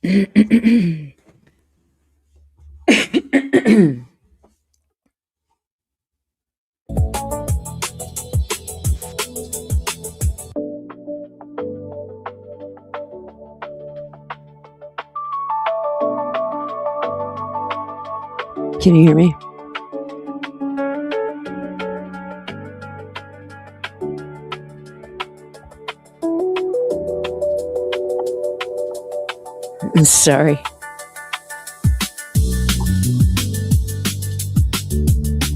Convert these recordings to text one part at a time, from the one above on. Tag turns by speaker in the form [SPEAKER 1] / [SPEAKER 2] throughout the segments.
[SPEAKER 1] Can you hear me? Sorry.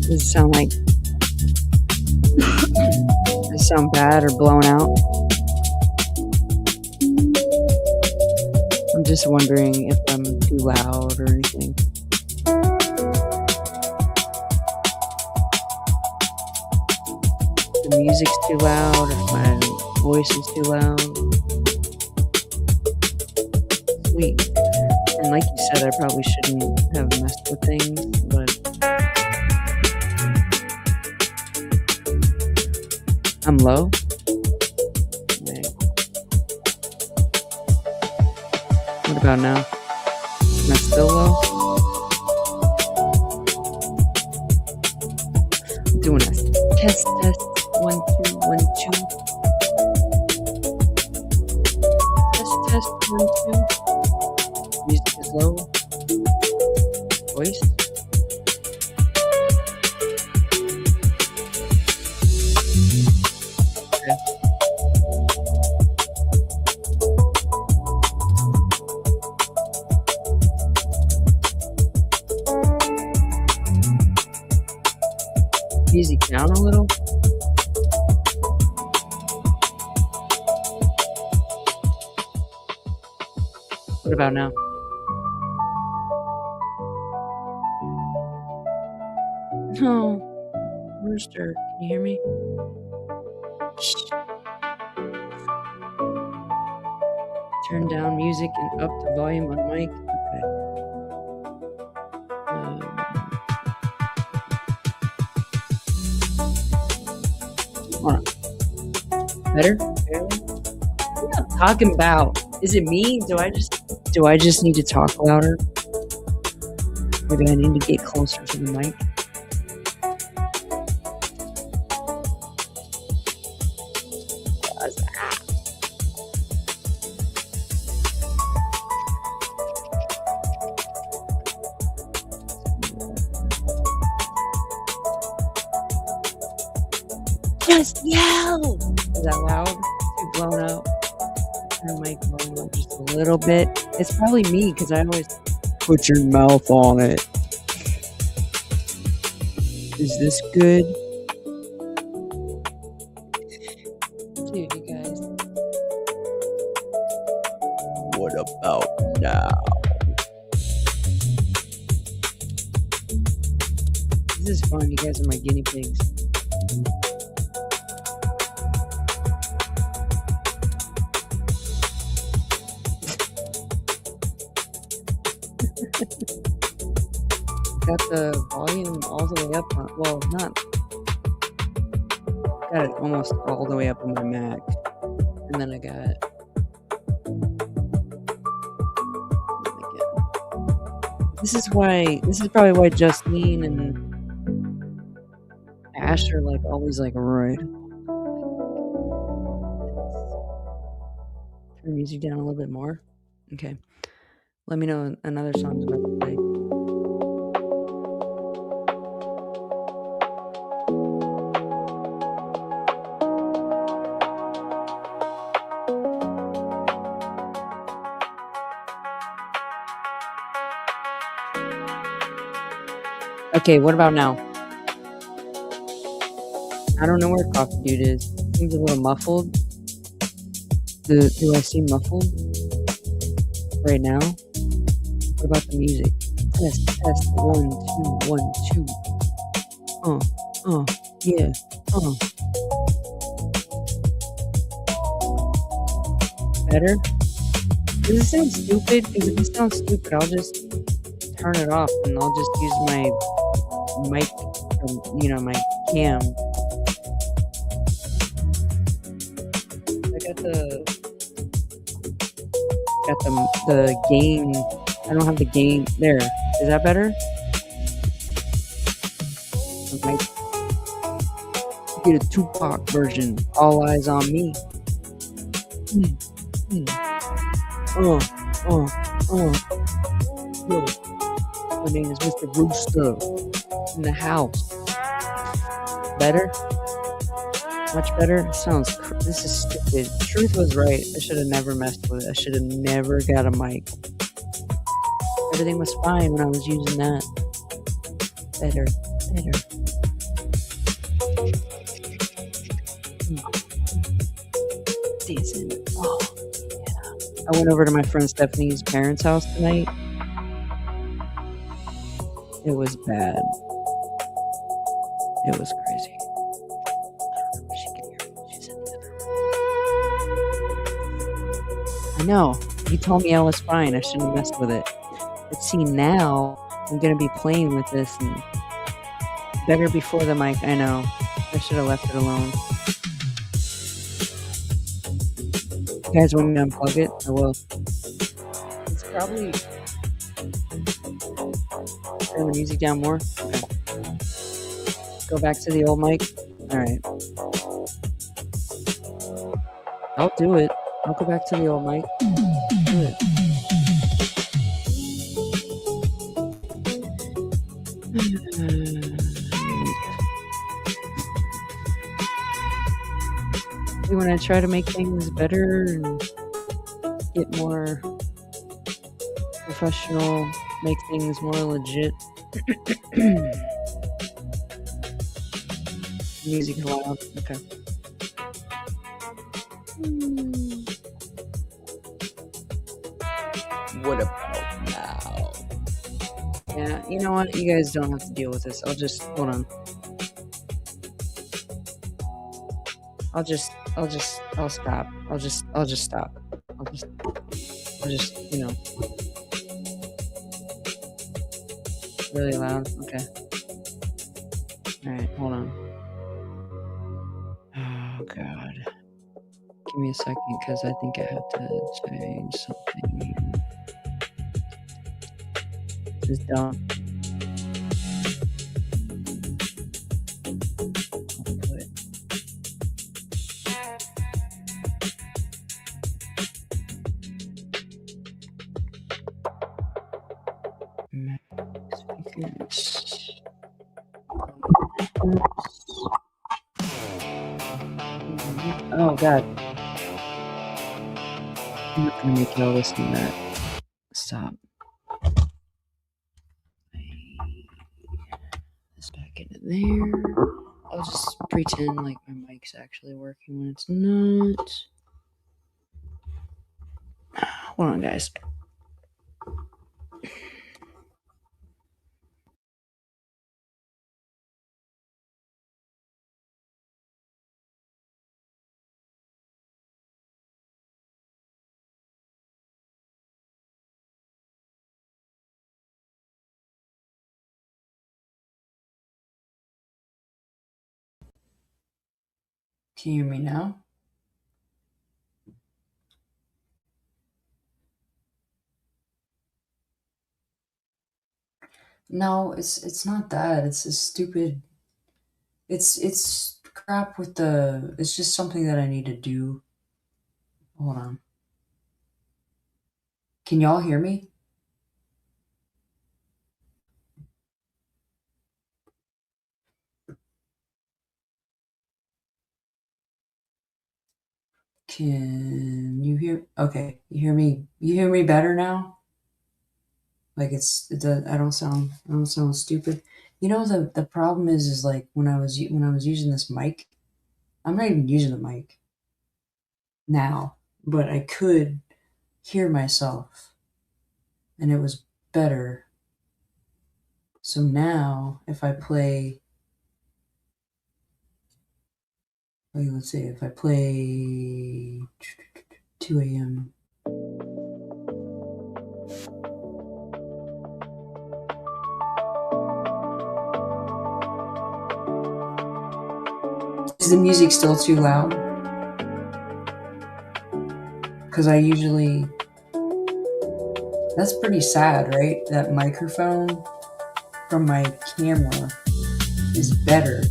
[SPEAKER 1] Does it sound like... Does it sound bad or blown out? I'm just wondering if I'm too loud or anything. The music's too loud, or if my voice is too loud. Sweet. And like you said, I probably shouldn't have messed with things, but I'm low. Okay. What about now? Am I still low? Doing a test. 1, 2, 1, 2. Test, 1, 2. Music is low. Voice. Okay. Music down a little. What about now? No. Rooster, can you hear me? Shh. Turn down music and up the volume on mic. Okay. Hold on. Better? Barely? What am I talking about? Is it me? Do I just need to talk louder? Maybe I need to get closer to the mic. Just yell! Is that loud? Too blown out? Turn my mic volume up just a little bit. It's probably me because I always put your mouth on it. Is this good? Dude, you guys. What about now? This is fun. You guys are my guinea pigs. Got the volume all the way up on, well, not, got it almost all the way up on my Mac, and then I got, this is probably why Justine and Ash are like always like, right. Turn the music down a little bit more. Okay. Let me know another song's about to play. Okay, what about now? I don't know where Coffee Dude is. Seems a little muffled. Do I seem muffled right now? What about the music? Test. 1, 2, 1, 2. Yeah. Better? Does it sound stupid? Because if it sounds stupid, I'll just turn it off and I'll just use my mic, my cam. I got the got the gain. I don't have the gain there. Is that better? I might get a Tupac version. All eyes on me. Mm, mm. Uh, Yo, my name is Mr. Rooster in the house. Better? Much better? Sounds. This is stupid. Truth was right. I should have never messed with it. I should have never got a mic. Everything was fine when I was using that. Better. Decent. Oh, yeah. I went over to my friend Stephanie's parents' house tonight. It was bad. It was crazy. She can hear me. She's in the other room. I know. You told me I was fine. I shouldn't have messed with it. But see, now I'm gonna be playing with this and better before the mic. I know. I should have left it alone. You guys want me to unplug it? I will. It's probably. Turn the music down more. Okay. Go back to the old mic. Alright. I'll do it. I'll go back to the old mic. Do it. We want to try to make things better and get more professional, make things more legit. Music is loud. Okay. What about now? Yeah, you know what? You guys don't have to deal with this. I'll just hold on. I'll stop. I'll just stop. I'll just, really loud. Okay. Alright, hold on. Oh, God. Give me a second, because I think I have to change something. This is dumb. Oh, God. I'm not gonna make y'all listen to that. Stop. This back into there. I'll just pretend like my mic's actually working when it's not. Hold on, guys. Can you hear me now? No, it's not that. It's a stupid. It's crap with the. It's just something that I need to do. Hold on. Can y'all hear me? Can you hear? Okay, you hear me? You hear me better now? Like it does. I don't sound stupid. You know the problem is like when I was using this mic. I'm not even using the mic now, but I could hear myself, and it was better. So now, if I play, let's say if I play 2 a.m. Is the music still too loud? Because I usually That's pretty sad, right? That microphone from my camera is better.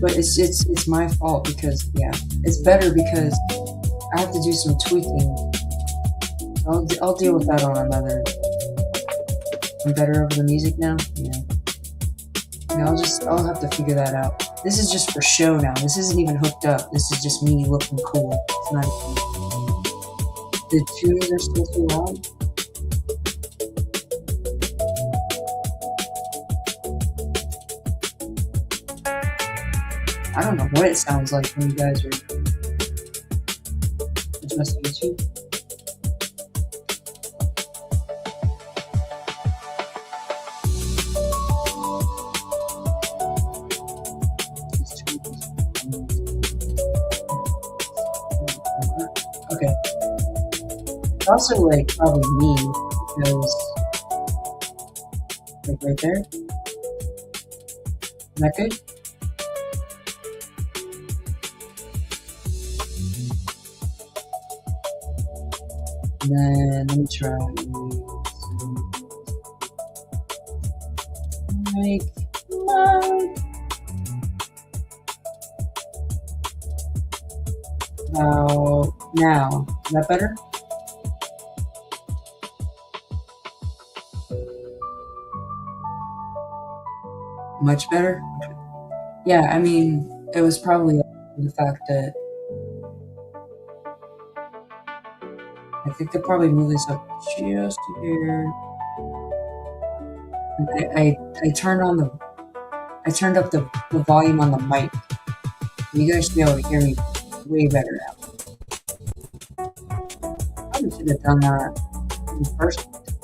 [SPEAKER 1] But it's my fault because yeah, it's better because I have to do some tweaking. I'll deal with that on another. I'm better over the music now. Yeah. Yeah, I'll have to figure that out. This is just for show now. This isn't even hooked up. This is just me looking cool. It's not. The tunes are still too loud. I don't know what it sounds like when you guys are adjusting YouTube. Okay. It's also like probably me because like right there. Is that good? And then let me try make mine. Now, is that better? Much better? Yeah, I mean, it was probably the fact that I think they probably move this up just here. And I turned up the volume on the mic. You guys should be able to hear me way better now. Probably should have done that in the first place.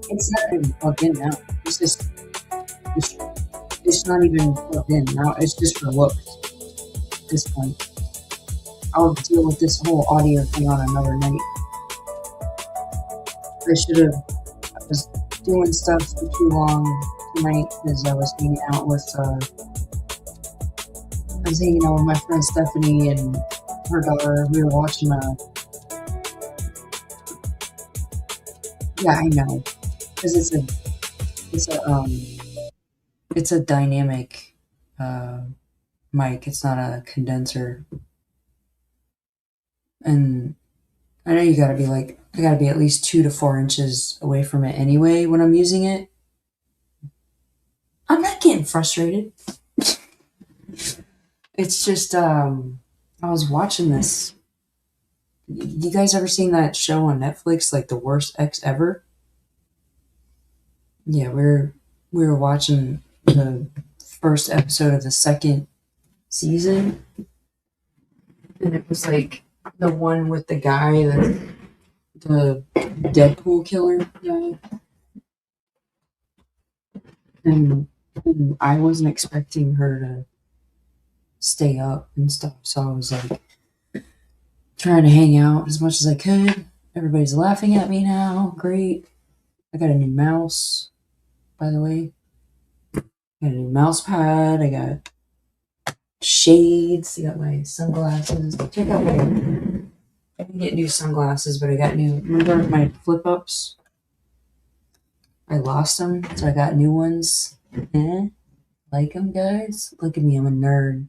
[SPEAKER 1] It's not even plugged in now. It's, it's not even plugged in now. It's just for looks at this point. I'll deal with this whole audio thing on another night. I was doing stuff for too long tonight because I was hanging out with my friend Stephanie and her daughter. We were watching yeah, I know, because it's a dynamic mic. It's not a condenser, and I know I gotta be at least 2 to 4 inches away from it anyway when I'm using it. I'm not getting frustrated. It's just I was watching this. You guys ever seen that show on Netflix, like The Worst Ex Ever? Yeah, we were watching the first episode of the second season, and it was like the one with the guy that the Deadpool killer guy, and I wasn't expecting her to stay up and stuff, so I was like trying to hang out as much as I could. Everybody's laughing at me now. Great. I got a new mouse, by the way. I got a new mouse pad. I got shades. I got my sunglasses. Check out my. I didn't get new sunglasses, but I got new. Remember my flip ups? I lost them, so I got new ones. Like them, guys? Look at me, I'm a nerd.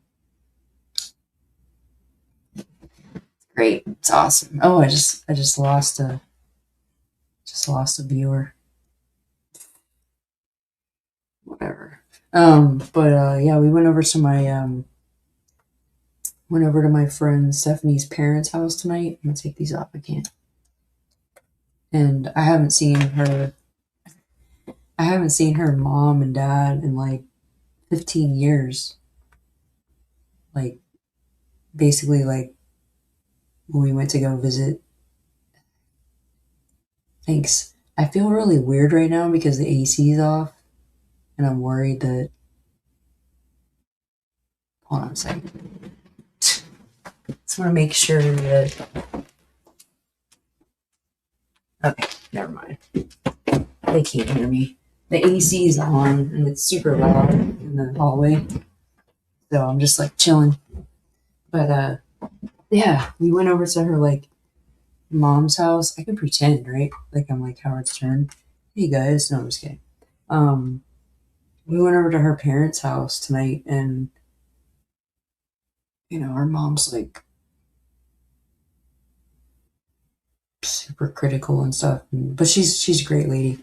[SPEAKER 1] Great, it's awesome. Oh, I just lost a viewer. Whatever. But yeah, we went over to my friend Stephanie's parents' house tonight. I'm gonna take these off. I can't. And I haven't seen her mom and dad in like 15 years. Like basically like when we went to go visit. Thanks. I feel really weird right now because the AC is off and I'm worried that hold on a second. Just want to make sure that okay, never mind. They can't hear me. The AC is on and it's super loud in the hallway. So I'm just like chilling. But yeah, we went over to her like mom's house. I can pretend, right? Like I'm like Howard Stern. Hey guys, no, I'm just kidding. Um, we went over to her parents' house tonight, and her mom's like super critical and stuff, but she's a great lady.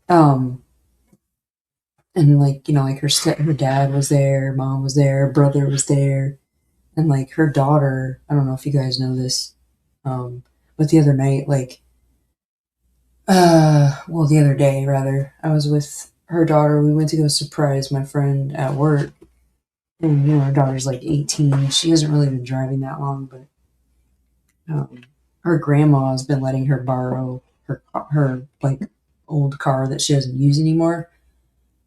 [SPEAKER 1] Um, and like like her dad was there, mom was there, brother was there, and like her daughter. I don't know if you guys know this, but the other night, like well, the other day rather, I was with her daughter. We went to go surprise my friend at work, and her daughter's like 18. She hasn't really been driving that long, but her grandma has been letting her borrow her like old car that she doesn't use anymore.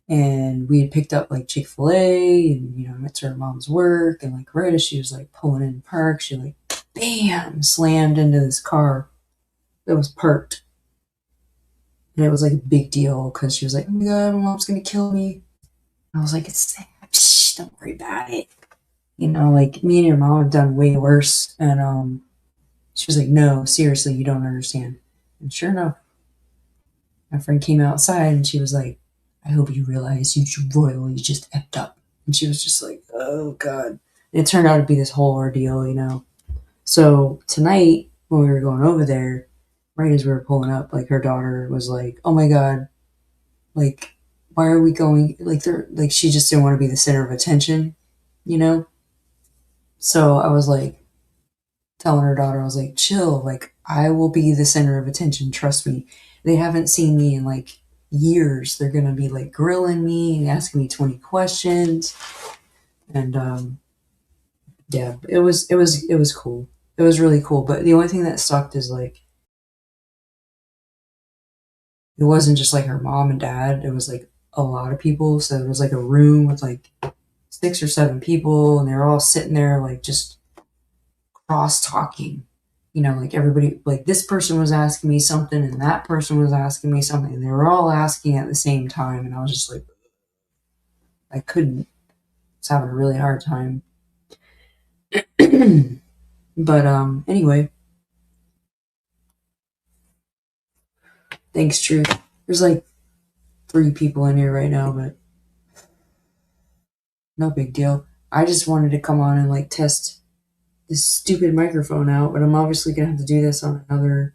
[SPEAKER 1] And we had picked up like Chick-fil-A, and went to her mom's work, and like right as she was like pulling in the park, she like bam slammed into this car that was parked. And it was like a big deal because she was like, "Oh my god, my mom's gonna kill me." And I was like, "It's sad. Shh, don't worry about it." Like me and your mom have done way worse. And she was like, "No, seriously, you don't understand." And sure enough, my friend came outside and she was like, "I hope you realize you royally just effed up." And she was just like, "Oh god." And it turned out to be this whole ordeal. So tonight when we were going over there, right as we were pulling up, like her daughter was like, "Oh my god, like why are we going like they're like," she just didn't want to be the center of attention, you know? So I was like telling her daughter, I was like, "Chill, like I will be the center of attention, trust me." They haven't seen me in like years. They're gonna be like grilling me and asking me 20 questions. And yeah, it was cool. It was really cool. But the only thing that sucked is like it wasn't just like her mom and dad, it was like a lot of people. So it was like a room with like 6 or 7 people, and they were all sitting there like just cross talking. Like everybody, like this person was asking me something, and that person was asking me something, and they were all asking at the same time. And I was just like, I couldn't. I was having a really hard time. But anyway, thanks, Truth. There's like 3 people in here right now, but no big deal. I just wanted to come on and like test this stupid microphone out, but I'm obviously gonna have to do this on another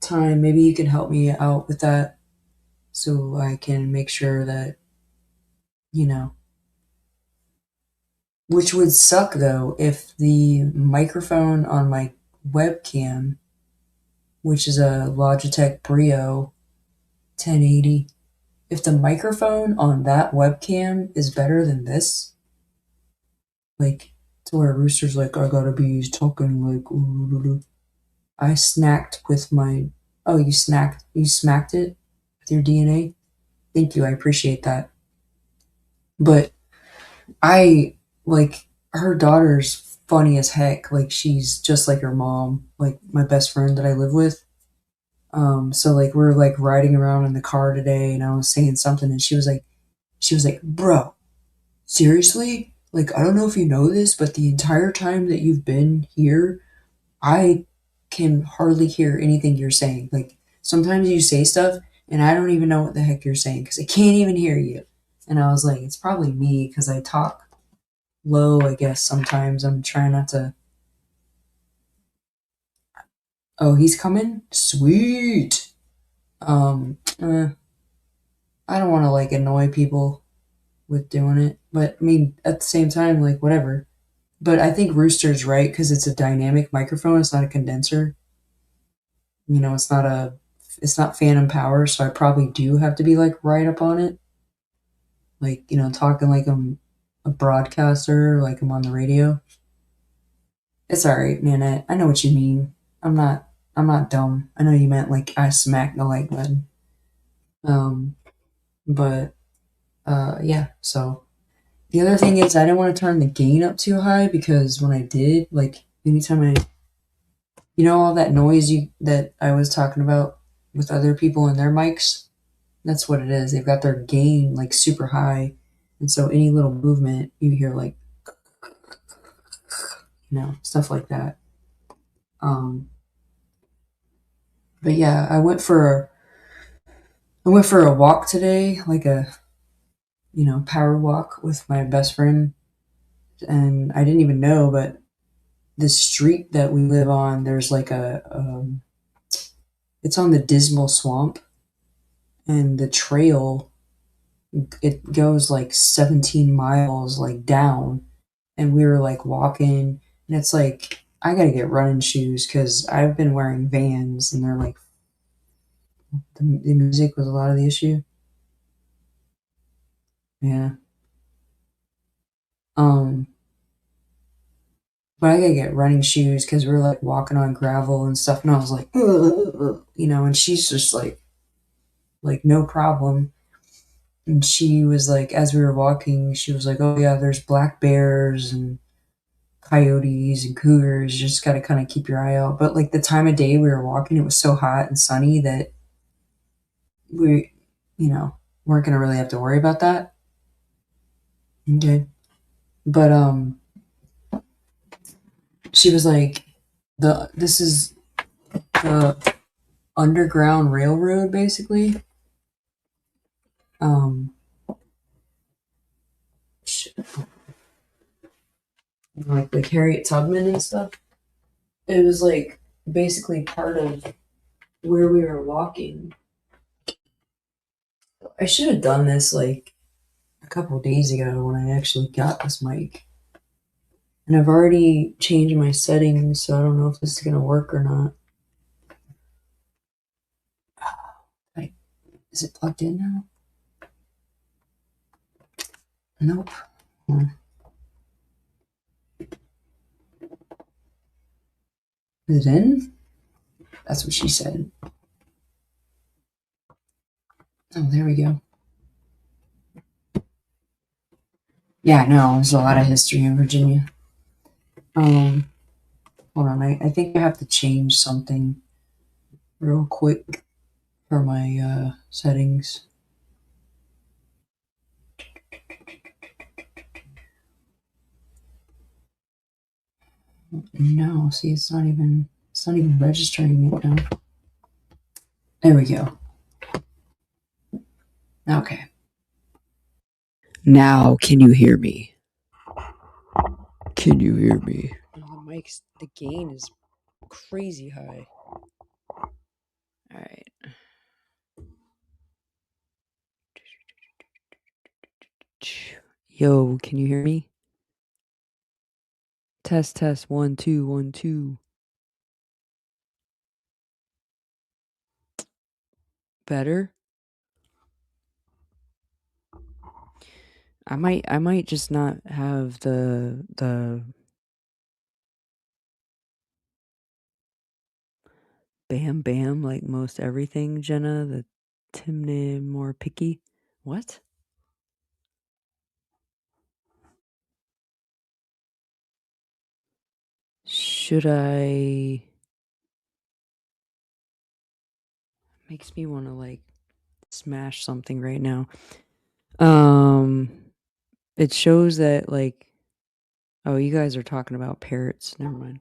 [SPEAKER 1] time. Maybe you can help me out with that so I can make sure that, you know, which would suck though if the microphone on my webcam, which is a Logitech Brio 1080, if the microphone on that webcam is better than this, like to where Rooster's like, "I gotta be talking like," I snacked with my. Oh, you smacked it with your DNA? Thank you, I appreciate that. But I like her daughter's funny as heck. Like she's just like her mom, like my best friend that I live with. So like we're like riding around in the car today, and I was saying something, and she was like, "Bro, seriously? Like I don't know if you know this, but the entire time that you've been here, I can hardly hear anything you're saying. Like sometimes you say stuff, and I don't even know what the heck you're saying because I can't even hear you." And I was like, "It's probably me because I talk low, I guess sometimes. I'm trying not to." Oh, he's coming? Sweet. I don't want to like annoy people with doing it, but I mean, at the same time, like whatever. But I think Rooster's right because it's a dynamic microphone. It's not a condenser. It's not phantom power, so I probably do have to be like right up on it, like talking like I'm a broadcaster, like I'm on the radio. It's all right, man. I know what you mean. I'm not. I'm not dumb. I know you meant like I smacked the like button. Um, but yeah. So the other thing is I didn't want to turn the gain up too high because when I did, like anytime all that noise you that I was talking about with other people and their mics, that's what it is. They've got their gain like super high, and so any little movement you hear like stuff like that. Um, But yeah, I went for a walk today, like a power walk with my best friend, and I didn't even know, but the street that we live on, there's like it's on the Dismal Swamp, and the trail it goes like 17 miles like down, and we were like walking, and it's like I gotta get running shoes because I've been wearing Vans, and they're like the music was a lot of the issue. Yeah. Um, but I gotta get running shoes because we were like walking on gravel and stuff, and I was like, and she's just like no problem. And she was like, as we were walking, she was like, "Oh yeah, there's black bears and coyotes and cougars. You just got to kind of keep your eye out." But like the time of day we were walking, it was so hot and sunny that we, you know, weren't gonna really have to worry about that. Okay, but she was like, this is the Underground Railroad, basically. Um, like Harriet Tubman and stuff. It was like basically part of where we were walking. I should have done this like a couple of days ago when I actually got this mic. And I've already changed my settings, so I don't know if this is gonna work or not. Like, is it plugged in now? Nope. Hmm. Is it in? That's what she said. Oh, there we go. Yeah, no, there's a lot of history in Virginia. Um, Hold on, I think I have to change something real quick for my settings. No, see, it's not even registering it now. There we go. Okay. Now, can you hear me? Can you hear me? Oh, the gain is crazy high. All right. Yo, can you hear me? Test, test, 1, 2, 1, 2. Better? I might just not have the bam bam like most everything, Jenna, the Timney more picky. What? Should I makes me want to like smash something right now. Um it shows that like oh, you guys are talking about parrots. Never mind.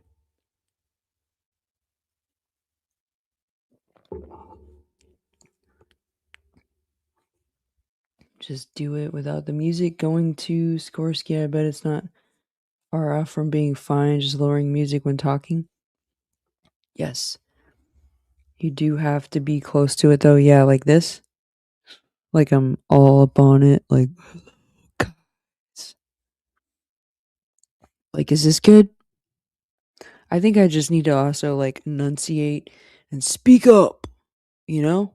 [SPEAKER 1] Just do it without the music going to Skorsky. I bet it's not far off from being fine, just lowering music when talking. Yes. You do have to be close to it though. Yeah, like this. Like I'm all up on it. Like, is this good? I think I just need to also like enunciate and speak up, you know?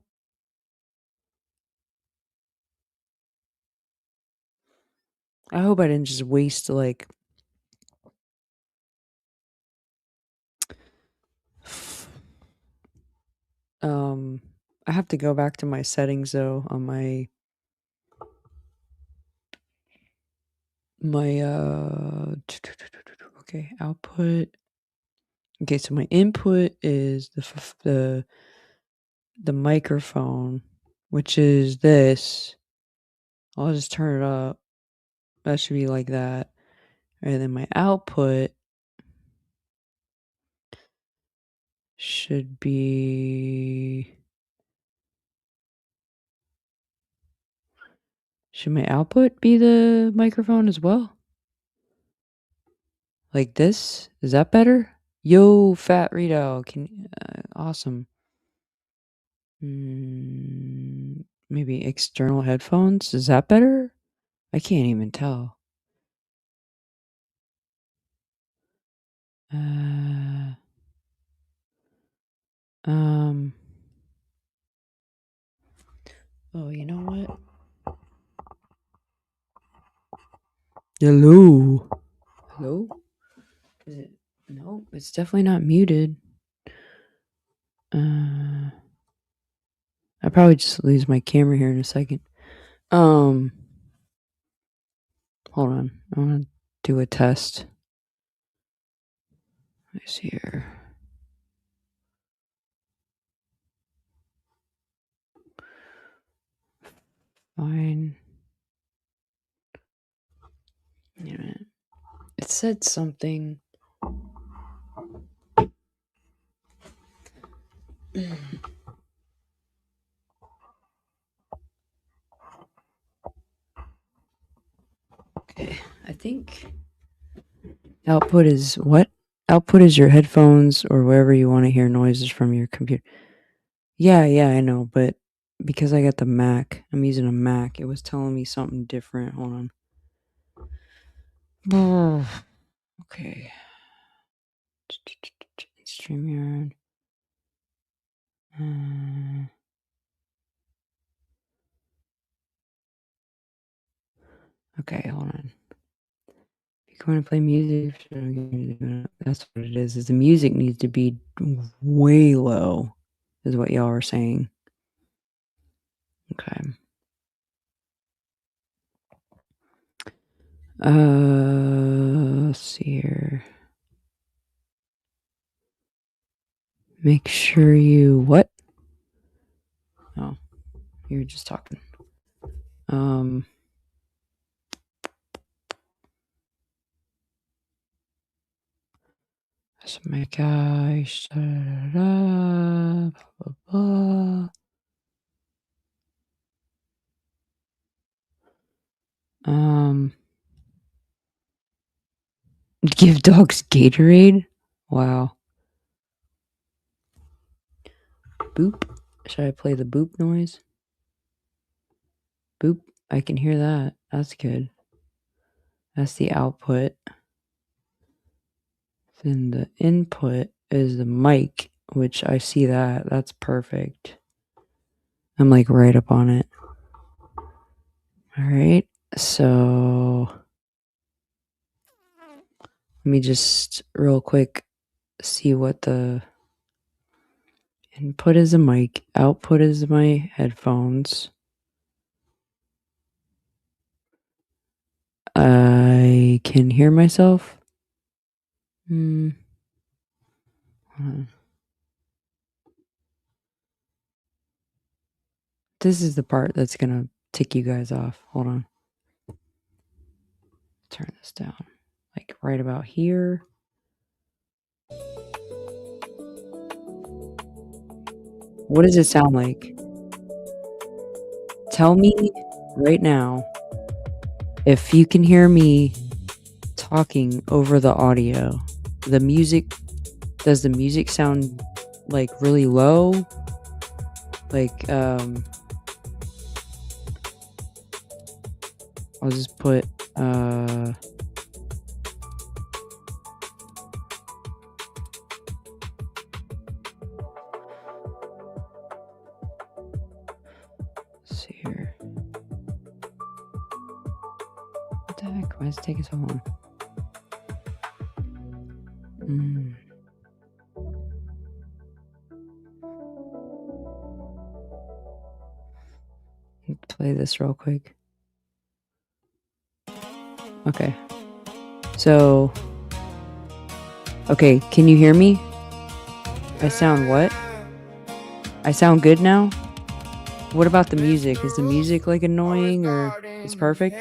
[SPEAKER 1] I hope I didn't just waste like um I have to go back to my settings though on my okay, output. Okay, so my input is the microphone, which is this. I'll just turn it up. That should be like that. And then my output should be... Should my output be the microphone as well? Like this? Is that better? Yo, Fat Rito. Awesome. Maybe external headphones? Is that better? I can't even tell. Oh, you know what? Hello? Hello? Is it? No, it's definitely not muted. I'll probably just lose my camera here in a second. Hold on. I want to do a test. Let's see here. Fine. Wait a minute. It said something. Okay, I think output is what? Output is your headphones or wherever you want to hear noises from your computer. Yeah, I know, but because I got the Mac, I'm using a Mac, it was telling me something different. Hold on. Okay. StreamYard. Okay, hold on. If you want to play music, that's what it is the music needs to be way low, is what y'all are saying. Okay. Let's see here. Make sure you what? Oh, you were just talking. That's my guy. Blah, blah, blah. Give dogs Gatorade? Wow. Boop. Should I play the boop noise? Boop. I can hear that. That's good. That's the output. Then the input is the mic, which I see that. That's perfect. I'm like right up on it. All right. So let me just real quick see what the input is a mic, output is my headphones. I can hear myself. This is the part that's gonna tick you guys off. Hold on. Turn this down. Like right about here. What does it sound like? Tell me right now if you can hear me talking over the audio. The music, does the music sound like really low? Like, I'll just put, let's see here. What the heck? Why is it taking so long? Play this real quick. Okay. So, okay, can you hear me? I sound what? I sound good now? What about the music? Is the music like annoying or it's perfect?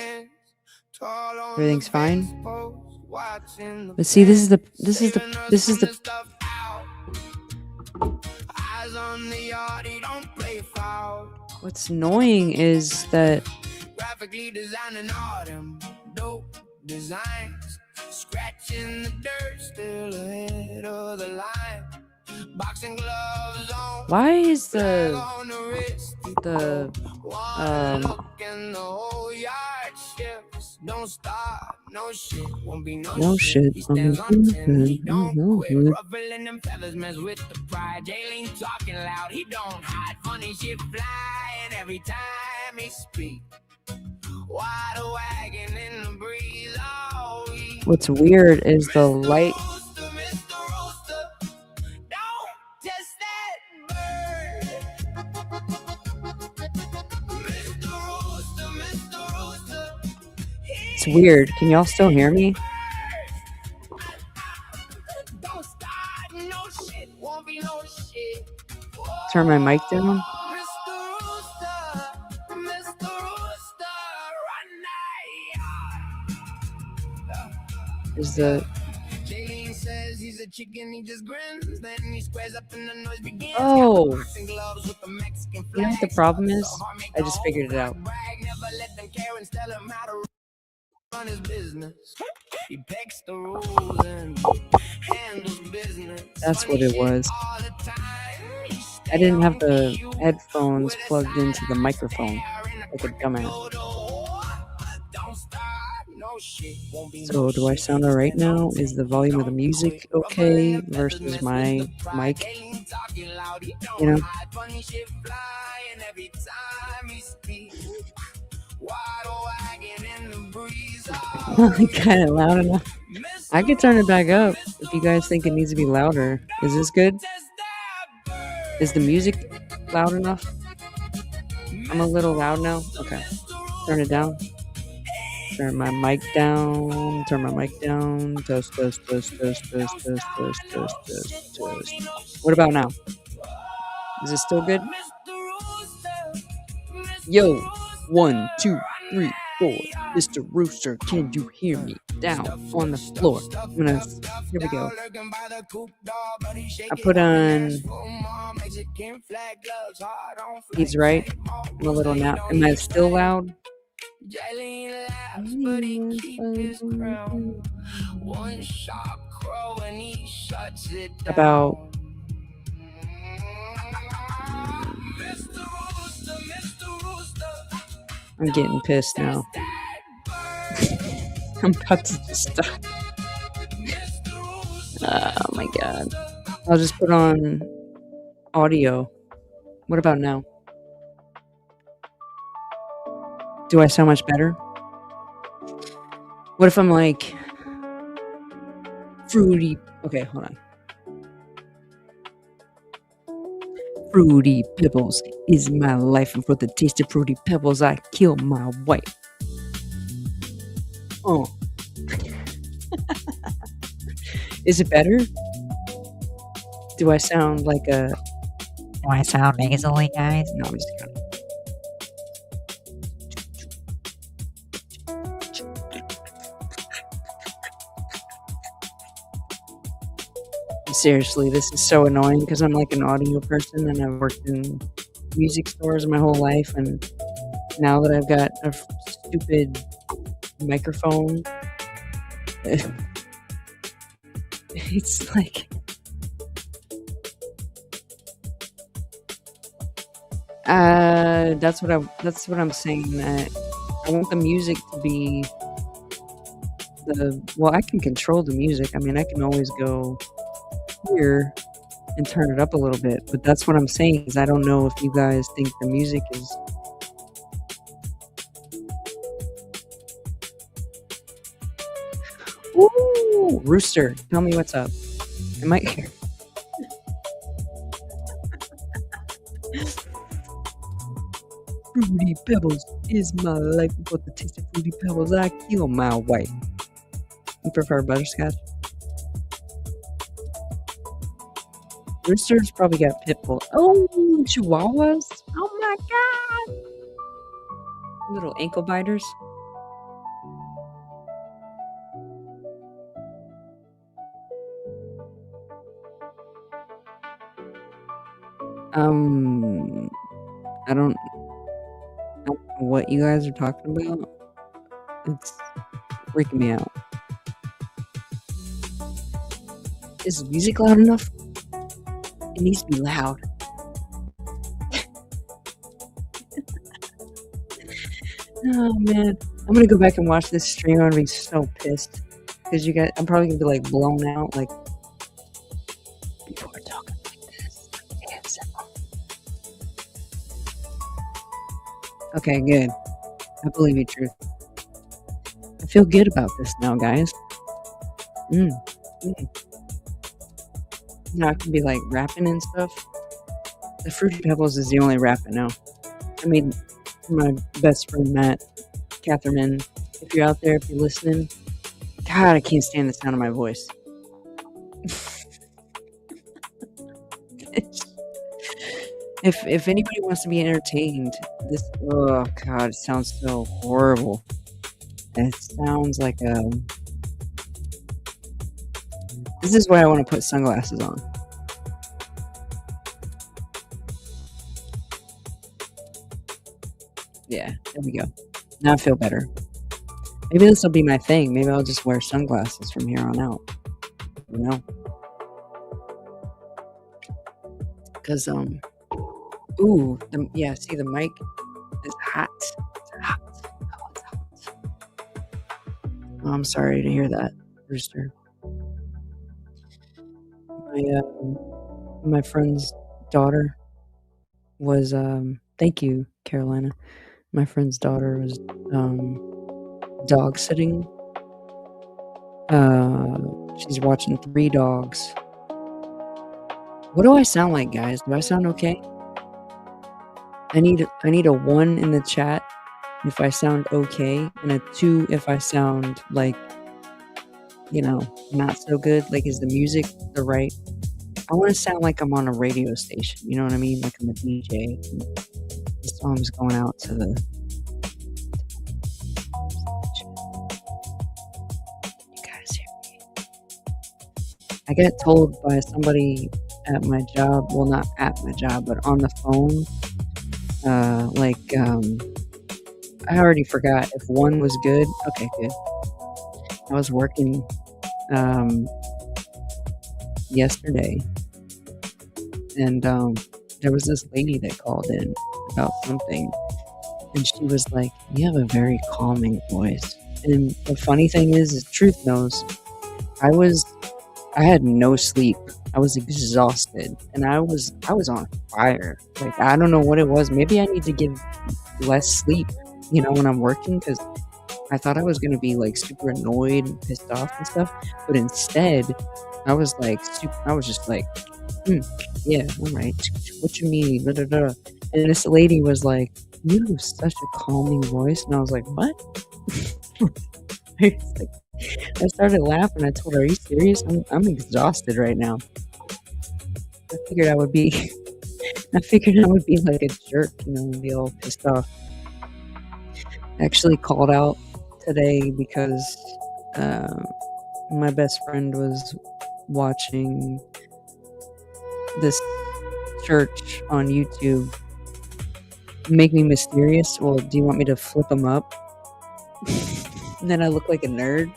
[SPEAKER 1] Everything's fine? Let's see, this is the
[SPEAKER 2] Eyes on the yard, he don't play foul.
[SPEAKER 1] What's annoying is that
[SPEAKER 2] Graphically designing all them dope designs. Scratching the dirt, still ahead of the line. Boxing gloves on.
[SPEAKER 1] why is
[SPEAKER 2] Flag
[SPEAKER 1] the
[SPEAKER 2] on the wrist.
[SPEAKER 1] um
[SPEAKER 2] Look and the whole yard shifts. Don't stop, no shit, won't be
[SPEAKER 1] no
[SPEAKER 2] shit.
[SPEAKER 1] shit
[SPEAKER 2] He
[SPEAKER 1] on
[SPEAKER 2] stands on 10, he
[SPEAKER 1] the
[SPEAKER 2] don't quit.
[SPEAKER 1] good.
[SPEAKER 2] Ruffling them feathers, mess with the pride. Jalen talking loud, he don't hide. Funny shit flying every time he speak. Wide wagon in the breeze all week.
[SPEAKER 1] What's weird is the light.
[SPEAKER 2] Rooster, Mr. Rooster, don't test that bird. Mr. Rooster, Mr. Rooster.
[SPEAKER 1] It's weird. Can y'all still hear me?
[SPEAKER 2] Don't start no shit, won't be no shit.
[SPEAKER 1] Turn my mic down.
[SPEAKER 2] Mr. Rooster, Mr. Rooster, run that yard.
[SPEAKER 1] Is the
[SPEAKER 2] Jalen says he's a chicken, he just grins. Then he squares up and the noise begins.
[SPEAKER 1] oh,
[SPEAKER 2] Boxing gloves with the Mexican
[SPEAKER 1] you know what the
[SPEAKER 2] flag.
[SPEAKER 1] problem is?
[SPEAKER 2] So hard, make
[SPEAKER 1] I just
[SPEAKER 2] the
[SPEAKER 1] figured it
[SPEAKER 2] whole
[SPEAKER 1] out.
[SPEAKER 2] crowd brag. Never let them care and tell him how to run his business. He picks the rules and handles business.
[SPEAKER 1] That's what it was.
[SPEAKER 2] All the time. He
[SPEAKER 1] I didn't have the
[SPEAKER 2] stay on cue
[SPEAKER 1] headphones
[SPEAKER 2] with a
[SPEAKER 1] plugged into the
[SPEAKER 2] silent
[SPEAKER 1] microphone
[SPEAKER 2] stare and
[SPEAKER 1] like a dumbass.
[SPEAKER 2] Don't start, no shit, won't be
[SPEAKER 1] So
[SPEAKER 2] no
[SPEAKER 1] do I
[SPEAKER 2] shit.
[SPEAKER 1] sound alright now? Is the volume of the music okay versus my mic? You know? Kind of loud enough. I could turn it back up if you guys think it needs to be louder. Is this good? Is the music loud enough? I'm a little loud now. Okay. Turn it down. Turn my mic down. Turn my mic down. Test, test, test, test, test, test, test, test, test, test. What about now? Is it still good? Yo, 1, 2, 3, 4. Mr. Rooster, can you hear me? Down on the floor. Here we go. I put on. He's right. I'm a little now. Am I still loud?
[SPEAKER 2] Jalen laughs, but he keeps his crown. One sharp crow and he shuts it down.
[SPEAKER 1] About.
[SPEAKER 2] Mr. Rooster,
[SPEAKER 1] I'm getting pissed now. I'm about to just stop. Oh my god. I'll just put on audio. What about now? Do I sound much better? What if I'm like fruity? Okay, hold on. Fruity Pebbles is my life, and for the taste of Fruity Pebbles, I kill my wife. Oh. Is it better? Do I sound like a...
[SPEAKER 3] Do I sound nasally, guys?
[SPEAKER 1] No, I'm just kidding. Seriously, this is so annoying because I'm like an audio person and I've worked in music stores my whole life, and now that I've got a stupid microphone, it's like that's what I'm saying, that I want the music to be well, I can control the music. I mean, I can always go here and turn it up a little bit, but that's what I'm saying, is I don't know if you guys think the music is... Ooh, Rooster, tell me what's up. Am I here? Fruity Pebbles is my life. But the taste of Fruity Pebbles, I kill my wife. You prefer butterscotch? Roosters probably got Pitbull. Oh, Chihuahuas. Oh my god. Little ankle biters. Um, I don't know what you guys are talking about. It's freaking me out. Is music loud enough? It needs to be loud. Oh man, I'm gonna go back and watch this stream. I'm gonna be so pissed because you guys. I'm probably gonna be like blown out. Like people are talking like this. ASMR. Okay, good. I believe you, Truth. I feel good about this now, guys. Mm. Now I can be like rapping and stuff. The Fruity Pebbles is the only rap I know. I mean, my best friend Matt Catherman. If you're out there, if you're listening, God, I can't stand the sound of my voice. If anybody wants to be entertained, this oh God, it sounds so horrible. It sounds like this is why I want to put sunglasses on. Yeah, there we go. Now I feel better. Maybe this will be my thing. Maybe I'll just wear sunglasses from here on out. You know? Because, ooh, yeah, see, the mic is hot. It's hot. Oh, it's hot. Oh, I'm sorry to hear that, Rooster. My friend's daughter was, thank you, Carolina. My friend's daughter was, dog sitting. She's watching 3 dogs. What do I sound like, guys? Do I sound okay? I need a 1 in the chat if I sound okay, and a 2 if I sound like, you know, not so good. Like, is the music the right? I want to sound like I'm on a radio station. You know what I mean? Like I'm a DJ. The song's going out to the. You guys hear me? I got told by somebody at my job, well, not at my job, but on the phone, I already forgot if 1 was good. Okay, good. I was working yesterday, and there was this lady that called in about something, and she was like, "You have a very calming voice." And the funny thing is Truth knows, I had no sleep. I was exhausted, and I was on fire. Like, I don't know what it was. Maybe I need to give less sleep, you know, when I'm working, because I thought I was gonna be like super annoyed and pissed off and stuff, but instead, I was just like, yeah, all right. What you mean? Da, da, da. And this lady was like, "You have such a calming voice," and I was like, "What?" I started laughing. I told her, "Are you serious? I'm exhausted right now." I figured I would be like a jerk, you know, and be all pissed off. I actually called out today because my best friend was watching this church on YouTube make me mysterious. Well, do you want me to flip them up? And then I look like a nerd.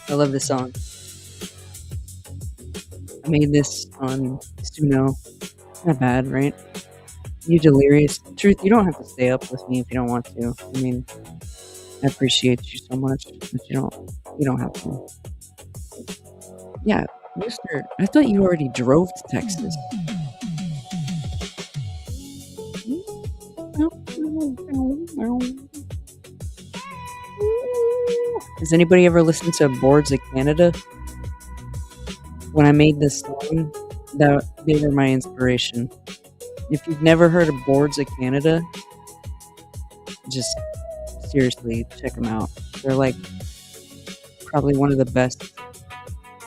[SPEAKER 1] I love this song. I made this on Suno. Not bad, right? You delirious. Truth, you don't have to stay up with me if you don't want to. I mean, I appreciate you so much, but you don't have to. Yeah, Mister, I thought you already drove to Texas. Has anybody ever listened to Boards of Canada? When I made this song, they were my inspiration. If you've never heard of Boards of Canada, just seriously check them out. They're like probably one of the best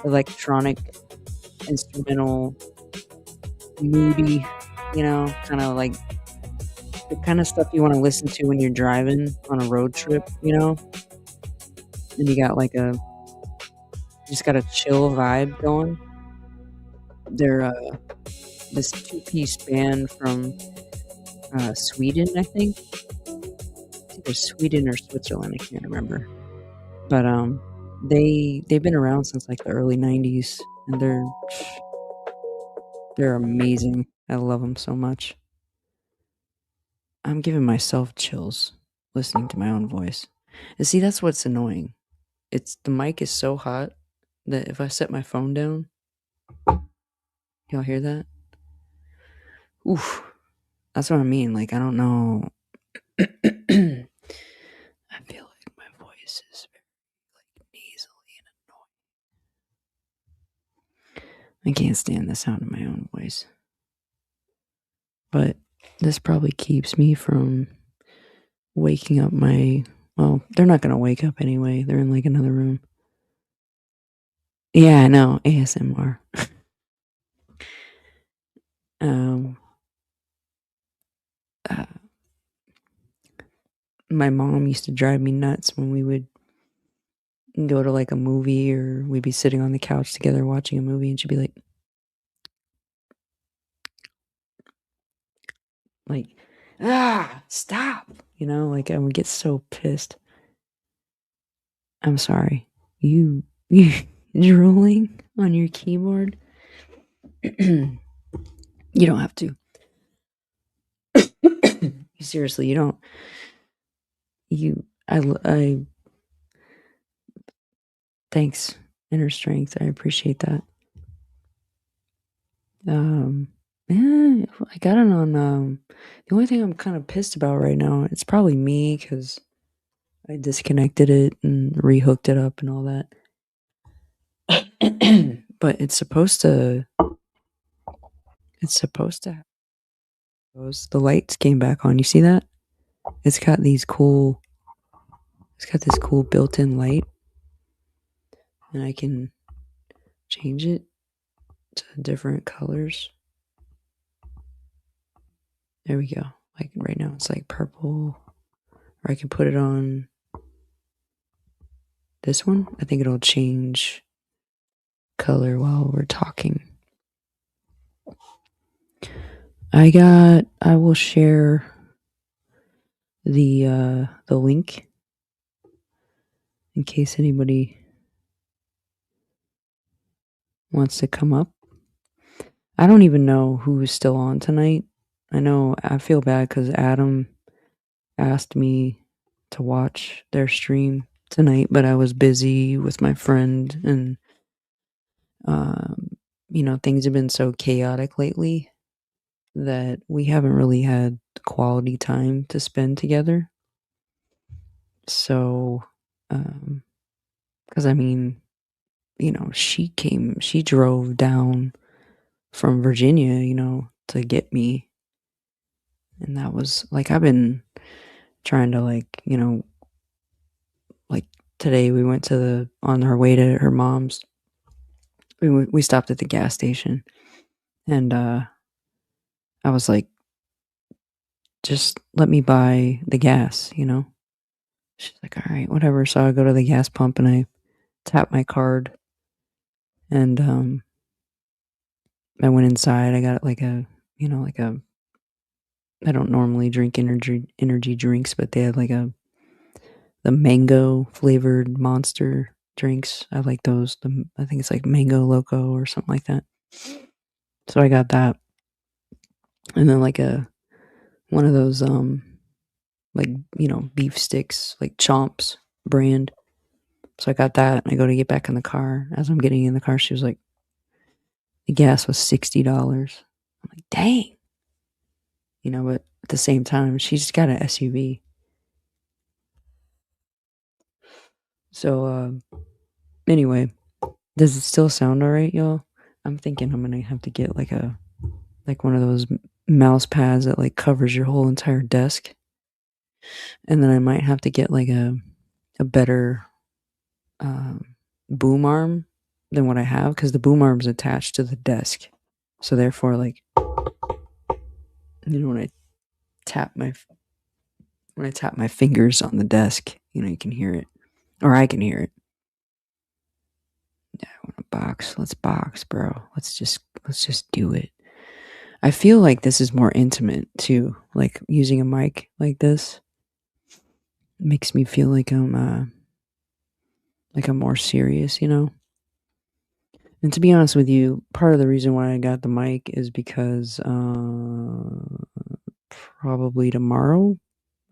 [SPEAKER 1] electronic, instrumental, moody, you know, kind of like the kind of stuff you want to listen to when you're driving on a road trip, you know? And you got like just got a chill vibe going. They're this two-piece band from Sweden, I think. It's either Sweden or Switzerland. I can't remember. But they've been around since like the early '90s, and they're amazing. I love them so much. I'm giving myself chills listening to my own voice. And see, that's what's annoying. It's the mic is so hot that if I set my phone down, y'all hear that? Oof. That's what I mean. Like, I don't know. I feel like my voice is very like nasally and annoying. I can't stand the sound of my own voice. But this probably keeps me from waking up well, they're not gonna wake up anyway. They're in like another room. Yeah, I know. ASMR. My mom used to drive me nuts when we would go to like a movie, or we'd be sitting on the couch together watching a movie, and she'd be like, stop. Like I would get so pissed. I'm sorry. You drooling on your keyboard? You don't have to. Seriously, you don't. I thanks, inner strength. I appreciate that. Yeah, I got it on. The only thing I'm kind of pissed about right now, it's probably me because I disconnected it and rehooked it up and all that. But it's supposed to. The lights came back on. You see that? It's got this cool built-in light, and I can change it to different colors. There we go. Like right now it's like purple, or I can put it on this one. I think it'll change color while we're talking. I will share the link in case anybody wants to come up. I don't even know who is still on tonight. I feel bad because Adam asked me to watch their stream tonight, but I was busy with my friend, and things have been so chaotic lately that we haven't really had quality time to spend together. So, because she drove down from Virginia, to get me. And that was like, I've been trying to like today we went on our way to her mom's. We stopped at the gas station, and I was like, just let me buy the gas, She's like, all right, whatever. So I go to the gas pump and I tap my card, and I went inside. I got like a I don't normally drink energy drinks, but they had like the mango flavored Monster drinks. I like those. I think it's like Mango Loco or something like that. So I got that, and then like one of those beef sticks, like Chomps brand. So I got that, and I go to get back in the car. As I'm getting in the car, she was like, the gas was $60. I'm like, dang. But at the same time, she's got an SUV. So, anyway, does it still sound alright, y'all? I'm thinking I'm gonna have to get like one of those mouse pads that like covers your whole entire desk. And then I might have to get like a better boom arm than what I have, because the boom arm's attached to the desk. So therefore, like, when I tap my fingers on the desk, you can hear it, or I can hear it. Yeah, I want to box. Let's box, bro. Let's just do it. I feel like this is more intimate too. Like using a mic like this makes me feel like I'm more serious, you know? And to be honest with you, part of the reason why I got the mic is because probably tomorrow,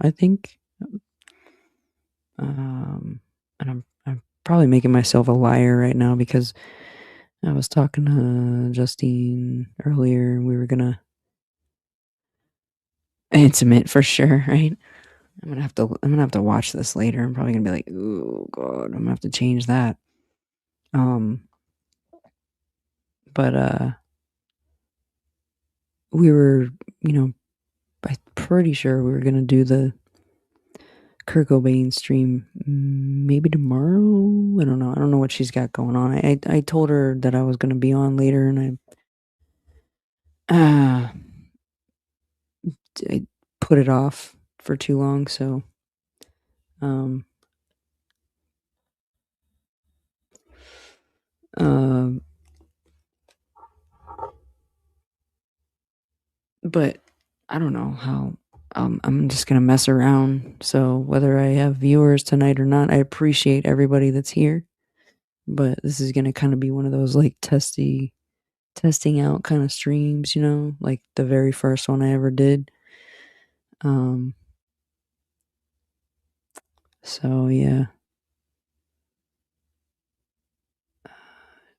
[SPEAKER 1] I think. And I'm probably making myself a liar right now because I was talking to Justine earlier and we were gonna intimate for sure, right? I'm gonna have to watch this later. I'm probably gonna be like, oh god, I'm gonna have to change that. But we were, I'm pretty sure we were gonna do the Kurt Cobain stream maybe tomorrow. I don't know. I don't know what she's got going on. I told her that I was gonna be on later, and I put it off for too long. So, um, but I don't know how. I'm just gonna mess around. So whether I have viewers tonight or not, I appreciate everybody that's here. But this is gonna kind of be one of those like testing out kind of streams, like the very first one I ever did. So yeah.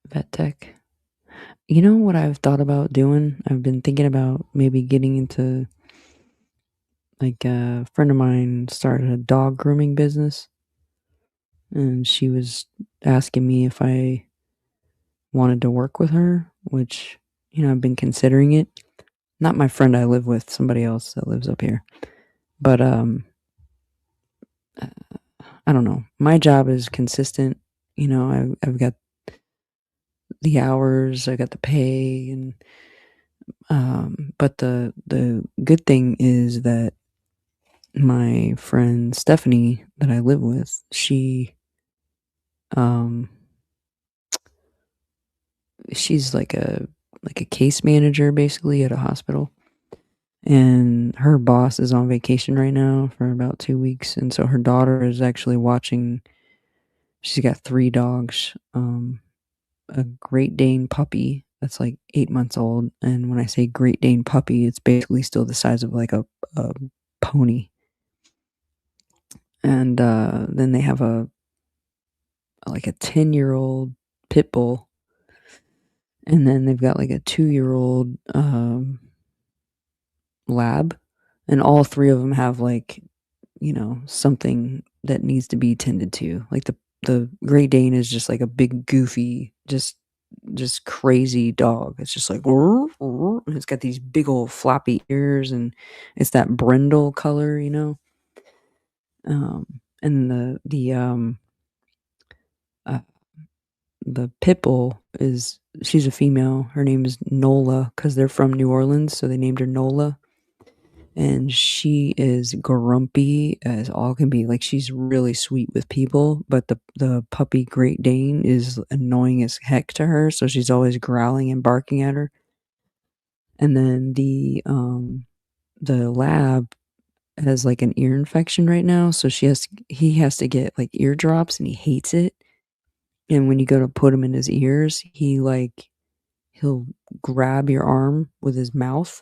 [SPEAKER 1] Vet tech. You know what I've thought about doing? I've been thinking about maybe getting into, like, a friend of mine started a dog grooming business, and she was asking me if I wanted to work with her, which, I've been considering it. Not my friend I live with, somebody else that lives up here. But I don't know. My job is consistent. I've got the hours, I got the pay, and but the good thing is that my friend Stephanie that I live with, she's like a case manager basically at a hospital, and her boss is on vacation right now for about 2 weeks, and so her daughter is actually watching. She's got 3 dogs, a Great Dane puppy that's like 8 months old, and when I say Great Dane puppy, it's basically still the size of like a pony. And then they have a 10-year-old pit bull, and then they've got like a 2-year-old lab, and all 3 of them have like, something that needs to be tended to. Like the Great Dane is just like a big goofy, just crazy dog. It's just like, and it's got these big old floppy ears, and it's that brindle color, and the pit bull she's a female. Her name is Nola because they're from New Orleans, so they named her Nola. And she is grumpy as all can be. Like, she's really sweet with people, but the puppy Great Dane is annoying as heck to her, so she's always growling and barking at her. And then the lab has like an ear infection right now, so he has to get like eardrops, and he hates it. And when you go to put him in his ears, he'll grab your arm with his mouth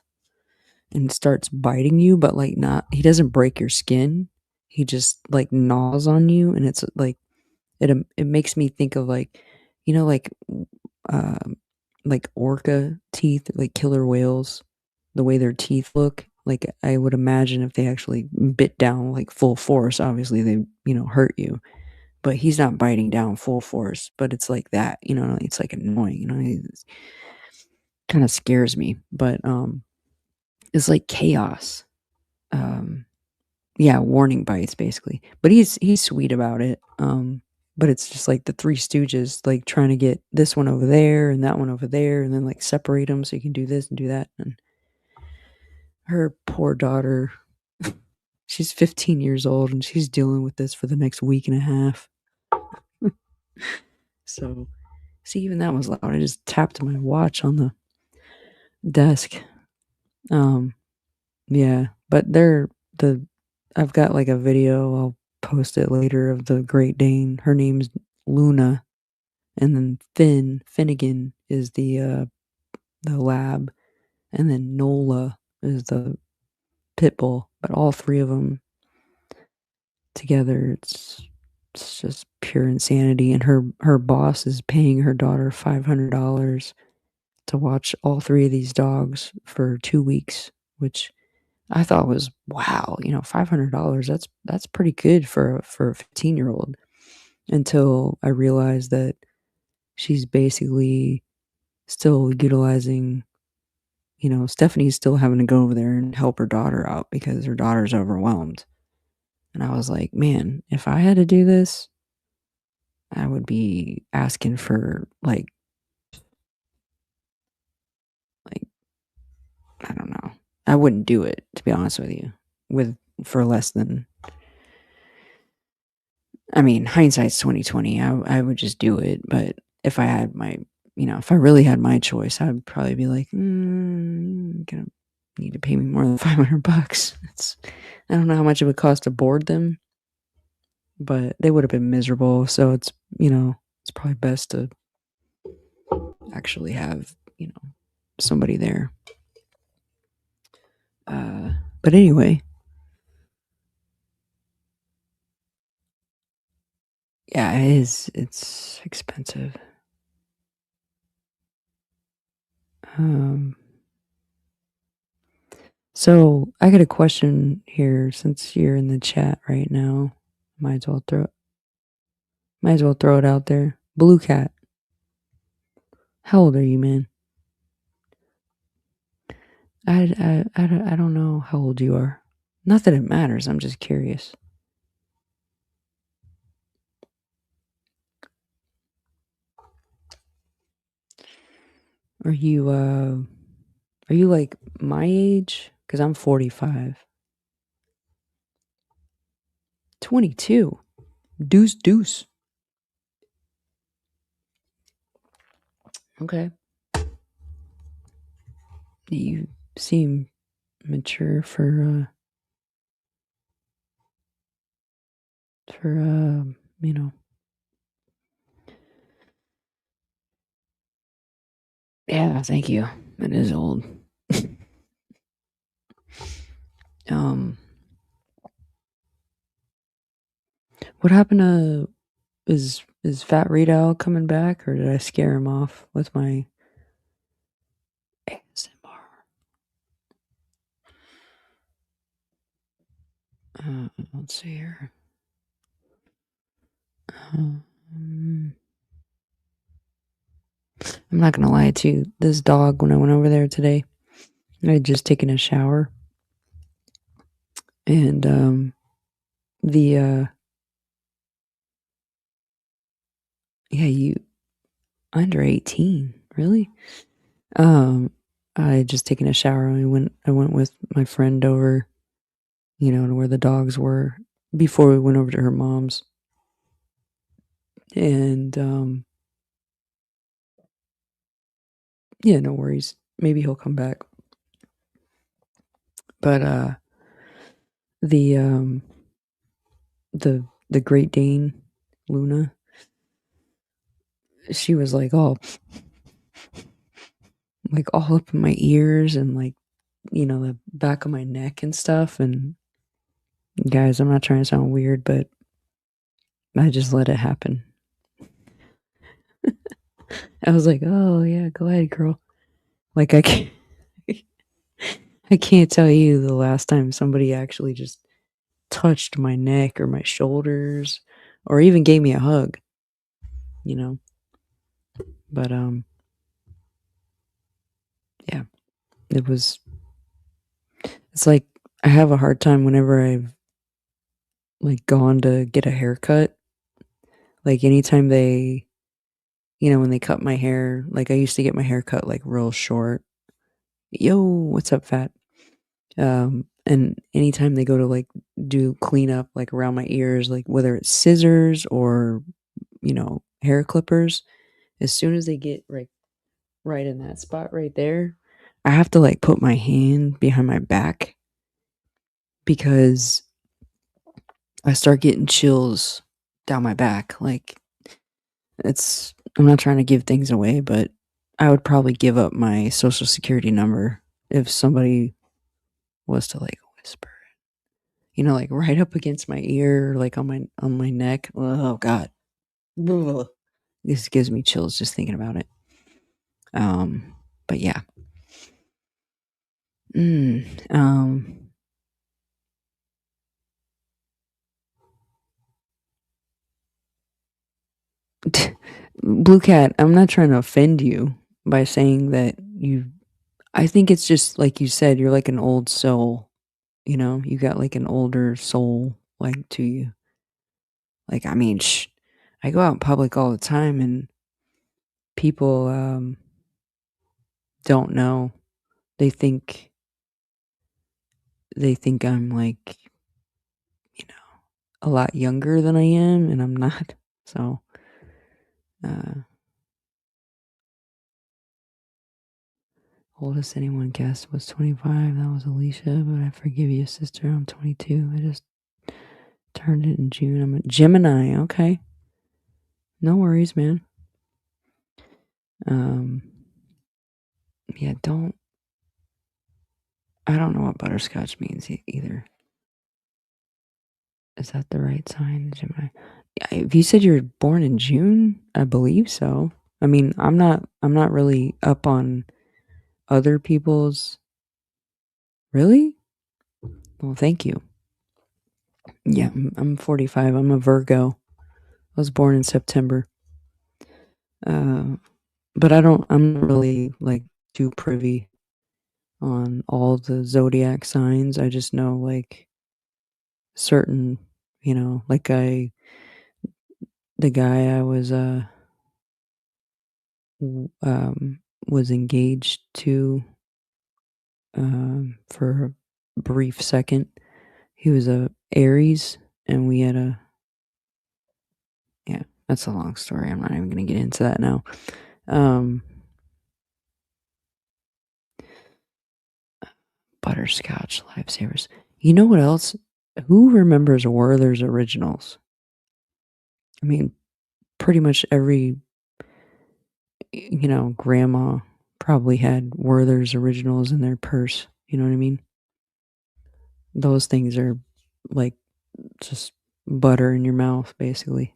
[SPEAKER 1] and starts biting you, but like he doesn't break your skin. He just like gnaws on you, and it's like it makes me think of like, like orca teeth, like killer whales, the way their teeth look. Like, I would imagine if they actually bit down like full force, obviously they, hurt you. But he's not biting down full force, but it's like that, it's like annoying, it kind of scares me. But it's like chaos. Yeah, warning bites basically. But he's sweet about it. But it's just like the Three Stooges, like trying to get this one over there and that one over there, and then like separate them so you can do this and do that. And her poor daughter, she's 15 years old, and she's dealing with this for the next week and a half. So See, even that was loud. I just tapped my watch on the desk. Yeah, but I've got like a video. I'll post it later of the Great Dane. Her name's Luna, and then Finnegan is the lab, and then Nola is the pit bull. But all three of them together, it's just pure insanity. And her boss is paying her daughter $500 to watch all three of these dogs for 2 weeks, which I thought was wow. $500. That's pretty good for a 15-year-old. Until I realized that she's basically still utilizing. Stephanie's still having to go over there and help her daughter out because her daughter's overwhelmed. And I was like, man, if I had to do this, I would be asking for like I don't know. I wouldn't do it, to be honest with you. For less than, I mean, hindsight's 2020. I would just do it. But if I had if I really had my choice, I would probably be like, you're gonna need to pay me more than $500. I don't know how much it would cost to board them, but they would have been miserable. So it's probably best to actually have somebody there. But anyway, yeah, it is. It's expensive. So I got a question here since you're in the chat right now. Might as well throw it out there. Blue Cat, how old are you, man? I don't know how old you are. Not that it matters. I'm just curious. Are you like my age? Because I'm 45. 22. Deuce. Okay. You seem mature for yeah, thank you. It is old. What happened to is Fat Rito coming back, or did I scare him off with my ASMR? Let's see here. I'm not gonna lie to you. This dog, when I went over there today, I had just taken a shower, and you under 18, really? I had just taken a shower, and I went with my friend over, to where the dogs were before we went over to her mom's. And yeah, no worries. Maybe he'll come back. But the Great Dane, Luna, she was like all up in my ears and the back of my neck and stuff. And guys, I'm not trying to sound weird, but I just let it happen. I was like, oh yeah, go ahead, girl. Like I can't tell you the last time somebody actually just touched my neck or my shoulders or even gave me a hug, but yeah, it's like I have a hard time whenever I've gone to get a haircut. Like anytime they, when they cut my hair, I used to get my hair cut real short. Yo, what's up, fat? And anytime they go to do cleanup around my ears, whether it's scissors or hair clippers, as soon as they get right in that spot right there, I have to like put my hand behind my back because I start getting chills down my back. Like I'm not trying to give things away, but I would probably give up my social security number if somebody was to like whisper it. Like right up against my ear, like on my neck. Oh god. Ugh. This gives me chills just thinking about it. But yeah. Blue Cat, I'm not trying to offend you by saying that I think it's just like you said, you're like an old soul, you got like an older soul like to you. Like, I mean, I go out in public all the time and people don't know. They think I'm like, a lot younger than I am, and I'm not. So, oldest anyone guessed was 25. That was Alicia, but I forgive you, sister. I'm 22. I just turned it in June. I'm a Gemini. Okay. No worries, man. Yeah, I don't know what butterscotch means either. Is that the right sign, Gemini? If you said you were born in June, I believe so. I mean, I'm not really up on other people's. Really? Well, thank you. Yeah, I'm 45. I'm a Virgo. I was born in September. But I'm really like too privy on all the zodiac signs. I just know like certain, like the guy I was engaged to for a brief second. He was a Aries, and we had yeah, that's a long story. I'm not even going to get into that now. Butterscotch Lifesavers. You know what else? Who remembers Werther's Originals? I mean, pretty much every, grandma probably had Werther's Originals in their purse. You know what I mean? Those things are like just butter in your mouth, basically.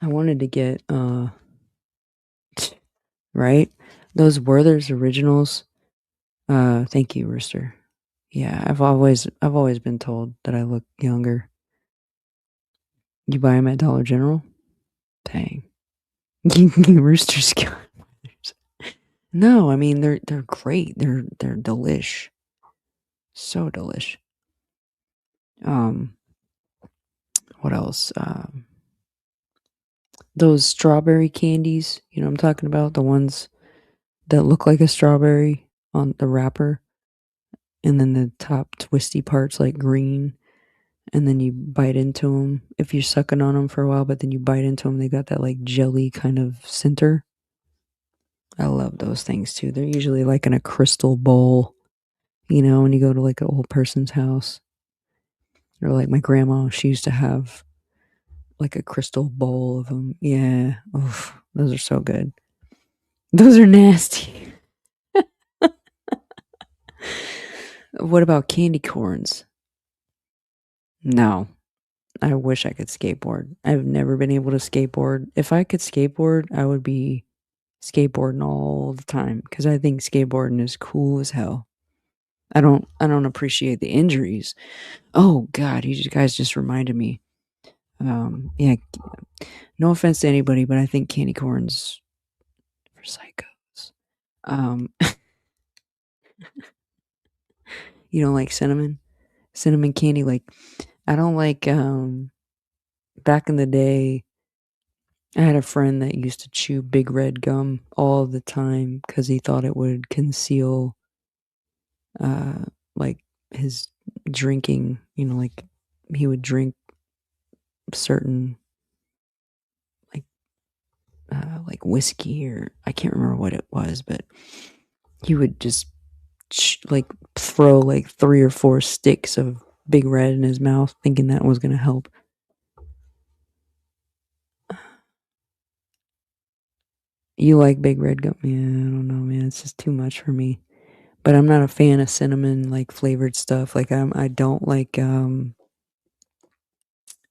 [SPEAKER 1] I wanted to get right, those Werther's Originals. Thank you, Rooster. Yeah, I've always been told that I look younger. You buy them at Dollar General? Dang. Rooster's got No, I mean they're great. They're delish. So delish. What else? Those strawberry candies, you know what I'm talking about? The ones that look like a strawberry on the wrapper, and then the top twisty part's like green, and then you bite into them if you're sucking on them for a while, but then you bite into them, they got that like jelly kind of center. I love those things too. They're usually like in a crystal bowl, when you go to like an old person's house. Or like my grandma, she used to have like a crystal bowl of them. Yeah. Oof, those are so good. Those are nasty. What about candy corns? No. I wish I could skateboard. I've never been able to skateboard. If I could skateboard, I would be skateboarding all the time because I think skateboarding is cool as hell. I don't appreciate the injuries. Oh god, you guys just reminded me. Yeah, no offense to anybody, but I think candy corns for psychos. You don't like cinnamon candy? Like, I don't like. Back in the day, I had a friend that used to chew Big Red gum all the time because he thought it would conceal, like his drinking. Like he would drink certain like whiskey, or I can't remember what it was, but he would just like throw like 3 or 4 sticks of Big Red in his mouth, thinking that was going to help. You like Big Red gum? Yeah, I don't know, man. It's just too much for me. But I'm not a fan of cinnamon like flavored stuff. Like I don't like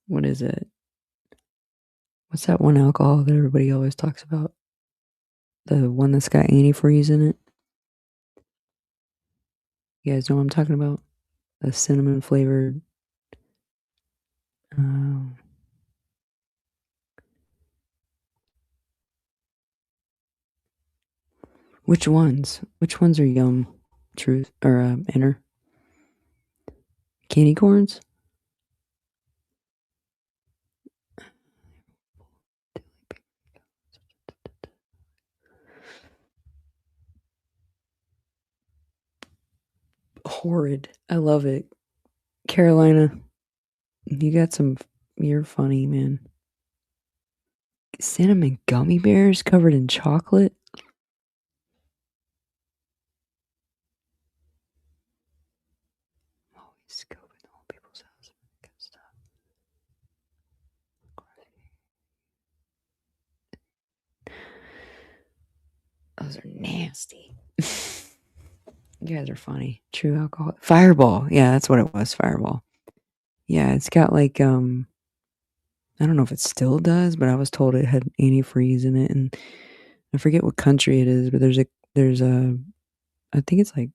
[SPEAKER 1] what is it? What's that one alcohol that everybody always talks about? The one that's got antifreeze in it. You guys know what I'm talking about? The cinnamon flavored. Which ones? Which ones are yum? Truth or Enter? Candy corns? Horrid. I love it. Carolina, you got some. You're funny, man. Cinnamon gummy bears covered in chocolate? Always scoping old people's houses. Good stuff. Those are nasty. You guys are funny. True alcohol. Fireball. Yeah, that's what it was. Fireball. Yeah, it's got like I don't know if it still does, but I was told it had antifreeze in it, and I forget what country it is, but there's a I think it's like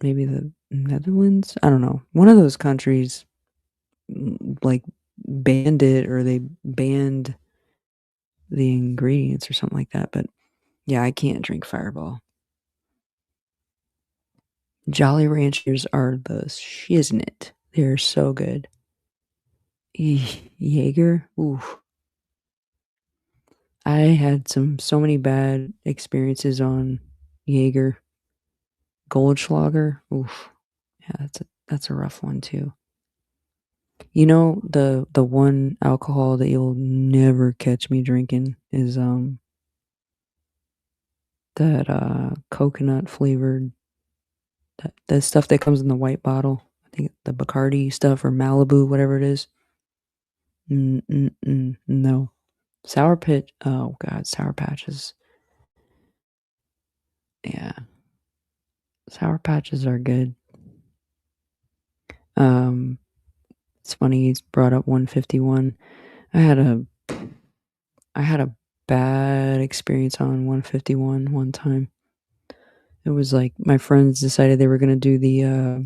[SPEAKER 1] maybe the Netherlands. I don't know. One of those countries like banned it, or they banned the ingredients or something like that. But yeah, I can't drink Fireball. Jolly Ranchers are the shiznit. They're so good. Jaeger. Oof. I had so many bad experiences on Jaeger. Goldschlager. Oof. Yeah, that's a rough one too. You know, the one alcohol that you'll never catch me drinking is that coconut flavored, that stuff that comes in the white bottle. I think the Bacardi stuff, or Malibu, whatever it is. No. Sour Pit. Oh god, Sour Patches. Yeah. Sour Patches are good. It's funny you brought up 151. I had a bad experience on 151 one time. It was like my friends decided they were gonna do the it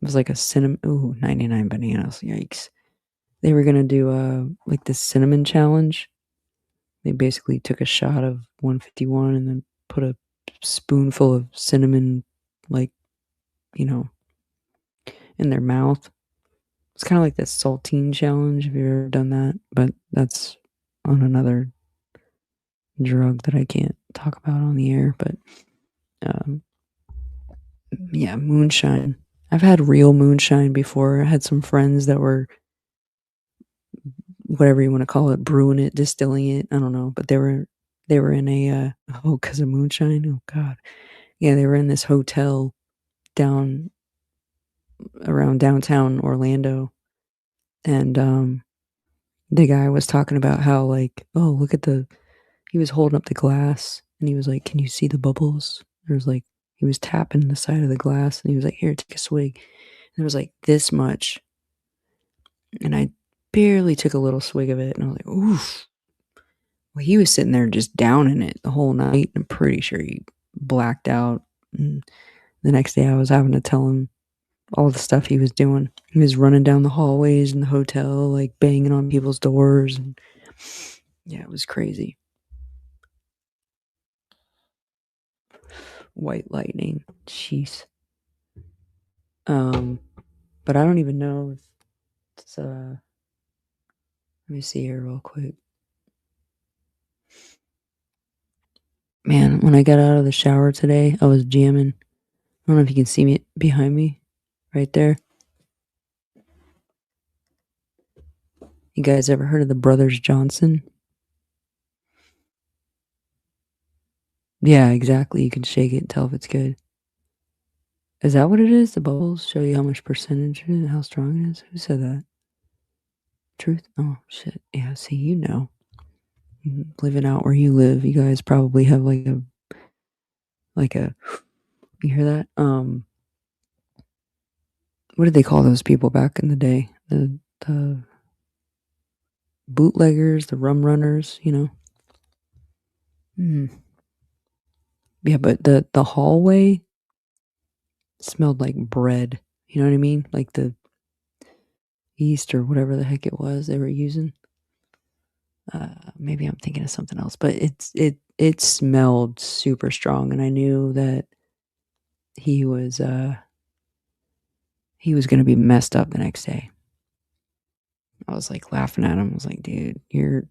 [SPEAKER 1] was like a cinnamon 99 bananas, yikes. They were gonna do like the cinnamon challenge. They basically took a shot of 151 and then put a spoonful of cinnamon, like, you know, in their mouth. It's kind of like the saltine challenge. Have you ever done that? But that's on another drug that I can't talk about on the air. But yeah, moonshine. I've had real moonshine before. I had some friends that were, whatever you want to call it, brewing it, distilling it. I don't know, but they were in a because of moonshine. Oh god, yeah, they were in this hotel down around downtown Orlando, and the guy was talking about how, like, oh, look at he was holding up the glass, and he was like, can you see the bubbles? There's like, he was tapping the side of the glass, and he was like, here, take a swig. And it was like this much, and I barely took a little swig of it, and I was like, oof. Well, he was sitting there just downing it the whole night. I'm pretty sure he blacked out. And the next day I was having to tell him all the stuff he was doing. He was running down the hallways in the hotel, like banging on people's doors. And yeah, it was crazy. White lightning. Jeez. But I don't even know if it's let me see here real quick. Man, when I got out of the shower today, I was jamming. I don't know if you can see me behind me, right there. You guys ever heard of the Brothers Johnson? Yeah, exactly. You can shake it and tell if it's good. Is that what it is? The bubbles show you how much percentage it is and how strong it is? Who said that? Truth? Oh, shit. Yeah, see, you know. Living out where you live, you guys probably have like a, you hear that? What did they call those people back in the day? The bootleggers, the rum runners, you know? Yeah, but the hallway smelled like bread. You know what I mean? Like the yeast or whatever the heck it was they were using. Maybe I'm thinking of something else, but it smelled super strong, and I knew that he was gonna be messed up the next day. I was like laughing at him. I was like, dude, it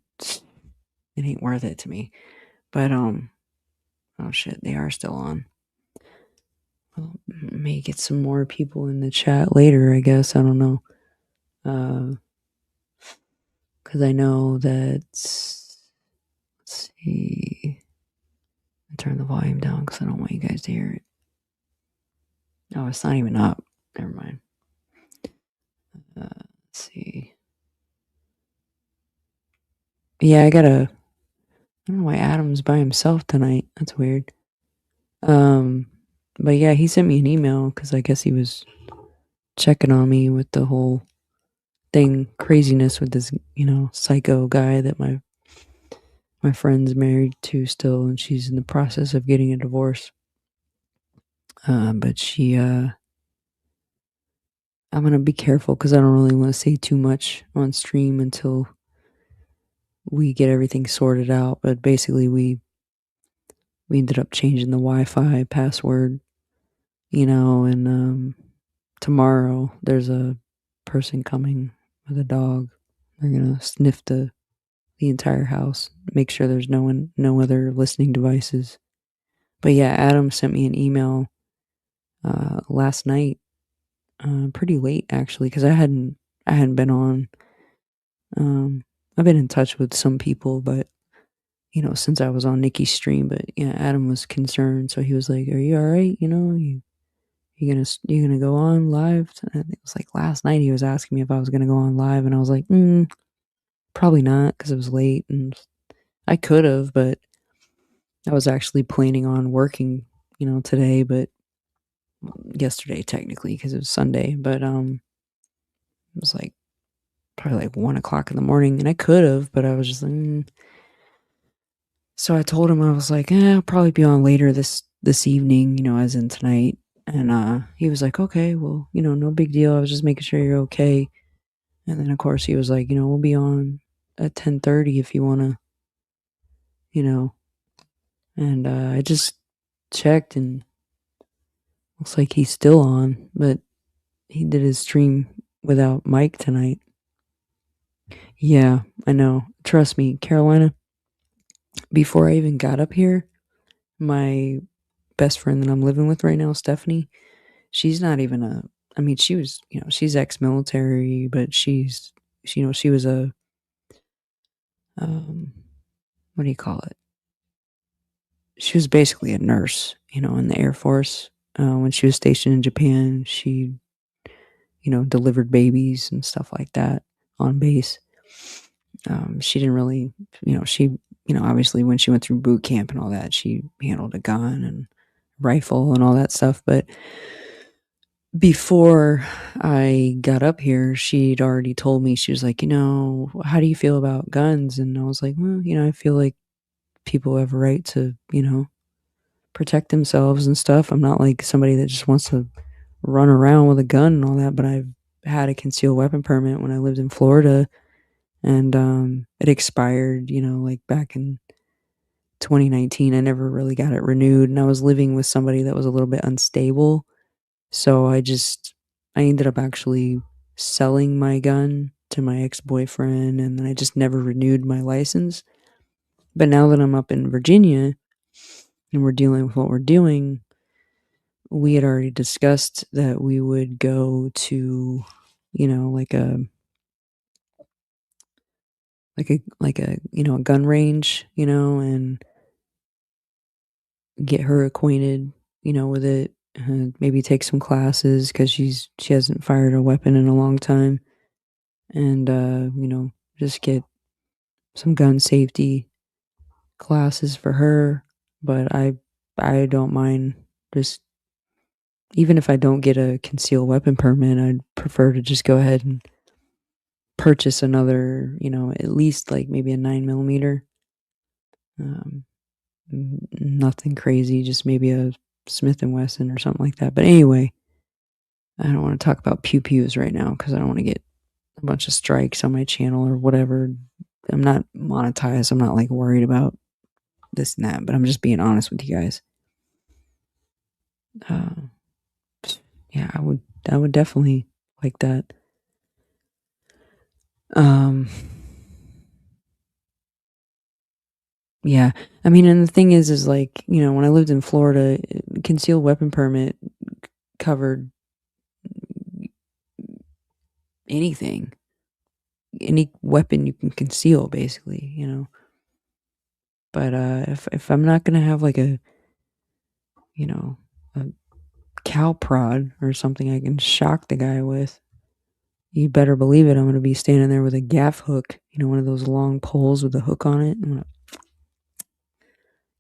[SPEAKER 1] ain't worth it to me. But oh shit, they are still on. Well, may get some more people in the chat later, I guess. I don't know. Because I know that. Let's see. Turn the volume down because I don't want you guys to hear it. Oh, it's not even up. Never mind. Let's see. Yeah, I don't know why Adam's by himself tonight. That's weird. But yeah, he sent me an email because I guess he was checking on me with the whole thing, craziness with this, psycho guy that my friend's married to still, and she's in the process of getting a divorce. But I'm gonna be careful because I don't really want to say too much on stream until we get everything sorted out. But basically, we ended up changing the Wi-Fi password, and tomorrow there's a person coming with a dog. They're gonna sniff the entire house, make sure there's no other listening devices. But yeah, Adam sent me an email last night, pretty late actually, because I hadn't been on. I've been in touch with some people, but since I was on Nikki's stream. But yeah, Adam was concerned, so he was like, "Are you all right? You gonna go on live?" And it was like last night he was asking me if I was gonna go on live, and I was like, probably not, because it was late, and I could have, but I was actually planning on working, today, but yesterday technically because it was Sunday. But it was like probably like 1:00 in the morning, and I could have, but I was just like. So I told him, I was like, I'll probably be on later this evening, as in tonight. And he was like, okay, well, no big deal. I was just making sure you're okay. And then of course he was like, we'll be on at 10:30 if you want to, and I just checked and looks like he's still on, but he did his stream without Mike tonight. Yeah, I know. Trust me, Carolina, before I even got up here, my best friend that I'm living with right now, Stephanie, she's not even she was, she's ex-military, but she was a, what do you call it? She was basically a nurse, in the Air Force. When she was stationed in Japan, she, delivered babies and stuff like that on base. She didn't really, obviously when she went through boot camp and all that, she handled a gun and rifle and all that stuff. But before I got up here, she'd already told me, she was like, how do you feel about guns? And I was like, well, I feel like people have a right to, protect themselves and stuff. I'm not like somebody that just wants to run around with a gun and all that, but I've had a concealed weapon permit when I lived in Florida, and it expired, like back in 2019. I never really got it renewed, and I was living with somebody that was a little bit unstable. So I ended up actually selling my gun to my ex-boyfriend, and then I just never renewed my license. But now that I'm up in Virginia and we're dealing with what we're doing, we had already discussed that we would go to, like a gun range, and get her acquainted, with it. Maybe take some classes because she hasn't fired a weapon in a long time, and just get some gun safety classes for her. But I don't mind just even if I don't get a concealed weapon permit, I'd prefer to just go ahead and purchase another, at least like maybe a 9mm. Nothing crazy, just maybe a Smith & Wesson or something like that. But anyway, I don't want to talk about pew-pews right now because I don't want to get a bunch of strikes on my channel or whatever. I'm not monetized. I'm not like worried about this and that, but I'm just being honest with you guys. Yeah, I would definitely like that. Yeah, I mean, and the thing is like, when I lived in Florida, concealed weapon permit covered anything, any weapon you can conceal, basically, But if I'm not gonna have like a cow prod or something I can shock the guy with, you better believe it. I'm gonna be standing there with a gaff hook, one of those long poles with a hook on it. I'm gonna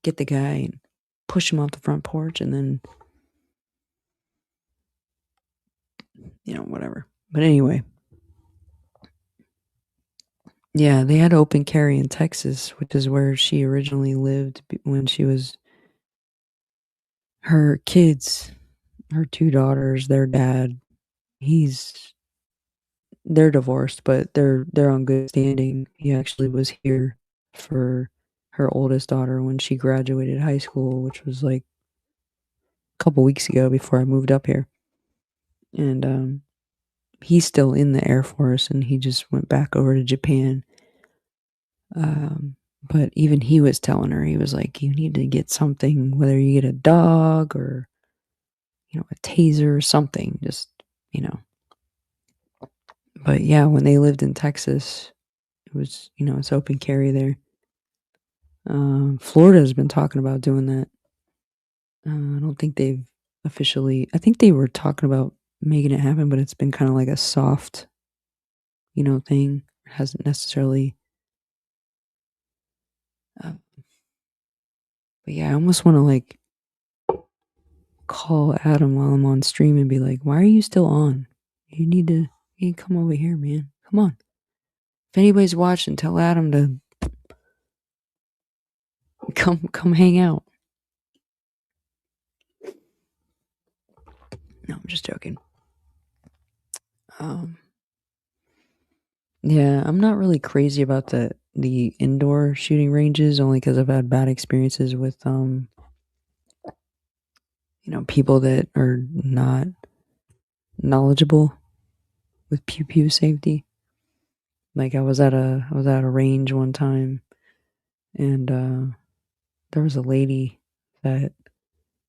[SPEAKER 1] get the guy and push him off the front porch, and then whatever. But anyway, yeah, they had open carry in Texas, which is where she originally lived when she was her kids, her 2 daughters, their dad. They're divorced, but they're on good standing. He actually was here for her oldest daughter when she graduated high school, which was like a couple weeks ago before I moved up here. And he's still in the Air Force, and he just went back over to Japan. But even he was telling her, he was like, you need to get something, whether you get a dog or, a taser or something, just, But yeah, when they lived in Texas, it was, it's open carry there. Florida has been talking about doing that. I don't think they've officially, I think they were talking about making it happen, but it's been kind of like a soft, thing. It hasn't necessarily. But yeah, I almost want to like call Adam while I'm on stream and be like, why are you still on? You need to come over here, man. Come on. If anybody's watching, tell Adam to come hang out. No, I'm just joking. Yeah, I'm not really crazy about the indoor shooting ranges, only because I've had bad experiences with people that are not knowledgeable with pew pew safety. Like I was at a range one time, and there was a lady that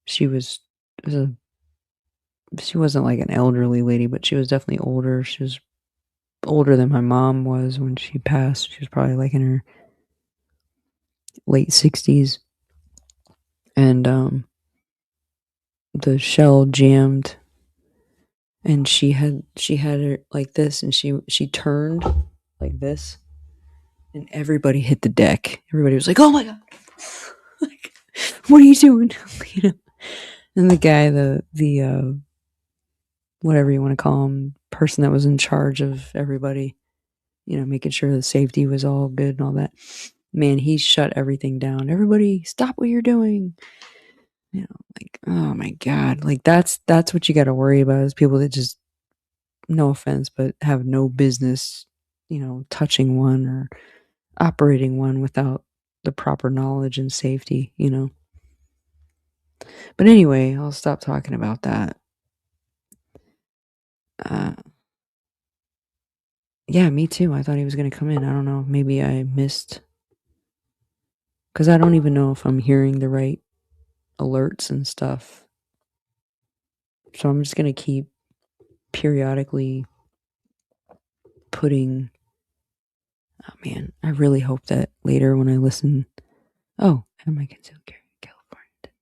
[SPEAKER 1] she wasn't like an elderly lady, but she was definitely older. She was older than my mom was when she passed. She was probably like in her late 60s, and the shell jammed, and she had her like this, and she turned like this, and everybody hit the deck. Everybody was like, "Oh my god, like, what are you doing?" And the guy, the whatever you want to call him, person that was in charge of everybody, making sure the safety was all good and all that. Man, he shut everything down. Everybody, stop what you're doing. Like, oh my god, like that's what you got to worry about is people that just, no offense, but have no business, touching one or operating one without the proper knowledge and safety, But anyway, I'll stop talking about that. Yeah, me too. I thought he was going to come in. I don't know. Maybe I missed. Because I don't even know if I'm hearing the right alerts and stuff. So I'm just going to keep periodically putting Oh man, I really hope that later when I listen. Oh, am I concealed carry in California?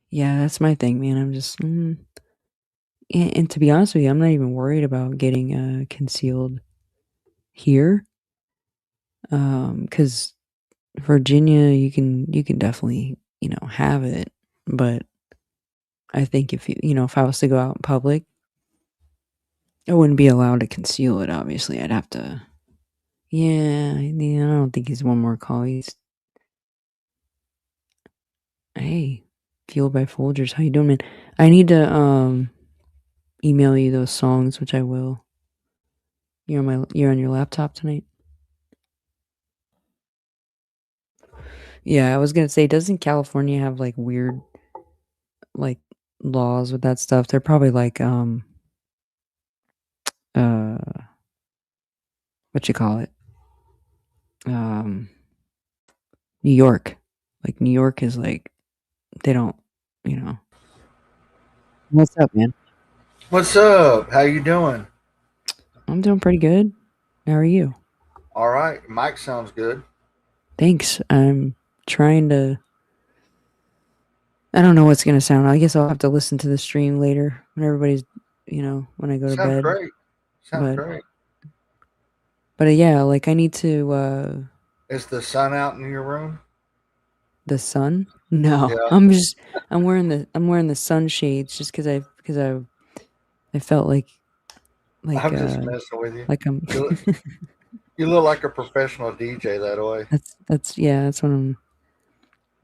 [SPEAKER 1] Yeah, that's my thing, man. I'm just. And to be honest with you, I'm not even worried about getting concealed here. Because Virginia, you can definitely have it, but I think if I was to go out in public, I wouldn't be allowed to conceal it. Obviously, I'd have to. Yeah, I don't think he's one more call. He's hey, fueled by Folgers. How you doing, man? I need to email you those songs, which I will. You're on your laptop tonight. Yeah, I was gonna say, doesn't California have like weird like laws with that stuff? They're probably like uh what you call it? Um New York. Like New York is like they don't, you know. What's up, man?
[SPEAKER 4] What's up? How you doing?
[SPEAKER 1] I'm doing pretty good. How are you?
[SPEAKER 4] All right. Mike sounds good.
[SPEAKER 1] Thanks. I'm trying to I don't know what's gonna sound. I guess I'll have to listen to the stream later when everybody's when I go to
[SPEAKER 4] Sounds
[SPEAKER 1] bed.
[SPEAKER 4] great. Sounds
[SPEAKER 1] But
[SPEAKER 4] great.
[SPEAKER 1] yeah, like I need to
[SPEAKER 4] Is the sun out in your room?
[SPEAKER 1] the sun? No.
[SPEAKER 4] Yeah.
[SPEAKER 1] I'm wearing the sunshades just I felt like
[SPEAKER 4] I'm just messing with you.
[SPEAKER 1] like I'm
[SPEAKER 4] You look, you look like a professional DJ that way.
[SPEAKER 1] that's what I'm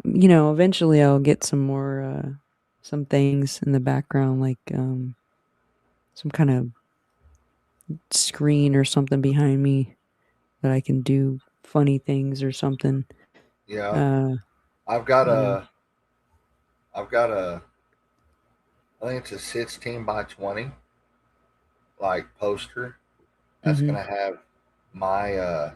[SPEAKER 1] eventually I'll get some more some things in the background like some kind of screen or something behind me that I can do funny things or something.
[SPEAKER 4] Yeah.
[SPEAKER 1] Uh
[SPEAKER 4] I've got
[SPEAKER 1] you know.
[SPEAKER 4] a I've got a I think it's a 16 by 20 like poster that's
[SPEAKER 1] Mhm.
[SPEAKER 4] gonna have my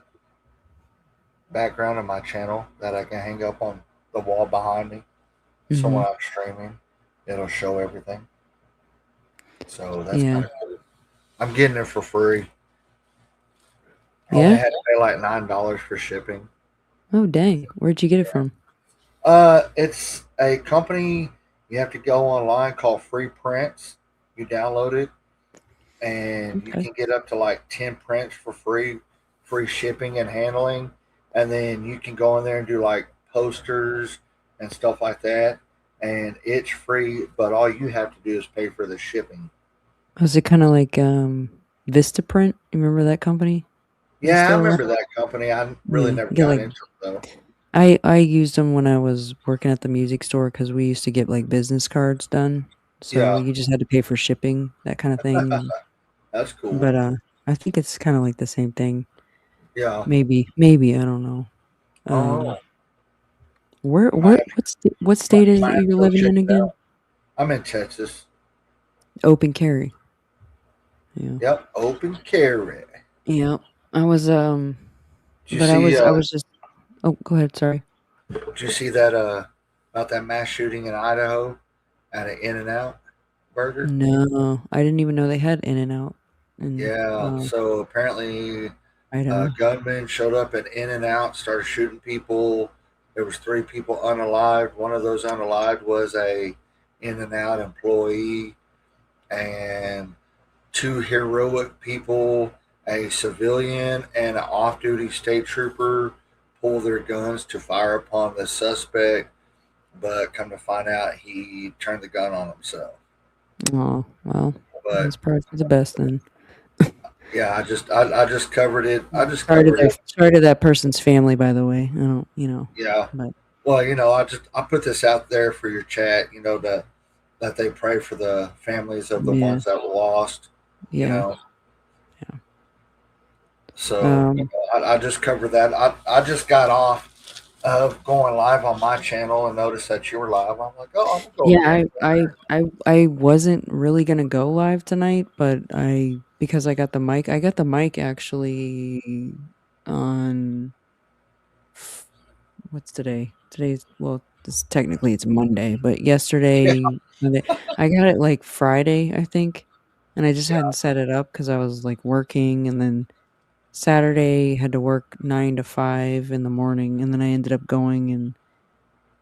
[SPEAKER 4] background of my channel that I can hang up on the wall behind me. So when
[SPEAKER 1] Mhm.
[SPEAKER 4] I'm streaming, it'll show everything. So that's
[SPEAKER 1] Yeah.
[SPEAKER 4] kind of cool. I'm getting it for free. I only
[SPEAKER 1] Yeah?
[SPEAKER 4] had to pay like $9 for shipping.
[SPEAKER 1] Oh dang. Where'd you get it from?
[SPEAKER 4] It's a company you have to go online called Free Prints. You download it, and you
[SPEAKER 1] Okay.
[SPEAKER 4] can get up to like 10 prints for free, free shipping and handling. And then you can go in there and do like posters and stuff like that. And it's free, but all you have to do is pay for the shipping.
[SPEAKER 1] Was it kind of like Vistaprint? You remember that company? Are they
[SPEAKER 4] Yeah, I
[SPEAKER 1] still
[SPEAKER 4] remember
[SPEAKER 1] around?
[SPEAKER 4] that company. I really
[SPEAKER 1] Yeah.
[SPEAKER 4] never
[SPEAKER 1] Get
[SPEAKER 4] got
[SPEAKER 1] like
[SPEAKER 4] into it though.
[SPEAKER 1] I used them when I was working at the music store because we used to get like business cards done. So
[SPEAKER 4] Yeah,
[SPEAKER 1] you just had to pay for shipping, that kind of thing.
[SPEAKER 4] that's cool.
[SPEAKER 1] But I think it's kind of like the same thing.
[SPEAKER 4] Yeah.
[SPEAKER 1] Maybe I don't know. Um,
[SPEAKER 4] Oh,
[SPEAKER 1] where
[SPEAKER 4] might
[SPEAKER 1] what state is it
[SPEAKER 4] might have
[SPEAKER 1] you're
[SPEAKER 4] to go
[SPEAKER 1] living
[SPEAKER 4] check
[SPEAKER 1] in
[SPEAKER 4] it
[SPEAKER 1] again?
[SPEAKER 4] out. I'm in Texas.
[SPEAKER 1] Open carry. Yeah.
[SPEAKER 4] Yep, open carry.
[SPEAKER 1] Yeah. I was
[SPEAKER 4] Did you
[SPEAKER 1] but I
[SPEAKER 4] see?
[SPEAKER 1] was I was just oh go ahead, sorry.
[SPEAKER 4] Did you see that? About that mass shooting in Idaho at an In and Out Burger.
[SPEAKER 1] No, I didn't even know they had In and Out in
[SPEAKER 4] Yeah. So apparently,
[SPEAKER 1] Idaho.
[SPEAKER 4] gunmen showed up at In and Out, started shooting people. There was three people unalived. One of those unalived was a In and Out employee, and two heroic people, a civilian and an off duty state trooper, pull their guns to fire upon the suspect, but come to find out he turned the gun on himself.
[SPEAKER 1] Oh, well,
[SPEAKER 4] But
[SPEAKER 1] that's probably for the best then.
[SPEAKER 4] yeah, I just covered it. I just
[SPEAKER 1] Sorry to
[SPEAKER 4] covered it.
[SPEAKER 1] that person's family, by the way. I don't,
[SPEAKER 4] Yeah.
[SPEAKER 1] but
[SPEAKER 4] Well, I put this out there for your chat, that they pray for the families of the
[SPEAKER 1] yeah,
[SPEAKER 4] ones that were lost, you
[SPEAKER 1] yeah.
[SPEAKER 4] know.
[SPEAKER 1] Yeah.
[SPEAKER 4] So
[SPEAKER 1] Um,
[SPEAKER 4] I just covered that. I just got off of going live on my channel and noticed that you were live. I'm like, oh, I'm gonna go
[SPEAKER 1] yeah,
[SPEAKER 4] over there.
[SPEAKER 1] I wasn't really gonna go live tonight, but because I got the mic actually on what's today? Technically it's Monday, but
[SPEAKER 4] Yeah,
[SPEAKER 1] yesterday, Monday, I got it like Friday, I think, and I just
[SPEAKER 4] yeah,
[SPEAKER 1] hadn't set it up because I was like working, and then Saturday had to work 9 to 5 in the morning, and then I ended up going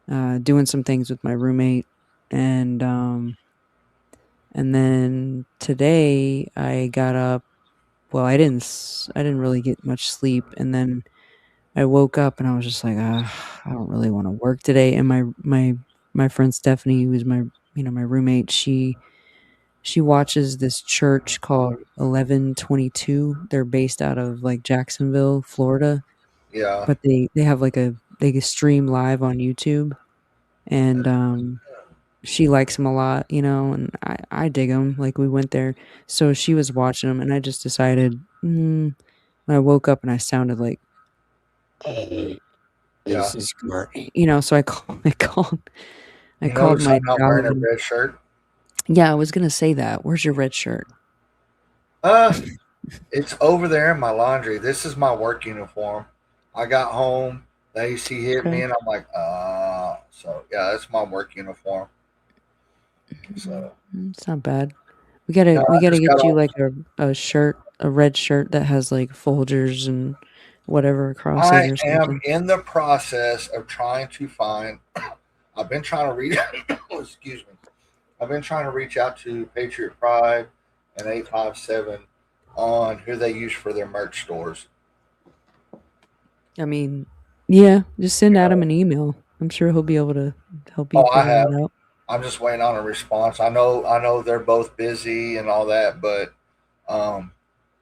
[SPEAKER 1] and doing some things with my roommate, and then today I got up. Well, I didn't really get much sleep, and then I woke up and I was just like, I don't really want to work today. And my friend Stephanie, who's my roommate, she watches this church called 1122. They're based out of like Jacksonville, Florida,
[SPEAKER 4] Yeah.
[SPEAKER 1] but they have like they stream live on YouTube, and she likes them a lot, and I dig them. Like we went there, so she was watching them, and I just decided. When I woke up and I sounded like, this is great, so I called
[SPEAKER 4] You notice
[SPEAKER 1] my
[SPEAKER 4] I'm not
[SPEAKER 1] job.
[SPEAKER 4] wearing a red shirt?
[SPEAKER 1] Yeah, I was gonna say that. Where's your red shirt?
[SPEAKER 4] It's over there in my laundry. This is my work uniform. I got home, the AC hit me,
[SPEAKER 1] Okay.
[SPEAKER 4] and I'm like, so yeah, that's my work uniform. So
[SPEAKER 1] It's not bad. We
[SPEAKER 4] no,
[SPEAKER 1] gotta we
[SPEAKER 4] I
[SPEAKER 1] gotta
[SPEAKER 4] just got
[SPEAKER 1] get you
[SPEAKER 4] on.
[SPEAKER 1] like a shirt, a red shirt that has like Folgers and whatever across it
[SPEAKER 4] I
[SPEAKER 1] or
[SPEAKER 4] am
[SPEAKER 1] something.
[SPEAKER 4] in the process of trying to find. I've been trying to reach. Excuse me. I've been trying to reach out to Patriot Pride and 857 on who they use for their merch stores.
[SPEAKER 1] I mean, yeah, just send
[SPEAKER 4] You
[SPEAKER 1] Adam
[SPEAKER 4] know,
[SPEAKER 1] an email. I'm sure he'll be able to help you
[SPEAKER 4] oh, I
[SPEAKER 1] figure
[SPEAKER 4] have.
[SPEAKER 1] that out.
[SPEAKER 4] I'm just waiting on a response. I know they're both busy and all that, but um,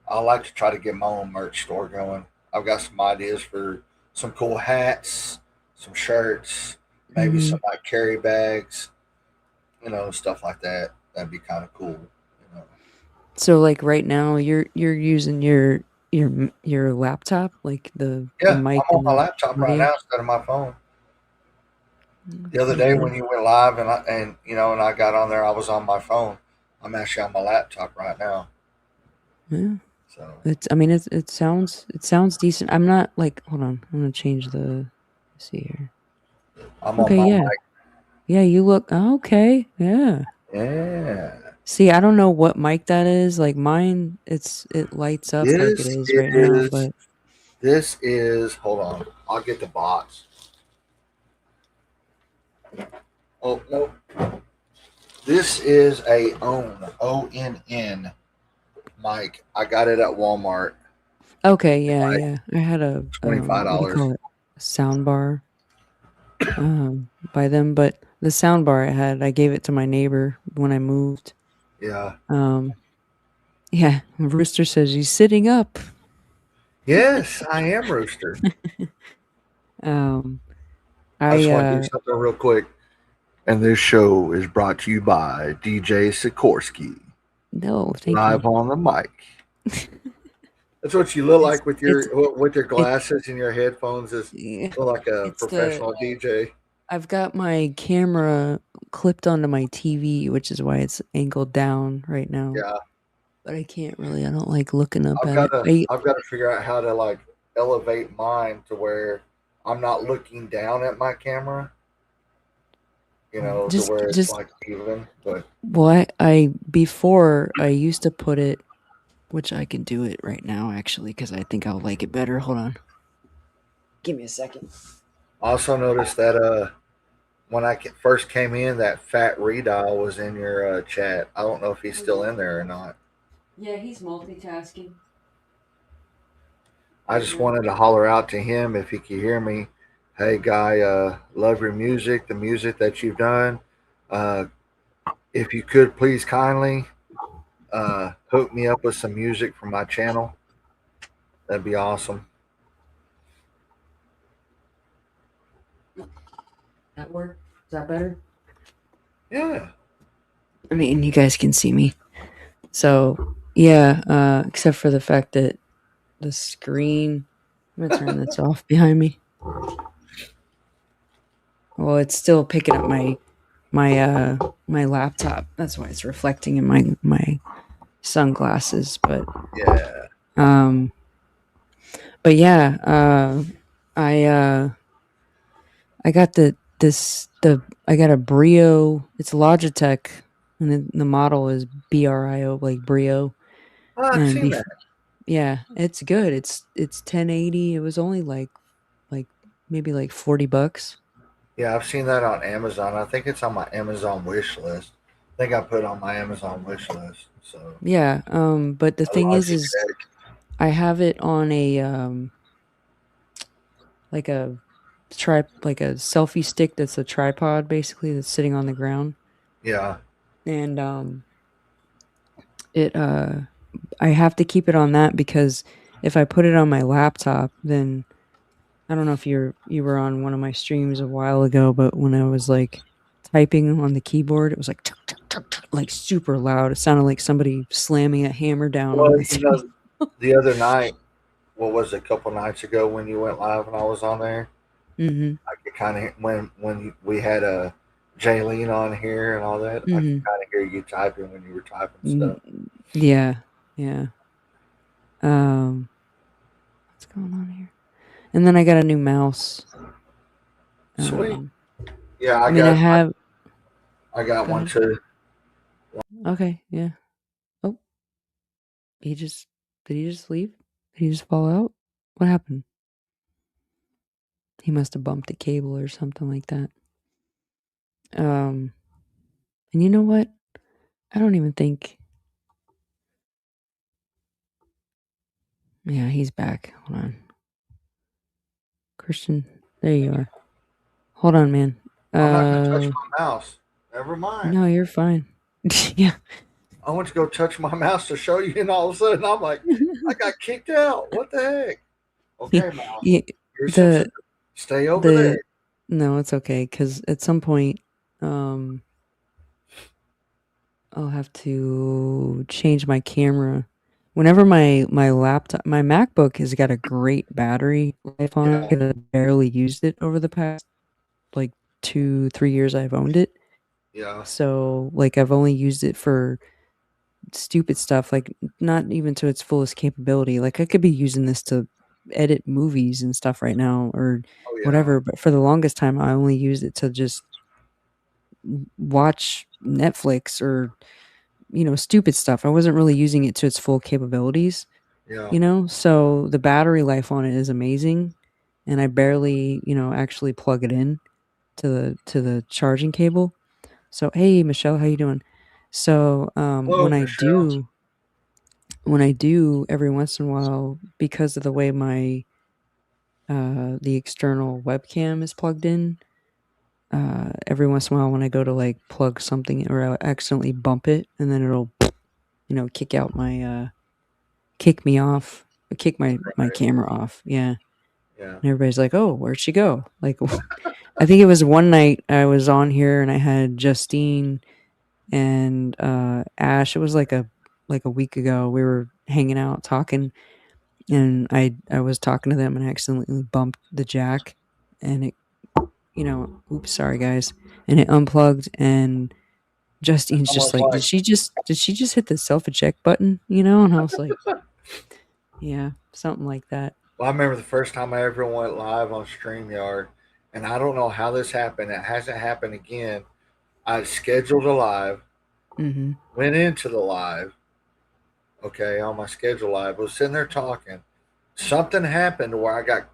[SPEAKER 4] I like to try to get my own merch store going. I've got some ideas for some cool hats, some shirts, maybe
[SPEAKER 1] Hmm.
[SPEAKER 4] some like carry bags, stuff like that. That'd be kind of cool.
[SPEAKER 1] So like right now, you're using your laptop, like the
[SPEAKER 4] Yeah,
[SPEAKER 1] mic
[SPEAKER 4] I'm on
[SPEAKER 1] and
[SPEAKER 4] my
[SPEAKER 1] the
[SPEAKER 4] laptop right
[SPEAKER 1] audio.
[SPEAKER 4] now instead of my phone. The
[SPEAKER 1] That's
[SPEAKER 4] other
[SPEAKER 1] pretty
[SPEAKER 4] day
[SPEAKER 1] good.
[SPEAKER 4] when you went live and I got on there, I was on my phone. I'm actually on my laptop right now.
[SPEAKER 1] Yeah.
[SPEAKER 4] So
[SPEAKER 1] I mean, it sounds decent. I'm not like, hold on. I'm gonna change the. Let's see here.
[SPEAKER 4] I'm on
[SPEAKER 1] Okay,
[SPEAKER 4] my
[SPEAKER 1] yeah, yeah. You look okay. Yeah.
[SPEAKER 4] mic. Yeah.
[SPEAKER 1] See, I don't know what mic that is. Like mine, it lights up like it
[SPEAKER 4] This
[SPEAKER 1] is right now,
[SPEAKER 4] is
[SPEAKER 1] but
[SPEAKER 4] this is hold on. I'll get the box. Oh no. This is a ONN mic. I got it at Walmart.
[SPEAKER 1] okay, yeah,
[SPEAKER 4] Like
[SPEAKER 1] yeah. I had a
[SPEAKER 4] $25.
[SPEAKER 1] what do you call it? A sound bar by them, but the sound bar I gave it to my neighbor when I moved.
[SPEAKER 4] Yeah.
[SPEAKER 1] Um, yeah. Rooster says he's sitting up.
[SPEAKER 4] Yes, I am Rooster.
[SPEAKER 1] Um,
[SPEAKER 4] I
[SPEAKER 1] I
[SPEAKER 4] just want to do something real quick. And this show is brought to you by DJ Sikorsky,
[SPEAKER 1] no, thank you.
[SPEAKER 4] live on the mic. That's what you look
[SPEAKER 1] It's
[SPEAKER 4] like with
[SPEAKER 1] it's
[SPEAKER 4] your
[SPEAKER 1] it
[SPEAKER 4] glasses and your headphones. Is
[SPEAKER 1] yeah,
[SPEAKER 4] look like a
[SPEAKER 1] it's the
[SPEAKER 4] professional DJ.
[SPEAKER 1] I've got my camera clipped onto my TV, which is why it's angled down right now.
[SPEAKER 4] Yeah,
[SPEAKER 1] But I don't like looking up
[SPEAKER 4] I've
[SPEAKER 1] at
[SPEAKER 4] got
[SPEAKER 1] it.
[SPEAKER 4] to I've got to figure out how to like elevate mine to where I'm not looking down at my camera. To where it's
[SPEAKER 1] just
[SPEAKER 4] like even. But
[SPEAKER 1] well, I before I used to put it, which I can do it right now actually because I think I'll like it better. Hold on. Give me a second.
[SPEAKER 4] I also noticed that when I first came in, that Fat Redial was in your chat. I don't know if he's still in there or not.
[SPEAKER 1] Yeah, he's multitasking.
[SPEAKER 4] I just wanted to holler out to him if he could hear me. Hey, guy, love your music, the music that you've done. Uh, if you could please kindly hook me up with some music for my channel, that'd be awesome.
[SPEAKER 1] That work? Is that better?
[SPEAKER 4] Yeah.
[SPEAKER 1] I mean, you guys can see me. So yeah, except for the fact that the screen. I'm gonna turn this off behind me. Well, it's still picking up my laptop. That's why it's reflecting in my sunglasses.
[SPEAKER 4] Yeah.
[SPEAKER 1] Um, but yeah, I I got I got a Brio. It's Logitech, and the model is Brio, like Brio.
[SPEAKER 4] Oh, I've
[SPEAKER 1] And
[SPEAKER 4] seen that.
[SPEAKER 1] Yeah, it's good. It's 1080. It was only like maybe like $40.
[SPEAKER 4] Yeah, I've seen that on Amazon. I think it's on my Amazon wish list. I think I put it on my Amazon wish list. So
[SPEAKER 1] Yeah, but the thing
[SPEAKER 4] otherwise,
[SPEAKER 1] is I have it on a like a like a selfie stick that's a tripod basically that's sitting on the ground.
[SPEAKER 4] yeah,
[SPEAKER 1] And it I have to keep it on that because if I put it on my laptop, then I don't know if you were on one of my streams a while ago, but when I was like typing on the keyboard, it was like tuk, tuk, tuk, tuk, like super loud. It sounded like somebody slamming a hammer down on
[SPEAKER 4] well,
[SPEAKER 1] the table.
[SPEAKER 4] the other night, what was it, a couple nights ago when you went live and I was on there?
[SPEAKER 1] Mhm.
[SPEAKER 4] I could kind of when we had a Jaylene on here and all that. I could
[SPEAKER 1] Mhm.
[SPEAKER 4] kind of hear you typing when you were typing
[SPEAKER 1] Mm,
[SPEAKER 4] stuff.
[SPEAKER 1] yeah. Yeah. Um what's going on here? And then I got a new mouse.
[SPEAKER 4] Sweet.
[SPEAKER 1] Um
[SPEAKER 4] Yeah,
[SPEAKER 1] I mean I have
[SPEAKER 4] I got
[SPEAKER 1] go
[SPEAKER 4] one
[SPEAKER 1] ahead.
[SPEAKER 4] too.
[SPEAKER 1] Okay, yeah. Oh, he just did he just leave? Did he just fall out? What happened? He must have bumped a cable or something like that. And you know what? I don't even think. Yeah, he's back. Hold on. Christian, there you are. Hold on, man.
[SPEAKER 4] I'm not gonna touch my mouse. Never mind.
[SPEAKER 1] No, you're fine. Yeah.
[SPEAKER 4] I went to go touch my mouse to show you, and all of a sudden I'm like, I got kicked out. What the heck? Okay, mouse,
[SPEAKER 1] Yeah,
[SPEAKER 4] you're
[SPEAKER 1] the
[SPEAKER 4] sensitive. Stay over
[SPEAKER 1] the
[SPEAKER 4] there.
[SPEAKER 1] no, it's okay because at some point, um, I'll have to change my camera. Whenever my laptop, my MacBook has got a great battery life on
[SPEAKER 4] Yeah,
[SPEAKER 1] it. I barely used it over the past like 2-3 years I've owned it.
[SPEAKER 4] yeah,
[SPEAKER 1] So like I've only used it for stupid stuff, like not even to its fullest capability. Like I could be using this to edit movies and stuff right now or
[SPEAKER 4] oh yeah,
[SPEAKER 1] whatever, but for the longest time I only used it to just watch Netflix or stupid stuff. I wasn't really using it to its full capabilities,
[SPEAKER 4] yeah.
[SPEAKER 1] So the battery life on it is amazing and I barely, actually plug it in to the charging cable. So, hey Michelle, how you doing? So,
[SPEAKER 4] Hello, Michelle.
[SPEAKER 1] when I do every once in a while, because of the way my the external webcam is plugged in, every once in a while when I go to like plug something or I accidentally bump it, and then it'll kick me off, kick my
[SPEAKER 4] Right.
[SPEAKER 1] camera off. Yeah,
[SPEAKER 4] Yeah.
[SPEAKER 1] and everybody's like, "Oh, where'd she go?" Like, I think it was one night I was on here and I had Justine and Ash. It was like a week ago. We were hanging out talking, and I was talking to them and I accidentally bumped the jack, and it oops, sorry guys, and it unplugged, and Justine's just
[SPEAKER 4] Almost
[SPEAKER 1] like,
[SPEAKER 4] like,
[SPEAKER 1] did she just hit the self eject button? And I was like, yeah, something like that.
[SPEAKER 4] well, I remember the first time I ever went live on StreamYard, and I don't know how this happened. It hasn't happened again. I scheduled a live,
[SPEAKER 1] Mm-hmm.
[SPEAKER 4] went into the live, okay, on my schedule live, was sitting there talking. Something happened where I got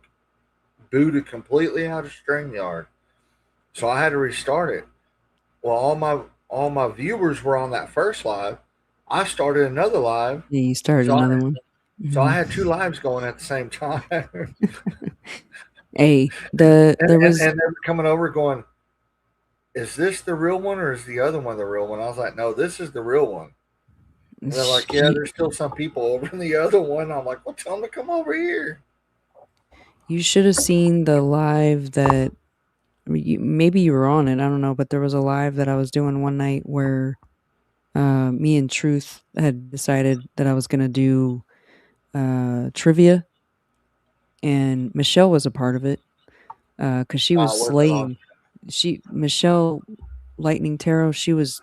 [SPEAKER 4] booted completely out of StreamYard. So I had to restart it. Well, all my viewers were on that first live. I started another live,
[SPEAKER 1] Yeah, you started
[SPEAKER 4] so I,
[SPEAKER 1] another one.
[SPEAKER 4] so I
[SPEAKER 1] Hmm.
[SPEAKER 4] had two lives going at the same time, and,
[SPEAKER 1] Hey,
[SPEAKER 4] and
[SPEAKER 1] there was
[SPEAKER 4] they were coming over going, "Is this the real one or is the other one the real one?" I was like, "No, this is the real one." And they're like, "Yeah,
[SPEAKER 1] you,
[SPEAKER 4] there's still some people over in the other one." I'm like, "Well, tell them to come over here."
[SPEAKER 1] you should have seen the live that maybe you were on it. I don't know, but there was a live that I was doing one night where me and Truth had decided that I was gonna do trivia, and Michelle was a part of it because she
[SPEAKER 4] I
[SPEAKER 1] was
[SPEAKER 4] wasn't on.
[SPEAKER 1] slaying. Michelle Lightning Tarot. She was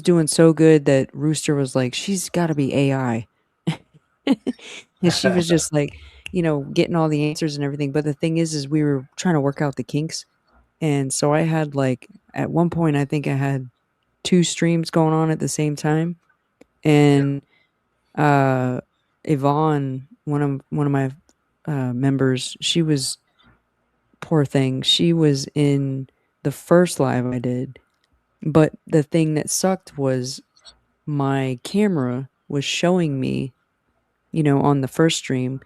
[SPEAKER 1] doing so good that Rooster was like, she's got to be AI, and she was just like, getting all the answers and everything. But the thing is we were trying to work out the kinks, and so I had like at one point I think I had two streams going on at the same time,
[SPEAKER 4] Yeah,
[SPEAKER 1] and uh Yvonne, one of my members, she was, poor thing. She was in the first live I did, but the thing that sucked was my camera was showing me, on the first stream,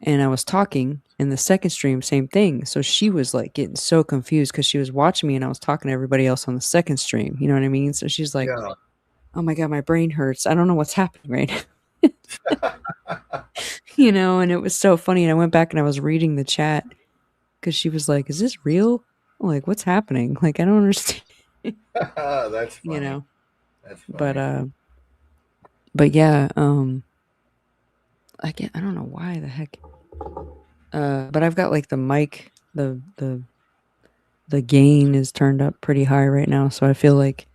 [SPEAKER 1] and I was talking. In the second stream, same thing. So she was like getting so confused because she was watching me and I was talking to everybody else on the second stream. You know what I mean? So she's like,
[SPEAKER 4] Yeah.
[SPEAKER 1] "Oh my god, my brain hurts. I don't know what's happening right now." And it was so funny. And I went back and I was reading the chat because she was like, "Is this real? Like, what's happening? Like, I don't understand."
[SPEAKER 4] That's
[SPEAKER 1] You
[SPEAKER 4] funny.
[SPEAKER 1] know,
[SPEAKER 4] That's
[SPEAKER 1] but
[SPEAKER 4] funny.
[SPEAKER 1] yeah, I don't know why the heck. But I've got like the mic, the gain is turned up pretty high right now, so I feel like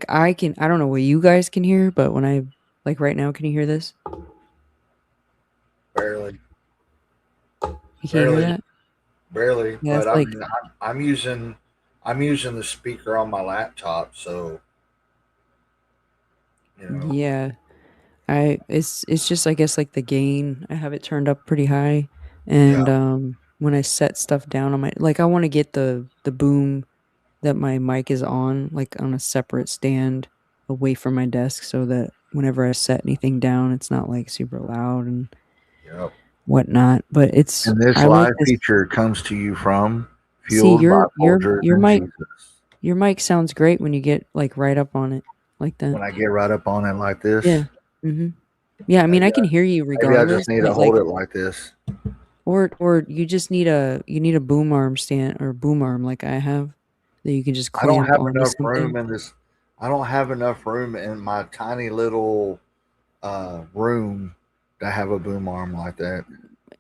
[SPEAKER 1] I don't know what you guys can hear, but when I like right now, can you hear this?
[SPEAKER 4] Barely.
[SPEAKER 1] You can't hear
[SPEAKER 4] Barely.
[SPEAKER 1] that?
[SPEAKER 4] Barely.
[SPEAKER 1] Yeah,
[SPEAKER 4] But
[SPEAKER 1] it's
[SPEAKER 4] I
[SPEAKER 1] like
[SPEAKER 4] mean, I'm using the speaker on my laptop, so you know.
[SPEAKER 1] yeah. It's just I guess like the gain, I have it turned up pretty high,
[SPEAKER 4] Yeah.
[SPEAKER 1] and when I set stuff down on my I want to get the boom that my mic is on like on a separate stand away from my desk so that whenever I set anything down, it's not like super loud and
[SPEAKER 4] Yep.
[SPEAKER 1] whatnot. But it's
[SPEAKER 4] And this
[SPEAKER 1] I like
[SPEAKER 4] live
[SPEAKER 1] this.
[SPEAKER 4] feature comes to you from
[SPEAKER 1] See
[SPEAKER 4] Fueled by Folgers
[SPEAKER 1] your
[SPEAKER 4] and
[SPEAKER 1] mic
[SPEAKER 4] Jesus.
[SPEAKER 1] your mic sounds great when you get like right up on it like that.
[SPEAKER 4] When I get right up on it like
[SPEAKER 1] Yeah.
[SPEAKER 4] this,
[SPEAKER 1] Mhm. Yeah, I mean I
[SPEAKER 4] maybe
[SPEAKER 1] can hear you
[SPEAKER 4] I
[SPEAKER 1] regardless,
[SPEAKER 4] just need to
[SPEAKER 1] but
[SPEAKER 4] hold
[SPEAKER 1] like
[SPEAKER 4] it like this.
[SPEAKER 1] or you just need a boom arm stand or boom arm like I have that you can just
[SPEAKER 4] I don't
[SPEAKER 1] clamp
[SPEAKER 4] have
[SPEAKER 1] onto
[SPEAKER 4] enough room
[SPEAKER 1] something.
[SPEAKER 4] in this. I don't have enough room in my tiny little room to have a boom arm like that.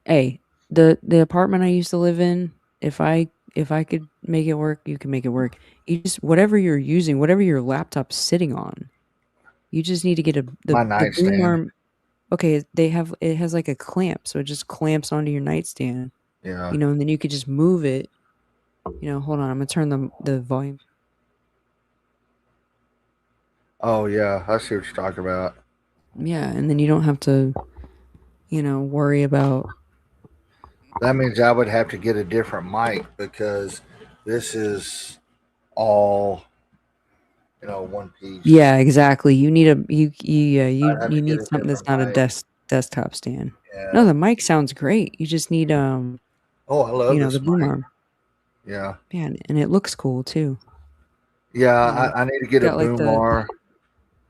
[SPEAKER 1] Hey, the apartment I used to live in, if I could make it work, you can make it work. You just whatever you're using, whatever your laptop's sitting on, you just need to get
[SPEAKER 4] My
[SPEAKER 1] the boom
[SPEAKER 4] nightstand.
[SPEAKER 1] arm. Okay, it has like a clamp, so it just clamps onto your nightstand,
[SPEAKER 4] Yeah.
[SPEAKER 1] and then you could just move it. Hold on, I'm gonna turn the volume.
[SPEAKER 4] Oh yeah, I see what you're talking about.
[SPEAKER 1] Yeah, and then you don't have to, worry about.
[SPEAKER 4] That means I would have to get a different mic because this is all one piece.
[SPEAKER 1] Yeah, exactly. You need
[SPEAKER 4] I'd have to
[SPEAKER 1] you
[SPEAKER 4] get
[SPEAKER 1] need
[SPEAKER 4] a
[SPEAKER 1] something that's
[SPEAKER 4] different
[SPEAKER 1] not a
[SPEAKER 4] mic.
[SPEAKER 1] desktop stand. No,
[SPEAKER 4] Yeah.
[SPEAKER 1] the mic sounds great. You just need
[SPEAKER 4] Oh, I love
[SPEAKER 1] the
[SPEAKER 4] this
[SPEAKER 1] boom
[SPEAKER 4] mic.
[SPEAKER 1] arm.
[SPEAKER 4] Yeah.
[SPEAKER 1] Yeah, and it looks cool too.
[SPEAKER 4] Yeah.
[SPEAKER 1] You know,
[SPEAKER 4] I need to get a
[SPEAKER 1] got like
[SPEAKER 4] boom arm.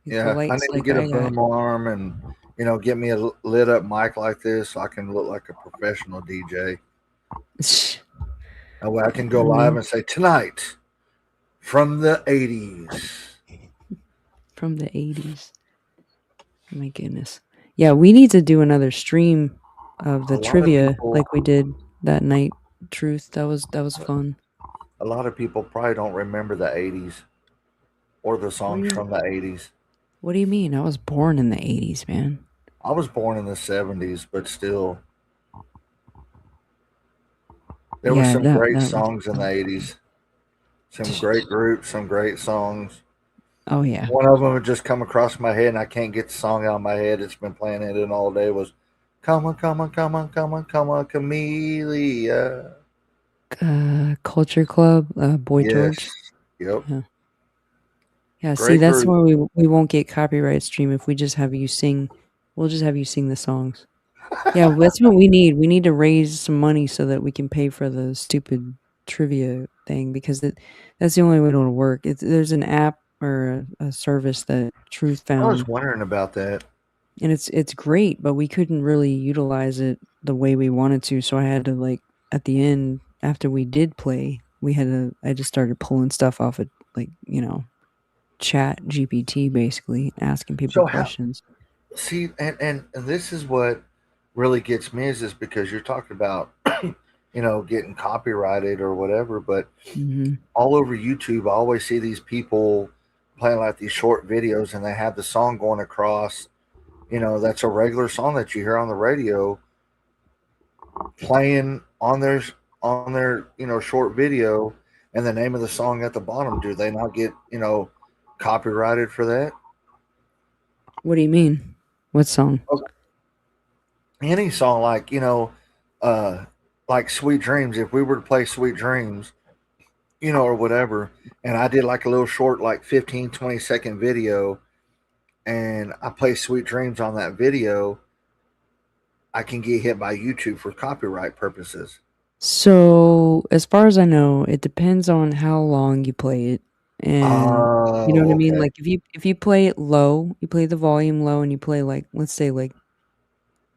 [SPEAKER 1] the
[SPEAKER 4] Yeah, I
[SPEAKER 1] lights
[SPEAKER 4] need to
[SPEAKER 1] like
[SPEAKER 4] get a
[SPEAKER 1] I got.
[SPEAKER 4] boom arm and get me a lit up mic like this so I can look like a professional DJ. That way I can go live and say tonight from the '80s.
[SPEAKER 1] From the 80s. My goodness. Yeah, we need to do another stream of
[SPEAKER 4] A
[SPEAKER 1] the
[SPEAKER 4] lot of
[SPEAKER 1] trivia
[SPEAKER 4] people,
[SPEAKER 1] like we did that night. Truth, that was fun.
[SPEAKER 4] a lot of people probably don't remember the '80s or the
[SPEAKER 1] What do
[SPEAKER 4] songs
[SPEAKER 1] you
[SPEAKER 4] from the '80s.
[SPEAKER 1] What do you mean? I was born in the 80s, man.
[SPEAKER 4] I was born in the '70s, but still, there were
[SPEAKER 1] Yeah,
[SPEAKER 4] some great
[SPEAKER 1] that was
[SPEAKER 4] songs in the '80s. Some great groups, some great songs.
[SPEAKER 1] Oh yeah.
[SPEAKER 4] One of them had just come across my head, and I can't get the song out of my head. It's been playing it in all day. Was "Come on, come on, come on, come on, come on, Camellia."
[SPEAKER 1] Culture Club, Boy
[SPEAKER 4] Yes.
[SPEAKER 1] George.
[SPEAKER 4] Yep.
[SPEAKER 1] Yeah. Yeah, see,
[SPEAKER 4] Great
[SPEAKER 1] that's
[SPEAKER 4] group.
[SPEAKER 1] where we won't get copyright stream if we just have you sing. We'll just have you sing the songs. Yeah, well, that's what we need. We need to raise some money so that we can pay for the stupid trivia thing because that's the only way it'll work. There's an app or a service that Truth
[SPEAKER 4] I was
[SPEAKER 1] found,
[SPEAKER 4] wondering about that.
[SPEAKER 1] and it's great, but we couldn't really utilize it the way we wanted to. So I had to like at the end after we did play, I just started pulling stuff off of like Chat GPT basically asking people
[SPEAKER 4] So how?
[SPEAKER 1] questions.
[SPEAKER 4] See, and this is what really gets me is because you're talking about getting copyrighted or whatever, but
[SPEAKER 1] Hmm.
[SPEAKER 4] all over YouTube, I always see these people playing like these short videos, and they have the song going across. That's a regular song that you hear on the radio playing on their short video, and the name of the song at the bottom. Do they not get copyrighted for that?
[SPEAKER 1] What do you mean? What song?
[SPEAKER 4] any song, like like Sweet Dreams. If we were to play Sweet Dreams, or whatever, and I did like a little short, like 15-20 second video, and I play Sweet Dreams on that video, I can get hit by YouTube for copyright purposes.
[SPEAKER 1] So, as far as I know, it depends on how long you play it, and you know what I
[SPEAKER 4] Oh,
[SPEAKER 1] mean?
[SPEAKER 4] okay.
[SPEAKER 1] Like, if you play it low, you play the volume low, and you play, like, let's say, like,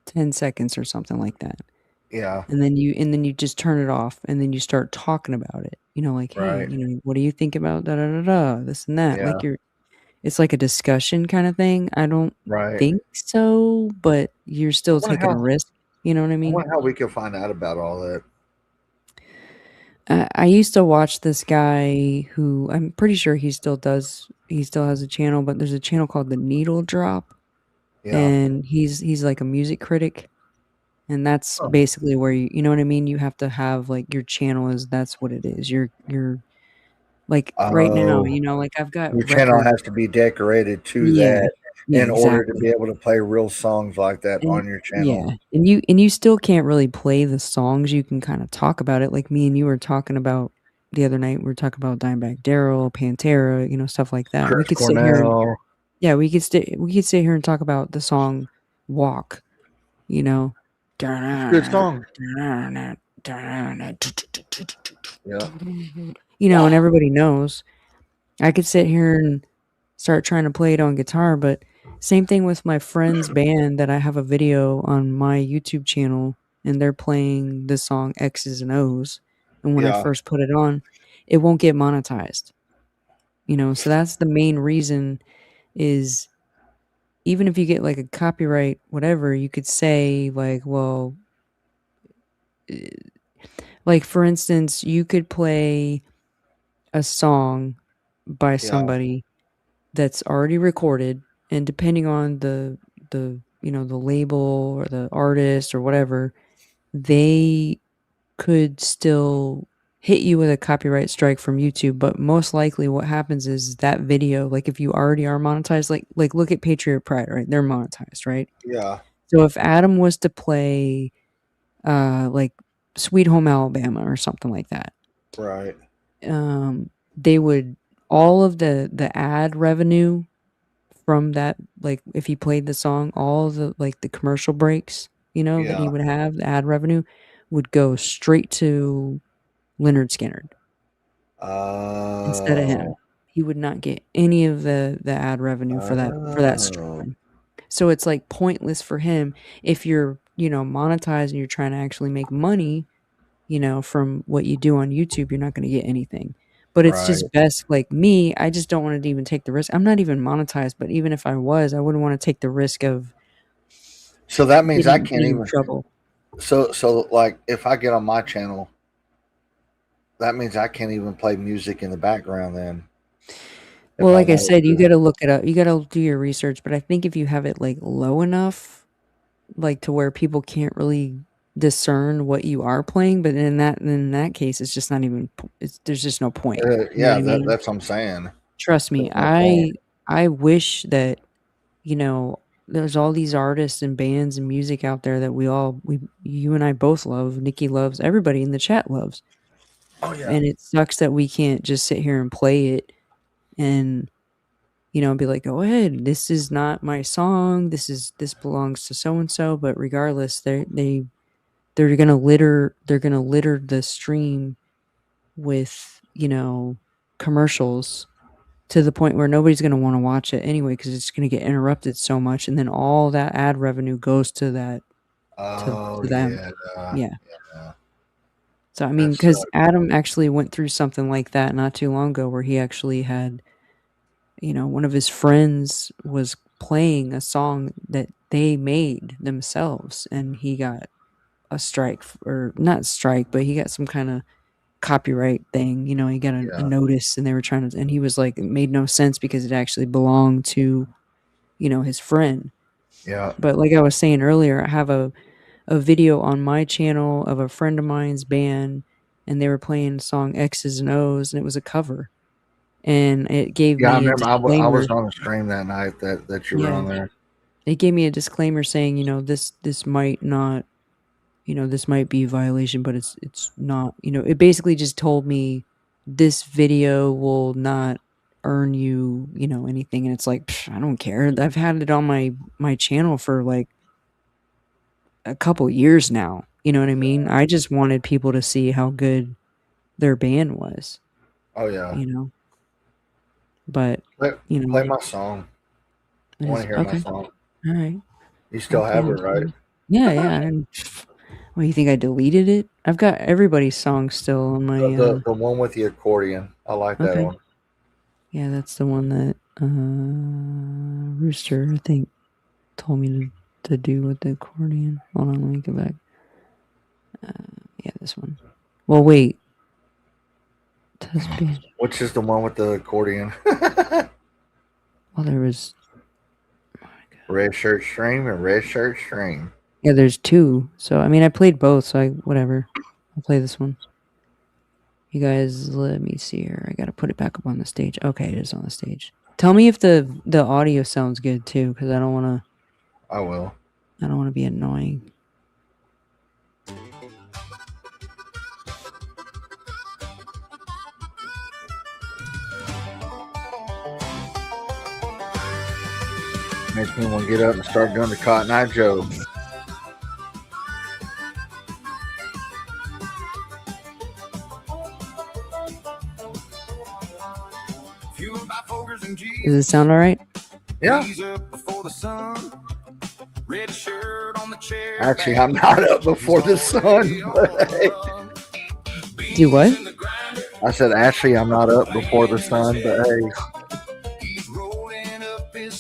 [SPEAKER 1] 10 seconds or something like that,
[SPEAKER 4] Yeah,
[SPEAKER 1] and then you just turn it off, and then you start talking about it, like, "Hey,
[SPEAKER 4] right.
[SPEAKER 1] what do you think about da da da da, this and that?"
[SPEAKER 4] Yeah,
[SPEAKER 1] Like, it's like a discussion kinda thing. I don't
[SPEAKER 4] right.
[SPEAKER 1] think so, but you're
[SPEAKER 4] I
[SPEAKER 1] still
[SPEAKER 4] wonder
[SPEAKER 1] taking a
[SPEAKER 4] how
[SPEAKER 1] risk, you know what I
[SPEAKER 4] I
[SPEAKER 1] mean?
[SPEAKER 4] wonder how we can find out about all that.
[SPEAKER 1] I used to watch this guy who I'm pretty sure he still has a channel, but there's a channel called The Needle Drop,
[SPEAKER 4] Yeah.
[SPEAKER 1] and he's like a music critic, and that's
[SPEAKER 4] Oh.
[SPEAKER 1] basically where you know what I mean? You have to have like your channel is that's what it is. You're like right now,
[SPEAKER 4] Oh,
[SPEAKER 1] like I've got
[SPEAKER 4] your channel
[SPEAKER 1] records.
[SPEAKER 4] has to be decorated to
[SPEAKER 1] Yeah.
[SPEAKER 4] that
[SPEAKER 1] Yeah,
[SPEAKER 4] in order to
[SPEAKER 1] exactly.
[SPEAKER 4] be able to play real songs like that
[SPEAKER 1] And
[SPEAKER 4] on your
[SPEAKER 1] yeah,
[SPEAKER 4] channel.
[SPEAKER 1] and you still can't really play the songs, you can kinda talk about it, like me and you were talking about the other night, we were talking about Dimebag Darrell, Pantera, stuff like that. We
[SPEAKER 4] Chris
[SPEAKER 1] could sit here and
[SPEAKER 4] Cornell.
[SPEAKER 1] yeah, we could sit here and talk about the song "Walk," you know?
[SPEAKER 4] It's a good song. Yeah.
[SPEAKER 1] And everybody knows. I could sit here and start trying to play it on guitar, but same thing with my friend's band that I have a video on my YouTube channel, and they're playing the song X's and O's, and when I
[SPEAKER 4] Yeah.
[SPEAKER 1] first put it on, it won't get monetized, so that's the main reason is even if you get, like, a copyright whatever, you could say, like, well, eh like, for instance, you could play a song by
[SPEAKER 4] Yeah.
[SPEAKER 1] somebody that's already recorded, and depending on the label or the artist or whatever, they could still hit you with a copyright strike from YouTube, but most likely what happens is that video, like, if you already are monetized, like, look at Patriot Pride, right? They're monetized, right?
[SPEAKER 4] Yeah.
[SPEAKER 1] So if Adam was to play, like, Sweet Home Alabama or something like that,
[SPEAKER 4] Right.
[SPEAKER 1] they would all of the ad revenue from that, like, if he played the song, all the, like, the commercial breaks, that he
[SPEAKER 4] Yeah.
[SPEAKER 1] would have, the ad revenue would go straight to Leonard Skinner instead of him.
[SPEAKER 4] Oh.
[SPEAKER 1] He would not get any of the ad revenue for that
[SPEAKER 4] Oh.
[SPEAKER 1] stream. So it's, like, pointless for him if you're, monetized and you're trying to actually make money, from what you do on YouTube, you're not gonna get anything. But it's
[SPEAKER 4] Right.
[SPEAKER 1] just best like me, I just don't wanna even take the risk. I'm not even monetized, but even if I was, I wouldn't wanna take the risk of
[SPEAKER 4] So that means I can't
[SPEAKER 1] getting in
[SPEAKER 4] even.
[SPEAKER 1] trouble.
[SPEAKER 4] So like if I get on my channel, that means I can't even play music in the background then if
[SPEAKER 1] Well,
[SPEAKER 4] I
[SPEAKER 1] like I
[SPEAKER 4] wanted
[SPEAKER 1] said, you
[SPEAKER 4] to.
[SPEAKER 1] gotta look it up. You gotta do your research, but I think if you have it, like, low enough, like, to where people can't really discern what you are playing, but in that case, it's just not even there's just no point. You know what
[SPEAKER 4] Yeah,
[SPEAKER 1] I mean?
[SPEAKER 4] that's what I'm saying.
[SPEAKER 1] Trust me,
[SPEAKER 4] There's no point.
[SPEAKER 1] I wish that, there's all these artists and bands and music out there that you and I both love, Nikki loves, everybody in the chat loves,
[SPEAKER 4] Oh yeah.
[SPEAKER 1] and it sucks that we can't just sit here and play it and, be like, "Go ahead, this is not my song, this belongs to so and so," but regardless, they're gonna litter the stream with, commercials to the point where nobody's gonna wanna watch it anyway because it's gonna get interrupted so much, and then all that ad revenue goes to that
[SPEAKER 4] Oh
[SPEAKER 1] to them.
[SPEAKER 4] yeah.
[SPEAKER 1] Yeah.
[SPEAKER 4] Yeah.
[SPEAKER 1] So, I mean,
[SPEAKER 4] That
[SPEAKER 1] because
[SPEAKER 4] sucks.
[SPEAKER 1] Adam actually went through something like that not too long ago where he actually had, one of his friends was playing a song that they made themselves, and he got a strike or not strike, but he got some kinda copyright thing, he got a
[SPEAKER 4] Yeah.
[SPEAKER 1] notice, and they were trying to and he was like, it made no sense because it actually belonged to, his friend.
[SPEAKER 4] Yeah.
[SPEAKER 1] But like I was saying earlier, I have a video on my channel of a friend of mine's band, and they were playing the song X's and O's, and it was a cover. And it gave
[SPEAKER 4] Yeah. I
[SPEAKER 1] me a
[SPEAKER 4] remember I
[SPEAKER 1] disclaimer.
[SPEAKER 4] was on the stream that night that you were
[SPEAKER 1] Yeah.
[SPEAKER 4] on there.
[SPEAKER 1] It gave me a disclaimer saying, this might not, this might be a violation, but it's not. It basically just told me this video will not earn you, anything, and it's like, I don't care. I've had it on my channel for like a couple years now. You know what I mean? I just wanted people to see how good their band was.
[SPEAKER 4] Oh yeah.
[SPEAKER 1] But
[SPEAKER 4] play my song. I want to hear my song.
[SPEAKER 1] All right.
[SPEAKER 4] You still have it, right?
[SPEAKER 1] Yeah. Well, you think I deleted it? I've got everybody's songs still on my.
[SPEAKER 4] The one with the accordion. I like that one.
[SPEAKER 1] Yeah, that's the one that Rooster, I think, told me to do with the accordion. Hold on, let me go back. Yeah, this one. Well, wait.
[SPEAKER 4] Which is the one with the accordion?
[SPEAKER 1] Well, there was.
[SPEAKER 4] Red Shirt Stream and Red Shirt Stream.
[SPEAKER 1] Yeah, there's two. So, I mean, I played both, so whatever. I'll play this one. You guys, let me see here. I got to put it back up on the stage. Okay, it is on the stage. Tell me if the audio sounds good, too, because I don't want to...
[SPEAKER 4] I will.
[SPEAKER 1] I don't want to be annoying.
[SPEAKER 4] Makes me want to get up and start doing the Cotton Eye Joe.
[SPEAKER 1] Does it sound all right?
[SPEAKER 4] Yeah. Actually, I'm not up before the sun.
[SPEAKER 1] Do what?
[SPEAKER 4] I said, actually, I'm not up before the sun, but hey.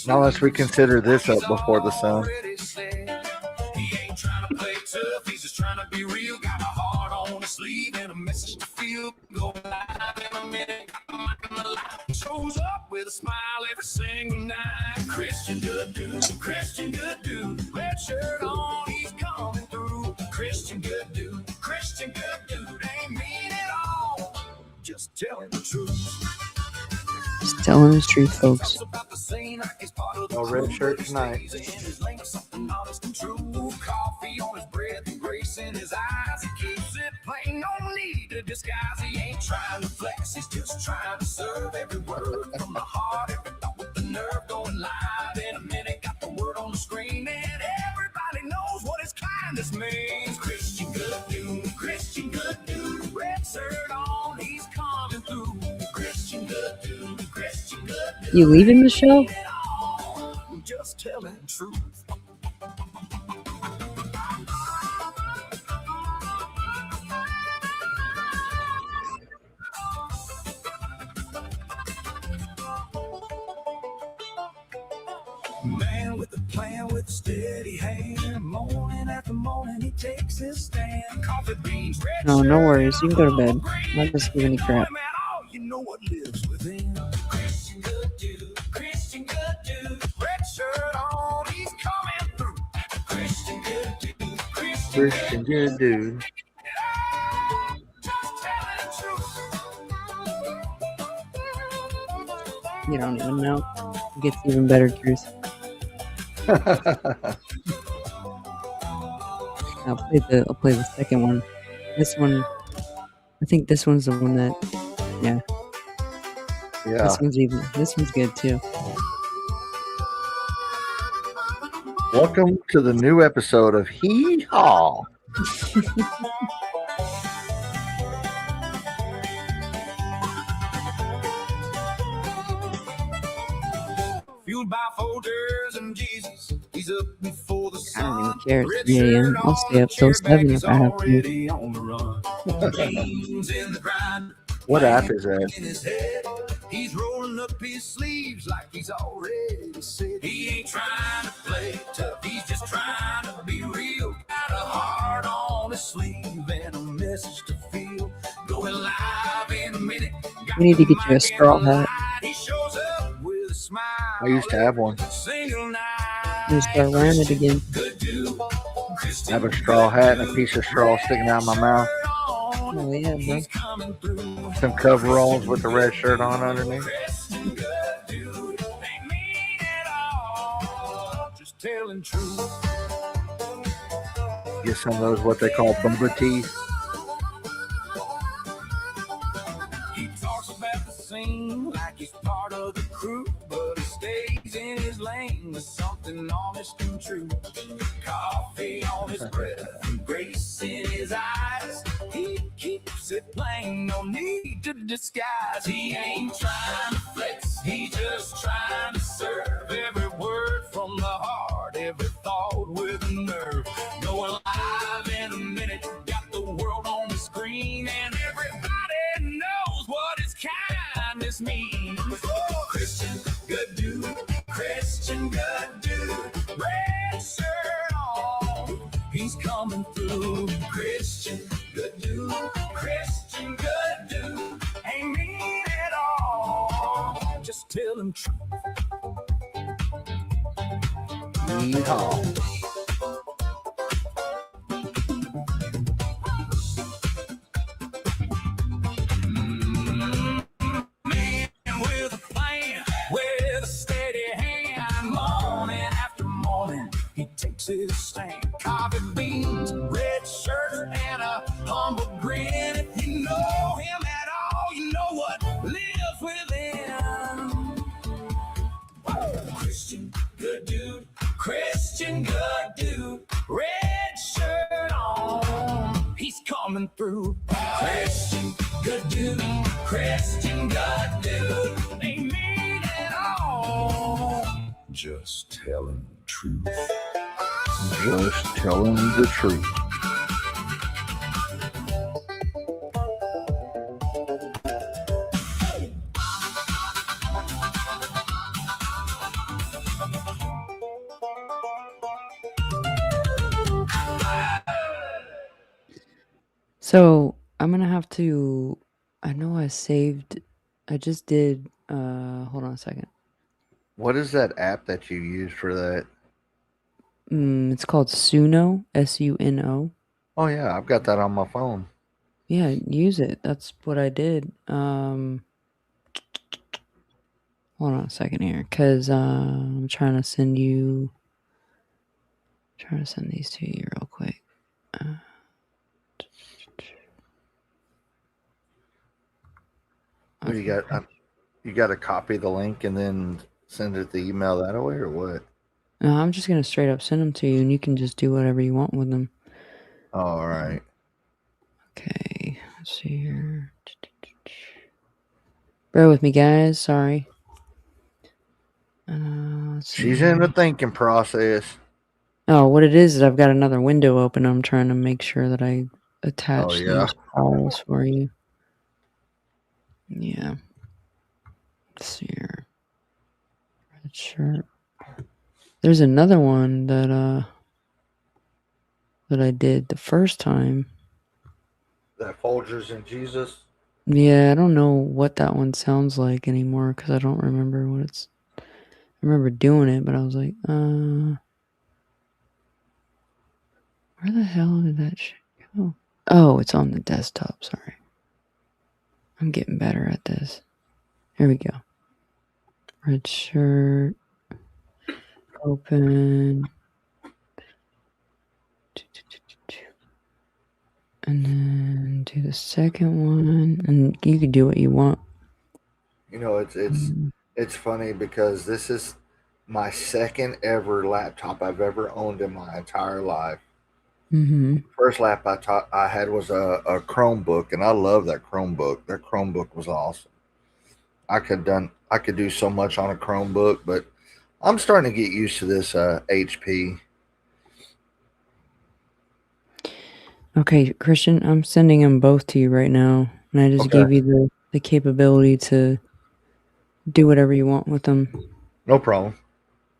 [SPEAKER 4] Not unless we consider this up before the sun.
[SPEAKER 2] He ain't trying to play tough, he's just trying to be real. Got a heart on his sleeve and a message to feel. Go live in a minute, shows up with a smile every single night. Christian good dude, Christian good dude. Red shirt on, he's coming through. Christian good dude, Christian good dude. Ain't mean at all, just telling the truth.
[SPEAKER 1] Just telling the truth, folks.
[SPEAKER 4] No red shirt tonight.
[SPEAKER 2] Coffee on his breath and grace in his eyes. He keeps it plain, no need to disguise. He ain't trying to flex, he's just trying to serve. Every word from the heart, every thought with the nerve. Going live in a minute, got the word on the screen, and everybody knows what his kindness means. Christian good dude, Christian good dude. Red shirt on, he's coming through. Christian good dude, Christian good dude.
[SPEAKER 1] You leaving the show?
[SPEAKER 2] Just telling the truth. Man with a plan, with a steady hand. Morning after morning, he takes his stand. Coffee beans, red
[SPEAKER 1] No
[SPEAKER 2] shirt,
[SPEAKER 1] worries. You can go to bed. I'm not just giving you crap.
[SPEAKER 2] you know what lives within. Christian good dude, Christian good dude. Red shirt on, he's coming through. Christian good dude,
[SPEAKER 4] Christian good dude.
[SPEAKER 2] just telling the truth.
[SPEAKER 1] You don't even know. It gets even better truth. I'll play the second one. This one, I think this one's the one that, yeah.
[SPEAKER 4] Yeah.
[SPEAKER 1] This one's good too.
[SPEAKER 4] Welcome to the new episode of Hee Haw.
[SPEAKER 2] Fueled by folders and Jesus, he's up before the sun.
[SPEAKER 1] I don't even care. It's 3 a.m. I'll stay up till 7 if I have to.
[SPEAKER 4] What app is that?
[SPEAKER 2] In his head, he's rolling up his sleeves like he's already said. He ain't trying to play tough, he's just trying to be real. Got a heart on his sleeve and a message to feel. Going live in a minute.
[SPEAKER 1] We need to get you a straw hat.
[SPEAKER 2] He shows up with a smile.
[SPEAKER 4] I used to have one.
[SPEAKER 2] Single night.
[SPEAKER 1] You start wearing it again.
[SPEAKER 4] I have a straw hat and a piece of straw sticking out of my mouth.
[SPEAKER 1] Oh yeah, bro.
[SPEAKER 4] Some coveralls with the red shirt on underneath.
[SPEAKER 2] telling truth.
[SPEAKER 4] Get some of those what they call bubba tea.
[SPEAKER 2] He talks about the scene like he's part of the crew, but he stays in his lane with something honest and true. Coffee on his breath and grace in his eyes. He keeps it plain, no need to disguise. He ain't trying to flex, he just trying to serve. Every word from the heart, every thought with a nerve. Going live in a minute, got the world on the screen, and everybody knows what his kindness means. Christian, good dude, Christian, good dude, red shirt on, he's coming through. Christian, good dude, Christian, good dude, ain't mean at all, just telling truth.
[SPEAKER 4] Yeehaw.
[SPEAKER 2] Man with a plan, with a steady hand, morning after morning, he takes his stand. Coffee beans, red shirt, and a humble grin. If you know him at all, you know what lives within. Christian, good dude, Christian, good dude, red shirt on, he's coming through. Christian, good dude, Christian, good dude, ain't mean at all, just telling the truth.
[SPEAKER 4] Just telling the truth.
[SPEAKER 1] So I'm gonna have to. I know I just did. Hold on a second.
[SPEAKER 4] What is that app that you use for that?
[SPEAKER 1] It's called Suno. Suno.
[SPEAKER 4] Oh yeah, I've got that on my phone.
[SPEAKER 1] Yeah, use it. That's what I did. Hold on a second here, cause I'm trying to send these to you real quick.
[SPEAKER 4] What, you got to copy the link and then send it the email that way, or what?
[SPEAKER 1] No, I'm just gonna straight up send them to you, and you can just do whatever you want with them.
[SPEAKER 4] All right.
[SPEAKER 1] Okay, let's see here. Bear with me, guys. Sorry. Let's see
[SPEAKER 4] She's
[SPEAKER 1] here.
[SPEAKER 4] in the thinking process.
[SPEAKER 1] Oh, what it is I've got another window open. I'm trying to make sure that I attach
[SPEAKER 4] Oh, yeah.
[SPEAKER 1] these files for you. Yeah. Let's see here. Red shirt. There's another one that I did the first time.
[SPEAKER 4] That Folgers and Jesus.
[SPEAKER 1] Yeah, I don't know what that one sounds like anymore because I don't remember what it's. I remember doing it, but I was like, where the hell did that shit go? Oh, it's on the desktop. Sorry. I'm getting better at this. Here we go. Red shirt. Open. And then do the second one. And you can do what you want.
[SPEAKER 4] You know, it's funny because this is my second ever laptop I've ever owned in my entire life.
[SPEAKER 1] Mm-hmm.
[SPEAKER 4] First laptop I had was a Chromebook, and I love that Chromebook. That Chromebook was awesome. I could do so much on a Chromebook, but I'm starting to get used to this HP.
[SPEAKER 1] Okay, Christian, I'm sending them both to you right now. And I just
[SPEAKER 4] Okay.
[SPEAKER 1] gave you the capability to do whatever you want with them.
[SPEAKER 4] No problem.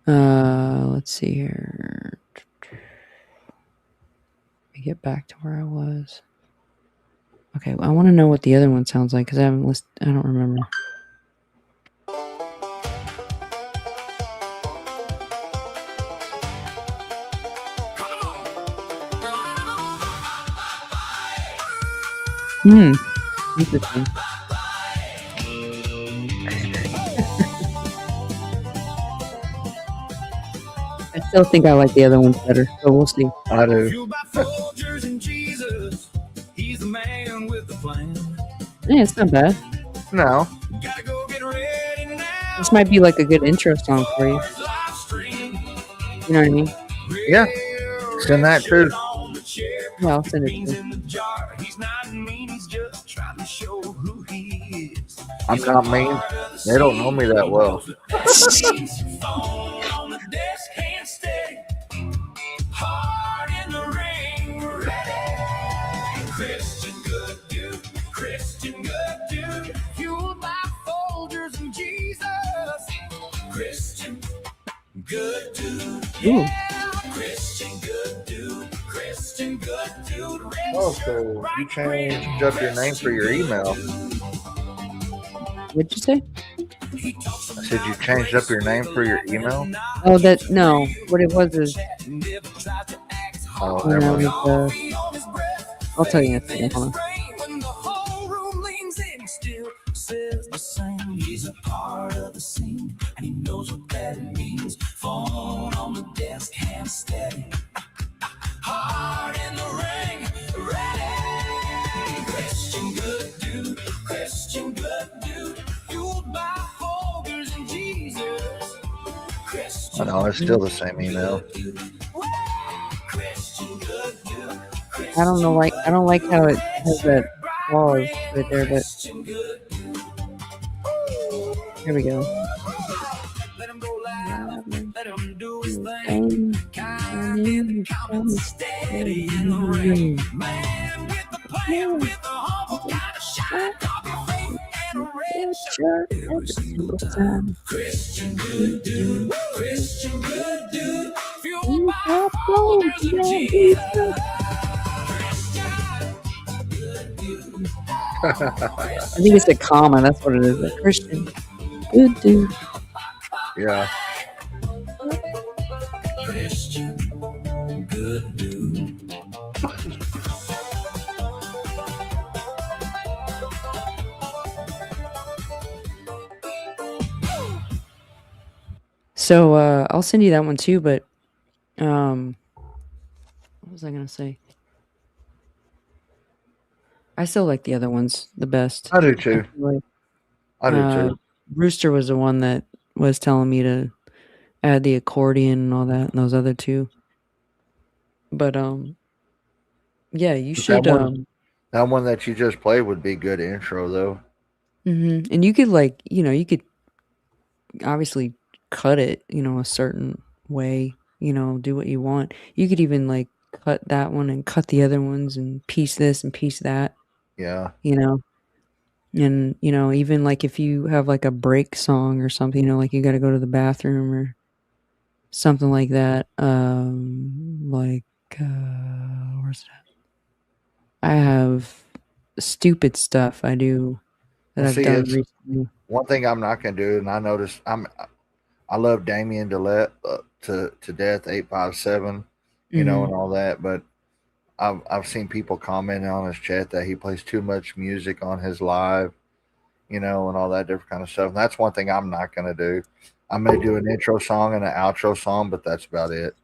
[SPEAKER 1] Let's see here. Let me get back to where I was. Okay, well, I want to know what the other one sounds like because I haven't listened. I don't remember. Interesting. still think I like the other ones better, so we'll see.
[SPEAKER 4] I do.
[SPEAKER 2] Fueled by Folgers and Jesus. He's the man with the plan.
[SPEAKER 1] Yeah, it's not bad.
[SPEAKER 4] No.
[SPEAKER 2] Gotta go get ready now.
[SPEAKER 1] This might be like a good intro song for you.
[SPEAKER 2] Live stream.
[SPEAKER 1] You know what I mean?
[SPEAKER 4] Yeah. Send that too.
[SPEAKER 1] Yeah, I'll send it to
[SPEAKER 2] Beans
[SPEAKER 1] you.
[SPEAKER 2] in the jar. He's not mean. He's just trying to show who he is.
[SPEAKER 4] I'm not mean. They don't know me that well.
[SPEAKER 2] Phone on the desk, hand steady. Heart in the ring, ready. Christian good dude, Christian good dude. Fueled by Folgers and Jesus. Christian good dude.
[SPEAKER 1] Ooh.
[SPEAKER 2] Christian good dude, Christian good dude. Red
[SPEAKER 4] Oh,
[SPEAKER 2] shirt,
[SPEAKER 4] so you
[SPEAKER 2] bright
[SPEAKER 4] changed
[SPEAKER 2] green,
[SPEAKER 4] up your name for your email.
[SPEAKER 1] What'd you say?
[SPEAKER 4] I said you changed up your name for your email.
[SPEAKER 1] Oh, that no. What it was is
[SPEAKER 4] Oh,
[SPEAKER 1] you
[SPEAKER 4] never
[SPEAKER 1] know,
[SPEAKER 4] mind.
[SPEAKER 1] I'll tell you in a second. Hold on.
[SPEAKER 2] When the whole room leans in, still says the same. He's a part of the scene, and he knows what that means. Phone on the desk, hand steady. Heart in the ring, ready. Christian good dude, Christian good dude. Fueled by Folgers and Jesus.
[SPEAKER 4] I know it's still the same email.
[SPEAKER 2] Christian good dude.
[SPEAKER 1] I don't know, like I don't like how it has that clause right there, but here we go.
[SPEAKER 2] Let him go loud, let him do his thing. Kind, calm, and steady in the rain. Man with the plan, with a humble kind of shine. Coffee face and a red shirt every single time. Christian good dude, Christian good dude. Fueled by Folgers and Jesus.
[SPEAKER 1] I think it's a comma. That's what it is. A Christian. Good dude.
[SPEAKER 4] Yeah.
[SPEAKER 2] Christian good dude.
[SPEAKER 1] So I'll send you that one too, but what was I gonna say? I still like the other ones the best.
[SPEAKER 4] I do too.
[SPEAKER 1] Like,
[SPEAKER 4] I do too.
[SPEAKER 1] Rooster was the one that was telling me to add the accordion and all that, and those other two. But yeah, you
[SPEAKER 4] But
[SPEAKER 1] should.
[SPEAKER 4] that one- That one that you just played would be good intro though.
[SPEAKER 1] And you could like, you could obviously cut it, a certain way, do what you want. You could even like cut that one and cut the other ones and piece this and piece that,
[SPEAKER 4] Yeah.
[SPEAKER 1] and even like if you have like a break song or something, like you got to go to the bathroom or something like that. Like where's that? I have stupid stuff I do that
[SPEAKER 4] Well,
[SPEAKER 1] I've
[SPEAKER 4] see,
[SPEAKER 1] done
[SPEAKER 4] it's-
[SPEAKER 1] recently.
[SPEAKER 4] One thing I'm not gonna do, and I noticed I love Damien Dillette to death, 857, and all that, but I've seen people commenting on his chat that he plays too much music on his live, and all that different kind of stuff. And that's one thing I'm not gonna do. I may do an intro song and an outro song, but that's about it.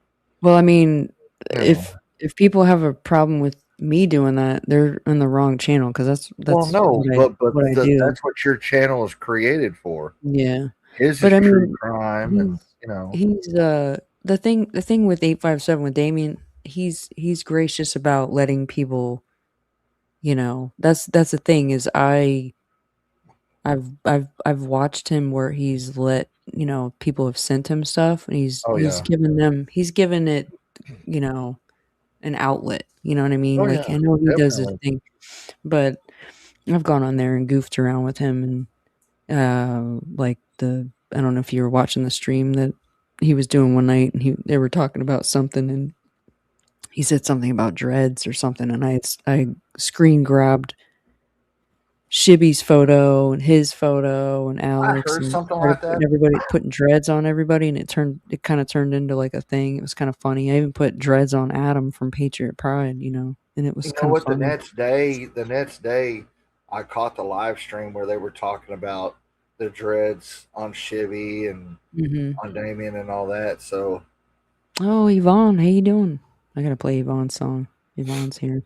[SPEAKER 1] Well, I mean,
[SPEAKER 4] You
[SPEAKER 1] if people have a problem with me doing that, they're on the wrong channel because that's
[SPEAKER 4] well, no, but
[SPEAKER 1] what I do.
[SPEAKER 4] that's what your channel is created for.
[SPEAKER 1] Yeah,
[SPEAKER 4] His
[SPEAKER 1] But
[SPEAKER 4] is
[SPEAKER 1] I
[SPEAKER 4] true
[SPEAKER 1] mean,
[SPEAKER 4] crime, and
[SPEAKER 1] he's the thing with 857 with Damien. He's gracious about letting people. That's the thing is I've watched him where he's let people have sent him stuff and he's given it an outlet. You know what I mean?
[SPEAKER 4] Oh,
[SPEAKER 1] like
[SPEAKER 4] yeah,
[SPEAKER 1] I know he does his
[SPEAKER 4] definitely.
[SPEAKER 1] thing, but I've gone on there and goofed around with him and like I don't know if you were watching the stream that he was doing one night and they were talking about something and he said something about dreads or something and I screen grabbed Shibby's photo and his photo and Alex
[SPEAKER 4] heard
[SPEAKER 1] and
[SPEAKER 4] something
[SPEAKER 1] started
[SPEAKER 4] like that.
[SPEAKER 1] putting everybody putting dreads on everybody and it kind of turned into like a thing. It was kind of funny. I even put dreads on Adam from Patriot Pride, and it was
[SPEAKER 4] You know
[SPEAKER 1] kind of
[SPEAKER 4] what?
[SPEAKER 1] funny.
[SPEAKER 4] The next day, I caught the live stream where they were talking about the dreads on Chevy and
[SPEAKER 1] Mm-hmm.
[SPEAKER 4] on Damien and all that. So
[SPEAKER 1] Oh, Yvonne, how you doing? I gotta play Yvonne's song. Yvonne's here.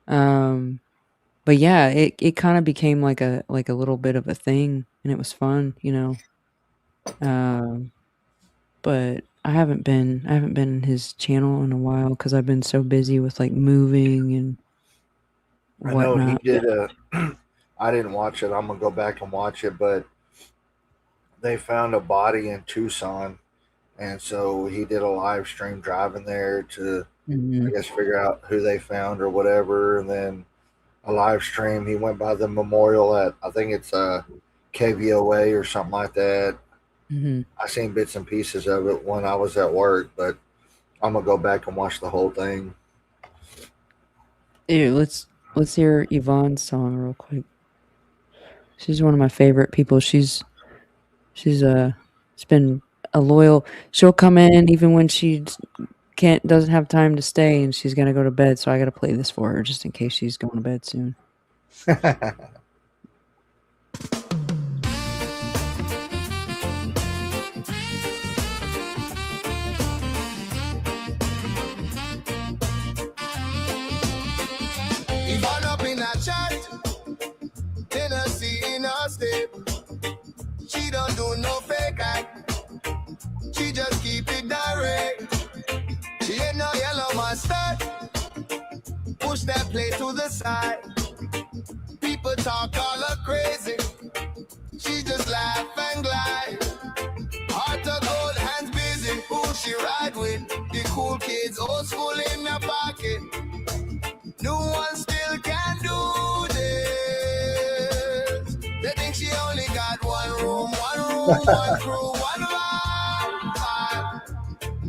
[SPEAKER 1] But yeah, it kind of became like a little bit of a thing, and it was fun, you know. But I haven't been in his channel in a while because I've been so busy with like moving and
[SPEAKER 4] I know he
[SPEAKER 1] whatnot.
[SPEAKER 4] did a. I didn't watch it. I'm gonna go back and watch it, but they found a body in Tucson, and so he did a live stream driving there to, I
[SPEAKER 1] Mhm.
[SPEAKER 4] guess, figure out who they found or whatever, and then a live stream. He went by the memorial at, I think it's KVOA or something like that.
[SPEAKER 1] Mhm.
[SPEAKER 4] I seen bits and pieces of it when I was at work, but I'm gonna go back and watch the whole thing.
[SPEAKER 1] Ew, let's hear Yvonne's song real quick. She's one of my favorite people. She's been a loyal. She'll come in even when she doesn't have time to stay, and she's gonna go to bed. So I gotta play this for her just in case she's going to bed soon.
[SPEAKER 2] Yvonne up in a chat, Tennessee in a step. She don't do no fake act. She just keep it direct. She ain't no yellow mustard. Push that plate to the side. People talk all her crazy. She just laugh and glide. Heart of gold, hands busy. Who she ride with? The cool kids, old school in her pocket. No one still can do this. They think she only got one room, one crew, one vibe.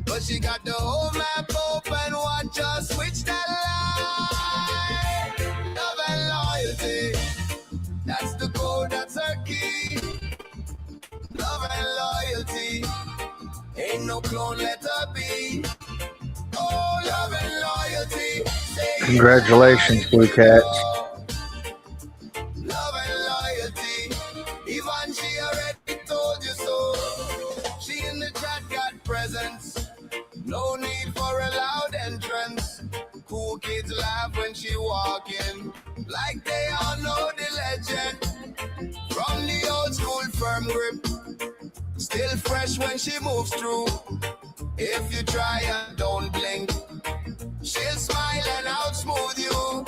[SPEAKER 2] But she got the whole map open, watch her switch that line. Love and loyalty, that's the code, that's her key. Love and loyalty, ain't no clone, let her be. Oh, love and loyalty.
[SPEAKER 4] Congratulations, Blue Cats.
[SPEAKER 2] Love and loyalty. Even she already told you so. She in the chat got presents. No need for a loud entrance. Cool kids laugh when she walk in. Like they all know the legend. From the old school firm grip. Still fresh when she moves through. If you try and don't blink, she'll smile and outsmooth you.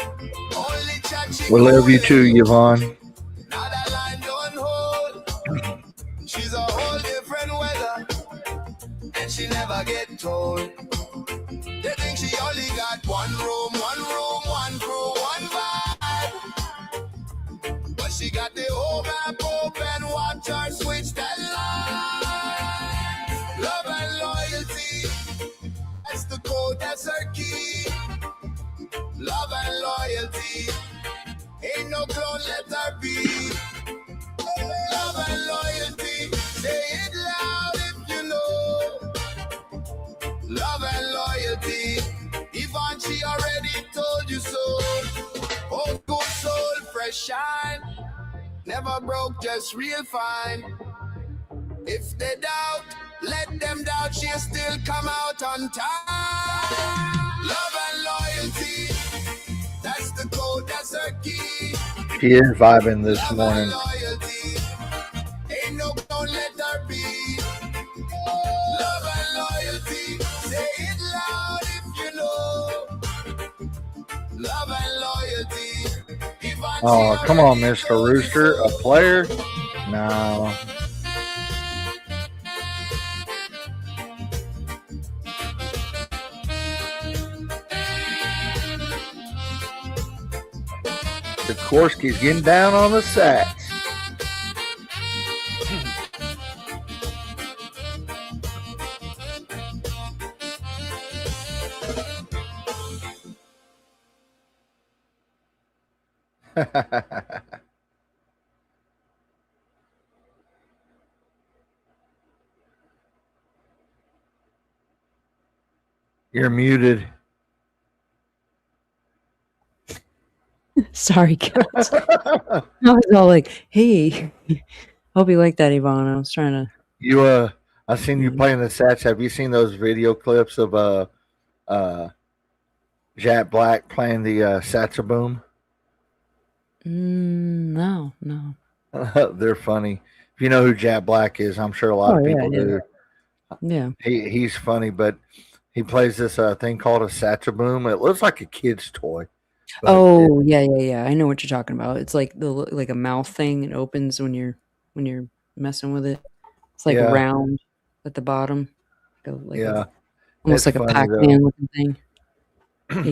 [SPEAKER 2] Only chat she
[SPEAKER 4] We love you
[SPEAKER 2] cool
[SPEAKER 4] too,
[SPEAKER 2] in.
[SPEAKER 4] Yvonne.
[SPEAKER 2] Now that line don't hold. She's a whole different weather, and she never get told. They think she only got one room, one crew, one vibe. But she got the whole map open, watch her switch that line. Love and loyalty, that's the code, that's her key. Love and loyalty, ain't no clone, let her be. Love and loyalty, say it loud if you know. Love and loyalty, Yvonne, she already told you so. Oh, good soul, fresh shine, never broke, just real fine. If they doubt, let them doubt, she'll still come out on time. Love and loyalty, that's the code, that's her key.
[SPEAKER 4] She is vibing this
[SPEAKER 2] Love
[SPEAKER 4] morning.
[SPEAKER 2] and loyalty, ain't no don't let her be. Love and loyalty, say it loud if you know. Love and loyalty. Yvonne,
[SPEAKER 4] Oh,
[SPEAKER 2] she
[SPEAKER 4] come on,
[SPEAKER 2] already
[SPEAKER 4] Mr.
[SPEAKER 2] told you
[SPEAKER 4] Rooster.
[SPEAKER 2] so.
[SPEAKER 4] A player? No. Sikorsky's getting down on the sacks. You're muted.
[SPEAKER 1] Sorry, guys. I was all like, "Hey, hope you like that, Yvonne." I was trying to.
[SPEAKER 4] You I've seen you
[SPEAKER 1] Mhm.
[SPEAKER 4] playing the sats. Have you seen those video clips of uh Jack Black playing the saxophone?
[SPEAKER 1] No, no.
[SPEAKER 4] They're funny. If you know who Jack Black is, I'm sure a lot
[SPEAKER 1] Oh
[SPEAKER 4] of
[SPEAKER 1] yeah,
[SPEAKER 4] people
[SPEAKER 1] yeah,
[SPEAKER 4] do.
[SPEAKER 1] yeah.
[SPEAKER 4] He's funny, but he plays this thing called a saxophone. It looks like a kid's toy, but
[SPEAKER 1] Oh yeah, yeah, yeah. I know what you're talking about. It's like like a mouth thing. It opens when you're messing with it. It's like
[SPEAKER 4] yeah,
[SPEAKER 1] round at the bottom, like a
[SPEAKER 4] yeah,
[SPEAKER 1] almost
[SPEAKER 4] it's
[SPEAKER 1] like a
[SPEAKER 4] funny though.
[SPEAKER 1] Pac-Man looking thing.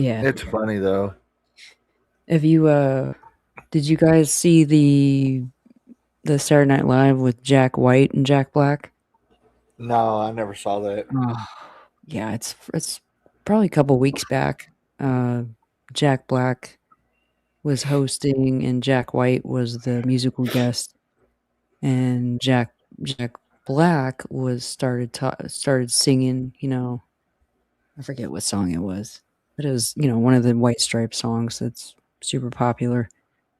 [SPEAKER 1] Yeah.
[SPEAKER 4] It's funny though.
[SPEAKER 1] Have you did you guys see the Saturday Night Live with Jack White and Jack Black?
[SPEAKER 4] No, I never saw that.
[SPEAKER 1] Oh, yeah, it's probably a couple weeks back. Uh, Jack Black was hosting and Jack White was the musical guest, and Jack Black was started singing, I forget what song it was, but it was, one of the White Stripes songs that's super popular.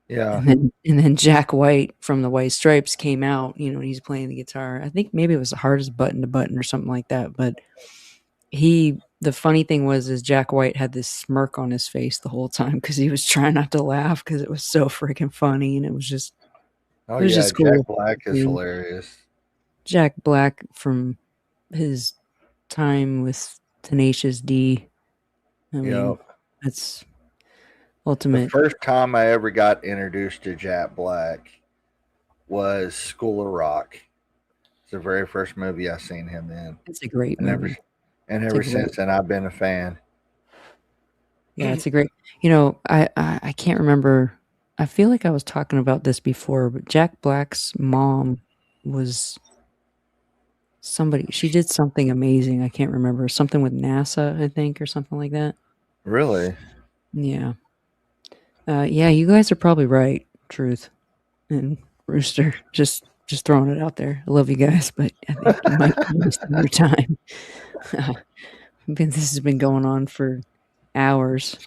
[SPEAKER 4] Yeah,
[SPEAKER 1] And then Jack White from the White Stripes came out, and he's playing the guitar. I think maybe it was the hardest button to button or something like that, but the funny thing was is Jack White had this smirk on his face the whole time because he was trying not to laugh because it was so freaking funny, and
[SPEAKER 4] oh
[SPEAKER 1] it was
[SPEAKER 4] yeah,
[SPEAKER 1] just
[SPEAKER 4] Jack
[SPEAKER 1] cool.
[SPEAKER 4] Black is
[SPEAKER 1] See
[SPEAKER 4] hilarious.
[SPEAKER 1] Jack Black from his time with Tenacious D. I
[SPEAKER 4] You
[SPEAKER 1] mean,
[SPEAKER 4] know,
[SPEAKER 1] that's
[SPEAKER 4] the
[SPEAKER 1] ultimate.
[SPEAKER 4] first time I ever got introduced to Jack Black was School of Rock. It's the very first movie I seen him in,
[SPEAKER 1] It's a great
[SPEAKER 4] and ever
[SPEAKER 1] movie.
[SPEAKER 4] and
[SPEAKER 1] It's a
[SPEAKER 4] ever
[SPEAKER 1] great
[SPEAKER 4] since then I've been a fan.
[SPEAKER 1] Yeah, it's a great I can't remember. I feel like I was talking about this before, but Jack Black's mom was she did something amazing. I can't remember. Something with NASA, I think, or something like that.
[SPEAKER 4] Really?
[SPEAKER 1] Yeah. Yeah, you guys are probably right, Truth and Rooster. Just throwing it out there. I love you guys, but I think you might be wasting your time. This has been going on for hours.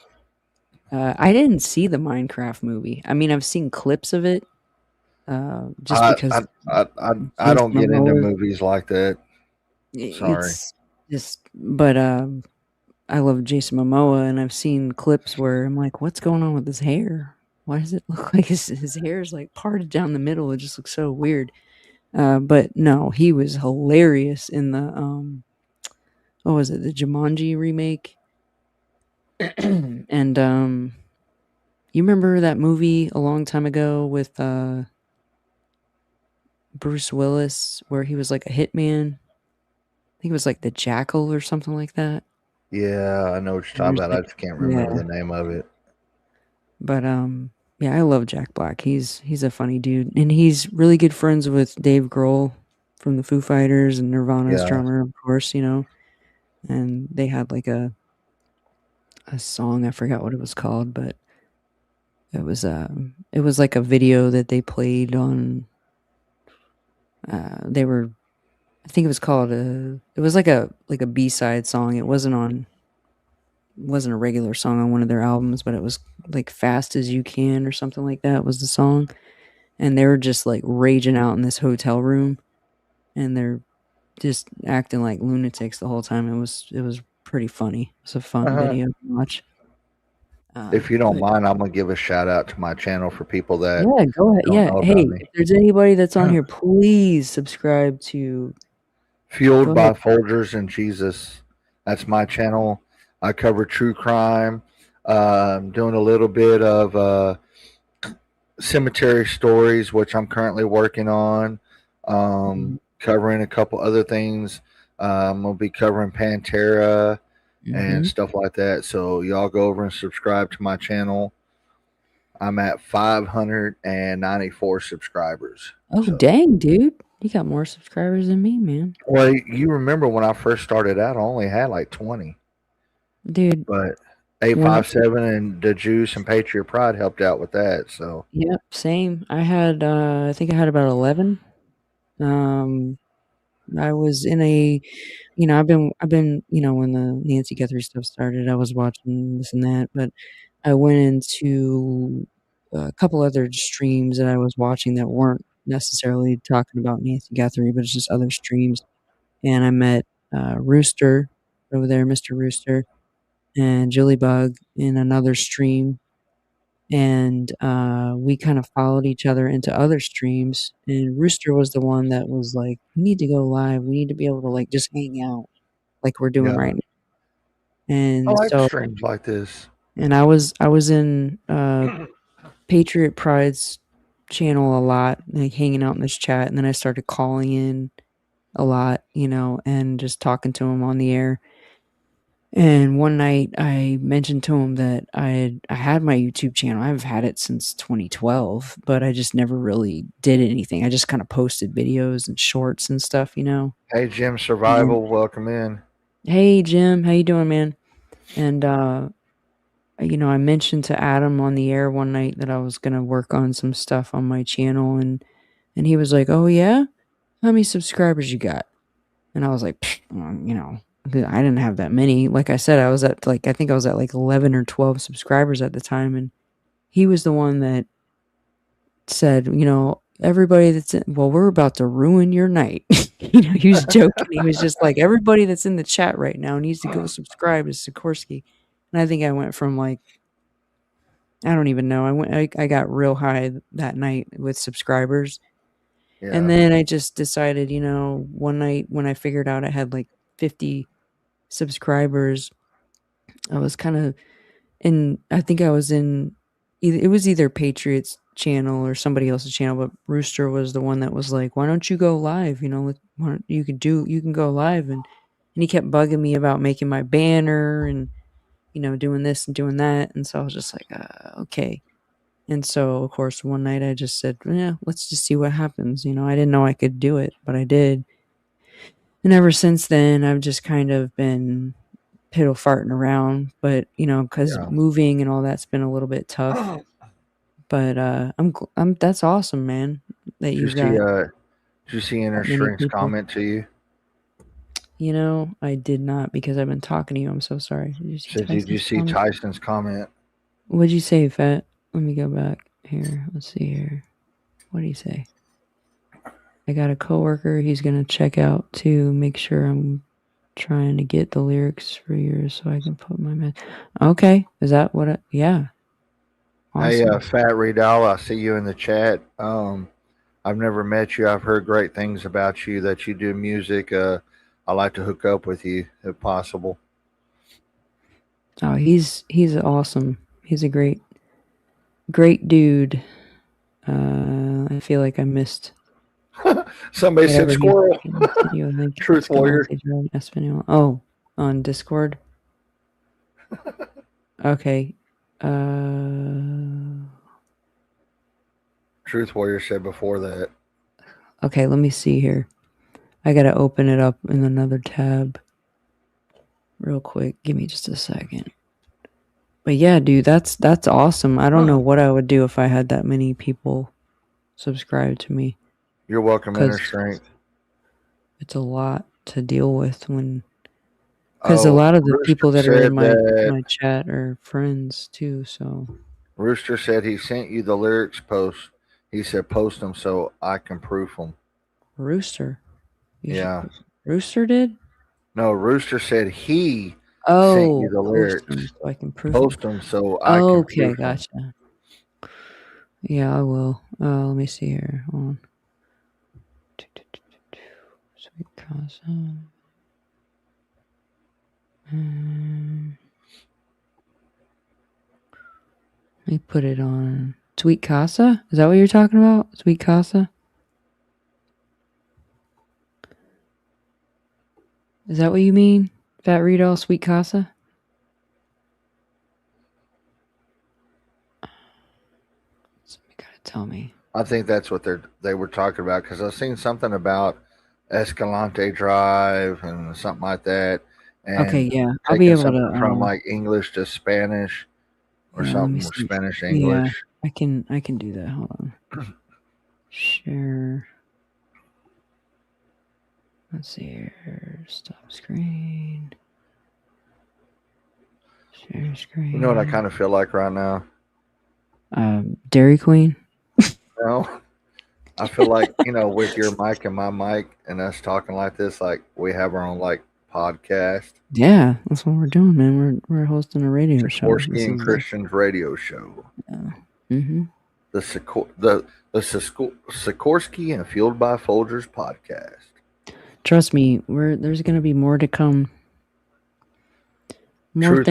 [SPEAKER 1] I didn't see the Minecraft movie. I mean, I've seen clips of it, just
[SPEAKER 4] I
[SPEAKER 1] because
[SPEAKER 4] I I I, I
[SPEAKER 1] Jason
[SPEAKER 4] don't get into
[SPEAKER 1] Momoa.
[SPEAKER 4] movies like that. Sorry.
[SPEAKER 1] It's just, but I love Jason Momoa, and I've seen clips where I'm like, "What's going on with his hair? Why does it look like his hair is like parted down the middle? It just looks so weird." But no, he was hilarious in the what was it, the Jumanji remake? And you remember that movie a long time ago with Bruce Willis where he was like a hitman? I think it was like The Jackal or something like that.
[SPEAKER 4] Yeah, I know what you're
[SPEAKER 1] And
[SPEAKER 4] talking
[SPEAKER 1] there's
[SPEAKER 4] about.
[SPEAKER 1] like
[SPEAKER 4] I just can't remember
[SPEAKER 1] yeah,
[SPEAKER 4] the name of it.
[SPEAKER 1] but yeah, I love Jack Black. He's a funny dude, and he's really good friends with Dave Grohl from the Foo Fighters and Nirvana's
[SPEAKER 4] Yeah.
[SPEAKER 1] drummer, of course, and they had like a song, I forgot what it was called, but it was like a video that they played on they were I think it was called it was like a B-side song. It wasn't a regular song on one of their albums, but it was like Fast as You Can or something like that was the song. And they were just like raging out in this hotel room, and they're just acting like lunatics the whole time. It was pretty funny. It's a fun
[SPEAKER 4] Uh-huh.
[SPEAKER 1] video to watch.
[SPEAKER 4] If you don't
[SPEAKER 1] But
[SPEAKER 4] mind, I'm gonna give a shout out to my channel for people that
[SPEAKER 1] yeah, go ahead.
[SPEAKER 4] don't
[SPEAKER 1] Yeah,
[SPEAKER 4] know about
[SPEAKER 1] hey,
[SPEAKER 4] me.
[SPEAKER 1] if there's anybody that's on here, please subscribe to. Go
[SPEAKER 4] Fueled by
[SPEAKER 1] ahead.
[SPEAKER 4] Folgers and Jesus. That's my channel. I cover true crime. Doing a little bit of cemetery stories, which I'm currently working on. Covering a couple other things. We'll be covering Pantera and
[SPEAKER 1] Mm-hmm.
[SPEAKER 4] stuff like that. So y'all go over and subscribe to my channel. I'm at 594 subscribers.
[SPEAKER 1] Oh
[SPEAKER 4] So,
[SPEAKER 1] dang, dude, you got more subscribers than me, man.
[SPEAKER 4] well, you remember when I first started out, I only had like 20,
[SPEAKER 1] Dude,
[SPEAKER 4] but
[SPEAKER 1] when
[SPEAKER 4] 857 and the Juice and Patriot Pride helped out with that. So,
[SPEAKER 1] yep, same. I think I had about 11. Um, I was in a, I've been, when the Nancy Guthrie stuff started, I was watching this and that, but I went into a couple other streams that I was watching that weren't necessarily talking about Nancy Guthrie, but it's just other streams. and I met Rooster over there, Mr. Rooster, and Jillybug in another stream, and we kind of followed each other into other streams. And Rooster was the one that was like, "We need to go live. We need to be able to like just hang out like we're doing
[SPEAKER 4] Yeah.
[SPEAKER 1] right now."
[SPEAKER 4] I
[SPEAKER 1] And
[SPEAKER 4] like
[SPEAKER 1] so,
[SPEAKER 4] streams like this.
[SPEAKER 1] and I was in Patriot Pride's channel a lot, like hanging out in this chat, and then I started calling in a lot, and just talking to him on the air. And one night I mentioned to him that I had my YouTube channel. I've had it since 2012, but I just never really did anything. I just kind of posted videos and shorts and stuff.
[SPEAKER 4] Hey, Jim Survival, welcome in.
[SPEAKER 1] Hey Jim, how you doing, man? And I mentioned to Adam on the air one night that I was gonna work on some stuff on my channel, and he was like, "Oh yeah, how many subscribers you got?" And I was like, I didn't have that many. Like I said, I was at I think I was at like 11 or 12 subscribers at the time, and he was the one that said, everybody that's well, we're about to ruin your night. He was joking. He was just like, everybody that's in the chat right now needs to go subscribe to Sikorsky. And I think I went from I don't even know. I got real high that night with subscribers.
[SPEAKER 4] Yeah.
[SPEAKER 1] And then I just decided, one night when I figured out I had like 50 subscribers, I was kind of I think I was in it was either Patriots channel or somebody else's channel, but Rooster was the one that was like, "Why don't you go live? You can go live." And he kept bugging me about making my banner and doing this and doing that. And so I was just like, okay. And so of course one night I just said, "Yeah, let's just see what happens." I didn't know I could do it, but I did. And ever since then I've just kind of been piddle farting around, but because moving and all that's been a little bit tough. But I'm that's awesome, man. That you've got.
[SPEAKER 4] Did you see Inner
[SPEAKER 1] many
[SPEAKER 4] Strength's
[SPEAKER 1] people.
[SPEAKER 4] comment to you?
[SPEAKER 1] I did not, because I've been talking to you. I'm so sorry.
[SPEAKER 4] Did you see Tyson's comment?
[SPEAKER 1] What'd you say, Fat? Let me go back here. Let's see here. What did he say? I got a coworker. He's gonna check out to make sure I'm trying to get the lyrics for yours so I can put my Okay, is that what? Yeah.
[SPEAKER 4] Awesome. Hey, Fat Riedel, I see you in the chat. I've never met you. I've heard great things about you, that you do music. I like to hook up with you if possible.
[SPEAKER 1] Oh, he's awesome. He's a great dude. I feel like I missed.
[SPEAKER 4] Somebody said squirrel. Truth Warrior.
[SPEAKER 1] Oh, on Discord. Okay.
[SPEAKER 4] Truth Warrior said before that.
[SPEAKER 1] Okay, let me see here. I gotta open it up in another tab real quick. Give me just a second. But yeah, dude, that's awesome. I don't know what I would do if I had that many people subscribe to me.
[SPEAKER 4] You're welcome, Inner Strength.
[SPEAKER 1] It's a lot to deal with because a lot of the people that are in my chat are friends too. So
[SPEAKER 4] Rooster said he sent you the lyrics post. He said post them so I can proof them.
[SPEAKER 1] Rooster?
[SPEAKER 4] Yeah.
[SPEAKER 1] Rooster did?
[SPEAKER 4] No, Rooster said he sent you the lyrics.
[SPEAKER 1] So I can proof
[SPEAKER 4] post them so I can proof them.
[SPEAKER 1] Okay, gotcha. Yeah, I will. Let me see here. Hold on. Sweet Casa. Let me put it on Sweet Casa. Is that what you're talking about? Sweet Casa? Is that what you mean? Fat Rito, Sweet Casa? Somebody gotta tell me.
[SPEAKER 4] I think that's what they were talking about, because I've seen something about Escalante Drive and something like that. And
[SPEAKER 1] okay, yeah, I'll be able to
[SPEAKER 4] from like English to Spanish or something, or Spanish to English.
[SPEAKER 1] Yeah, I can do that. Hold on. Share. Let's see here. Stop screen. Share screen.
[SPEAKER 4] You know what I kind of feel like right now?
[SPEAKER 1] Dairy Queen.
[SPEAKER 4] No. I feel like, with your mic and my mic and us talking like this, like we have our own like podcast.
[SPEAKER 1] Yeah, that's what we're doing, man. We're hosting a radio show.
[SPEAKER 4] Sikorsky and Christian's radio show.
[SPEAKER 1] Mm-hmm.
[SPEAKER 4] The Sikorsky and Fueled by Folgers podcast.
[SPEAKER 1] Trust me, there's going to be more to come.
[SPEAKER 4] Truth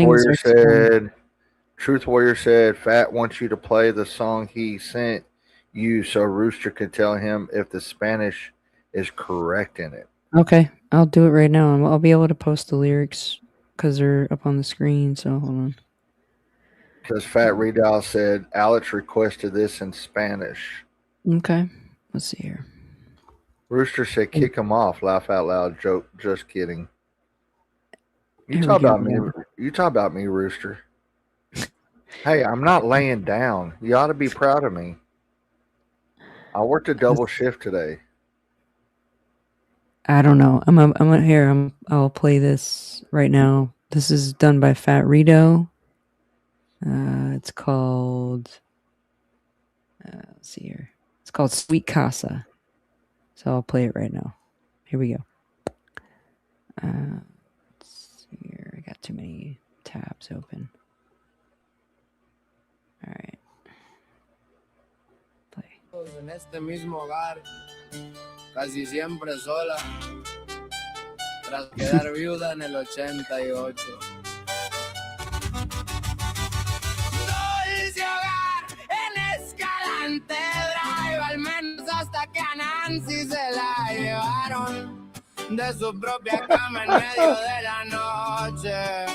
[SPEAKER 4] Warrior said, Fat wants you to play the song he sent you so Rooster could tell him if the Spanish is correct in it.
[SPEAKER 1] Okay, I'll do it right now. I'll be able to post the lyrics because they're up on the screen, so hold on.
[SPEAKER 4] Because Fat Redal said, Alex requested this in Spanish.
[SPEAKER 1] Okay, let's see here.
[SPEAKER 4] Rooster said, kick him off. Laugh out loud. Joke. Just kidding. You
[SPEAKER 1] Here
[SPEAKER 4] talk
[SPEAKER 1] we go,
[SPEAKER 4] about me.
[SPEAKER 1] man.
[SPEAKER 4] You talk about me, Rooster. Hey, I'm not laying down. You ought to be proud of me. I worked a double shift today.
[SPEAKER 1] I don't know. I'm here. I'll play this right now. This is done by Fat Rito. It's called. Let's see here. It's called Sweet Casa. So I'll play it right now. Here we go. Let's see here. I got too many tabs open. All right. Play.
[SPEAKER 2] En este mismo hogar, casi siempre sola, tras quedar viuda en el 88. Dulce hogar en Escalante Drive, al menos hasta que a Nancy se la llevaron de su propia cama en medio de la noche.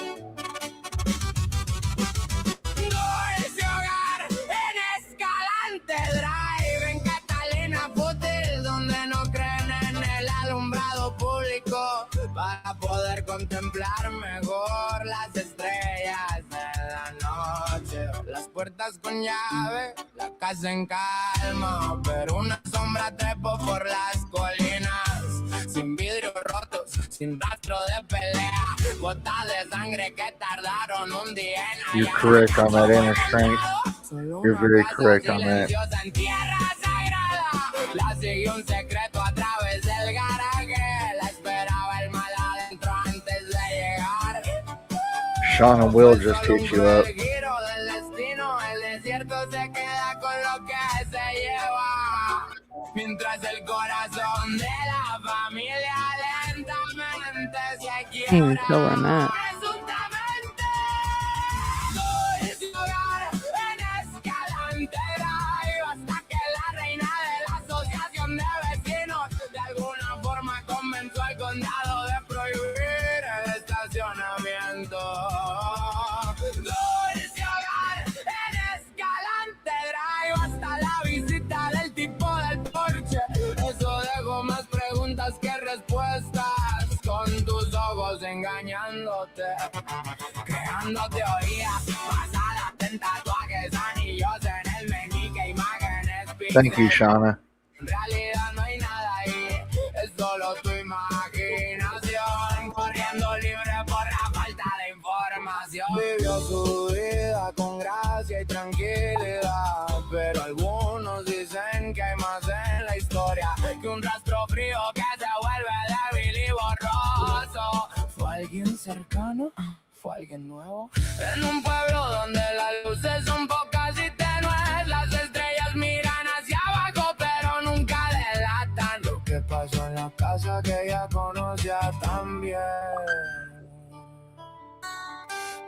[SPEAKER 2] Dulce hogar en Escalante Drive, en Catalina Fútil, donde no creen en el alumbrado público para poder contemplar mejor las estrellas de la noche. Las puertas con llave, la casa en calma, pero una sombra trepo por las colinas, sin vidrios rotos, sin rastro de pelea, gotas de sangre que tardaron un día en
[SPEAKER 4] You're correct on that inner strength. You're very correct on that.
[SPEAKER 2] en tierra sagrada. La siguió un secreto a través del garaje. La esperaba el mal adentro antes de llegar.
[SPEAKER 4] Sean and Will just hit you up.
[SPEAKER 2] El giro del destino, el desierto se queda con lo que se lleva. Mientras el corazón de la familia lentamente se
[SPEAKER 1] Can't even tell where
[SPEAKER 2] quiebra.
[SPEAKER 1] I'm at.
[SPEAKER 2] Presuntamente, dulce hogar en Escalante Drive, hasta que la reina de la asociación de vecinos de alguna forma convenció al condado de prohibir el estacionamiento. Dulce hogar en Escalante Drive, hasta la visita del tipo del Porsche. Eso dejó más preguntas que respuestas, con tus ojos engañándote, creándote teorías basadas en tatuajes, anillos en el meñique, imágenes
[SPEAKER 4] Thank you, Shauna.
[SPEAKER 2] en realidad no hay nada ahí, es solo tu imaginación, corriendo libre por la falta de información. Vivió su vida con gracia y tranquilidad, pero algunos dicen que hay más en la historia que un rastro frío que se vuelve débil y borroso. ¿Fue alguien cercano? ¿Fue alguien nuevo? En un pueblo donde las luces son pocas y tenues, las estrellas miran hacia abajo pero nunca delatan lo que pasó en la casa que ella conocía tan bien.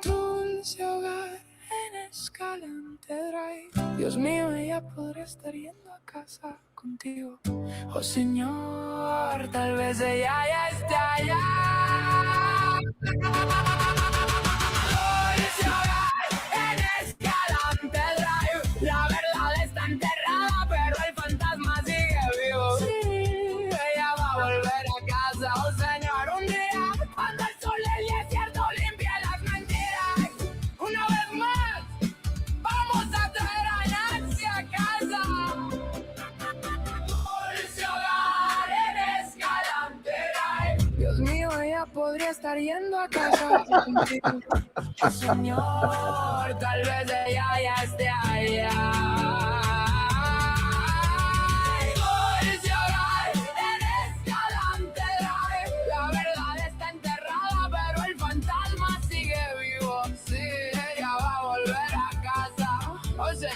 [SPEAKER 2] Dulce hogar en Escalante Drive, Dios mío, ella podría estar yendo a casa contigo. Oh Señor, tal vez ella ya esté allá. Dulce hogar en Escalante Drive, la verdad está enterrada, pero el fantasma sigue vivo. Sí, ella va a volver a casa, oh Señor, un día, cuando el sol del desierto limpie las mentiras. Una vez más, vamos a traer a Nancy a casa. Dulce hogar en Escalante Drive, Dios mío, ella podría estar yendo a casa contigo. Señor, tal vez ella ya esté allá.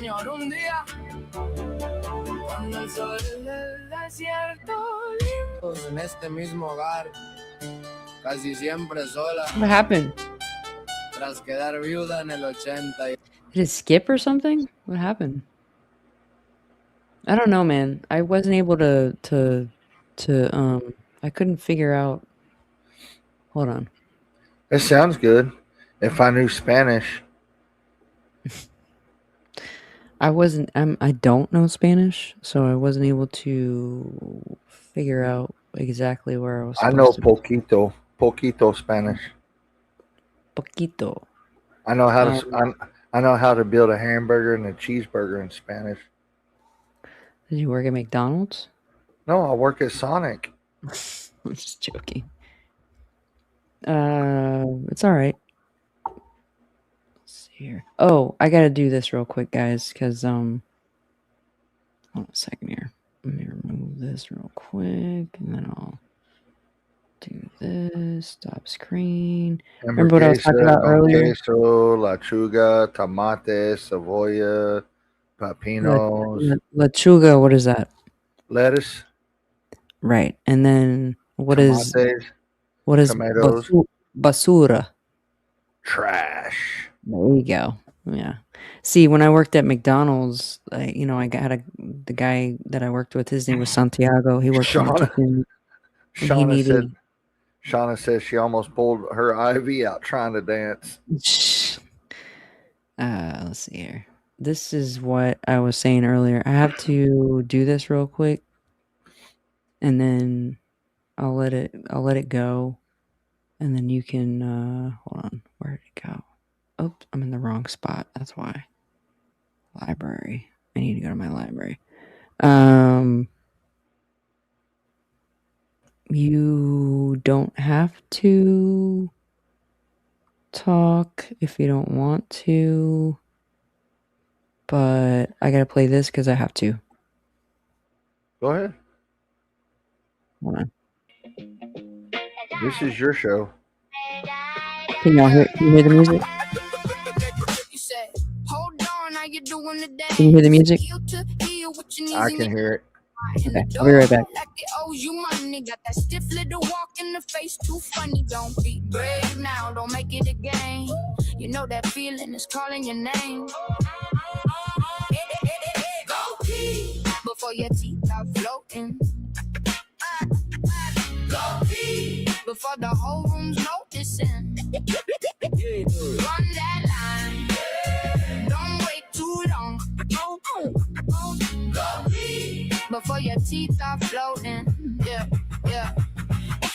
[SPEAKER 2] Señor, un día, cuando el sol del desierto limpio, en este mismo hogar, casi siempre sola,
[SPEAKER 1] What happened?
[SPEAKER 2] tras quedar viuda en el 80.
[SPEAKER 1] Did it skip or something? What happened? I don't know, man. I wasn't able to I couldn't figure out. Hold on.
[SPEAKER 4] It sounds good. If I knew Spanish.
[SPEAKER 1] I don't know Spanish, so I wasn't able to figure out exactly where I was
[SPEAKER 4] I know
[SPEAKER 1] supposed to
[SPEAKER 4] poquito Spanish.
[SPEAKER 1] Poquito.
[SPEAKER 4] I know how to I know how to build a hamburger and a cheeseburger in Spanish.
[SPEAKER 1] Did you work at McDonald's?
[SPEAKER 4] No, I work at Sonic.
[SPEAKER 1] I'm just joking. It's all right. Let's see here. Oh, I gotta do this real quick, guys, because hold on a second here. Let me remove this real quick, and then I'll do this. Stop screen. Remember what I was talking about earlier?
[SPEAKER 4] Queso, lechuga, tomate, cebolla, pepinos,
[SPEAKER 1] Lechuga. What is that?
[SPEAKER 4] lettuce,
[SPEAKER 1] Right, and then what is
[SPEAKER 4] tomatoes,
[SPEAKER 1] basura?
[SPEAKER 4] trash.
[SPEAKER 1] There you go. Yeah. See, when I worked at McDonald's, I got the guy that I worked with. His name was Santiago. He worked in the kitchen.
[SPEAKER 4] Shauna says she almost pulled her IV out trying to dance.
[SPEAKER 1] Let's see here. This is what I was saying earlier. I have to do this real quick, and then I'll let it go, and then you can hold on. Where did it go? Oops, I'm in the wrong spot. That's why. Library. I need to go to my library. You don't have to talk if you don't want to, but I gotta play this because I have to.
[SPEAKER 4] Go ahead.
[SPEAKER 1] Hold on.
[SPEAKER 4] This is your show.
[SPEAKER 1] Can you hear the music? Can you hear the music?
[SPEAKER 4] I can hear it.
[SPEAKER 1] Okay, I'll be right back.
[SPEAKER 2] Like it owes you money, got that stiff little walk in the face, too funny. Don't be brave now, don't make it a game. You know that feeling is calling your name. Go pee before your teeth are floating. Go pee before the whole room's noticing. Run that line, don't wait too long. Go pee before your teeth are floating. Yeah.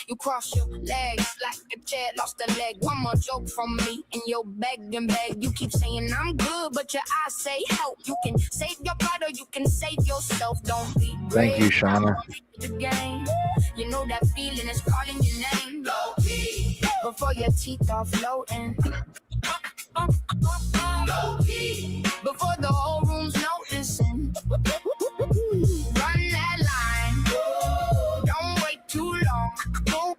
[SPEAKER 2] You cross your legs like a chair lost a leg. One more joke from me and you're begging. You keep saying I'm good, but your eyes say help. You can save your blood or you can save yourself. Don't be brave.
[SPEAKER 4] Thank you, Shauna.
[SPEAKER 2] You know that feeling is calling your name. Go pee before your teeth are floating. Go pee before the whole room's noticing. Run that line, don't wait too long. Go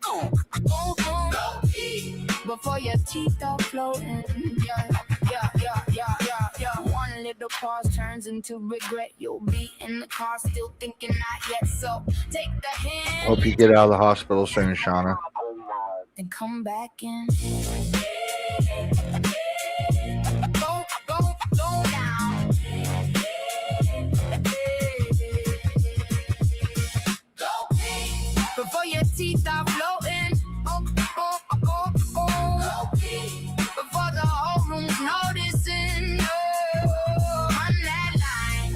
[SPEAKER 2] pee before your teeth are floating. Yeah. One little pause turns into regret. You'll be in the car still thinking not yet. So take the hand.
[SPEAKER 4] Hope you get out of the hospital soon, Shauna.
[SPEAKER 2] And come back in. Go down. Go pee before your teeth are floating. Go pee before the whole room's noticing. Run that line.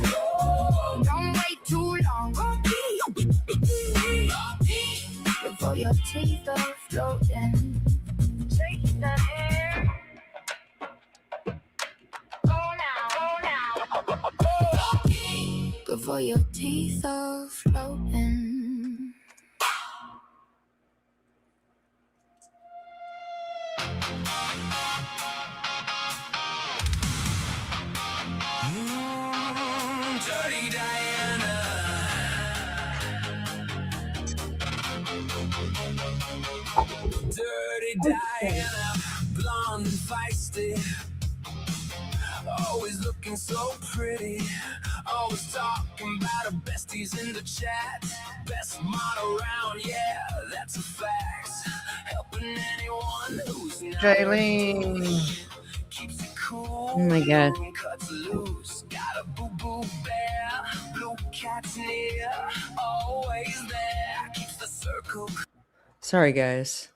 [SPEAKER 2] Don't wait too long. Go pee before your teeth are floating. Take the air. Go now. Before your teeth are floating. Dirty Diana. Dirty Diana, blonde and feisty. Always looking so pretty. Always talking about her besties in the chat. Best model around, yeah, that's a fact. Helping anyone who's not
[SPEAKER 4] Jaylene.
[SPEAKER 2] keeps it cool.
[SPEAKER 1] Oh my God.
[SPEAKER 2] Cuts loose. Got a boo-boo bear. Blue cat's near. Always there. Keeps the circle.
[SPEAKER 1] Sorry, guys.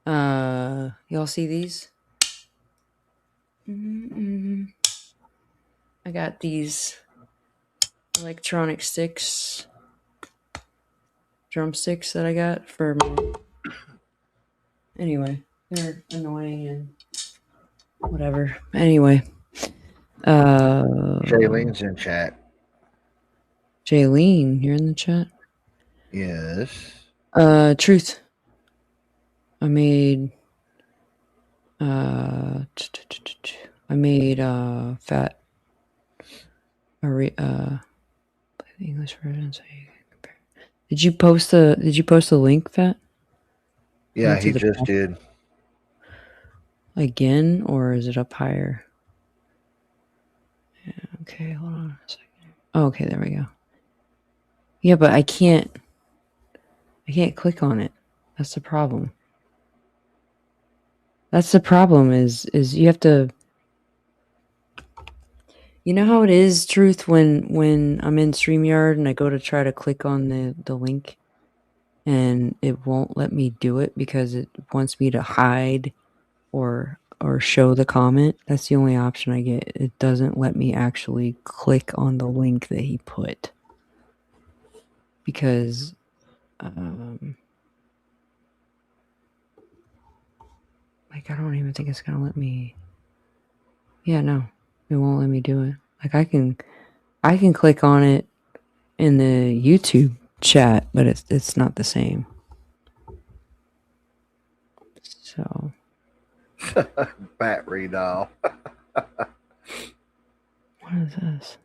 [SPEAKER 1] Y'all see these? I got these electronic sticks, drumsticks that I got for my... Anyway, they're annoying and whatever. Anyway,
[SPEAKER 4] Jaylene's in chat.
[SPEAKER 1] Jaylene, you're in the chat?
[SPEAKER 4] Yes.
[SPEAKER 1] Truth. I made fat the English version so you can compare. Did you post the link, Fat?
[SPEAKER 4] Yeah,
[SPEAKER 1] Into
[SPEAKER 4] he
[SPEAKER 1] the
[SPEAKER 4] just
[SPEAKER 1] back?
[SPEAKER 4] did.
[SPEAKER 1] Again, or is it up higher? Yeah, okay, hold on a second. Oh, okay, there we go. Yeah, but I can't click on it. That's the problem. That's the problem is you have to... You know how it is, Truth, when I'm in StreamYard and I go to try to click on the link and it won't let me do it because it wants me to hide or show the comment. That's the only option I get. It doesn't let me actually click on the link that he put. Because I don't even think it's gonna let me. Yeah, no. It won't let me do it. Like I can click on it in the YouTube chat, but it's not the same. So
[SPEAKER 4] Battery doll.
[SPEAKER 1] what is this?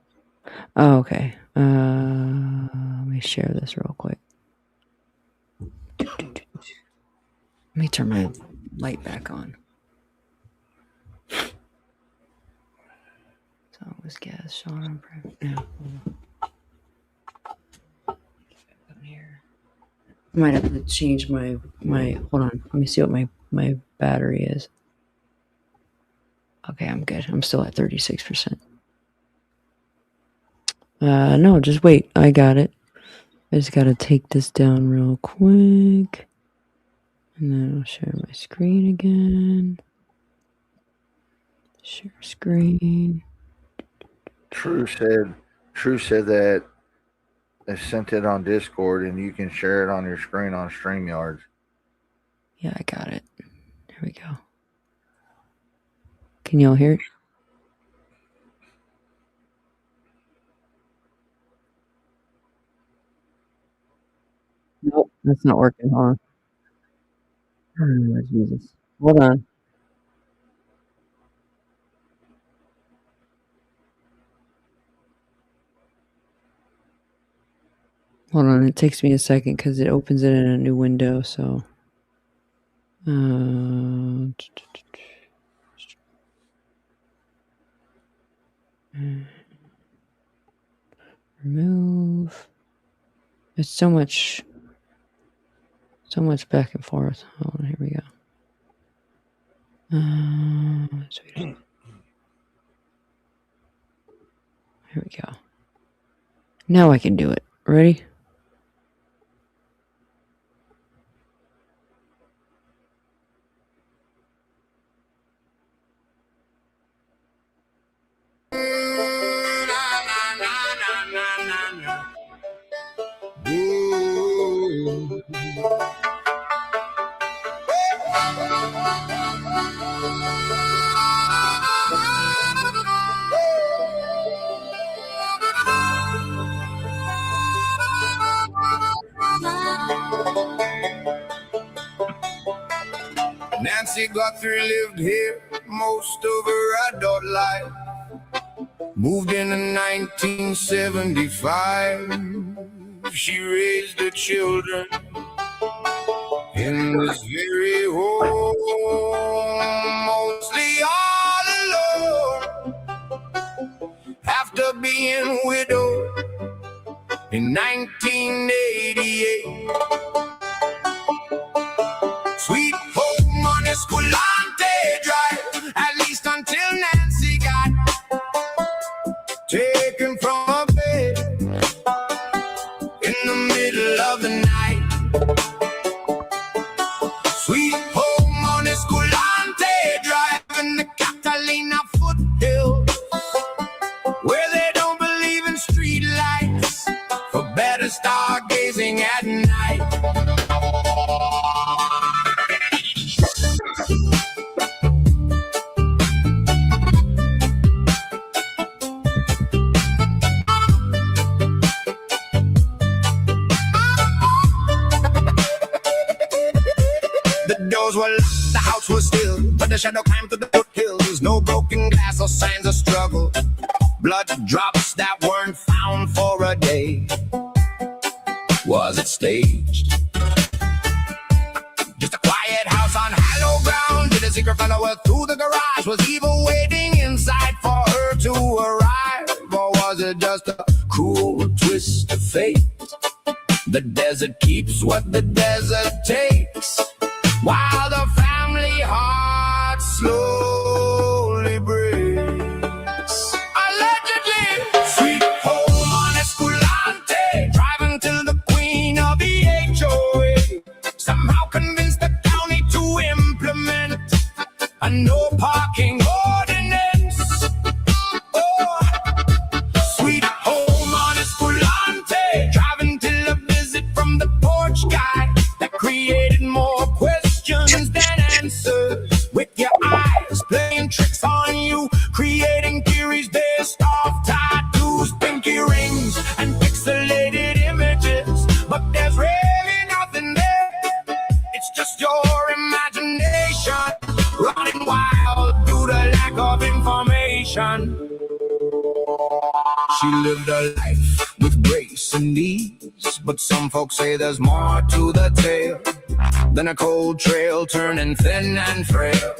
[SPEAKER 1] Oh, okay. Let me share this real quick. Let me turn my light back on. So it was gas shot on now. Here. I might have to change my hold on. Let me see what my battery is. Okay, I'm good. I'm still at 36%. No, just wait. I got it. I just gotta take this down real quick. And then I'll share my screen again. Share screen.
[SPEAKER 4] True said that they sent it on Discord and you can share it on your screen on StreamYard.
[SPEAKER 1] Yeah, I got it. There we go. Can y'all hear it? Nope, that's not working. Hold on. Oh, Jesus. Hold on. Hold on. It takes me a second because it opens it in a new window. So, remove. It's so much back and forth. Hold on. Here we go. Sweet. Here we go. Now I can do it. Ready?
[SPEAKER 2] Nancy Guthrie lived here most of her adult life. Moved in 1975. She raised the children in this very home, mostly all alone. the shadow climb to the foothills. No broken glass or signs of struggle. Blood drops that weren't found for a day. Was it staged? Just a quiet house on hollow ground. Did a secret follower through the garage? Was evil waiting inside for her to arrive? Or was it just a cruel twist of fate? The desert keeps what the desert takes, while the family heart slowly breaks. Allegedly, sweet home on Escalante, driving till the queen of the HOA somehow convinced the county to implement a no parking ordinance. Oh, sweet home on Escalante, driving till a visit from the porch guy that created more questions than answers. With your eyes playing tricks on you, creating theories based off tattoos, pinky rings, and pixelated images. But there's really nothing there. It's just your imagination running wild due to lack of information. She lived a life with grace and ease, but some folks say there's more to the tale than a cold trail turning thin and frail.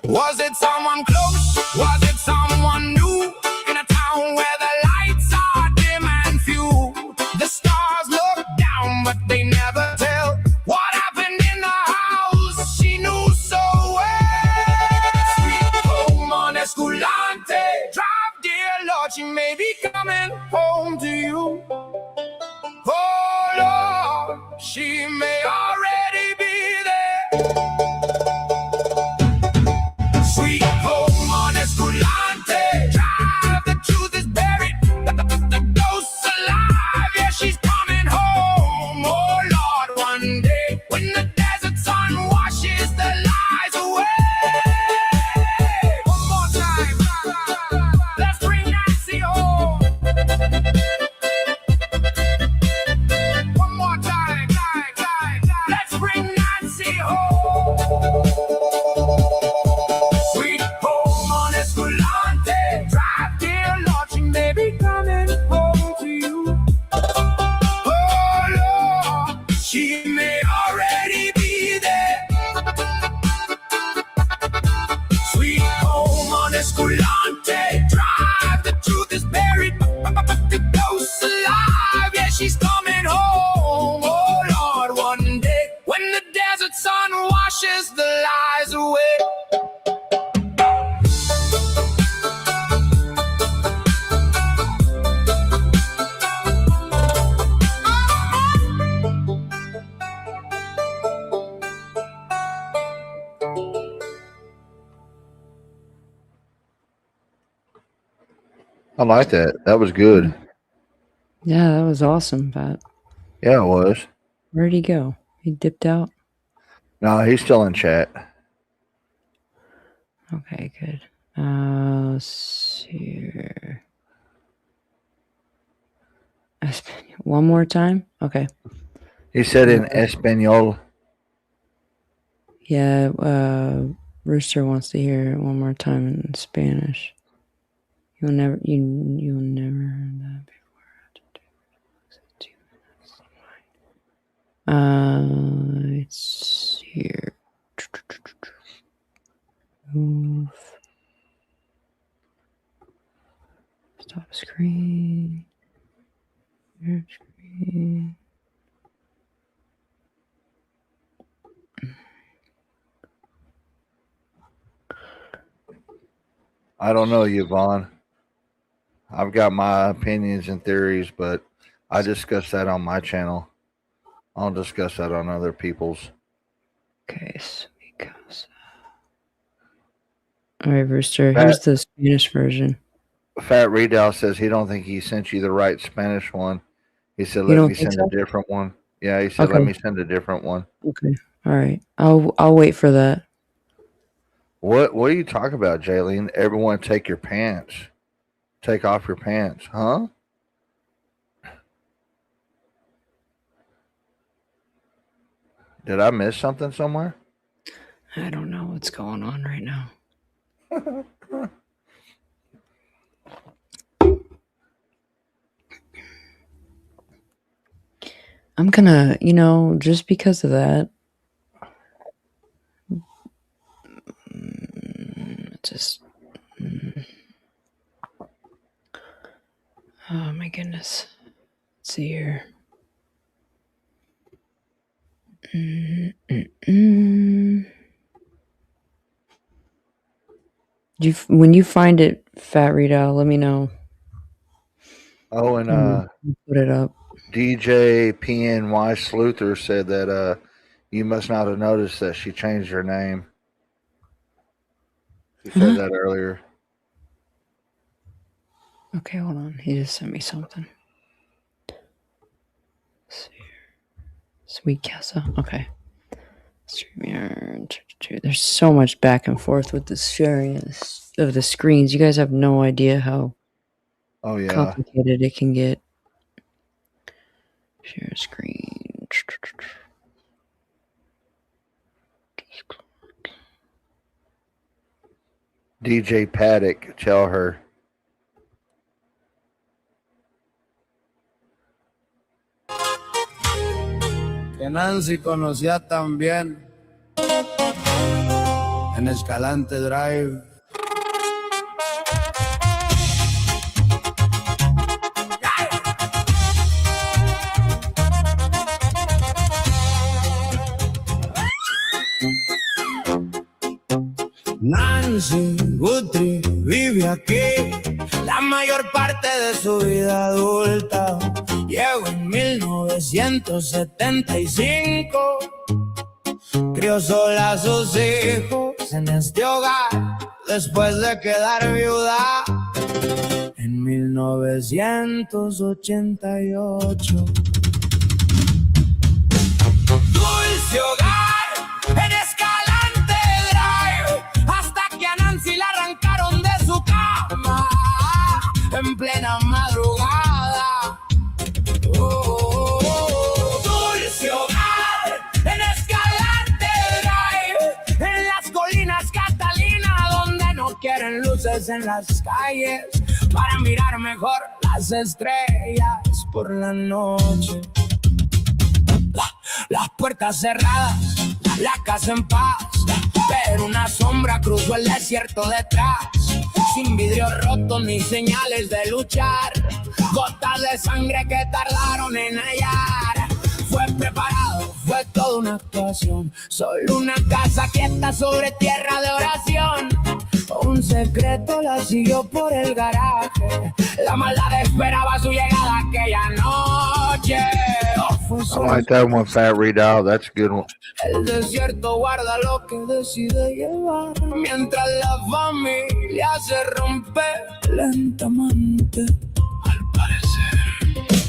[SPEAKER 2] Was it someone close? Was it someone new? In a town where the lights are dim and few, the stars look down but they never tell what happened in the house she knew so well. Sweet home on Escalante, drive dear Lord, she may be coming home to you. Oh Lord, she may already be there. Sweet home on Escalante, drive, the truth is buried, the ghost's alive, yeah, she's coming home. Oh Lord, one day, when the desert sun washes the lies away. One more time, let's bring Nancy home. One more time, let's bring Nancy home. Sweet home on Escalante, drive dear Lord, she may be coming home to you. Oh Lord, she may already be there. Sweet home on Escalante, drive, the truth is buried, but the ghost's alive, yeah, she's coming home. Oh Lord, one day, when the desert sun washes the lies away.
[SPEAKER 4] I like that. That was good.
[SPEAKER 1] Yeah, that was awesome, Pat.
[SPEAKER 4] Yeah, it was.
[SPEAKER 1] Where'd he go? He dipped out?
[SPEAKER 4] No, he's still in chat.
[SPEAKER 1] Okay, good. Let's see here. One more time? Okay.
[SPEAKER 4] He said in Espanol.
[SPEAKER 1] Yeah, Rooster wants to hear it one more time in Spanish. You'll never heard that before. It's here. Move. Stop screen. Share screen.
[SPEAKER 4] I don't know, Yvonne. I've got my opinions and theories, but I discuss that on my channel. I'll discuss that on other people's.
[SPEAKER 1] Okay, so because. All right, Rooster. Here's the Spanish version.
[SPEAKER 4] Fat Redow says he don't think he sent you the right Spanish one. He said, "Let me send a different one." Yeah, he said, "Let me send a different one."
[SPEAKER 1] Okay. All right. I'll wait for that.
[SPEAKER 4] What are you talking about, Jaylene? Everyone take your pants. Take off your pants, huh? Did I miss something somewhere?
[SPEAKER 1] I don't know what's going on right now. I'm gonna, just because of that, just. Oh my goodness. Let's see here. When you find it, Fat Rita, let me know.
[SPEAKER 4] Oh, and
[SPEAKER 1] put it up.
[SPEAKER 4] DJ PNY Sleuther said that you must not have noticed that she changed her name. She said that earlier.
[SPEAKER 1] Okay, hold on. He just sent me something. Let's see here. Sweet Casa. Okay. StreamYard. There's so much back and forth with the sharing of the screens. You guys have no idea how complicated it can get. Share screen.
[SPEAKER 4] DJ Paddock, tell her.
[SPEAKER 5] Que Nancy conocía también en Escalante Drive. Nancy Guthrie vive aquí la mayor parte de su vida adulta. Llegó en 1975, crió sola a sus hijos en este hogar después de quedar viuda en 1988. Dulce hogar en Escalante Drive, hasta que a Nancy la arrancaron de su cama en plena madrugada. Dulce hogar en Escalante Drive, en las colinas Catalina, donde no quieren luces en las calles para mirar mejor las estrellas por la noche. Las puertas cerradas, la casa en paz, pero una sombra cruzó el desierto detrás, sin vidrios rotos ni señales de luchar, gotas de sangre que tardaron en hallar. Fue preparado, fue toda una actuación, solo una casa quieta sobre tierra de oración. Un secreto la siguió por el garaje, la maldad esperaba su llegada aquella noche.
[SPEAKER 4] I like that one, Fat Rita. That's a good one.
[SPEAKER 5] El desierto guarda lo que decide llevar, mientras la familia se rompe lentamente, al parecer.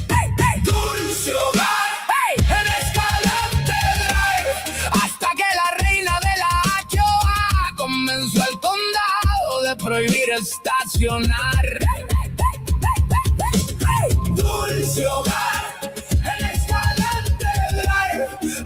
[SPEAKER 5] ¡Hey, hey! Dulce hogar, hey, en Escalante Drive, hasta que la reina de la Ochoa convenció al condado de prohibir estacionar. Hey, hey, hey, hey, hey, hey. Dulce hogar,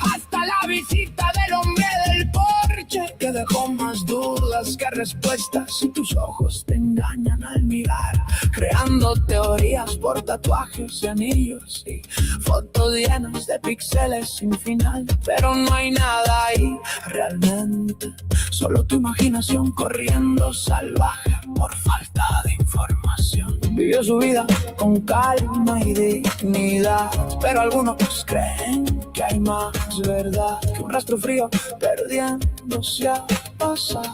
[SPEAKER 5] hasta la visita del hombre del porche, que dejó más dudas que respuestas, y tus ojos te engañan al mirar, creando teorías por tatuajes y anillos y fotos llenas de píxeles sin final. Pero no hay nada ahí realmente, solo tu imaginación corriendo salvaje por falta de información. Vivió su vida con calma y dignidad, pero algunos creen que hay más verdad que un rastro frío perdiéndose a pasar.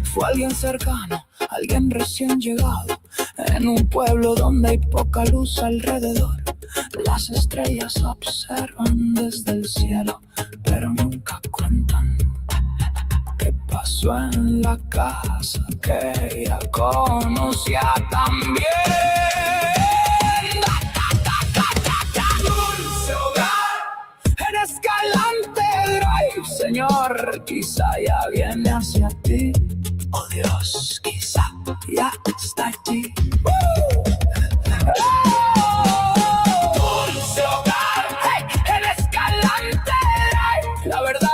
[SPEAKER 5] Fue alguien cercano, alguien recién llegado, en un pueblo donde hay poca luz alrededor. Las estrellas observan desde el cielo, pero nunca cuentan qué pasó en la casa que ella conocía también. Dulce hogar en Escalante Drive, Señor, quizá ya viene hacia ti. Oh Dios, quizá ya está allí. Dulce hogar, hey, en Escalante Drive, la verdad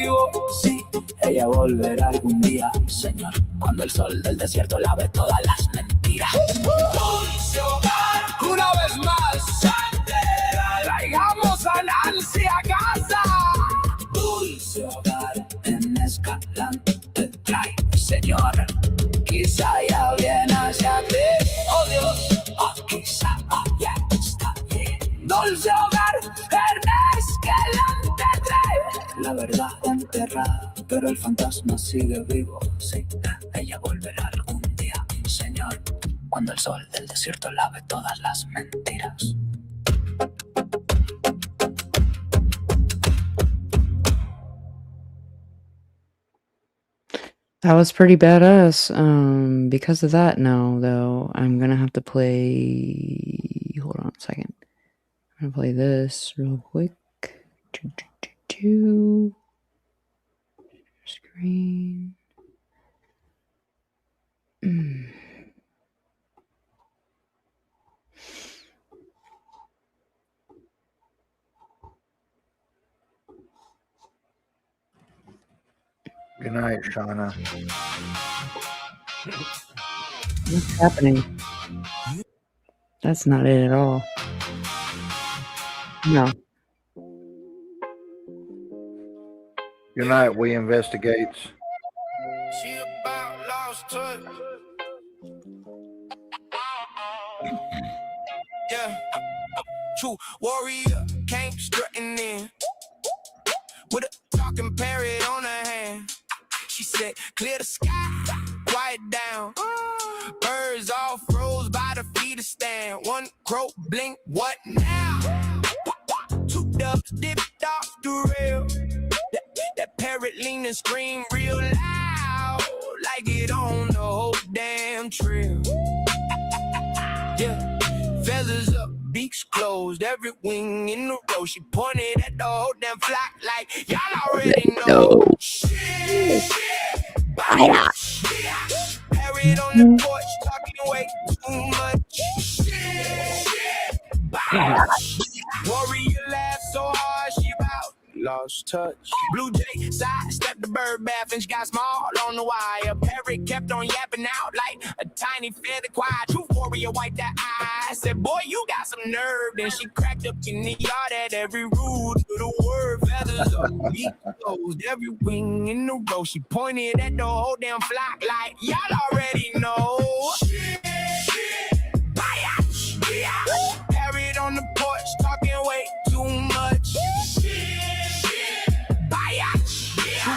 [SPEAKER 5] vivo. Sí, ella volverá algún día, Señor, cuando el sol del desierto lave todas las mentiras. Dulce hogar, una vez más, Santera, traigamos a Nancy a casa. Dulce hogar, en Escalante trae, Señor, quizá ya viene hacia ti. Oh Dios, quizá ya está bien. Dulce hogar, en Escalante trae la verdad enterrada, pero el fantasma sigue vivo. Sí, ella volverá algún día, Señor, cuando el sol del desierto lave todas las mentiras.
[SPEAKER 1] That was pretty badass. Because of that now, though, I'm gonna have to play. Hold on a second. I'm gonna play this real quick. Screen.
[SPEAKER 4] Good night, Shauna.
[SPEAKER 1] What's happening? That's not it at all. No.
[SPEAKER 4] Good night, We Investigates.
[SPEAKER 2] She about lost touch. Yeah, true warrior came strutting in with a talking parrot on her hand. She said, clear the sky, quiet down. Birds all froze by the feeder stand. One crow blink, what now? Two ducks dipped off the rail. That parrot lean and scream real loud, like it on the whole damn trail. Yeah, feathers up, beaks closed, every wing in a row. She pointed at the whole damn flock like, y'all already know. Shit, bite shit. Parrot on the porch, talking way too much. Shit, bite warrior laughed so hard, she about lost touch. Blue jay sidestepped the bird bath and she got small on the wire. Parrot kept on yapping out like a tiny feathered choir. True warrior wiped that eye, said, boy, you got some nerve. Then she cracked up in the yard at every root of the word. Feathers up, beak closed, every wing in a row. She pointed at the whole damn flock like, y'all already know. Parrot on the porch talking way too much.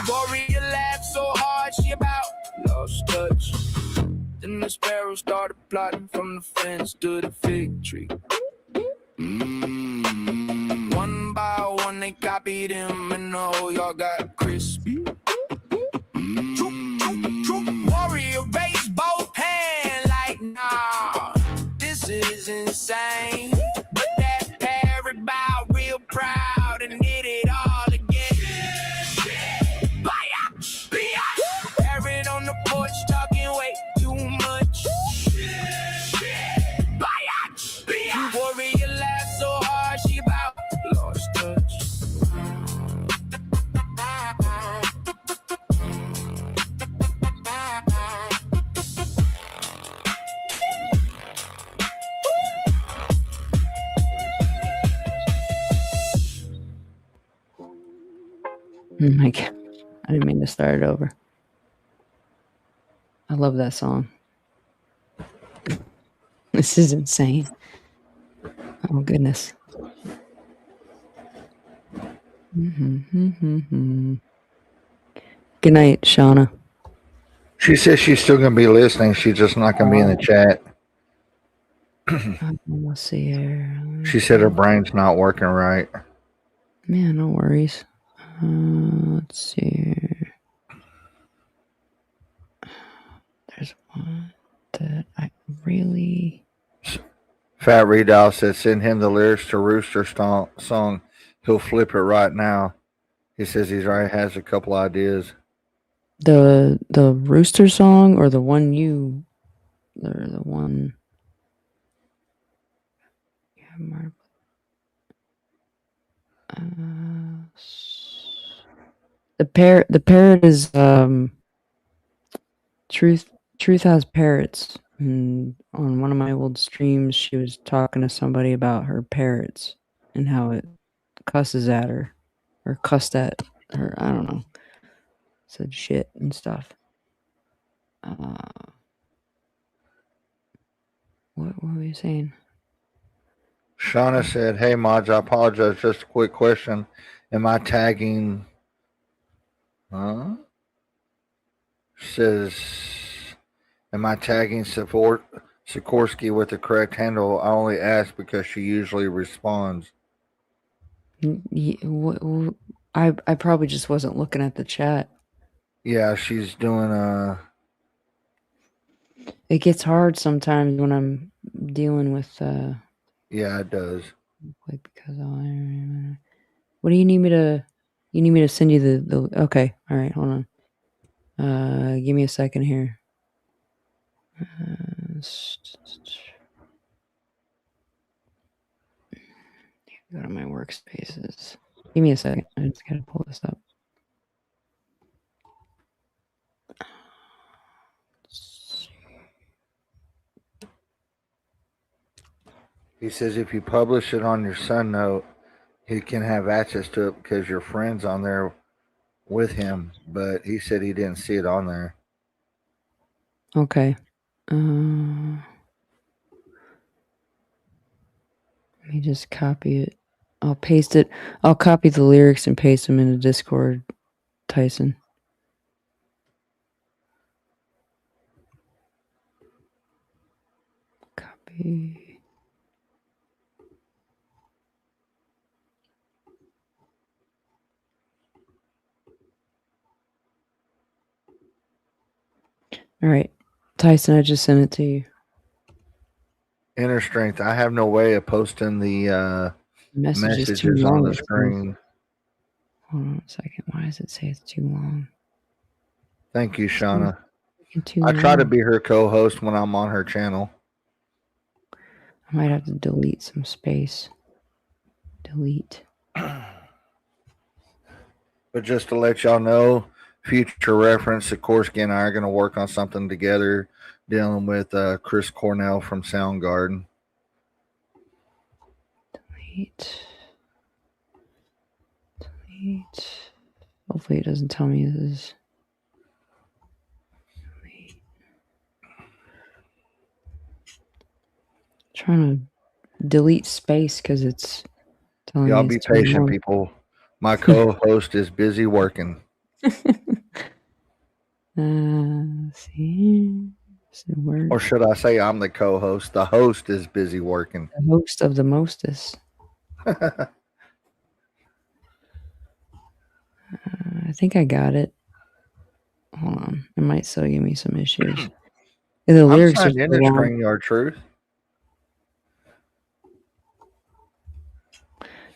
[SPEAKER 2] Warrior laughed so hard she about lost touch. Then the sparrow started plotting from the fence to the fig tree. One by one they copied him and the whole yard got crispy. Warrior raised both hands like, nah, this is insane. But that parrot bowed real proud and did it all again. Parrot on the porch talking way too much. Warrior laughed so hard she about lost touch.
[SPEAKER 1] Oh my God. I didn't mean to start it over. I love that song. This is insane. Oh, goodness. Good night, Shauna.
[SPEAKER 4] She says she's still going to be listening. She's just not going to be in the chat.
[SPEAKER 1] Let's see here.
[SPEAKER 4] She said her brain's not working right.
[SPEAKER 1] Man, no worries. Let's see here. There's one that I really...
[SPEAKER 4] Fat Redolph said send him the lyrics to Rooster song. He'll flip it right now. He says he's already has a couple ideas.
[SPEAKER 1] The Rooster song or the one you... The one... Yeah, The parrot is Truth has parrots. And on one of my old streams, she was talking to somebody about her parrots and how it cusses at her or cussed at her. I don't know. Said shit and stuff. What were you saying?
[SPEAKER 4] Shauna said, "Hey, Mods, I apologize. Just a quick question. Am I tagging?" Huh? Says, "Am I tagging Sikorsky with the correct handle? I only ask because she usually responds."
[SPEAKER 1] I probably just wasn't looking at the chat.
[SPEAKER 4] Yeah, she's doing
[SPEAKER 1] It gets hard sometimes when I'm dealing with
[SPEAKER 4] Yeah, it does.
[SPEAKER 1] like because what do you need me to? You need me to send you the okay, all right, hold on. Give me a second here. Go to my workspaces. Give me a second. I just gotta pull this up.
[SPEAKER 4] He says if you publish it on your SunNote, he can have access to it because your friend's on there with him. But he said he didn't see it on there.
[SPEAKER 1] Okay. Let me just copy it. I'll paste it. I'll copy the lyrics and paste them into Discord, Tyson. Copy. All right. Tyson, I just sent it to you.
[SPEAKER 4] Inner Strength. I have no way of posting the messages on the screen.
[SPEAKER 1] Hold on a second. Why does it say it's too long?
[SPEAKER 4] Thank you, Shauna. I try to be her co-host when I'm on her channel.
[SPEAKER 1] I might have to delete some space. Delete.
[SPEAKER 4] But just to let y'all know, future reference, Sikorsky and I are going to work on something together dealing with Chris Cornell from Soundgarden.
[SPEAKER 1] Delete. Delete. Hopefully it doesn't tell me this. Delete. Trying to delete space because it's telling
[SPEAKER 4] Y'all
[SPEAKER 1] me
[SPEAKER 4] be patient, people. My co-host is busy working.
[SPEAKER 1] See,
[SPEAKER 4] or should I say I'm the co-host? The host is busy working.
[SPEAKER 1] The host of the mostest. I think I got it. Hold on, it might still give me some issues. The lyrics are
[SPEAKER 4] in the StreamYard Truth.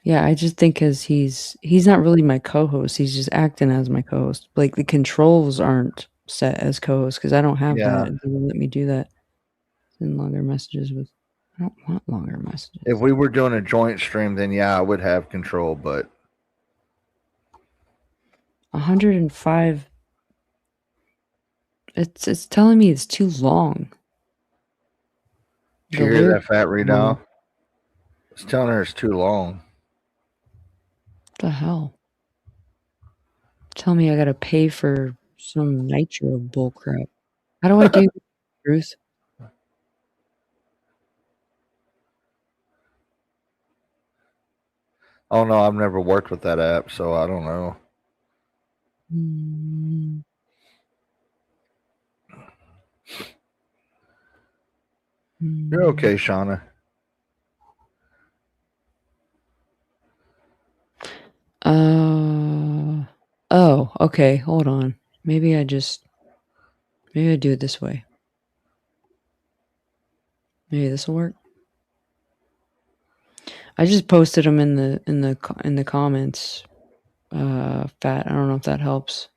[SPEAKER 1] Yeah, I just think because he's not really my co-host. He's just acting as my co-host. Like the controls aren't set as co-host because I don't have that. It doesn't let me do that. Send longer messages with. I don't want longer messages.
[SPEAKER 4] If we were doing a joint stream, then yeah, I would have control. But
[SPEAKER 1] 105. It's telling me it's too long.
[SPEAKER 4] Did you hear that, Fat Readout? It's telling her it's too long.
[SPEAKER 1] What the hell? Tell me I gotta pay for some nitro bullcrap. How do I do this, Bruce?
[SPEAKER 4] Oh no, I've never worked with that app, so I don't know. You're okay, Shauna.
[SPEAKER 1] Oh, okay. Hold on. Maybe I do it this way. Maybe this will work. I just posted them in the comments. Fat. I don't know if that helps.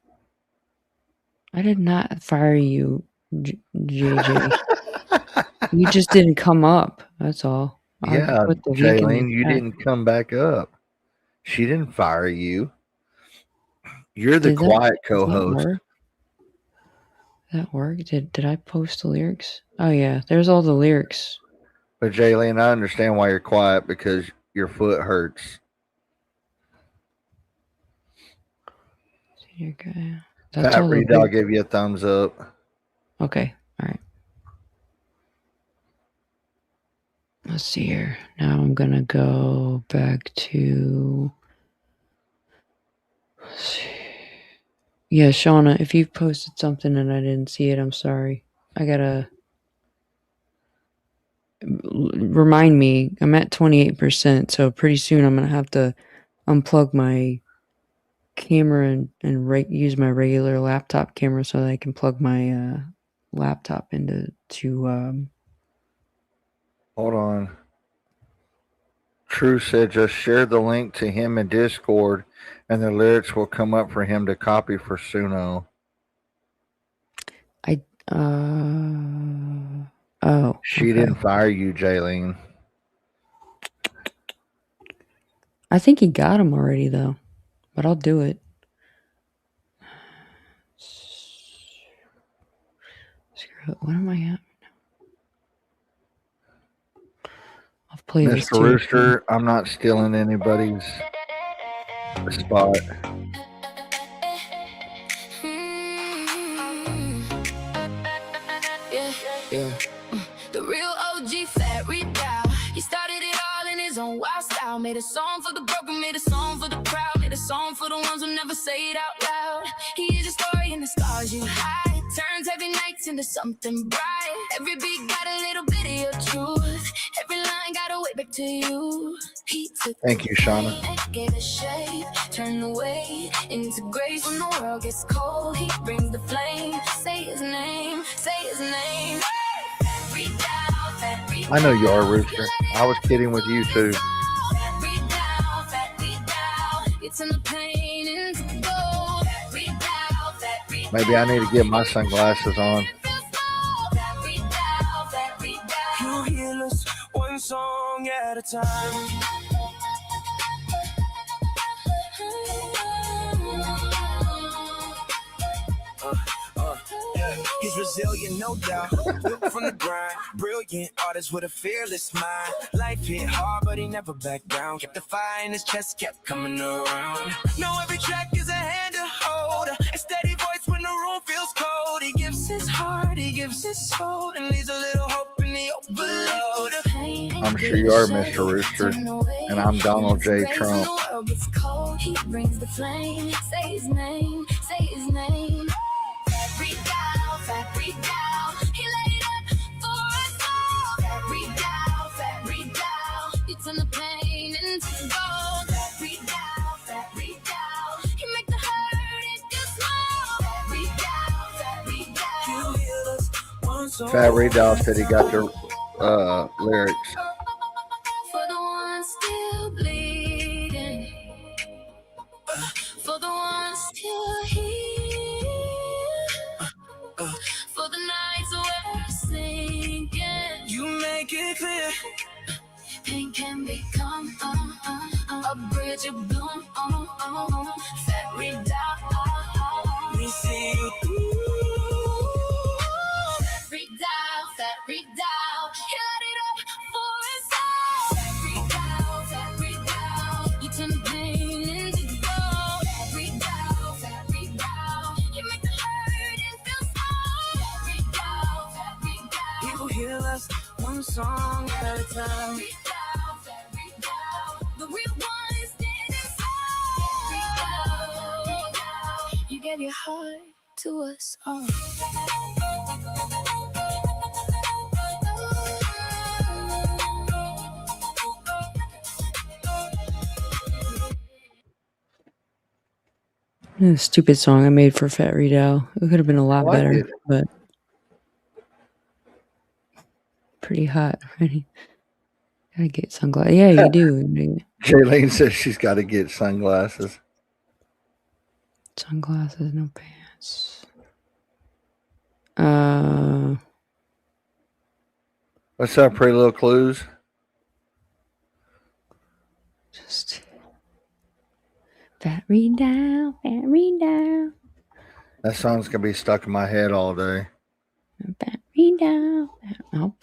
[SPEAKER 1] I did not fire you, JJ. You just didn't come up. That's all.
[SPEAKER 4] Yeah, Jaylene, you didn't come back up. She didn't fire you. You're the
[SPEAKER 1] Did that-
[SPEAKER 4] quiet
[SPEAKER 1] Does that
[SPEAKER 4] co-host.
[SPEAKER 1] work? That work? Did I post the lyrics? Oh yeah, there's all the lyrics.
[SPEAKER 4] But Jaylene, I understand why you're quiet because your foot hurts.
[SPEAKER 1] Senior guy. That's
[SPEAKER 4] Pat
[SPEAKER 1] all the
[SPEAKER 4] Reed, I'll
[SPEAKER 1] lyrics.
[SPEAKER 4] give you a thumbs up.
[SPEAKER 1] Okay, all right. Let's see here. Now I'm gonna go back to. Let's see. Yeah, Shauna, if you've posted something and I didn't see it, I'm sorry. I gotta remind me. I'm at 28%, so pretty soon I'm gonna have to unplug my camera and use my regular laptop camera so that I can plug my laptop into
[SPEAKER 4] Hold on. True said just share the link to him in Discord and the lyrics will come up for him to copy for Suno.
[SPEAKER 1] Oh.
[SPEAKER 4] She
[SPEAKER 1] okay.
[SPEAKER 4] didn't fire you, Jaylene.
[SPEAKER 1] I think he got him already though, but I'll do it. Screw it. What am I at? I'll play this
[SPEAKER 4] Mr.
[SPEAKER 1] too.
[SPEAKER 4] Rooster, I'm not stealing anybody's spot.
[SPEAKER 5] Yeah. The real OG Fat Reed Dow. He started it all in his own wild style. Made a song for the broken, made a song for the crowd, made a song for the ones who never say it out loud. He is a story in the scars you hide. Turns heavy nights into something bright. Every beat got a little bit of your truth. Every line got a way back to you. He took
[SPEAKER 4] Thank you, Shauna.
[SPEAKER 5] and gave it shape, turned the weight into grace. When the world gets cold, he brings the flame. Say his name, say his name.
[SPEAKER 4] I know you are, Rooster. I was kidding with you too. Maybe I need to get my sunglasses on.
[SPEAKER 5] You heal us one song at a time. He's resilient, no doubt. Built from the grind, brilliant artist with a fearless mind. Life hit hard, but he never backed down. Kept the fire in his chest, kept coming around. Know every track is a hand to hold. A steady voice when the room feels cold. He gives his heart, he gives his soul, and leaves a little hope in the overload.
[SPEAKER 4] I'm sure you are, Mr. Rooster. And I'm Donald J. Trump.
[SPEAKER 5] He brings the flame. Say his name, say his name. Fat Reed Dow. He laid up for us all. Fat Reed Dow. You turn the pain into gold. Fat Reed Dow. He make the hurt into small. Fat Reed Dow. You heal us one song.
[SPEAKER 4] Fat Reed Doll said he got the lyrics.
[SPEAKER 5] For the ones still bleeding. For the ones still here. For the nights we're sinking, you make it clear. Pain can become a bridge of bloom. Fat Reed Dow. We see you through. Fat Reed Dow. He let it up for us all. Fat Reed Dow. You turn the pain into gold. Fat Reed Dow. You make the hurt and feel small. Fat Reed Dow. He will heal us one song at a time. The real one is dead inside. You gave your heart to us all.
[SPEAKER 1] Stupid song I made for Fat Reed Dow. It could have been a lot
[SPEAKER 4] I like
[SPEAKER 1] better,
[SPEAKER 4] it.
[SPEAKER 1] but pretty hot. Right? Gotta get sunglasses. Yeah, you do.
[SPEAKER 4] Jaylene says she's got to get sunglasses.
[SPEAKER 1] Sunglasses, no pants.
[SPEAKER 4] What's up, Pretty Little Clues?
[SPEAKER 1] Just Battery down, battery down,
[SPEAKER 4] That song's gonna be stuck in my head all day.
[SPEAKER 1] battery down. Oh,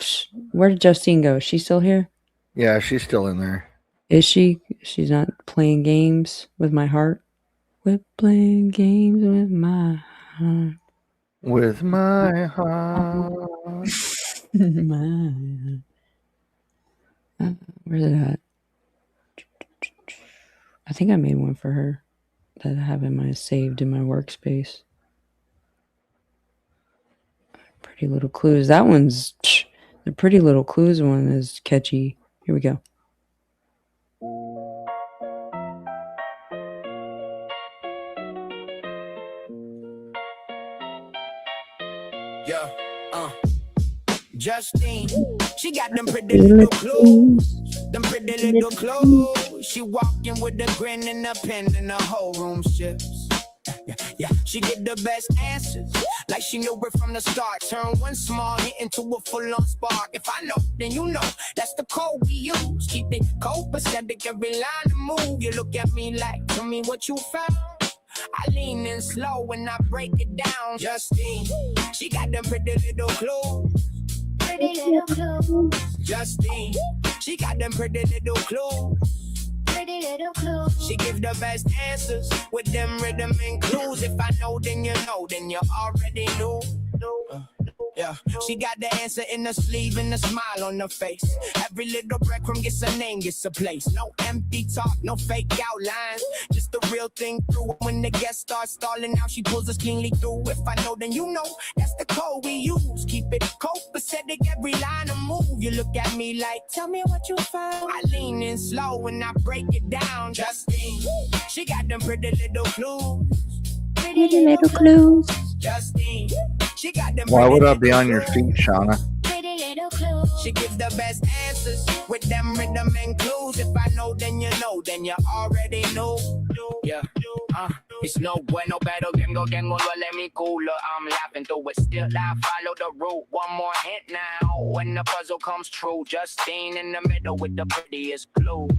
[SPEAKER 1] where did Justine go? Is she still here?
[SPEAKER 4] Yeah, she's still in there.
[SPEAKER 1] Is she? She's not playing games with my heart. We're playing games with my heart.
[SPEAKER 4] With my heart.
[SPEAKER 1] my where's it at? I think I made one for her that I have in my saved in my workspace. Pretty Little Clues. That one's the Pretty Little Clues one is catchy. Here we go.
[SPEAKER 2] Yeah, Justine, she got them pretty little clothes, them pretty little clothes. She walking with a grin and a pen and the whole room shifts. Yeah, she get the best answers, like she knew it from the start. Turn one small hit into a full-on spark. If I know, then you know, that's the code we use. Keep it copacetic, every line of move. You look at me like, tell me what you found. I lean in slow when I break it down. Justine, she got them pretty little clues. Pretty little clues. Justine, she got them pretty little clues. Pretty little clues. She give the best answers with them rhythm and clues. If I know, then you know, then you already knew. Yeah, she got the answer in the sleeve and a smile on her face. Every little breadcrumb gets a name, gets a place. No empty talk, no fake outlines. Just the real thing through. When the guest starts stalling out, she pulls us cleanly through. If I know, then you know, that's the code we use. Keep it copacetic, every line of move. You look at me like, tell me what you found. I lean in slow when I break it down. Justine, she got them pretty little clues.
[SPEAKER 1] Pretty little clues.
[SPEAKER 2] Justine, she got them.
[SPEAKER 4] Why would I be on your feet, Shauna?
[SPEAKER 2] Pretty little clues. She gives the best answers with them rhythm and clues. If I know, then you know, then you already know. Yeah, it's no bueno, pero tengo duele mi culo. I'm laughing through it, still I follow the route. One more hint now, when the puzzle comes true. Justine in the middle with the prettiest clues.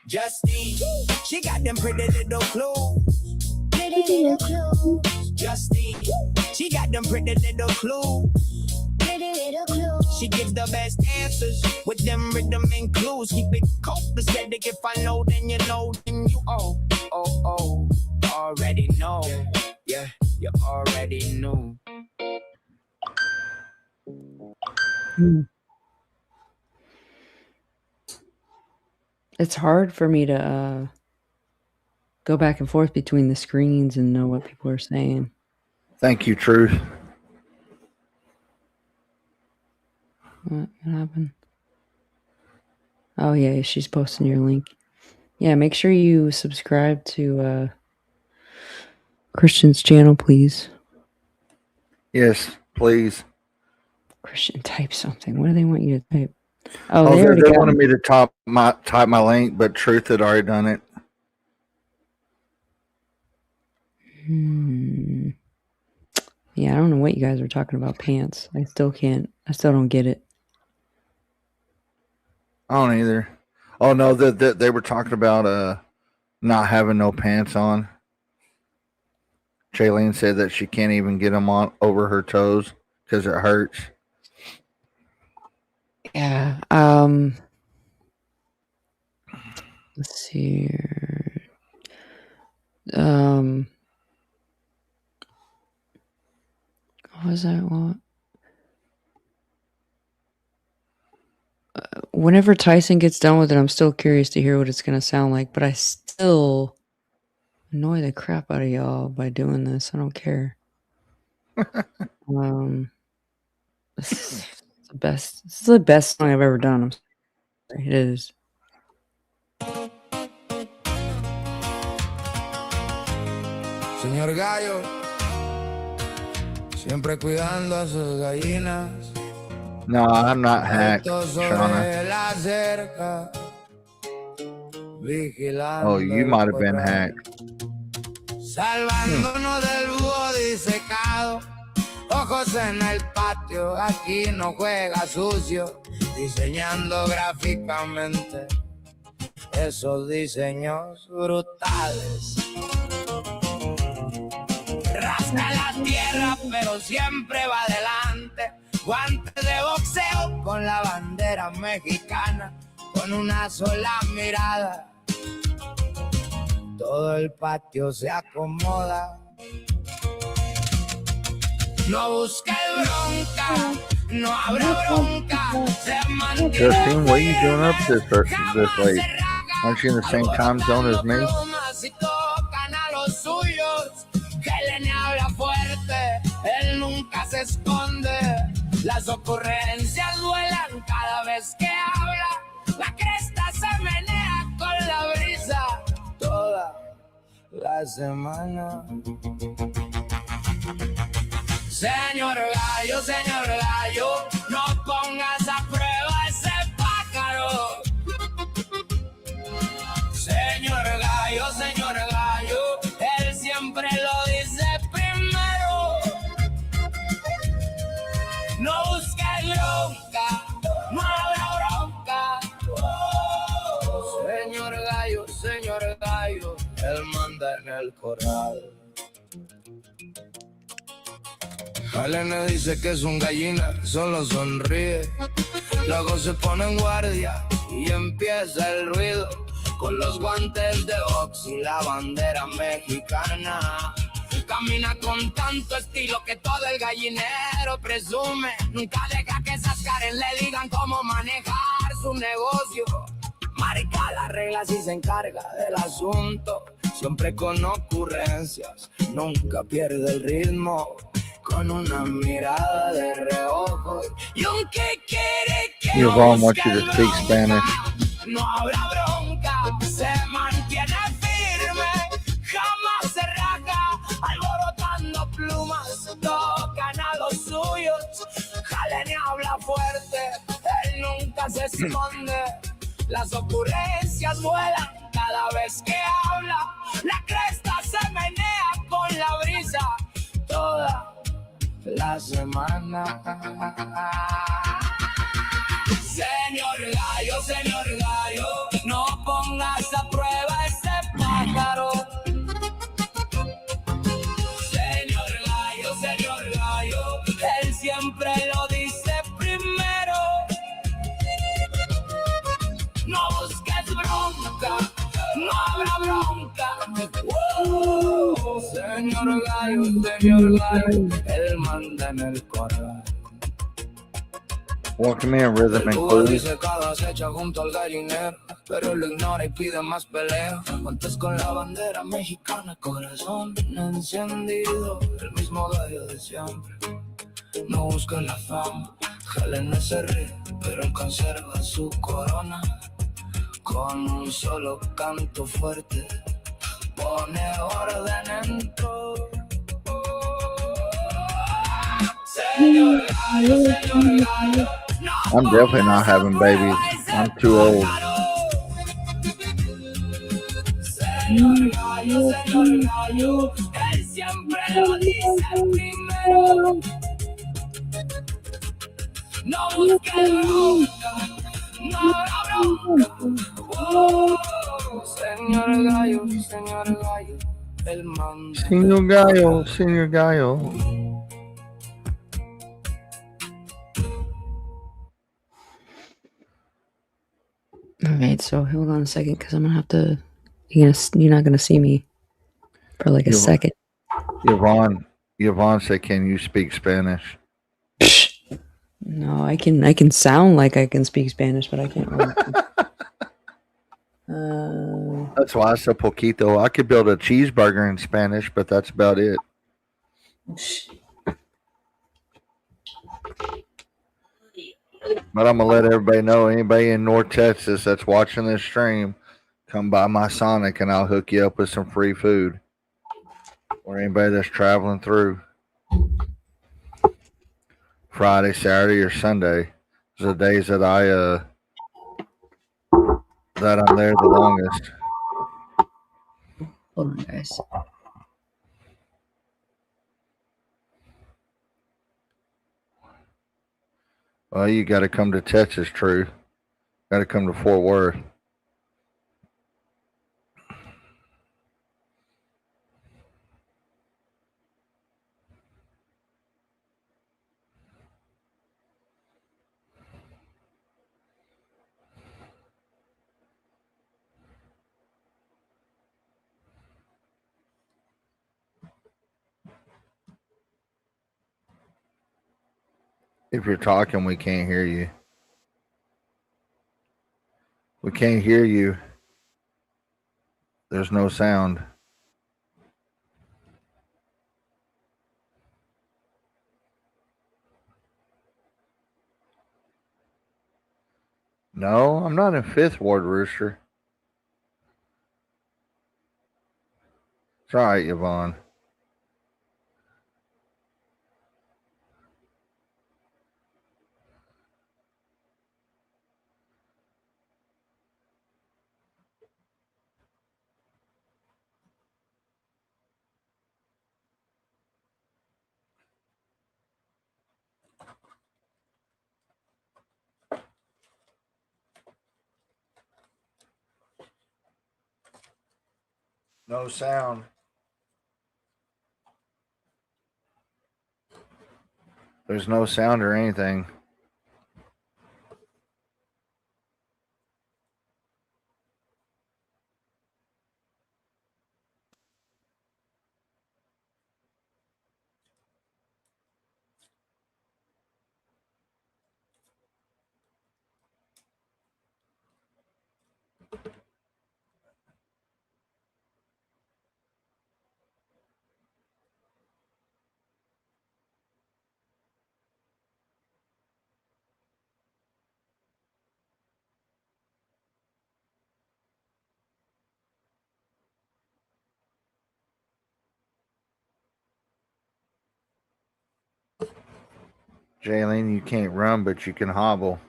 [SPEAKER 2] Justine, she got them pretty little clues. Pretty little clues. Justine, she got them pretty little clues. Pretty little clues. She gives the best answers with them rhythm and clues. Keep it copacetic. If I know, then you know, then you already know. Yeah, you already know.
[SPEAKER 1] It's hard for me to go back and forth between the screens and know what people are saying.
[SPEAKER 4] Thank you, Truth.
[SPEAKER 1] What happened? Oh yeah, she's posting your link. Yeah, make sure you subscribe to Christian's channel, please.
[SPEAKER 4] Yes, please.
[SPEAKER 1] Christian, type something. What do they want you to type? Oh,
[SPEAKER 4] Oh,
[SPEAKER 1] they already
[SPEAKER 4] they
[SPEAKER 1] got
[SPEAKER 4] wanted
[SPEAKER 1] it.
[SPEAKER 4] me to type my link, but Truth had already done it.
[SPEAKER 1] Yeah, I don't know what you guys were talking about. Pants. I still don't get it.
[SPEAKER 4] I don't either. Oh no, they were talking about not having no pants on. Jaylene said that she can't even get them on over her toes because it hurts.
[SPEAKER 1] Yeah. Let's see here. What was that one? Whenever Tyson gets done with it, I'm still curious to hear what it's going to sound like, but I still annoy the crap out of y'all by doing this. I don't care. This is the best. This is the best song I've ever done. I'm sorry. It is.
[SPEAKER 5] Señor Gallo, siempre cuidando a sus gallinas.
[SPEAKER 4] No, I'm not hacked, Shauna.
[SPEAKER 5] La cerca, vigilando
[SPEAKER 4] Oh, you might have been hacked.
[SPEAKER 5] Salvándonos del búho disecado. Ojos en el patio, aquí no juega sucio. Diseñando gráficamente
[SPEAKER 2] esos diseños brutales. Rasca la tierra, pero siempre va adelante. Guantes de boxeo con la bandera mexicana, con una sola mirada. Todo el patio se acomoda. No busques bronca, no habrá bronca. Se mantiene.
[SPEAKER 4] Justine, what are you doing up this late? Aren't you in the same time zone as me?
[SPEAKER 2] Si tocan a los suyos, Helen habla fuerte, él nunca se esconde. Las ocurrencias vuelan cada vez que habla. La cresta se menea con la brisa toda la semana. Señor gallo, no pongas a prueba ese pájaro. Señor gallo, él siempre lo dice primero. No busques bronca, no habrá bronca. Señor gallo, él manda en el corral. Helen dice que es un gallina, solo sonríe. Luego se pone en guardia y empieza el ruido. Con los guantes de box y la bandera mexicana. Camina con tanto estilo que todo el gallinero presume. Nunca deja que esas Karen le digan cómo manejar su negocio. Marca las reglas y se encarga del asunto. Siempre con ocurrencias, nunca pierde el ritmo. Con una mirada de reojo y un que quiere que
[SPEAKER 4] Yvonne wants you to speak Spanish.
[SPEAKER 2] no habrá bronca, se mantiene firme, jamás se raja, alborotando plumas, tocan a los suyos. Helen habla fuerte, él nunca se esconde. Las ocurrencias vuelan cada vez que habla. La cresta se menea con la brisa toda la semana. Señor gallo, no pongas a prueba ese pájaro. Señor gallo, él siempre lo dice primero. No busques bronca, no habrá bronca. Señor gallo, él manda en el corral.
[SPEAKER 4] Welcome in, Rhythm and
[SPEAKER 2] Cuba
[SPEAKER 4] Clues.
[SPEAKER 2] dice cada acecha junto al gallinero, pero lo ignora y pide más pelea. Antes con la bandera mexicana, corazón encendido. El mismo gallo de siempre, no busca la fama. Helen se ríe, pero él conserva su corona. Con un solo canto fuerte, pone orden en todo. Señor gallo,
[SPEAKER 4] I'm definitely not having babies. I'm too old.
[SPEAKER 2] Señor gallo, él siempre lo dice primero. No busques bronca, no habrá bronca. Señor gallo, él manda.
[SPEAKER 4] Señor Gallo.
[SPEAKER 1] All right, so hold on a second because I'm gonna have to. You're not gonna see me for like a second.
[SPEAKER 4] Yvonne said, "Can you speak Spanish?"
[SPEAKER 1] No, I can sound like I can speak Spanish, but I can't. Really.
[SPEAKER 4] That's why I said poquito. I could build a cheeseburger in Spanish, but that's about it. But I'm gonna let everybody know, anybody in North Texas that's watching this stream, come by my Sonic and I'll hook you up with some free food. Or anybody that's traveling through Friday, Saturday, or Sunday. Those are the days that I'm there the longest.
[SPEAKER 1] Hold on, guys.
[SPEAKER 4] Well, you got to come to Texas, True. Got to come to Fort Worth. If you're talking, we can't hear you. We can't hear you. There's no sound. No, I'm not in Fifth Ward, Rooster. It's all right, Yvonne. No sound. There's no sound or anything. Jaylene, you can't run, but you can hobble.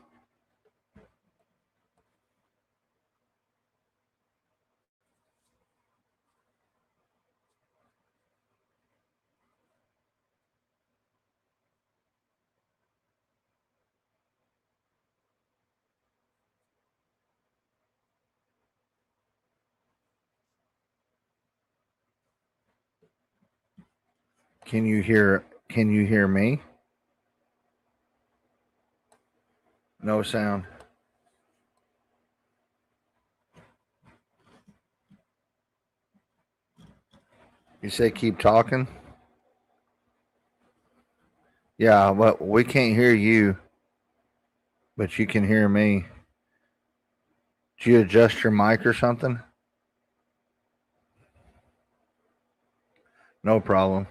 [SPEAKER 4] Can you hear me? No sound. You say keep talking? Yeah, well, we can't hear you, but you can hear me. Do you adjust your mic or something? No problem.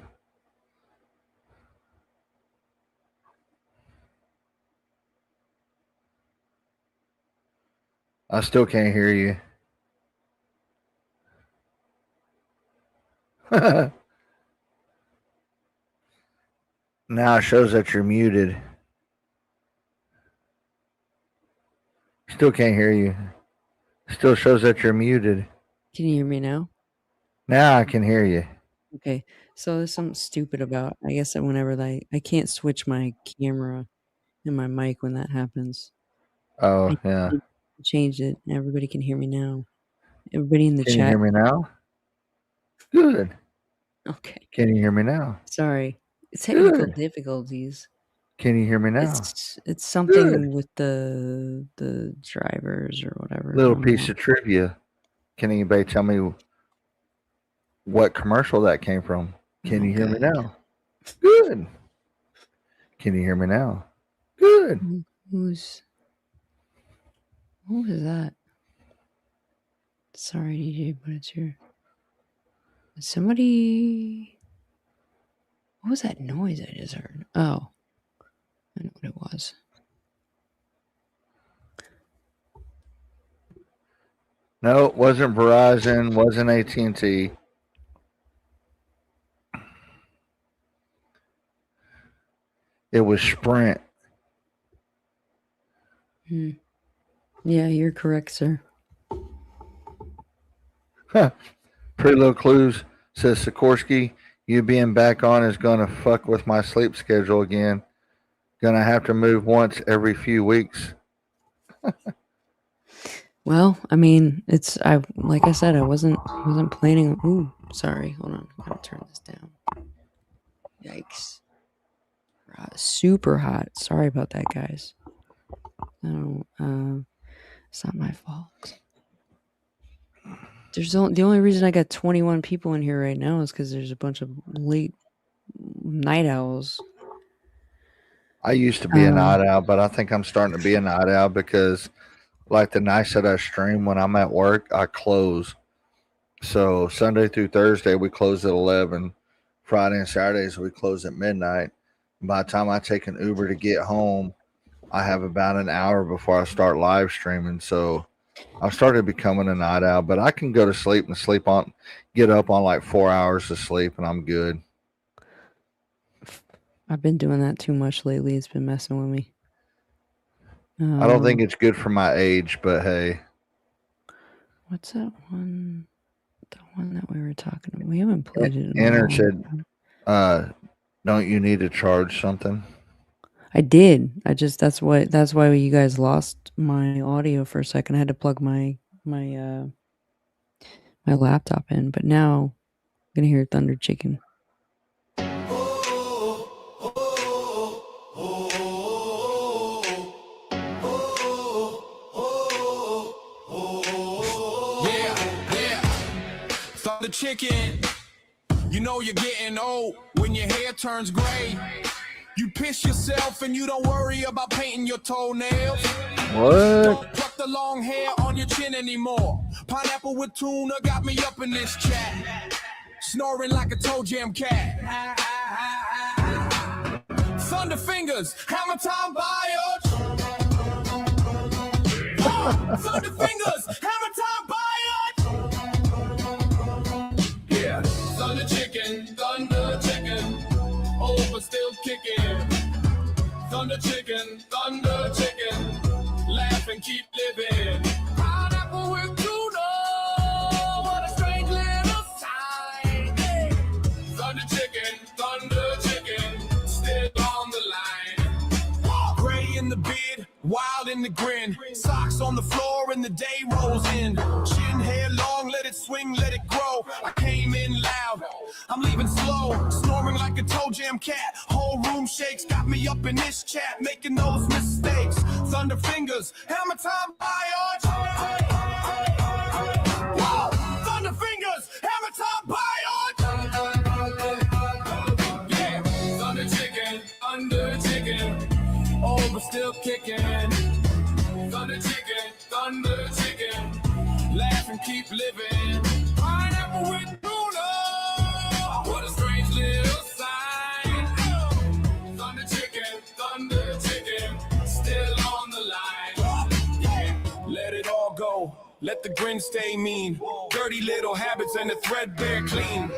[SPEAKER 4] I still can't hear you. Now it shows that you're muted. Still can't hear you. Still shows that you're muted.
[SPEAKER 1] Can you hear me now?
[SPEAKER 4] Now I can hear you.
[SPEAKER 1] Okay, so there's something stupid about. I guess that whenever I can't switch my camera and my mic when that happens.
[SPEAKER 4] Oh,
[SPEAKER 1] I
[SPEAKER 4] yeah.
[SPEAKER 1] changed it. Everybody can hear me now. Everybody in the
[SPEAKER 4] Can you
[SPEAKER 1] chat.
[SPEAKER 4] hear me now? Good.
[SPEAKER 1] Okay,
[SPEAKER 4] Can you hear me now?
[SPEAKER 1] sorry. Technical
[SPEAKER 4] Good.
[SPEAKER 1] difficulties.
[SPEAKER 4] Can you hear me now?
[SPEAKER 1] It's something with the drivers or whatever. I
[SPEAKER 4] Little
[SPEAKER 1] don't
[SPEAKER 4] piece
[SPEAKER 1] know.
[SPEAKER 4] of trivia. Can anybody tell me what commercial that came from? Can
[SPEAKER 1] Oh,
[SPEAKER 4] you hear me
[SPEAKER 1] God.
[SPEAKER 4] now? Good. Can you hear me now? Good.
[SPEAKER 1] Who was that? Sorry, DJ, but it's your. Somebody. What was that noise I just heard? Oh, I know what it was.
[SPEAKER 4] No, it wasn't Verizon, wasn't AT&T. It was Sprint.
[SPEAKER 1] Yeah, you're correct, sir.
[SPEAKER 4] Pretty Little Clues says Sikorsky, you being back on is going to fuck with my sleep schedule again. Gonna have to move once every few weeks.
[SPEAKER 1] Well, I mean, like I said, I wasn't planning. Ooh, sorry. Hold on, gotta turn this down. Yikes! Super hot. Sorry about that, guys. It's not my fault. The only reason I got 21 people in here right now is because there's a bunch of late night owls.
[SPEAKER 4] I used to be a
[SPEAKER 1] Um,
[SPEAKER 4] night owl, but I think I'm starting to be a night owl because, like the nights that I stream when I'm at work, I close. So Sunday through Thursday we close at 11. Friday and Saturdays we close at midnight. By the time I take an Uber to get home, I have about an hour before I start live streaming. So I've started becoming a night owl, but I can go to sleep and get up on like 4 hours of sleep, and I'm good.
[SPEAKER 1] I've been doing that too much lately. It's been messing with me.
[SPEAKER 4] I don't think it's good for my age, but hey,
[SPEAKER 1] What's that one? The one that we were talking about. We haven't played it in a
[SPEAKER 4] Enter
[SPEAKER 1] long
[SPEAKER 4] said,
[SPEAKER 1] time.
[SPEAKER 4] don't you need to charge something?
[SPEAKER 1] I did. That's why you guys lost my audio for a second. I had to plug my laptop in, but now I'm gonna hear Thunder Chicken.
[SPEAKER 2] Thunder chicken. You know you're getting old when your hair turns gray. You piss yourself and you don't worry about painting your toenails.
[SPEAKER 4] What?
[SPEAKER 2] Don't pluck the long hair on your chin anymore. Pineapple with tuna got me up in this chat. Snoring like a toe jam cat. Thunder fingers, hammer time bios. Thunder fingers, hammer time bios. Yeah, thunder chicken, oh, but still kicking. Thunder chicken, laugh and keep living. Pineapple with tuna, what a strange little sight. Hey. Thunder chicken, still on the line. Gray in the beard, wild in the grin. Socks on the floor and the day rolls in. Chin hair long, let it swing, let it grow. I came in loud, I'm leaving slow. Snoring like a toe jam cat. Whole room shakes, got me up in this chat, making those mistakes. Thunder fingers, hammer time bios. Whoa! Thunder fingers, hammer time bios. Yeah, thunder chicken, oh, but still kicking. Thunder chicken, laugh and keep living. Pineapple with tuna, what a strange little sign. Thunder chicken, still on the line. Let it all go, let the grin stay mean. Dirty little habits and the threadbare clean.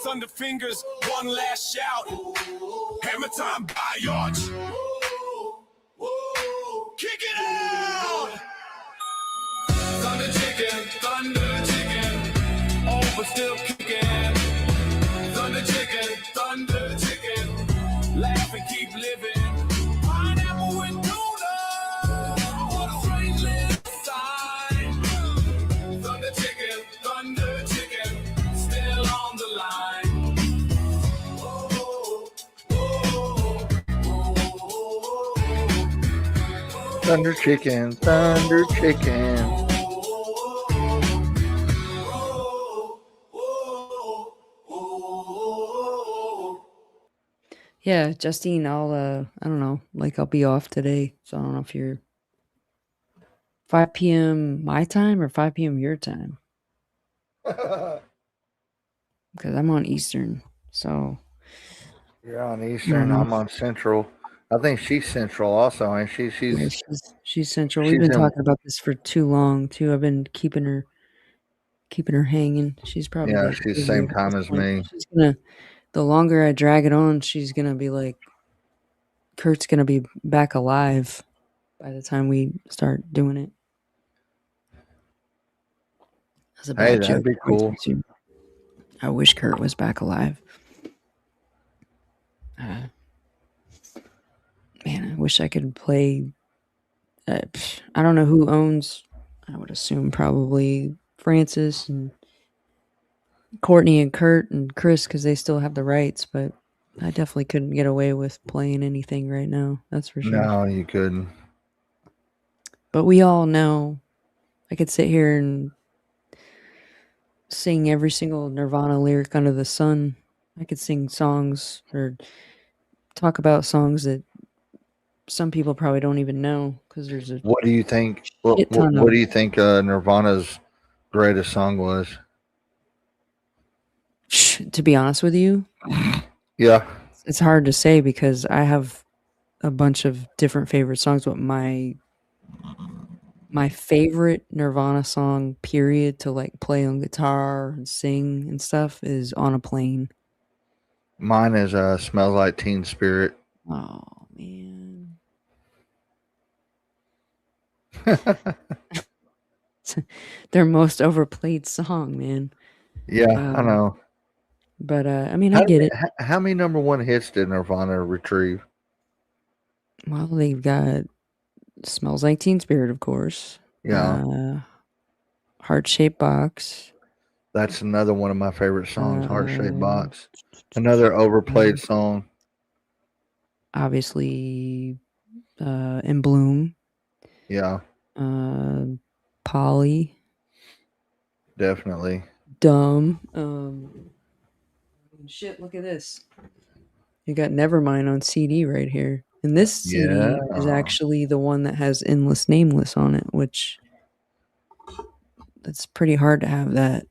[SPEAKER 2] Thunder fingers, one last shout. Hammer time biatch. Kick it out! Thunder chicken, oh, but still kicking. Thunder chicken, laugh and keep living. Pineapple with tuna, what a strange little sign. Thunder chicken, still on the line.
[SPEAKER 4] Thunder chicken, thunder chicken.
[SPEAKER 1] Yeah, Justine, I don't know, like I'll be off today, so I don't know if you're 5 p.m. my time or 5 p.m. your time. Because I'm on Eastern, so
[SPEAKER 4] You're on Eastern, I'm on Central. I think she's Central also, and she's
[SPEAKER 1] Central. We've been talking about this for too long too. I've been keeping her hanging. She's probably
[SPEAKER 4] she's the same time as me.
[SPEAKER 1] She's gonna. The longer I drag it on, she's gonna be like, Kurt's gonna be back alive by the time we start doing it. That's a bad joke.
[SPEAKER 4] That'd be cool.
[SPEAKER 1] I wish Kurt was back alive. Man, I wish I could play. I don't know who owns. I would assume probably Francis and Courtney and Kurt and Chris because they still have the rights, but I definitely couldn't get away with playing anything right now. That's for sure.
[SPEAKER 4] No, you couldn't.
[SPEAKER 1] But we all know I could sit here and sing every single Nirvana lyric under the sun. I could sing songs or talk about songs that some people probably don't even know because there's a
[SPEAKER 4] What do you think? What,
[SPEAKER 1] shit
[SPEAKER 4] what,
[SPEAKER 1] ton
[SPEAKER 4] what
[SPEAKER 1] of.
[SPEAKER 4] do you think Nirvana's greatest song was?
[SPEAKER 1] To be honest with you,
[SPEAKER 4] Yeah,
[SPEAKER 1] it's hard to say because I have a bunch of different favorite songs, but my favorite Nirvana song, period, to like play on guitar and sing and stuff is On a Plane.
[SPEAKER 4] mine is "Smells Like Teen Spirit."
[SPEAKER 1] Oh man. Their most overplayed song, man.
[SPEAKER 4] Yeah, I know.
[SPEAKER 1] But I mean, I get it.
[SPEAKER 4] How many number one hits did Nirvana retrieve?
[SPEAKER 1] Well, they've got Smells Like Teen Spirit, of course.
[SPEAKER 4] Yeah,
[SPEAKER 1] Heart Shaped Box.
[SPEAKER 4] that's another one of my favorite songs. Heart Shaped Box, another overplayed song.
[SPEAKER 1] Obviously, In Bloom.
[SPEAKER 4] Yeah,
[SPEAKER 1] Polly.
[SPEAKER 4] definitely.
[SPEAKER 1] Dumb. Shit, look at this. You got Nevermind on CD right here. And this CD is
[SPEAKER 4] Yeah.
[SPEAKER 1] actually the one that has Endless Nameless on it, which that's pretty hard to have that.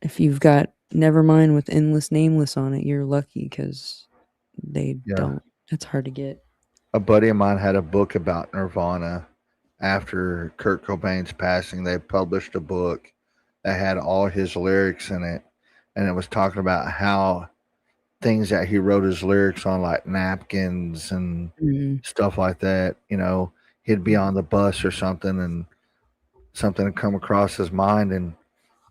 [SPEAKER 1] If you've got Nevermind with Endless Nameless on it, you're lucky because they don't. It's hard to get.
[SPEAKER 4] A buddy of mine had a book about Nirvana. After Kurt Cobain's passing, they published a book that had all his lyrics in it, and it was talking about how things that he wrote his lyrics on, like napkins and stuff like that. You know, he'd be on the bus or something, and something would come across his mind, and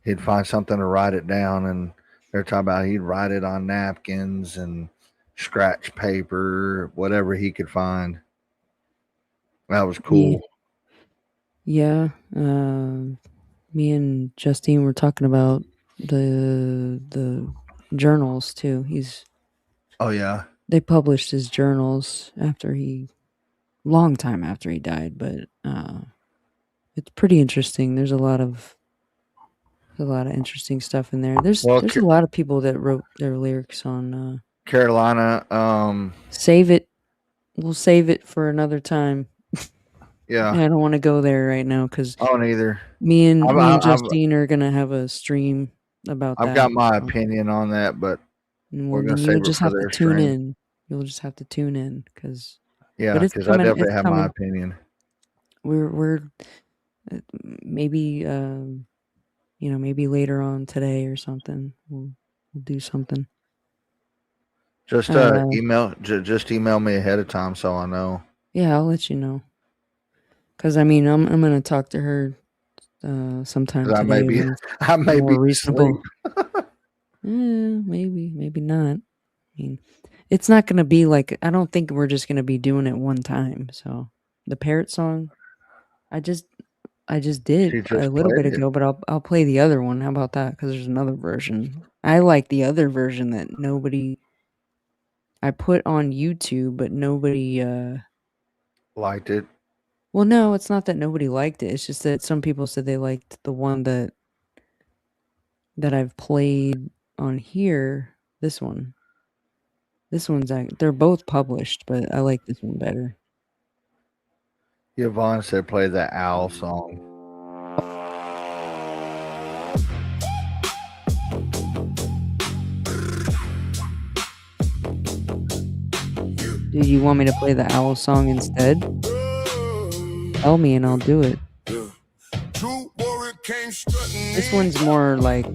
[SPEAKER 4] he'd find something to write it down. And they're talking about he'd write it on napkins and scratch paper, whatever he could find. That was cool.
[SPEAKER 1] Yeah. Me and Justine were talking about the journals too.
[SPEAKER 4] Oh yeah.
[SPEAKER 1] They published his journals long time after he died, but it's pretty interesting. There's a lot of interesting stuff in there. There's a lot of people that wrote their lyrics on
[SPEAKER 4] Carolina.
[SPEAKER 1] Save it. We'll save it for another time.
[SPEAKER 4] Yeah.
[SPEAKER 1] I don't want to go there right now because
[SPEAKER 4] I don't either.
[SPEAKER 1] Me and Justine are gonna have a stream about that.
[SPEAKER 4] I've got my opinion on that, but we're gonna save it for their
[SPEAKER 1] tune
[SPEAKER 4] stream.
[SPEAKER 1] in. You'll just have to tune in because
[SPEAKER 4] because I definitely have my opinion.
[SPEAKER 1] We're maybe maybe later on today or something we'll do something.
[SPEAKER 4] Just email me ahead of time so I know.
[SPEAKER 1] Yeah, I'll let you know. Because I mean, I'm gonna talk to her sometime today.
[SPEAKER 4] I may be reasonable.
[SPEAKER 1] Maybe not. I mean, it's not gonna be like, I don't think we're just gonna be doing it one time. So the Parrot song, I just did a little bit ago, but I'll play the other one. How about that? Because there's another version. I like the other version that I put on YouTube, but nobody
[SPEAKER 4] liked it.
[SPEAKER 1] Well, no, it's not that nobody liked it. It's just that some people said they liked the one that I've played on here. This one. This one's they're both published, but I like this one better.
[SPEAKER 4] Yvonne said play the Owl song.
[SPEAKER 1] Do you want me to play the Owl song instead? Tell me and I'll do it. This one's more like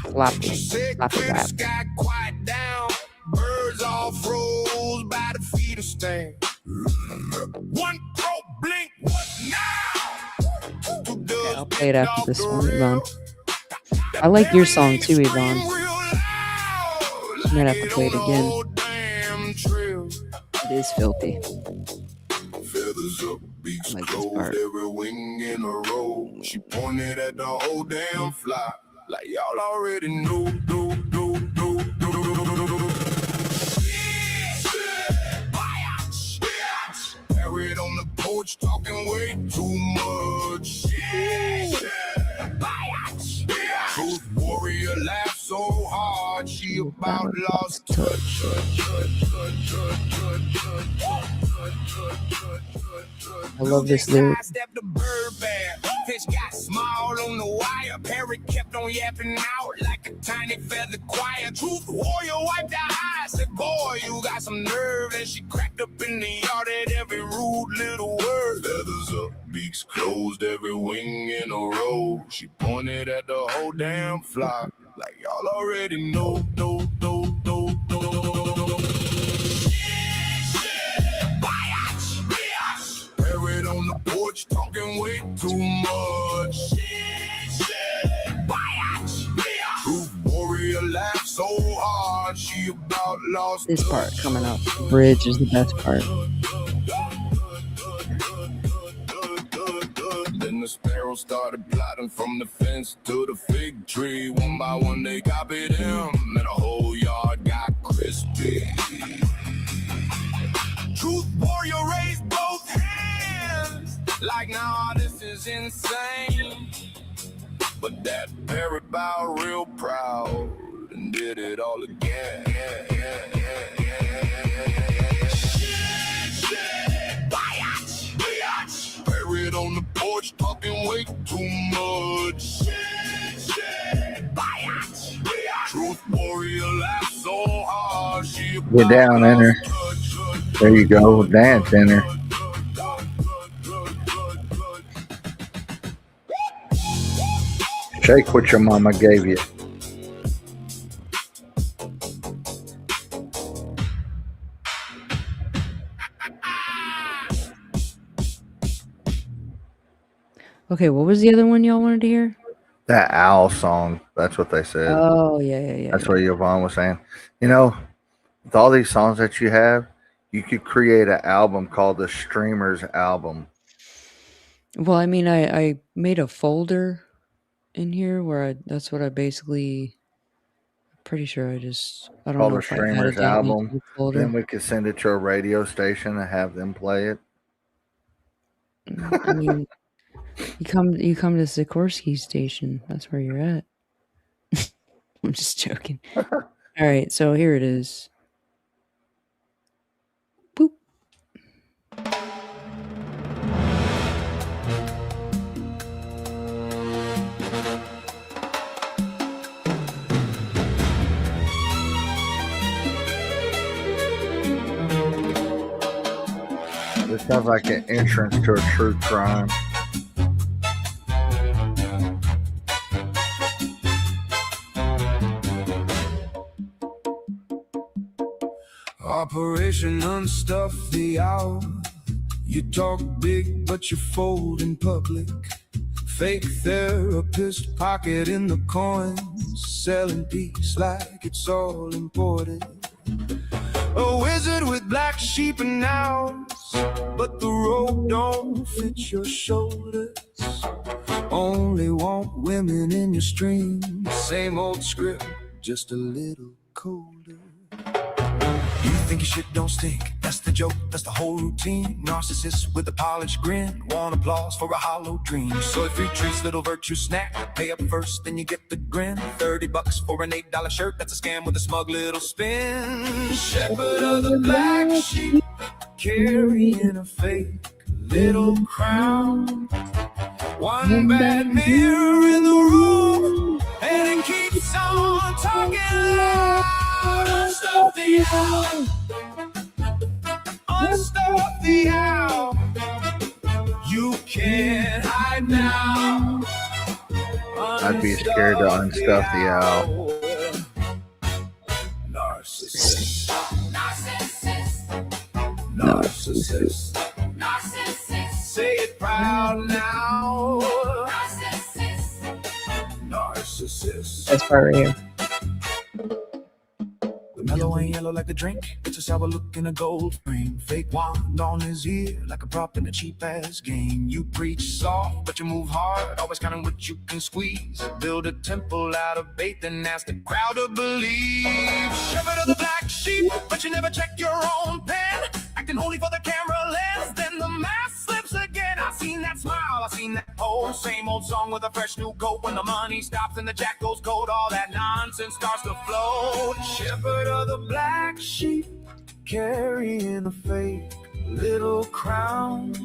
[SPEAKER 1] floppy rap.
[SPEAKER 5] Birds all froze by the feet of stand. One pro blink, what now?
[SPEAKER 1] Okay, I'll play it after this one, Yvonne. I like your song too, Yvonne. I might have to play it again. It is filthy. I like this part.
[SPEAKER 5] Every wing in a row. She pointed at the whole damn fly. Like y'all already know. Parrot on the porch talking way too much. Truth warrior laughed so hard she she about lost touch.
[SPEAKER 1] I love this lyric.
[SPEAKER 2] Step the bird bear. Fish got small on the wire. Parrot kept on yapping out like a tiny feather choir. Truth warrior wiped her eyes. Said, boy, you got some nerve. And she cracked up in the yard at every rude little word. Feathers up, beaks closed, every wing in a row. She pointed at the whole damn flock. Like y'all already know. Parrot on the porch talking way too much. Truth warrior laughed so hard she about lost
[SPEAKER 1] This part coming up. Bridge is the best part.
[SPEAKER 2] Then the sparrows started plotting from the fence to the fig tree. One by one they copied him, and the whole yard got crispy. Truth warrior raised both hands, like, nah, this is insane. But that parrot bowed real proud and did it all again. Parrot on the porch talking way too much. Truth warrior laughed so hard she
[SPEAKER 4] Get down, Enter. There you go. Dance, Enter. Shake what your mama gave you.
[SPEAKER 1] Okay, what was the other one y'all wanted to hear?
[SPEAKER 4] That owl song. That's what they said.
[SPEAKER 1] Oh, yeah.
[SPEAKER 4] That's what Yvonne was saying. You know, with all these songs that you have, you could create an album called the Streamers Album.
[SPEAKER 1] Well, I mean, I made a folder in here where that's what I basically. Pretty sure I don't
[SPEAKER 4] Called
[SPEAKER 1] know
[SPEAKER 4] the
[SPEAKER 1] if I added
[SPEAKER 4] Streamers
[SPEAKER 1] that into
[SPEAKER 4] Album.
[SPEAKER 1] the folder.
[SPEAKER 4] Then we could send it to a radio station and have them play it.
[SPEAKER 1] I mean, you come to Sikorsky Station. That's where you're at. I'm just joking. All right, so here it is. Boop.
[SPEAKER 4] This sounds like an entrance to a true crime.
[SPEAKER 5] Operation Unstuff the Owl. You talk big, but you fold in public. Fake therapist pocket in the coins, selling peace like it's all important. A wizard with black sheep and owls, but the robe don't fit your shoulders. Only want women in your stream. Same old script, just a little colder. You think your shit don't stink, that's the joke, that's the whole routine. Narcissist with a polished grin, want applause for a hollow dream. Soy free treats, little virtue snack, pay up first, then you get the grin. $30 for an $8 shirt, that's a scam with a smug little spin. Shepherd of the black sheep, carrying a fake little crown. One bad mirror in the room, and it keeps on talking loud. Unstuff the owl. Unstuff the owl. You can't hide now.
[SPEAKER 4] I'd be scared to unstuff the owl.
[SPEAKER 5] Narcissist. Narcissist. Narcissist. Say it proud now. Narcissist.
[SPEAKER 1] That's part right here.
[SPEAKER 5] The mellow ain't yellow like the drink. It's a sour look in a gold frame. Fake wand on his ear like a prop in a cheap ass game. You preach soft, but you move hard. Always counting what you can squeeze. Build a temple out of bait, then ask the crowd to believe. Shepherd of the black sheep, but you never check your own pen. Acting holy for the camera lens, then the mask slips again. I seen that smile, I seen that pose. Same old song with a fresh new coat. When the money stops and the jack goes cold, all that nonsense. nonsense starts to float. Shepherd of the black sheep, carrying a fake little crown.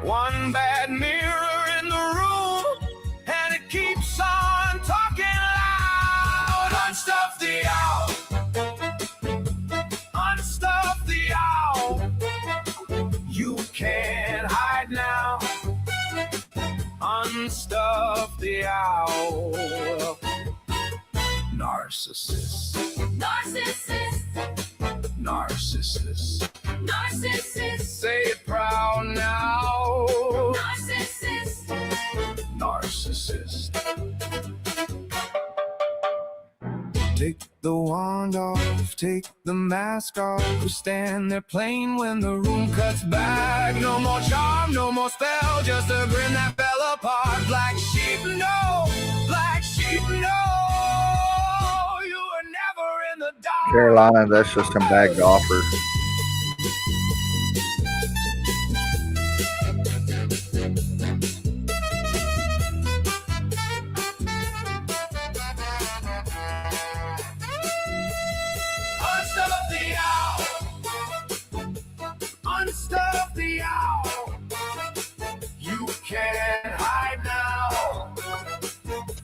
[SPEAKER 5] One bad mirror in the room, and it keeps on talking loud. Unstuff the owl. Unstuff the owl. You can't hide now. Unstuff the owl. Narcissist.
[SPEAKER 2] Narcissist,
[SPEAKER 5] Narcissist.
[SPEAKER 2] narcissist,
[SPEAKER 5] Say it proud now.
[SPEAKER 2] narcissist,
[SPEAKER 5] Narcissist. Take the wand off, take the mask off. We stand there plain when the room cuts back. No more charm, no more spell, just a grin that fell apart. Black sheep, no, black sheep, no. You were never in the dark.
[SPEAKER 4] Carolina, that's just some bad golfers.
[SPEAKER 5] Unstuff the owl. Unstuff the owl. You can't hide now.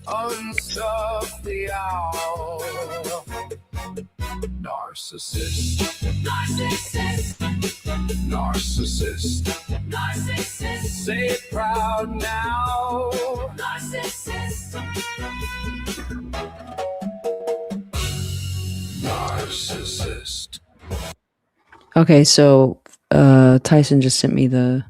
[SPEAKER 5] Unstuff the owl. Narcissist.
[SPEAKER 2] narcissist,
[SPEAKER 5] Narcissist.
[SPEAKER 2] narcissist,
[SPEAKER 5] Say it proud now.
[SPEAKER 2] narcissist,
[SPEAKER 5] Narcissist.
[SPEAKER 1] Okay, so Tyson just sent me the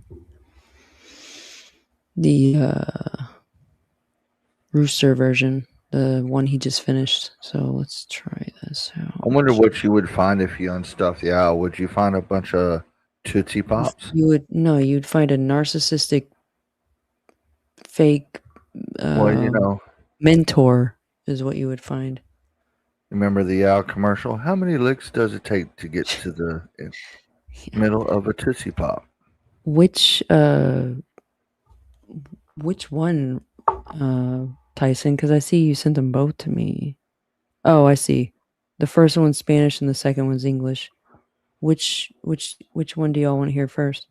[SPEAKER 1] Rooster version, the one he just finished. So let's try this out.
[SPEAKER 4] I wonder what you would find if you unstuffed the owl. Would you find a bunch of Tootsie Pops?
[SPEAKER 1] You'd find a narcissistic fake
[SPEAKER 4] Well,
[SPEAKER 1] mentor is what you would find.
[SPEAKER 4] remember the owl commercial? How many licks does it take to get to the middle of a Tootsie Pop?
[SPEAKER 1] Which one, Tyson? Because I see you sent them both to me. Oh, I see. The first one's Spanish and the second one's English. Which one do y'all want to hear first?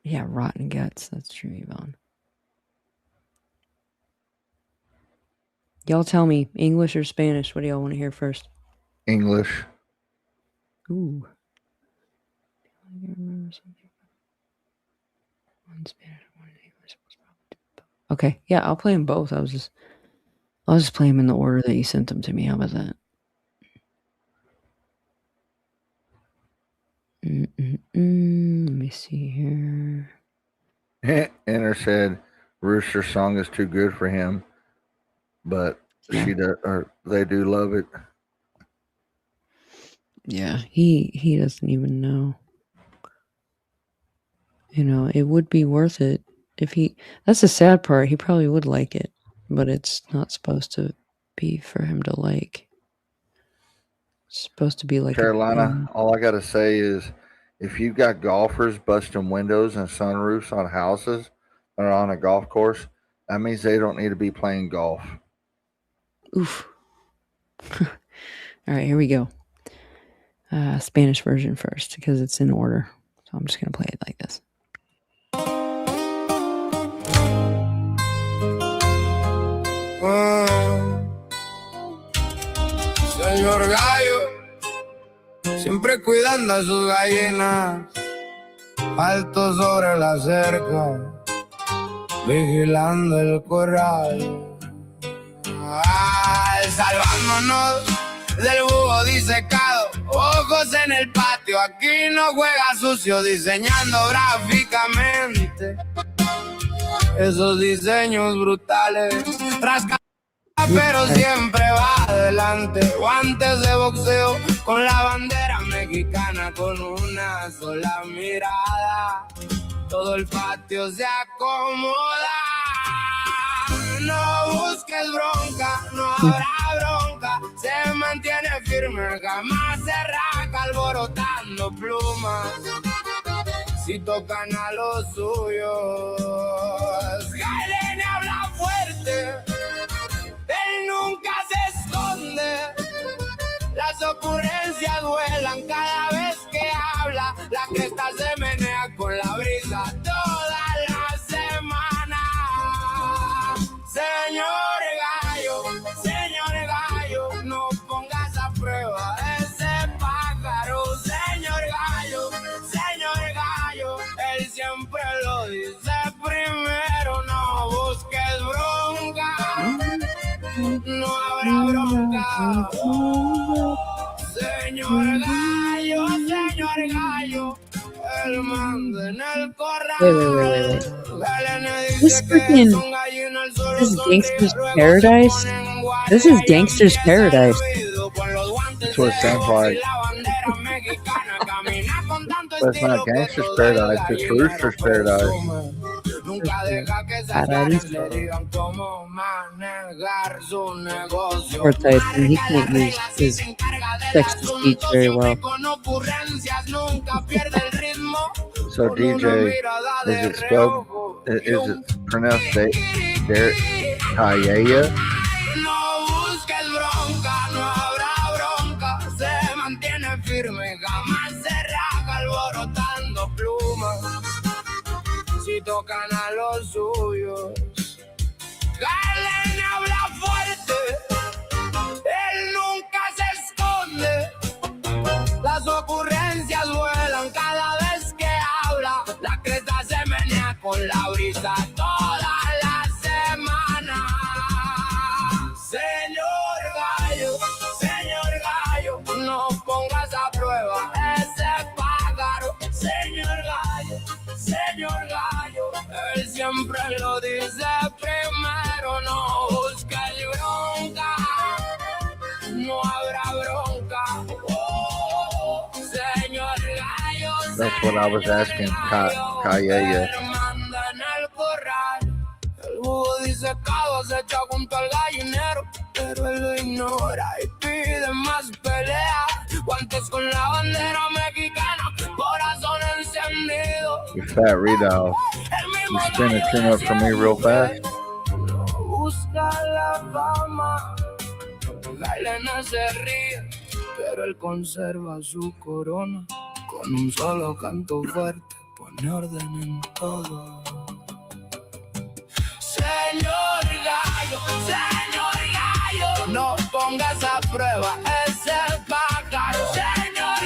[SPEAKER 1] Yeah, Rotten Guts. That's true, Yvonne. Y'all tell me, English or Spanish? What do y'all want to hear first?
[SPEAKER 4] English.
[SPEAKER 1] Ooh. I can remember something. One Spanish, one English. Okay, yeah, I'll play them both. I'll just play them in the order that you sent them to me. How about that? Let me see here.
[SPEAKER 4] Enter said Rooster song is too good for him, but she does, or they do love it.
[SPEAKER 1] Yeah, he doesn't even know. It would be worth it if he. That's the sad part. He probably would like it, but it's not supposed to be for him to like. It's supposed to be like
[SPEAKER 4] Carolina, all I gotta say is, if you've got golfers busting windows and sunroofs on houses or on a golf course, that means they don't need to be playing golf.
[SPEAKER 1] Oof. All right, here we go. Spanish version first because it's in order. So I'm just gonna play it like this.
[SPEAKER 5] Señor Gallo, siempre cuidando a sus gallinas, alto sobre la cerca, vigilando el corral. Salvándonos del búho disecado, ojos en el patio, aquí no juega sucio, diseñando gráficamente esos diseños brutales. Rasca pero siempre va adelante, guantes de boxeo con la bandera mexicana, con una sola mirada, todo el patio se acomoda. No busques bronca, no habrá bronca, se mantiene firme, jamás se raja, alborotando plumas, si tocan a los suyos. Galene habla fuerte, no habrá bronca. Señor gallo, el mando en el corral.
[SPEAKER 1] Wait. This freaking. This is Gangster's Paradise? This is Gangster's Paradise.
[SPEAKER 4] That's what it sounds like. But it's not Gangster's Paradise, it's Rooster's Paradise.
[SPEAKER 1] Poor Tyson, he can't use his text to speech very well.
[SPEAKER 4] So DJ, is it spelled? Is it pronounced Kayaya?
[SPEAKER 5] No busques bronca, no habrá bronca. Se mantiene firme, jamás se raja alborotando plumas. Si tocan a los suyos, Galen habla fuerte, él nunca se esconde. Las ocurrencias vuelan cada vez que habla. La cresta se menea con la brisa toda la semana. Señor gallo, no pongas a prueba ese pájaro. Señor gallo, él siempre lo dice primero. No busques bronca, no habrá bronca. Señor gallo,
[SPEAKER 4] That's what I was asking. Kayaya.
[SPEAKER 5] El búho disecado se echa junto al gallinero, pero él lo ignora y pide más pelea. Guantes con la bandera mexicana, corazón encendido.
[SPEAKER 4] You fat Redal. You spin a tune up for me real fast?
[SPEAKER 5] Busca la fama, Galena se ríe, pero él conserva su corona. Con un solo canto fuerte, pone orden en todo. Señor gallo, no pongas a prueba ese pájaro. Señor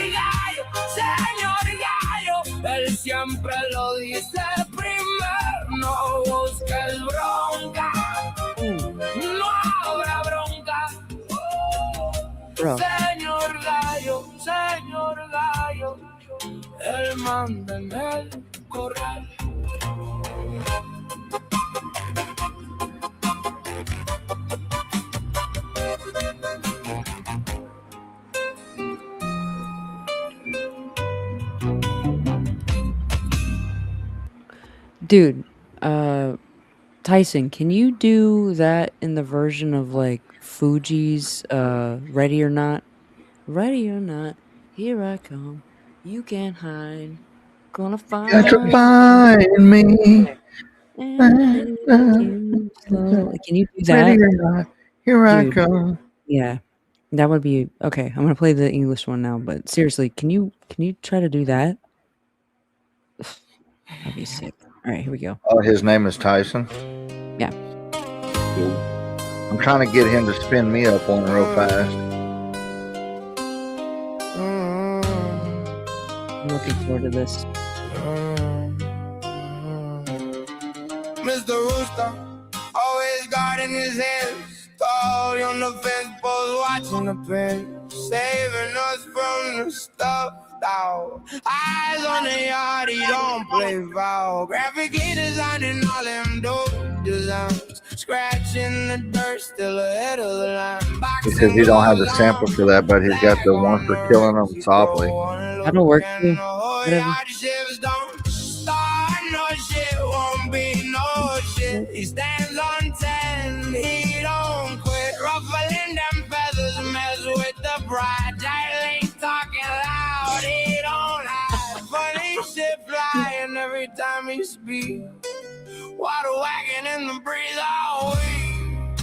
[SPEAKER 5] gallo, él siempre lo dice primero. No busques bronca, no habrá bronca.
[SPEAKER 1] Bro.
[SPEAKER 5] Señor gallo, él manda en el corral.
[SPEAKER 1] Dude, Tyson, can you do that in the version of like Fuji's Ready or Not? Ready or not, here I come. You can't hide. Gonna find
[SPEAKER 4] Got to find me.
[SPEAKER 1] Can you do that?
[SPEAKER 4] Ready or not, here I
[SPEAKER 1] Dude.
[SPEAKER 4] come.
[SPEAKER 1] Yeah. That would be okay. I'm gonna play the English one now, but seriously, can you try to do that? That'd be sick. All right, here we go.
[SPEAKER 4] Oh, his name is Tyson?
[SPEAKER 1] Yeah.
[SPEAKER 4] Cool. I'm trying to get him to spin me up on real fast.
[SPEAKER 1] I'm looking forward to this.
[SPEAKER 5] Mr. Rooster, always guarding his head, tall on the fence post, watching the pen, saving us from the stuff. Eyes on the yard, he don't play foul. Graphically designing all them dope designs, scratching the dirt, still ahead of the line.
[SPEAKER 4] He says he don't have the sample for that, but he's got the one for killing them softly.
[SPEAKER 1] That'll work too. Whatever.
[SPEAKER 5] No shit won't be no shit. He stands on 10, he don't quit. Ruffling them feathers, mess with the pride. Ain't talking loud, he don't hide. Funny shit flying every time he speaks. Water wagging in the breeze all week.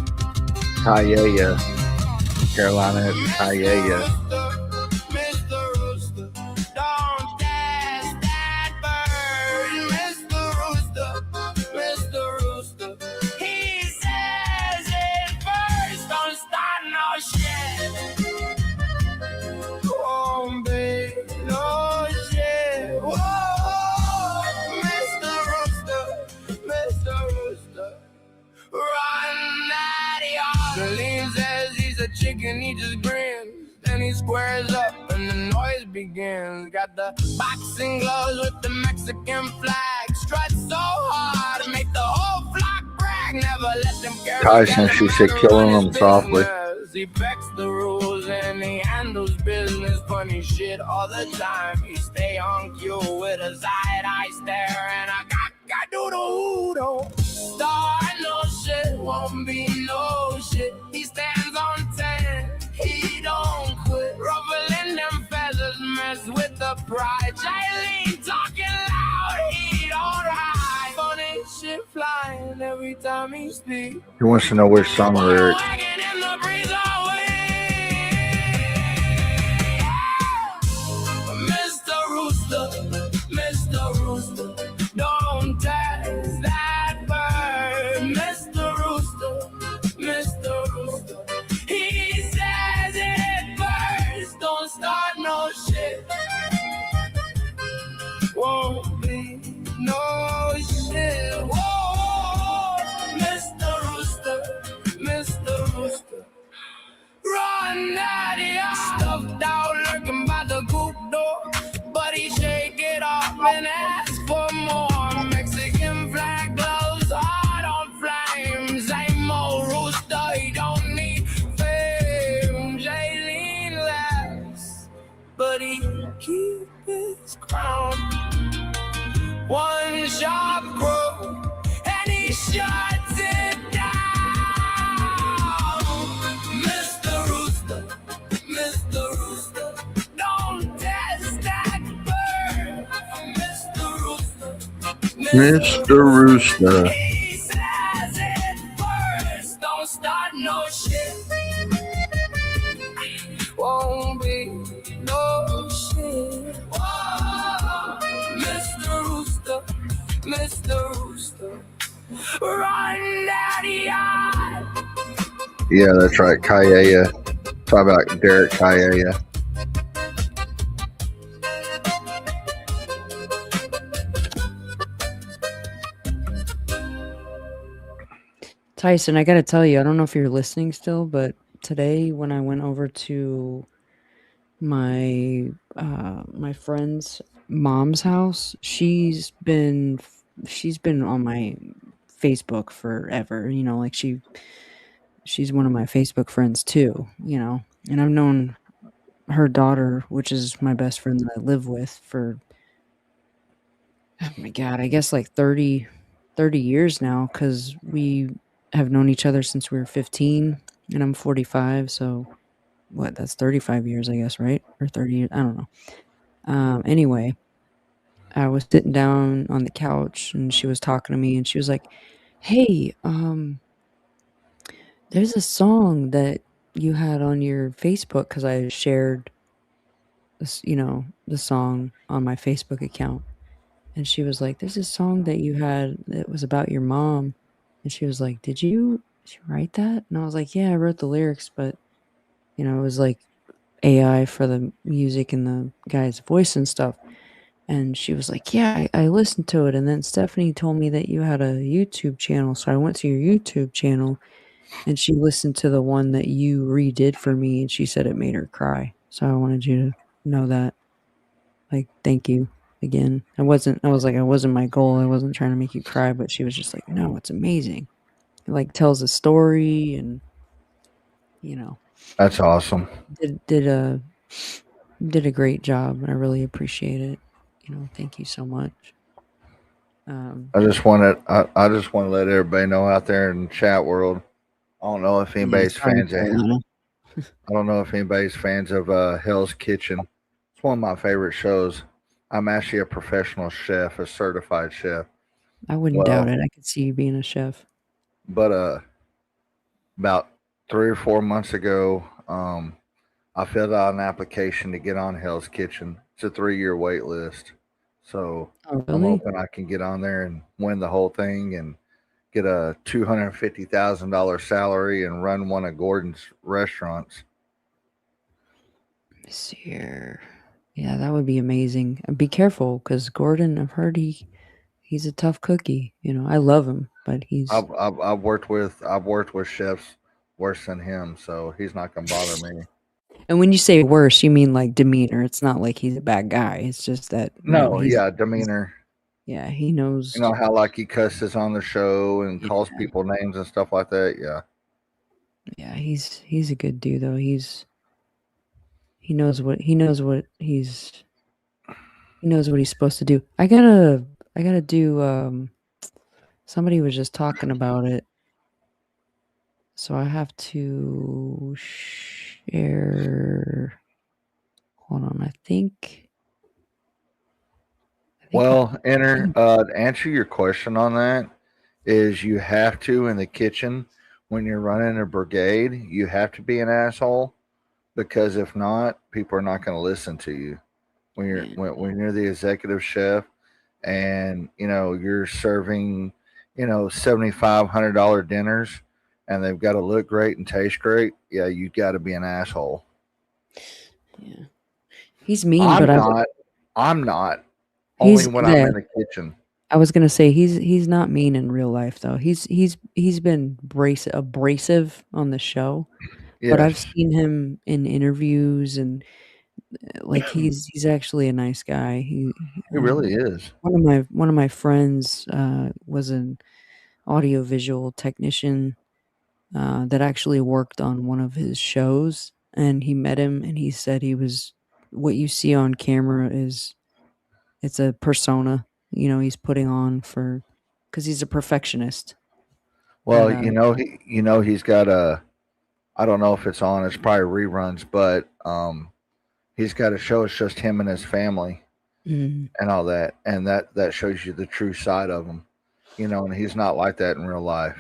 [SPEAKER 4] Kayaya. Carolina, Kayaya.
[SPEAKER 5] Mr. Rooster, don't test that bird. Mr. Rooster, he says it first. Don't start no shit. Won't be no shit. Whoa, Mr. Rooster, run that yard.
[SPEAKER 2] chicken, he just grins. Then he squares up and the noise begins. Got the boxing gloves with the Mexican flag. Strut so hard to make the whole flock brag. Never let them carry
[SPEAKER 4] Tyson, she said, killing them softly.
[SPEAKER 2] He backs the rules and he handles business. Funny shit all the time. He stay on cue with a side-eye stare and a cock-a-doodle-hoo. Don't start no shit, won't be no shit. He stands on 10, he don't quit. Ruffling them feathers, mess with the pride. Jailene talking loud, he don't hide. Funny shit flying every time he speaks.
[SPEAKER 4] He wants to know which song lyrics.
[SPEAKER 2] Mr. Rooster, Mr. Rooster, don't test that bird. Mr. Rooster, Mr. Rooster, he says it first. Don't start no shit. Won't be no shit. Whoa, Mr. Rooster, Mr. Rooster. Run out of here. Stuffed out, lurking by the coop door. But he shake it off and ask for more. Mexican flag gloves, heart on flame. Same old rooster, he don't need fame. Jailene laughs, but he keep his crown. One sharp crow, and he shuts it down. Mr. Rooster, Mr. Rooster, don't test that bird. Mr. Rooster,
[SPEAKER 4] Mr. Rooster.
[SPEAKER 2] he says it first. Don't start no shit. Won't be no shit. Whoa, Mr. Rooster, Mr. Rooster, run down the yard.
[SPEAKER 4] Yeah, that's right. Kayaya. Talk about Derek Kayaya.
[SPEAKER 1] Tyson, I gotta tell you, I don't know if you're listening still, but today when I went over to my my friend's mom's house, she's been on my Facebook forever. You know, like she's one of my Facebook friends too. You know, and I've known her daughter, which is my best friend that I live with, for oh my god, I guess like 30 years now, because we have known each other since we were 15 and I'm 45, so what, that's 35 years, I guess, right? Or 30 years, I don't know. Anyway, I was sitting down on the couch and she was talking to me and she was like, hey, there's a song that you had on your Facebook, because I shared this, you know, the song on my Facebook account. And she was like, there's a song that you had that was about your mom. And she was like, did you write that? And I was like, yeah, I wrote the lyrics, but, you know, it was like AI for the music and the guy's voice and stuff. And she was like, yeah, I listened to it. And then Stephanie told me that you had a YouTube channel. So I went to your YouTube channel and she listened to the one that you redid for me. And she said it made her cry. So I wanted you to know that. Like, thank you again. I wasn't my goal. I wasn't trying to make you cry, but she was just like, no, it's amazing. It like tells a story and, you know.
[SPEAKER 4] That's awesome.
[SPEAKER 1] Did a great job. I really appreciate it. You know, thank you so much.
[SPEAKER 4] I just want to let everybody know out there in the chat world. I don't know if anybody's fans of. I don't know if anybody's fans of Hell's Kitchen. It's one of my favorite shows. I'm actually a professional chef, a certified chef.
[SPEAKER 1] I wouldn't doubt it. I could see you being a chef.
[SPEAKER 4] But about 3 or 4 months ago, I filled out an application to get on Hell's Kitchen. It's a 3-year wait list. So
[SPEAKER 1] really?
[SPEAKER 4] I'm hoping I can get on there and win the whole thing and get a $250,000 salary and run one of Gordon's restaurants.
[SPEAKER 1] Let me see here. Yeah, that would be amazing. Be careful, because Gordon, I've heard he's a tough cookie. You know, I love him, but he's.
[SPEAKER 4] I've worked with chefs worse than him, so he's not gonna bother me.
[SPEAKER 1] And when you say worse, you mean like demeanor. It's not like he's a bad guy. It's just that
[SPEAKER 4] No,
[SPEAKER 1] he's,
[SPEAKER 4] yeah, demeanor.
[SPEAKER 1] yeah, he knows.
[SPEAKER 4] You know how like he cusses on the show and calls
[SPEAKER 1] Yeah.
[SPEAKER 4] people names and stuff like that. Yeah.
[SPEAKER 1] Yeah, he's a good dude though. He knows what he's supposed to do. I gotta do somebody was just talking about it. So I have to share. Hold on, I think
[SPEAKER 4] Well, to answer your question on that is you have to in the kitchen when you're running a brigade, you have to be an asshole because if not, people are not going to listen to you. When you're when you're the executive chef and you're serving $7,500 dinners and they've got to look great and taste great, yeah, you got to be an asshole.
[SPEAKER 1] Yeah, he's mean,
[SPEAKER 4] I'm
[SPEAKER 1] but
[SPEAKER 4] not. I'm not. Only when I'm in the kitchen.
[SPEAKER 1] I was gonna say he's not mean in real life though. He's been abrasive on the show, but I've
[SPEAKER 4] Yes.
[SPEAKER 1] seen him in interviews and like he's actually a nice guy.
[SPEAKER 4] He really is.
[SPEAKER 1] One of my friends was an audiovisual technician that actually worked on one of his shows, and he met him, and he said he was what you see on camera it's a persona, he's putting on because he's a perfectionist.
[SPEAKER 4] Well,
[SPEAKER 1] And,
[SPEAKER 4] he's got a. I don't know if it's on. It's probably reruns, but he's got a show. It's just him and his family
[SPEAKER 1] mm,
[SPEAKER 4] and all that, and that shows you the true side of him. And he's not like that in real life.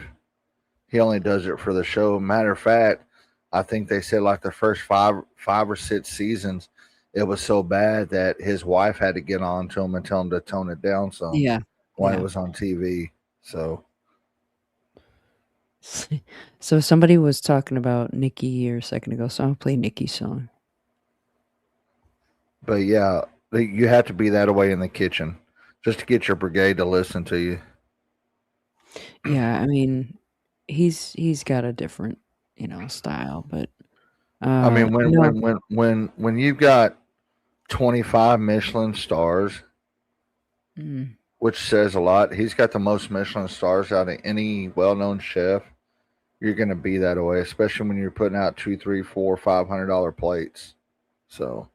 [SPEAKER 4] He only does it for the show. Matter of fact, I think they said like the first five or six seasons, it was so bad that his wife had to get on to him and tell him to tone it down some
[SPEAKER 1] yeah.
[SPEAKER 4] when
[SPEAKER 1] Yeah.
[SPEAKER 4] it was on TV. So
[SPEAKER 1] So somebody was talking about Nikki here a second ago, so I'll play Nikki's song.
[SPEAKER 4] but yeah, you have to be that way in the kitchen just to get your brigade to listen to you.
[SPEAKER 1] Yeah, I mean, he's got a different, style, but
[SPEAKER 4] I mean, when you've got 25 Michelin stars,
[SPEAKER 1] mm,
[SPEAKER 4] which says a lot. He's got the most Michelin stars out of any well-known chef. You're going to be that way, especially when you're putting out $200, $300, $400, $500 plates. So,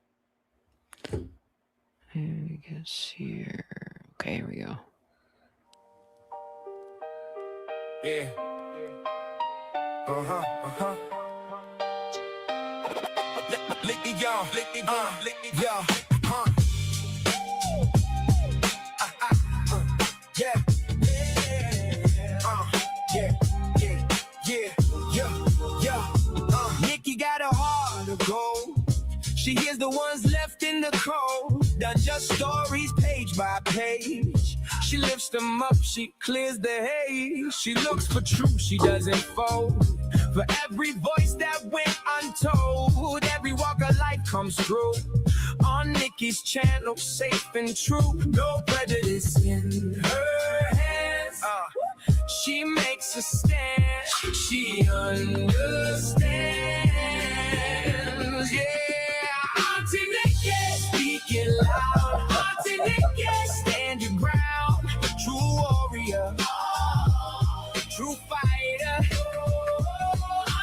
[SPEAKER 1] I guess here. Okay, here we go.
[SPEAKER 2] Yeah. Nikki got a heart of gold. She hears the ones left in the cold. Done just stories page by page. She lifts them up, she clears the haze. She looks for truth, she doesn't fold. For every voice that went untold, every walk of life comes through. On Nikki's channel, safe and true. No prejudice in her hands. She makes a stand. She understands. Yeah. Auntie Nikki, speaking loud. Auntie Nikki, stand your ground. True warrior, true fighter.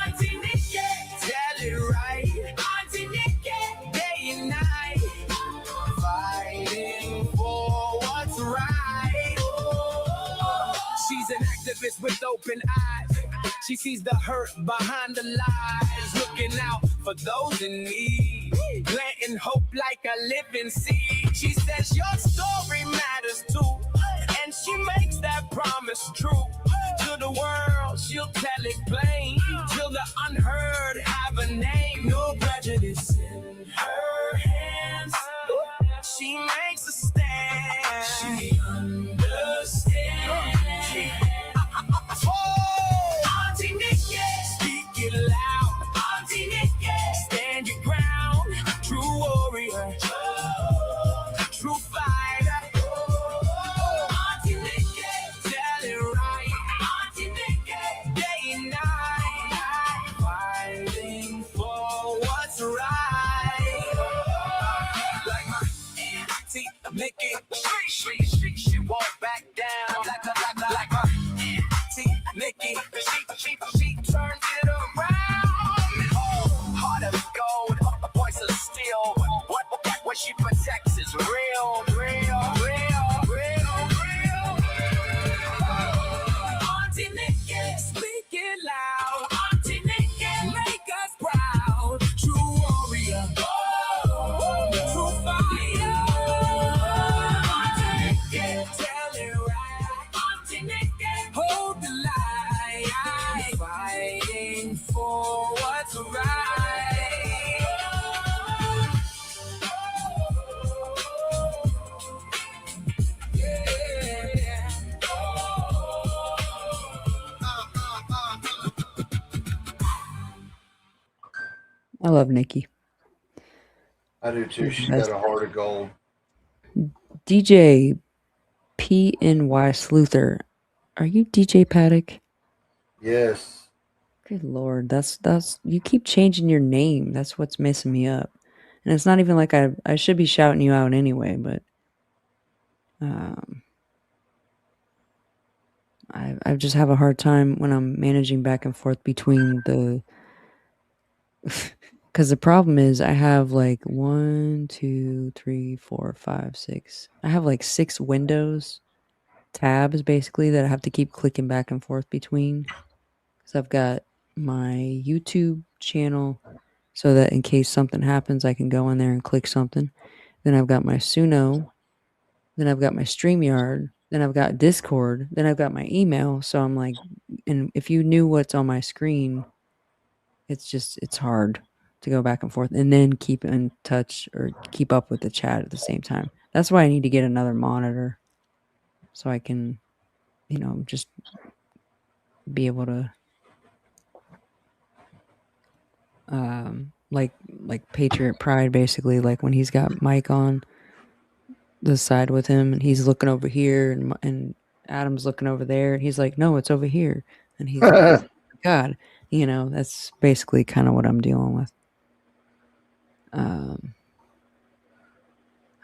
[SPEAKER 2] Auntie Nikki, tell it right. Auntie Nikki, day and night, fighting for what's right. She's an activist with open eyes. She sees the hurt behind the lies, looking out for those in need, planting hope like a living seed. She says your story matters too, and she makes that promise true. To the world, she'll tell it plain, till the unheard have a name. No prejudice in her hands. She makes a stand. She understands. Auntie Nikki, speak it loud. Auntie Nikki, stand your ground. True warrior, true fighter. Auntie Nikki, tell it right. Auntie Nikki, day and night, to ride. Yeah.
[SPEAKER 1] I love Nikki.
[SPEAKER 4] I do too. She's got a heart of gold.
[SPEAKER 1] DJ PNY Sleuther. Are you DJ Paddock?
[SPEAKER 4] Yes.
[SPEAKER 1] Good lord, that's you keep changing your name. That's what's messing me up. And it's not even like I should be shouting you out anyway, but I just have a hard time when I'm managing back and forth between the because the problem is I have like 1, 2, 3, 4, 5, 6. I have like 6 windows, tabs basically that I have to keep clicking back and forth between. Because I've got my YouTube channel so that in case something happens, I can go in there and click something. Then I've got my Suno. Then I've got my StreamYard. Then I've got Discord. Then I've got my email. So I'm like, and if you knew what's on my screen, it's hard to go back and forth and then keep in touch or keep up with the chat at the same time. That's why I need to get another monitor so I can, just be able to like Patriot Pride, basically, like when he's got Mike on the side with him and he's looking over here and Adam's looking over there and he's like, no, it's over here. And he's like, God, that's basically kind of what I'm dealing with. I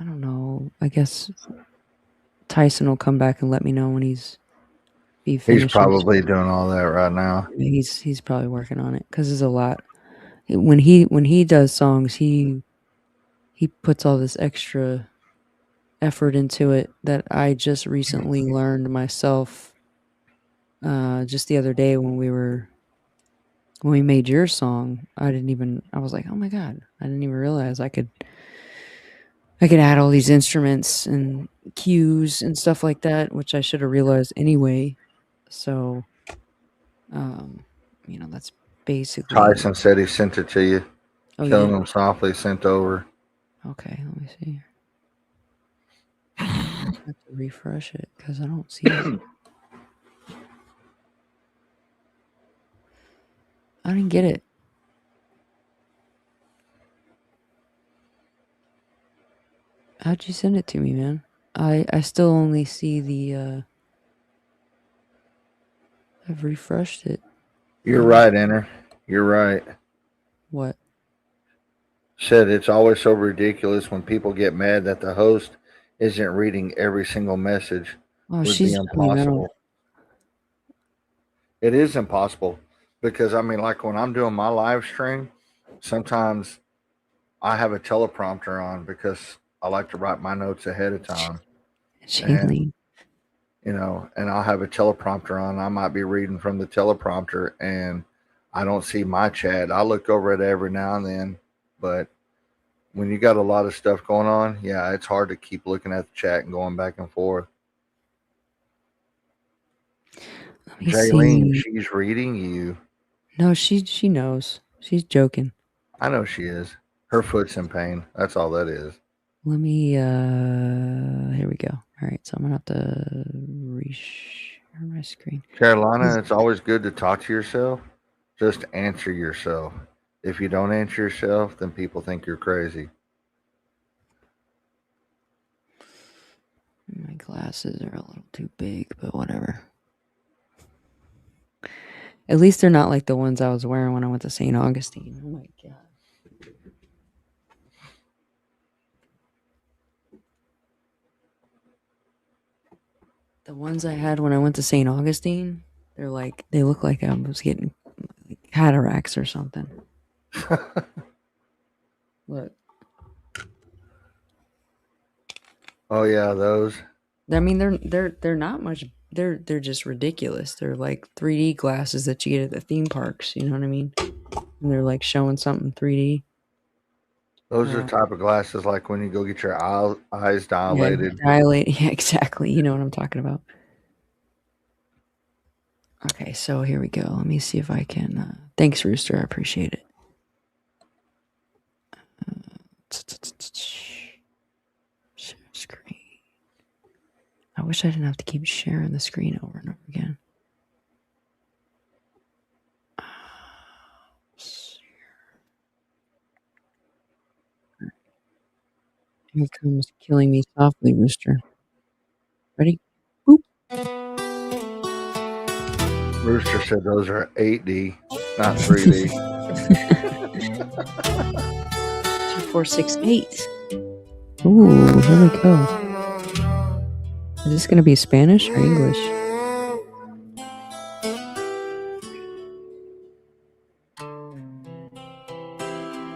[SPEAKER 1] don't know. I guess Tyson will come back and let me know when he's
[SPEAKER 4] probably doing all that right now.
[SPEAKER 1] He's probably working on it because there's a lot. When he does songs, he puts all this extra effort into it that I just recently learned myself. Just the other day when we made your song, I was like, oh my God, I didn't even realize I could add all these instruments and cues and stuff like that, which I should have realized anyway. So, that's basically.
[SPEAKER 4] Tyson said he sent it to you.
[SPEAKER 1] Oh,
[SPEAKER 4] Killing him softly sent over.
[SPEAKER 1] Okay, let me see. I have to refresh it because I don't see it. I didn't get it. How'd you send it to me, man? I still only see the I've refreshed it.
[SPEAKER 4] You're right, Enter. You're right.
[SPEAKER 1] What?
[SPEAKER 4] Said it's always so ridiculous when people get mad that the host isn't reading every single message.
[SPEAKER 1] Oh,
[SPEAKER 4] she's impossible. It is impossible because like when I'm doing my live stream, sometimes I have a teleprompter on because I like to write my notes ahead of time.
[SPEAKER 1] Shailene.
[SPEAKER 4] And I'll have a teleprompter on. I might be reading from the teleprompter and I don't see my chat. I look over it every now and then, but when you got a lot of stuff going on, yeah, it's hard to keep looking at the chat and going back and forth. Jaylene, she's reading you.
[SPEAKER 1] No, she knows. She's joking.
[SPEAKER 4] I know she is. Her foot's in pain. That's all that is.
[SPEAKER 1] Let me here we go. All right, so I'm gonna have to reshare my screen.
[SPEAKER 4] Carolina, it's always good to talk to yourself. Just answer yourself. If you don't answer yourself, then people think you're crazy.
[SPEAKER 1] My glasses are a little too big, but whatever. At least they're not like the ones I was wearing when I went to St. Augustine. Oh my God. The ones I had when I went to St. Augustine, they look like I was getting cataracts or something. Look.
[SPEAKER 4] Oh yeah, those.
[SPEAKER 1] I mean, they're not much. They're just ridiculous. They're like 3D glasses that you get at the theme parks. You know what I mean? And they're like showing something 3D.
[SPEAKER 4] Those are the type of glasses like when you go get your eyes dilated.
[SPEAKER 1] Yeah, exactly. You know what I'm talking about. Okay, so here we go. Let me see if I can. Thanks, Rooster. I appreciate it. wish I didn't have to keep sharing the screen over and over again. Here comes Killing Me Softly, Rooster. Ready? Boop.
[SPEAKER 4] Rooster said those are 8D, not 3D.
[SPEAKER 1] 2468. Ooh, here we go. Is this going to be Spanish or English?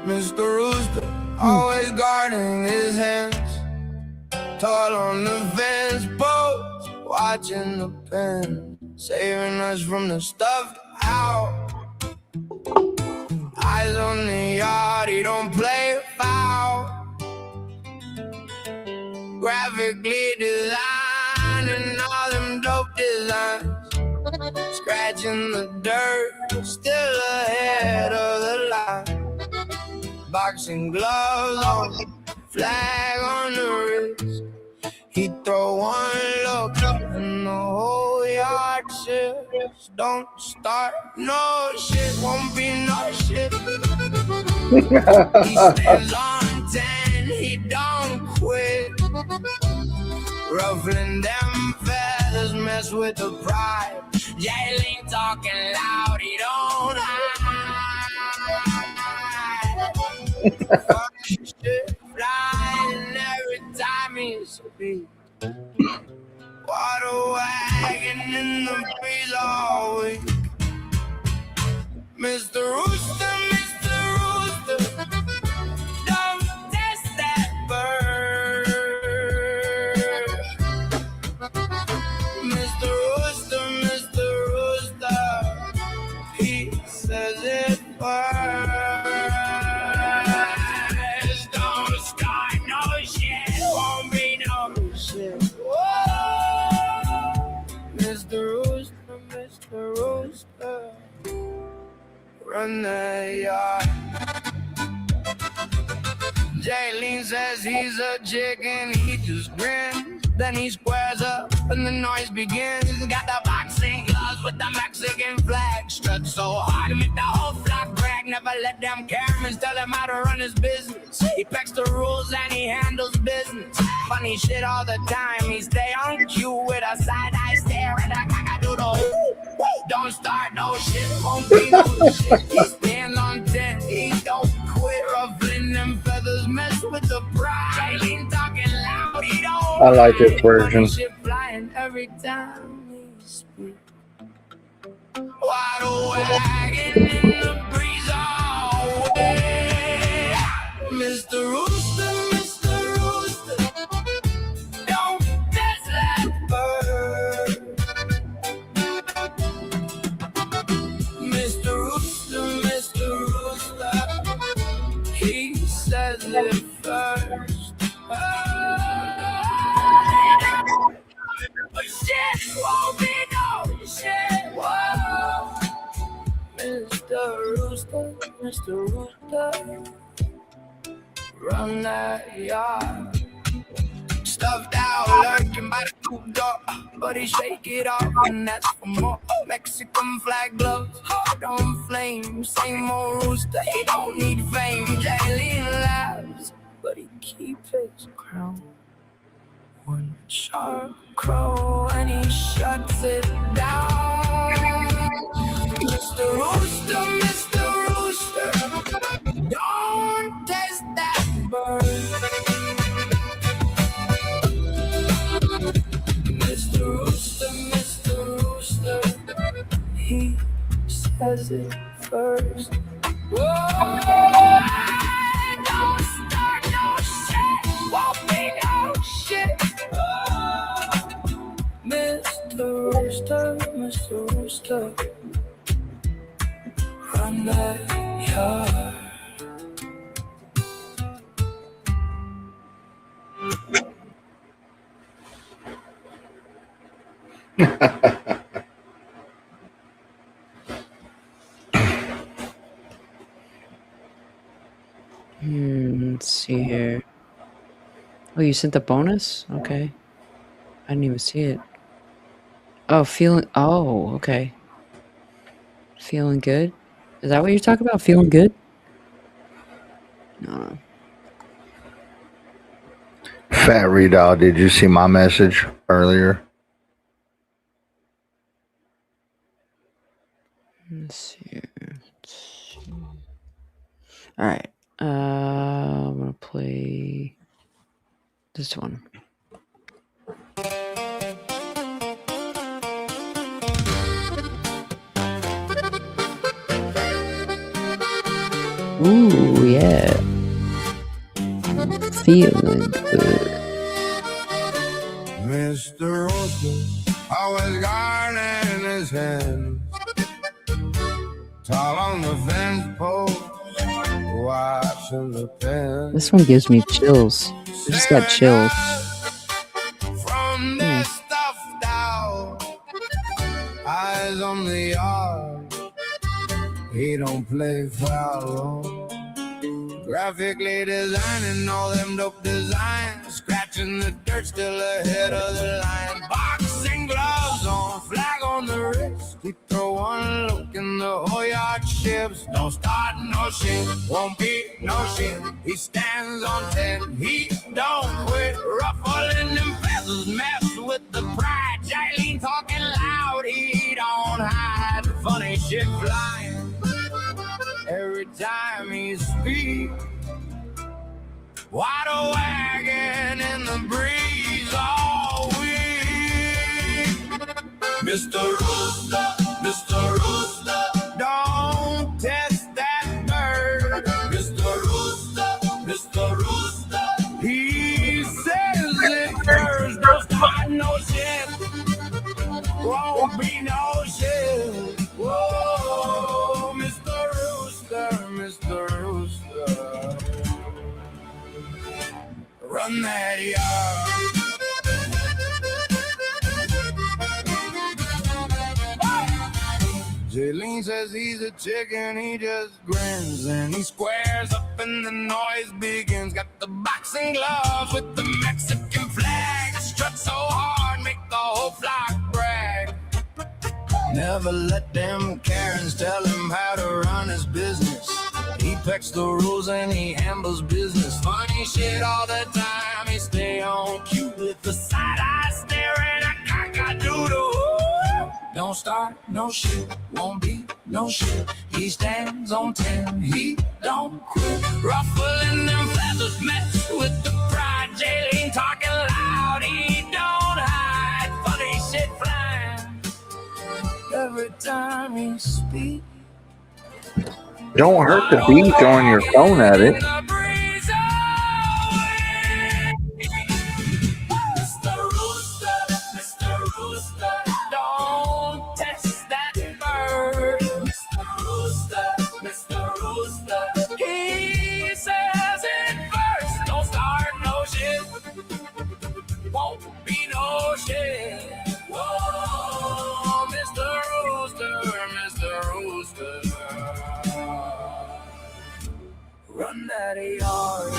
[SPEAKER 5] Mr. Rooster, always guarding his hands, tall on the fence post, watching the pen, saving us from the stuffed out. Eyes on the yard, he don't play foul. Graphically designing all them dope designs, scratching the dirt, still ahead of the line. Boxing gloves on, flag on the wrist. He throw one look and the whole yard shifts. Don't start no shit, won't be no shit. He stands on 10, he don't quit. Ruffling them feathers, mess with the pride. Jailing talking loud, he don't hide. Shit flying every time he speaks. Water wagon in the breeze all week. Mr. Rooster, don't test that bird. Mr. Rooster, he says it first. Don't start no shit, won't be no shit. Whoa. Mr. Rooster, run that yard. Jaylene says he's a chicken, he just grins. Then he squares up and the noise begins. Got the boxing gloves with the Mexican flag. Struck so hard to make the whole flock brag. Never let them cameras tell him how to run his business. He pecks the rules and he handles business. Funny shit all the time, he stay on cue with a side-eye stare and a cock-a-doodle. Don't start no shit, won't be no shit. He stands on 10, he don't quit. Ruffling them feathers, mess with the pride. Jaylene talking loud, he don't.
[SPEAKER 4] I like this version.
[SPEAKER 5] Shit flying every time he speaks. Wide wagon in the breeze all way. Mr. Rooster, don't test that bird. Mr. Rooster, he says it first. Shit, won't be no shit. Whoa. Mr. Rooster, run that yard. Stuffed out, lurking by the coop door, but he shake it off, and that's for more. Mexican flag gloves, heart on flame. Same old rooster, he don't need fame. Jaylene laughs, but he keeps his crown. One sharp crow and he shuts it down. Mr. Rooster, don't test that bird. Mr. Rooster, he says it first. Whoa, don't start no shit, won't be no shit. Mr. Rooster, run that yard.
[SPEAKER 1] Let's see here. Oh, you sent the bonus? Okay. I didn't even see it. Oh, feeling. Oh, okay. Feeling good. Is that what you're talking about? Feeling good? No.
[SPEAKER 4] Fat Redall, did you see my message earlier?
[SPEAKER 1] Let's see. All right. I'm gonna play this one. Ooh, yeah. Feeling good.
[SPEAKER 5] Mr. Rooster always guarding his hand, tall on the fence post, watching the pen.
[SPEAKER 1] This one gives me chills. I just got chills.
[SPEAKER 5] From their stuffed out, eyes on the yard. He don't play foul. Graphically designing all them dope designs, scratching the dirt still ahead of the line. Boxing gloves on, flag on the wrist. He throw one look in the whole yard shifts. Don't start no shit, won't be no shit. He stands on 10, he don't quit. Ruffling them feathers, mess with the pride. Jailene talking loud, he don't hide. Funny shit flying every time he speaks. Water wagon in the breeze all week. Mr. Rooster, don't test that bird. Mr. Rooster, he says it first. Don't start no shit, won't be no shit. Whoa, Mr. Rooster, run that yard. Jailene says he's a chicken, he just grins and he squares up and the noise begins. Got the boxing gloves with the Mexican flag. Strut so hard, make the whole flock brag. Never let them Karens tell him how to run his business. He pecks the rules and he handles business. Funny shit all the time, he stay on cue with the side eye staring at cock-a-doodle. Don't start no shit, won't be no shit. He stands on 10, he don't quit. Ruffling them feathers, mess with the pride. Jailene talking loud, he don't hide. Funny shit flying every time he speaks.
[SPEAKER 4] Don't hurt the beat throwing your phone at it.
[SPEAKER 5] Mr. Rooster, don't test that bird. Mr. Rooster, he says it first. Don't start no shit, won't be no shit. Whoa, Mr. Rooster, run that yard.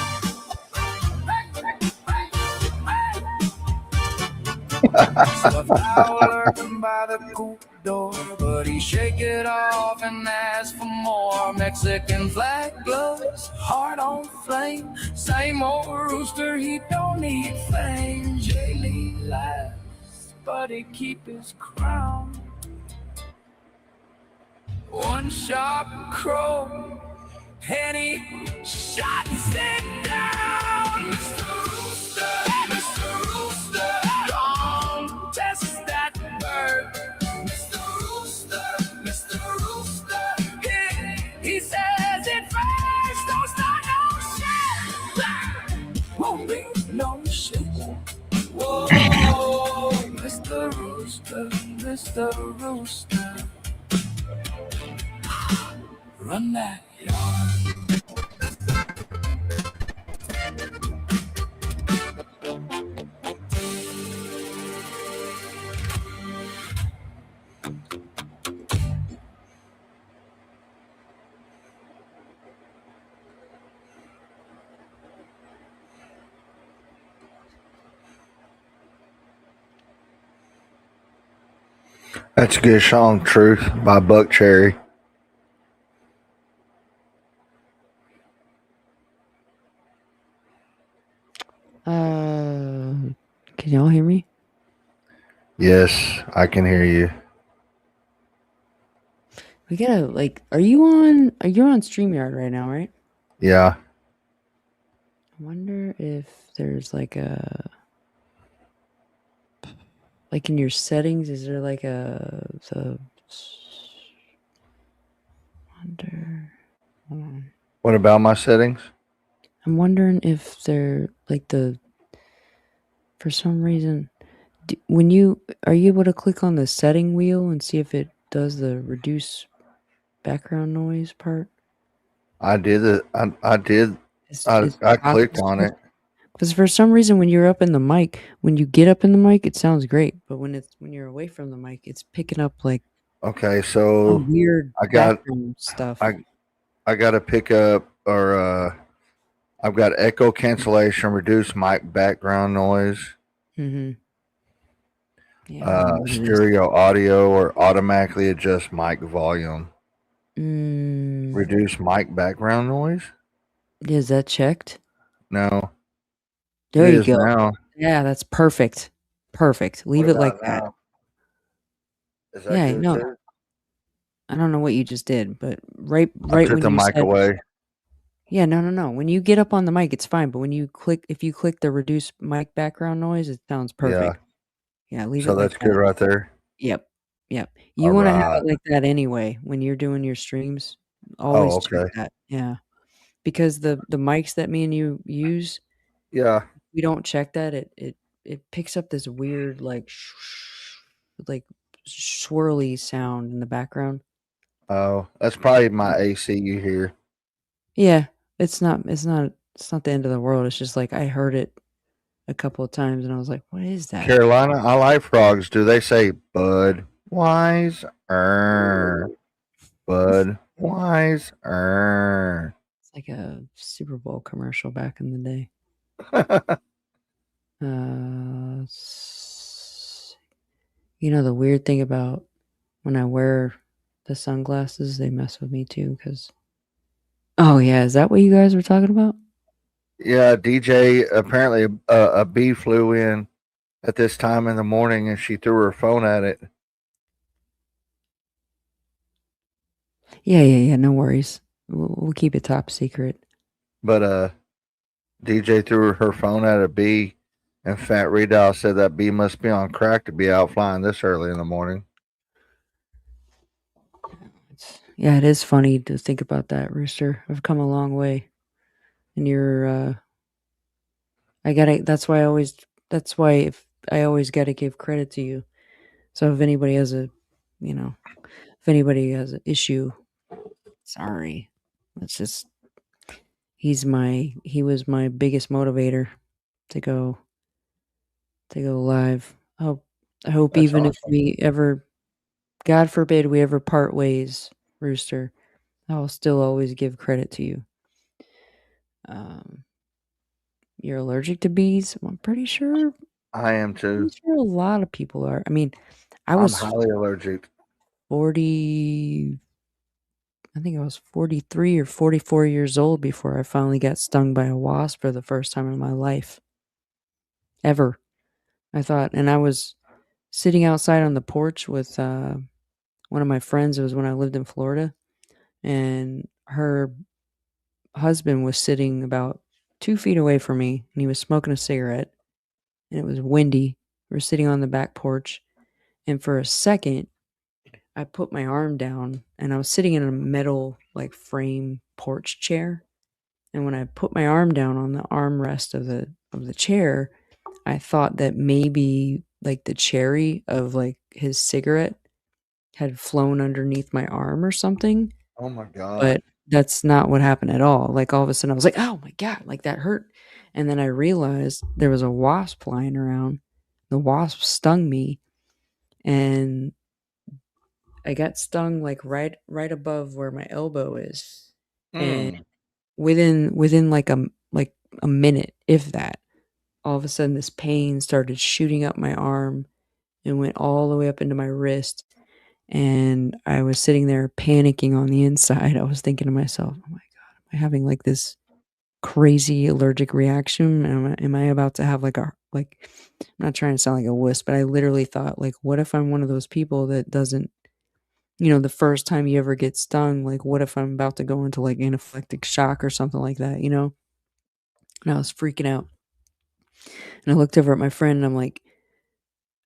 [SPEAKER 5] Stuffed owl lurking by the coop door, but he shake it off and ask for more. Mexican flag gloves, heart on flame. Same old rooster, he don't need fame. Jailene laughs, but he keep his crown. One sharp crow, and he shuts it down. Mr. Rooster, don't test that bird. Mr. Rooster, he says it first. Don't start no shit, won't be no shit. Whoa, Mr. Rooster, run that yard.
[SPEAKER 4] That's a good song, Truth by Buck Cherry.
[SPEAKER 1] Can y'all hear me?
[SPEAKER 4] Yes, I can hear you.
[SPEAKER 1] We gotta are you on StreamYard right now, right?
[SPEAKER 4] Yeah.
[SPEAKER 1] I wonder if there's like in your settings, is there like wonder hold on.
[SPEAKER 4] What about my settings?
[SPEAKER 1] I'm wondering if they're for some reason, are you able to click on the setting wheel and see if it does the reduce background noise part?
[SPEAKER 4] I did it. I did.
[SPEAKER 1] Is
[SPEAKER 4] I clicked on it.
[SPEAKER 1] Because for some reason, when you're up in the mic, when you get up in the mic, it sounds great. But when you're away from the mic, it's picking up like
[SPEAKER 4] Okay, so
[SPEAKER 1] some weird
[SPEAKER 4] I got
[SPEAKER 1] background stuff.
[SPEAKER 4] I got to pick up I've got echo cancellation, reduce mic background noise,
[SPEAKER 1] Mm-hmm. Yeah. I don't know what it is.
[SPEAKER 4] stereo audio, or automatically adjust mic volume.
[SPEAKER 1] Mm,
[SPEAKER 4] Reduce mic background noise?
[SPEAKER 1] is that checked?
[SPEAKER 4] No.
[SPEAKER 1] There
[SPEAKER 4] It
[SPEAKER 1] you
[SPEAKER 4] is
[SPEAKER 1] go.
[SPEAKER 4] now.
[SPEAKER 1] Yeah, that's perfect. Perfect. Leave
[SPEAKER 4] What
[SPEAKER 1] it like
[SPEAKER 4] about
[SPEAKER 1] that.
[SPEAKER 4] now? Is that
[SPEAKER 1] Yeah,
[SPEAKER 4] good
[SPEAKER 1] no,
[SPEAKER 4] too?
[SPEAKER 1] I don't know what you just did, but right
[SPEAKER 4] I took
[SPEAKER 1] when
[SPEAKER 4] the
[SPEAKER 1] you
[SPEAKER 4] mic
[SPEAKER 1] said,
[SPEAKER 4] away.
[SPEAKER 1] yeah, no. When you get up on the mic, it's fine. But if you click the reduce mic background noise, it sounds perfect. Yeah, leave it
[SPEAKER 4] So
[SPEAKER 1] like
[SPEAKER 4] that's
[SPEAKER 1] that.
[SPEAKER 4] good right there.
[SPEAKER 1] Yep. You
[SPEAKER 4] All
[SPEAKER 1] want to have
[SPEAKER 4] right.
[SPEAKER 1] it like that anyway when you're doing your streams.
[SPEAKER 4] Oh,
[SPEAKER 1] Always check
[SPEAKER 4] okay.
[SPEAKER 1] that. Yeah. Because the mics that me and you use,
[SPEAKER 4] Yeah.
[SPEAKER 1] we don't check that. It picks up this weird like swirly sound in the background.
[SPEAKER 4] Oh, that's probably my AC you hear.
[SPEAKER 1] Yeah. It's not the end of the world. It's just like I heard it a couple of times and I was like, what is that?
[SPEAKER 4] Carolina, I like frogs. Do they say Bud Wise? Bud Wise?
[SPEAKER 1] It's like a Super Bowl commercial back in the day. You know, the weird thing about when I wear the sunglasses, they mess with me too. Because, oh yeah, is that what you guys were talking about?
[SPEAKER 4] Yeah, DJ, apparently a bee flew in at this time in the morning and she threw her phone at it.
[SPEAKER 1] Yeah. No worries. We'll keep it top secret.
[SPEAKER 4] But DJ threw her phone at a bee, and Fat Redal said that bee must be on crack to be out flying this early in the morning.
[SPEAKER 1] Yeah, it is funny to think about that, Rooster. I've come a long way, and you're. That's why if I always gotta give credit to you. So if anybody has if anybody has an issue, sorry. It's just he was my biggest motivator to go live. I hope
[SPEAKER 4] That's
[SPEAKER 1] even if
[SPEAKER 4] awesome.
[SPEAKER 1] we ever, God forbid, we ever part ways, Rooster, I'll still always give credit to you. You're allergic to bees? I'm pretty sure.
[SPEAKER 4] I am too.
[SPEAKER 1] Pretty sure a lot of people are. I mean, I
[SPEAKER 4] I'm
[SPEAKER 1] was
[SPEAKER 4] highly allergic.
[SPEAKER 1] 40. I think I was 43 or 44 years old before I finally got stung by a wasp for the first time in my life. Ever. I thought, and I was sitting outside on the porch with one of my friends. It was when I lived in Florida, and her husband was sitting about 2 feet away from me, and he was smoking a cigarette, and it was windy. We were sitting on the back porch, and for a second, I put my arm down, and I was sitting in a metal frame porch chair. And when I put my arm down on the armrest of the chair, I thought that maybe the cherry of his cigarette had flown underneath my arm or something,
[SPEAKER 4] Oh my god.
[SPEAKER 1] but that's not what happened at all. All of a sudden I was like, "Oh my god, that hurt." And then I realized there was a wasp flying around. The wasp stung me, and I got stung right above where my elbow is. And within a minute, if that, all of a sudden this pain started shooting up my arm and went all the way up into my wrist. and I was sitting there panicking on the inside. I was thinking to myself, "Oh my god, am I having like this crazy allergic reaction? Am I about to have like a like?" I'm not trying to sound like a wuss, but I literally thought like, what if I'm one of those people that doesn't, the first time you ever get stung, like, what if I'm about to go into like anaphylactic shock or something like that, you know? And I was freaking out. And I looked over at my friend and I'm like,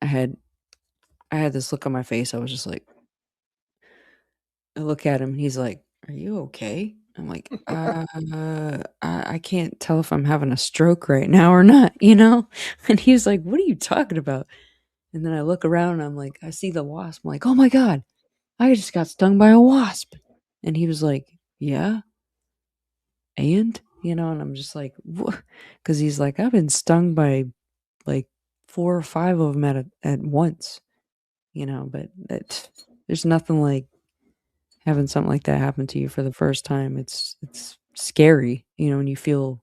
[SPEAKER 1] I had I had this look on my face. I was just like, I look at him and he's like, "Are you okay?" I'm like, I can't tell if I'm having a stroke right now or not, you know?" And he's like, "What are you talking about?" And then I look around and I'm like, I see the wasp. I'm like, "Oh my god, I just got stung by a wasp." And he was like, "Yeah, and?" And I'm just like, "What?" Because he's like, "I've been stung by like 4 or 5 of them at once," but there's nothing like having something like that happen to you for the first time. It's scary, and you feel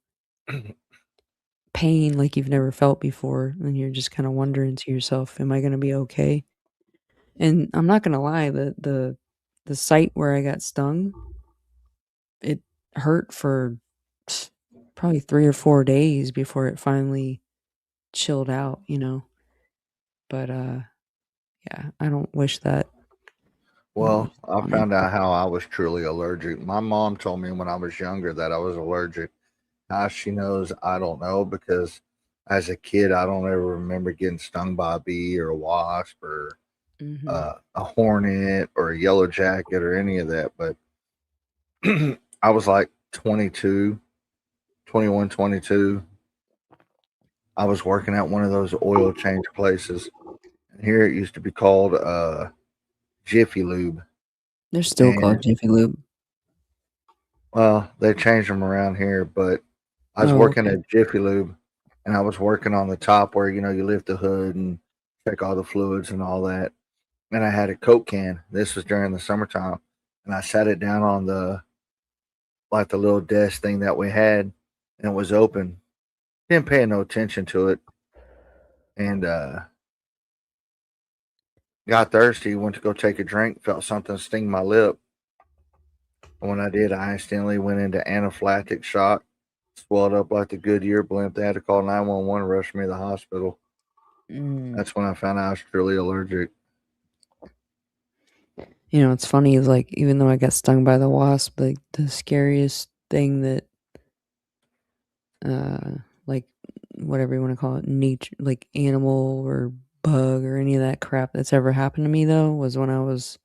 [SPEAKER 1] pain like you've never felt before, and you're just kind of wondering to yourself, "Am I going to be okay?" And I'm not going to lie, the site where I got stung, it hurt for probably 3 or 4 days before it finally chilled out. But yeah, I don't wish that.
[SPEAKER 4] Well, I
[SPEAKER 1] On
[SPEAKER 4] found out how I was truly allergic. My mom told me when I was younger that I was allergic. How she knows, I don't know, because as a kid, I don't ever remember getting stung by a bee or a wasp or
[SPEAKER 1] Mhm.
[SPEAKER 4] a hornet or a yellow jacket or any of that. But I was like 22, 21, 22. I was working at one of those oil change places. And here it used to be called Jiffy Lube.
[SPEAKER 1] They're still called
[SPEAKER 4] And
[SPEAKER 1] Jiffy Lube.
[SPEAKER 4] well, they changed them around here, but I was
[SPEAKER 1] Oh,
[SPEAKER 4] working
[SPEAKER 1] okay.
[SPEAKER 4] at Jiffy Lube and I was working on the top where, you lift the hood and check all the fluids and all that. And I had a Coke can. This was during the summertime. And I sat it down on the little desk thing that we had and it was open. Didn't pay no attention to it. And got thirsty, went to go take a drink, felt something sting my lip. And when I did, I instantly went into anaphylactic shock, swelled up like the Goodyear blimp. They had to call 911 and rush me to the hospital.
[SPEAKER 1] Mm.
[SPEAKER 4] That's when I found out I was truly allergic.
[SPEAKER 1] It's funny is like even though I got stung by the wasp, like the scariest thing that like whatever you want to call it, nature, like animal or bug or any of that crap that's ever happened to me though was when I was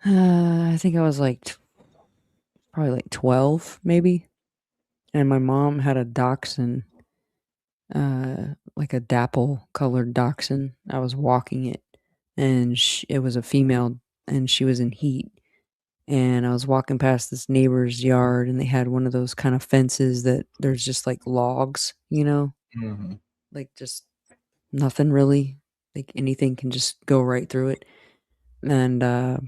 [SPEAKER 1] I think I was like probably like 12 maybe, and my mom had a dachshund, like a dapple colored dachshund. I was walking it, and it was a female, and she was in heat. And I was walking past this neighbor's yard, and they had one of those kind of fences that there's just like logs,
[SPEAKER 4] Mm-hmm.
[SPEAKER 1] like just nothing really, like anything can just go right through it. And I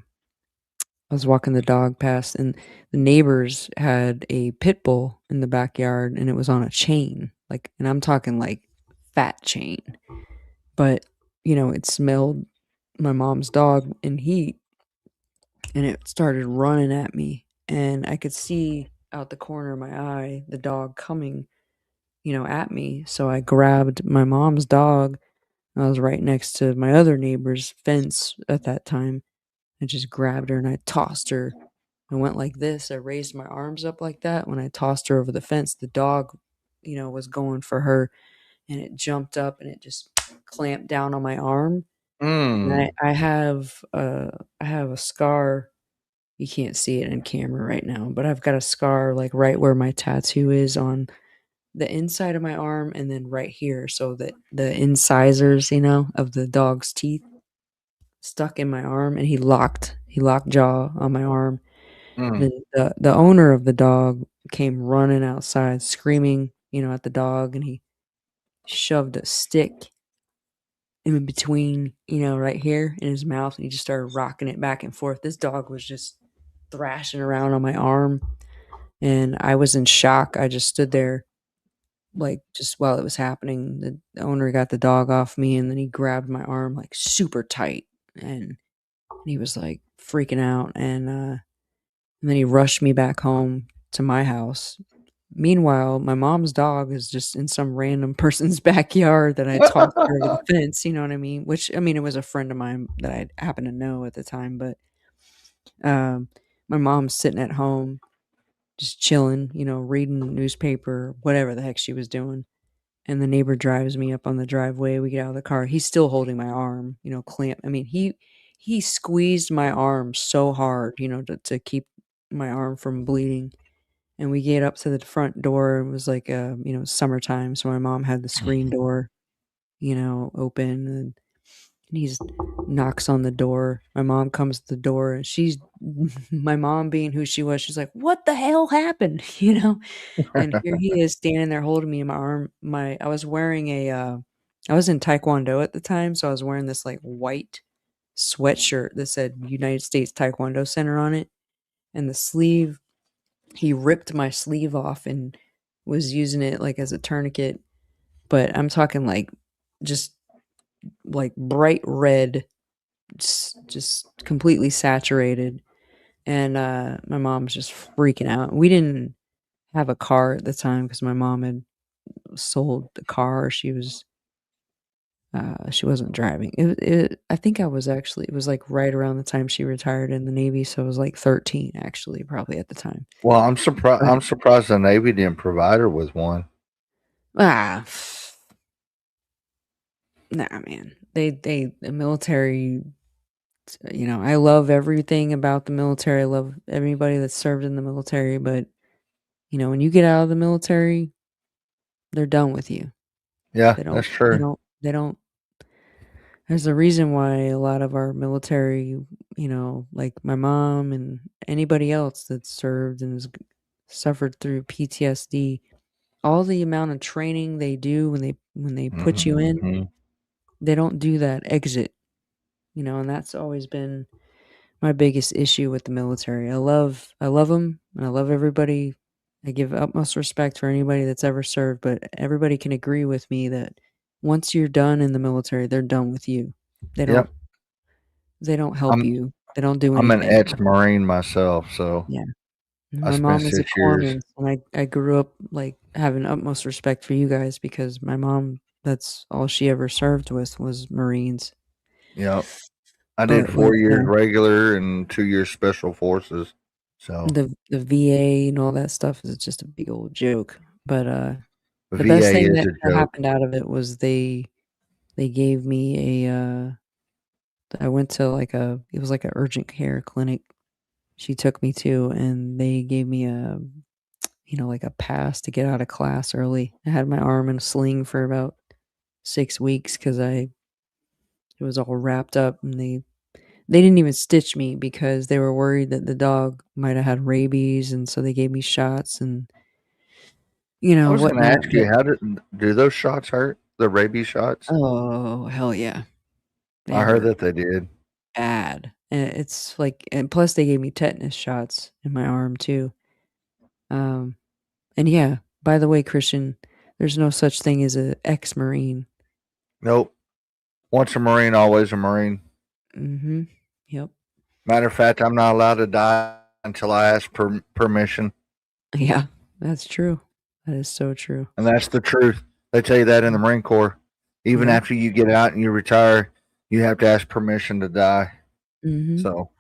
[SPEAKER 1] was walking the dog past, and the neighbors had a pit bull in the backyard, and it was on a chain, like, and I'm talking like fat chain. But it smelled my mom's dog in heat, and it started running at me, and I could see out the corner of my eye the dog coming, at me. So I grabbed my mom's dog. I was right next to my other neighbor's fence at that time. I just grabbed her and I tossed her. I went like this. I raised my arms up like that. When I tossed her over the fence, the dog, was going for her, and it jumped up and it just clamped down on my arm. And
[SPEAKER 4] Mm.
[SPEAKER 1] I have a scar. You can't see it in camera right now, but I've got a scar like right where my tattoo is on the inside of my arm and then right here, so that the incisors, of the dog's teeth stuck in my arm, and he locked jaw on my arm.
[SPEAKER 4] Mm.
[SPEAKER 1] Then the owner of the dog came running outside screaming, at the dog, and he shoved a stick in between, right here in his mouth, and he just started rocking it back and forth. This dog was just thrashing around on my arm, and I was in shock. I just stood there, like, just while it was happening. The owner got the dog off me, and then he grabbed my arm, like, super tight. and he was like freaking out, and then he rushed me back home to my house. Meanwhile, my mom's dog is just in some random person's backyard that I talked to over the fence, you know what I mean? Which, I mean, it was a friend of mine that I happened to know at the time, but my mom's sitting at home just chilling, reading the newspaper, whatever the heck she was doing. And the neighbor drives me up on the driveway. We get out of the car. He's still holding my arm, clamp. I mean, he squeezed my arm so hard, to keep my arm from bleeding. And we get up to the front door. It was like, summertime. So my mom had the screen door, open, and he knocks on the door. My mom comes to the door, and my mom being who she was, she's like, "What the hell happened?" And here he is standing there holding me in my arm. I was wearing I was in Taekwondo at the time, so I was wearing this like white sweatshirt that said United States Taekwondo Center on it. And the sleeve, he ripped my sleeve off and was using it like as a tourniquet. But I'm talking like just like bright red, just completely saturated. And my mom was just freaking out. We didn't have a car at the time because my mom had sold the car. She wasn't driving. I think it was like right around the time she retired in the Navy, so I was like 13 actually, probably at the time.
[SPEAKER 4] Well, I'm surprised.
[SPEAKER 1] Right.
[SPEAKER 4] I'm surprised the Navy didn't provide her with one.
[SPEAKER 1] Nah, man. The military. I love everything about the military. I love everybody that served in the military, but when you get out of the military, they're done with you.
[SPEAKER 4] Yeah,
[SPEAKER 1] They don't.
[SPEAKER 4] that's true.
[SPEAKER 1] They don't. There's a reason why a lot of our military, like my mom and anybody else that served and has suffered through PTSD, all the amount of training they do when they put you in,
[SPEAKER 4] Mhm.
[SPEAKER 1] they don't do that exit, and that's always been my biggest issue with the military. I love them, and I love everybody. I give utmost respect for anybody that's ever served, but everybody can agree with me that once you're done in the military, they're done with you. They don't
[SPEAKER 4] Yep.
[SPEAKER 1] they don't help
[SPEAKER 4] I'm
[SPEAKER 1] you. They don't do
[SPEAKER 4] I'm an
[SPEAKER 1] anything.
[SPEAKER 4] ex-Marine myself, so
[SPEAKER 1] Yeah.
[SPEAKER 4] I
[SPEAKER 1] My
[SPEAKER 4] spent
[SPEAKER 1] mom was a
[SPEAKER 4] 6 years.
[SPEAKER 1] corpsman, and I grew up like having utmost respect for you guys because my mom, that's all she ever served with was Marines.
[SPEAKER 4] Yep. I did
[SPEAKER 1] But
[SPEAKER 4] 4 years regular and 2 years special forces. So
[SPEAKER 1] the VA and all that stuff is just a big old joke. But the best
[SPEAKER 4] VA
[SPEAKER 1] thing
[SPEAKER 4] is
[SPEAKER 1] that
[SPEAKER 4] a joke.
[SPEAKER 1] happened out of it was they gave me I went to it was like a urgent care clinic she took me to, and they gave me like a pass to get out of class early. I had my arm in a sling for about 6 weeks because it was all wrapped up, and they didn't even stitch me because they were worried that the dog might have had rabies, and so they gave me shots and
[SPEAKER 4] I was gonna
[SPEAKER 1] whatnot.
[SPEAKER 4] ask
[SPEAKER 1] But
[SPEAKER 4] you, how do those shots hurt? The rabies shots?
[SPEAKER 1] oh hell yeah, they
[SPEAKER 4] I heard
[SPEAKER 1] hurt
[SPEAKER 4] that they did.
[SPEAKER 1] bad, and it's like, and plus they gave me tetanus shots in my arm too. And yeah, by the way, Christian, there's no such thing as a ex-Marine.
[SPEAKER 4] Nope. Once a Marine, always a Marine.
[SPEAKER 1] Mm-hmm. Yep.
[SPEAKER 4] Matter of fact, I'm not allowed to die until I ask permission.
[SPEAKER 1] Yeah, that's true. That is so true.
[SPEAKER 4] And that's the truth. They tell you that in the Marine Corps. Even
[SPEAKER 1] Yeah.
[SPEAKER 4] after you get out and you retire, you have to ask permission to die.
[SPEAKER 1] Mm-hmm.
[SPEAKER 4] So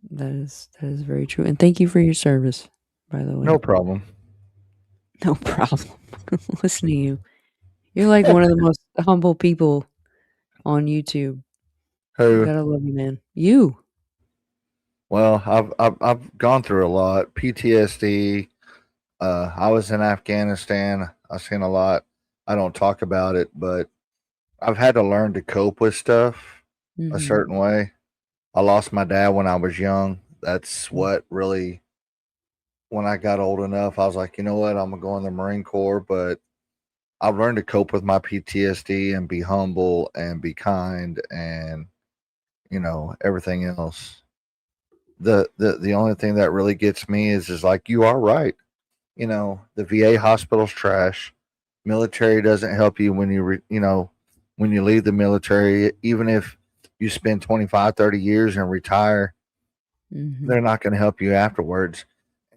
[SPEAKER 1] That is very true. And thank you for your service, by the way.
[SPEAKER 4] no problem.
[SPEAKER 1] No problem. Listen to you. You're like one of the most humble people on YouTube.
[SPEAKER 4] Who?
[SPEAKER 1] Gotta love you, man. You.
[SPEAKER 4] Well, I've gone through a lot. PTSD. I was in Afghanistan. I've seen a lot. I don't talk about it, but I've had to learn to cope with stuff a
[SPEAKER 1] Mhm.
[SPEAKER 4] certain way. I lost my dad when I was young. That's what really, when I got old enough, I was like, you know what, I'm gonna go in the Marine Corps. But I've learned to cope with my PTSD and be humble and be kind and everything else. The only thing that really gets me is like, you are right. The VA hospital's trash. Military doesn't help you when you when you leave the military. Even if you spend 25, 30 years and retire,
[SPEAKER 1] Mhm.
[SPEAKER 4] they're not going to help you afterwards.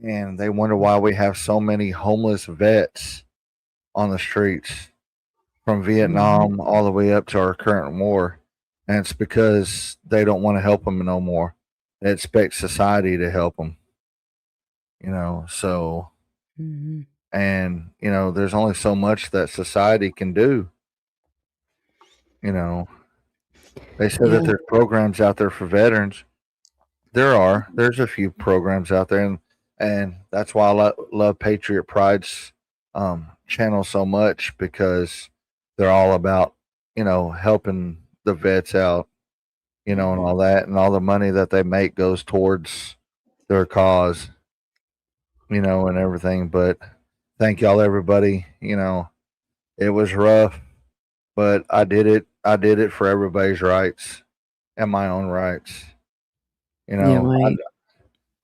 [SPEAKER 4] And they wonder why we have so many homeless vets on the streets from Vietnam all the way up to our current war. And it's because they don't want to help them no more. They expect society to help them, so,
[SPEAKER 1] Mhm.
[SPEAKER 4] and, there's only so much that society can do, you know. They said
[SPEAKER 1] Yeah.
[SPEAKER 4] that there's programs out there for veterans. There's a few programs out there, and that's why I love Patriot Pride's channel so much, because they're all about helping the vets out, and all that, and all the money that they make goes towards their cause, and everything. But thank y'all, everybody. It was rough, but I did it. I did it for everybody's rights and my own rights.
[SPEAKER 1] Yeah,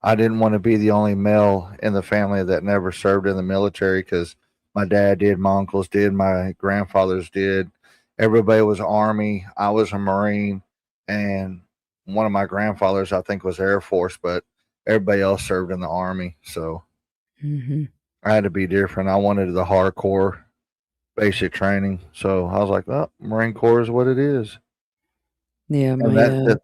[SPEAKER 4] I didn't want to be the only male in the family that never served in the military, because my dad did, my uncles did, my grandfathers did. Everybody was Army. I was a Marine, and one of my grandfathers, I think, was Air Force, but everybody else served in the Army. So
[SPEAKER 1] Mhm.
[SPEAKER 4] I had to be different. I wanted the hardcore basic training. So I was like, well, Marine Corps is what it is.
[SPEAKER 1] Yeah,
[SPEAKER 4] And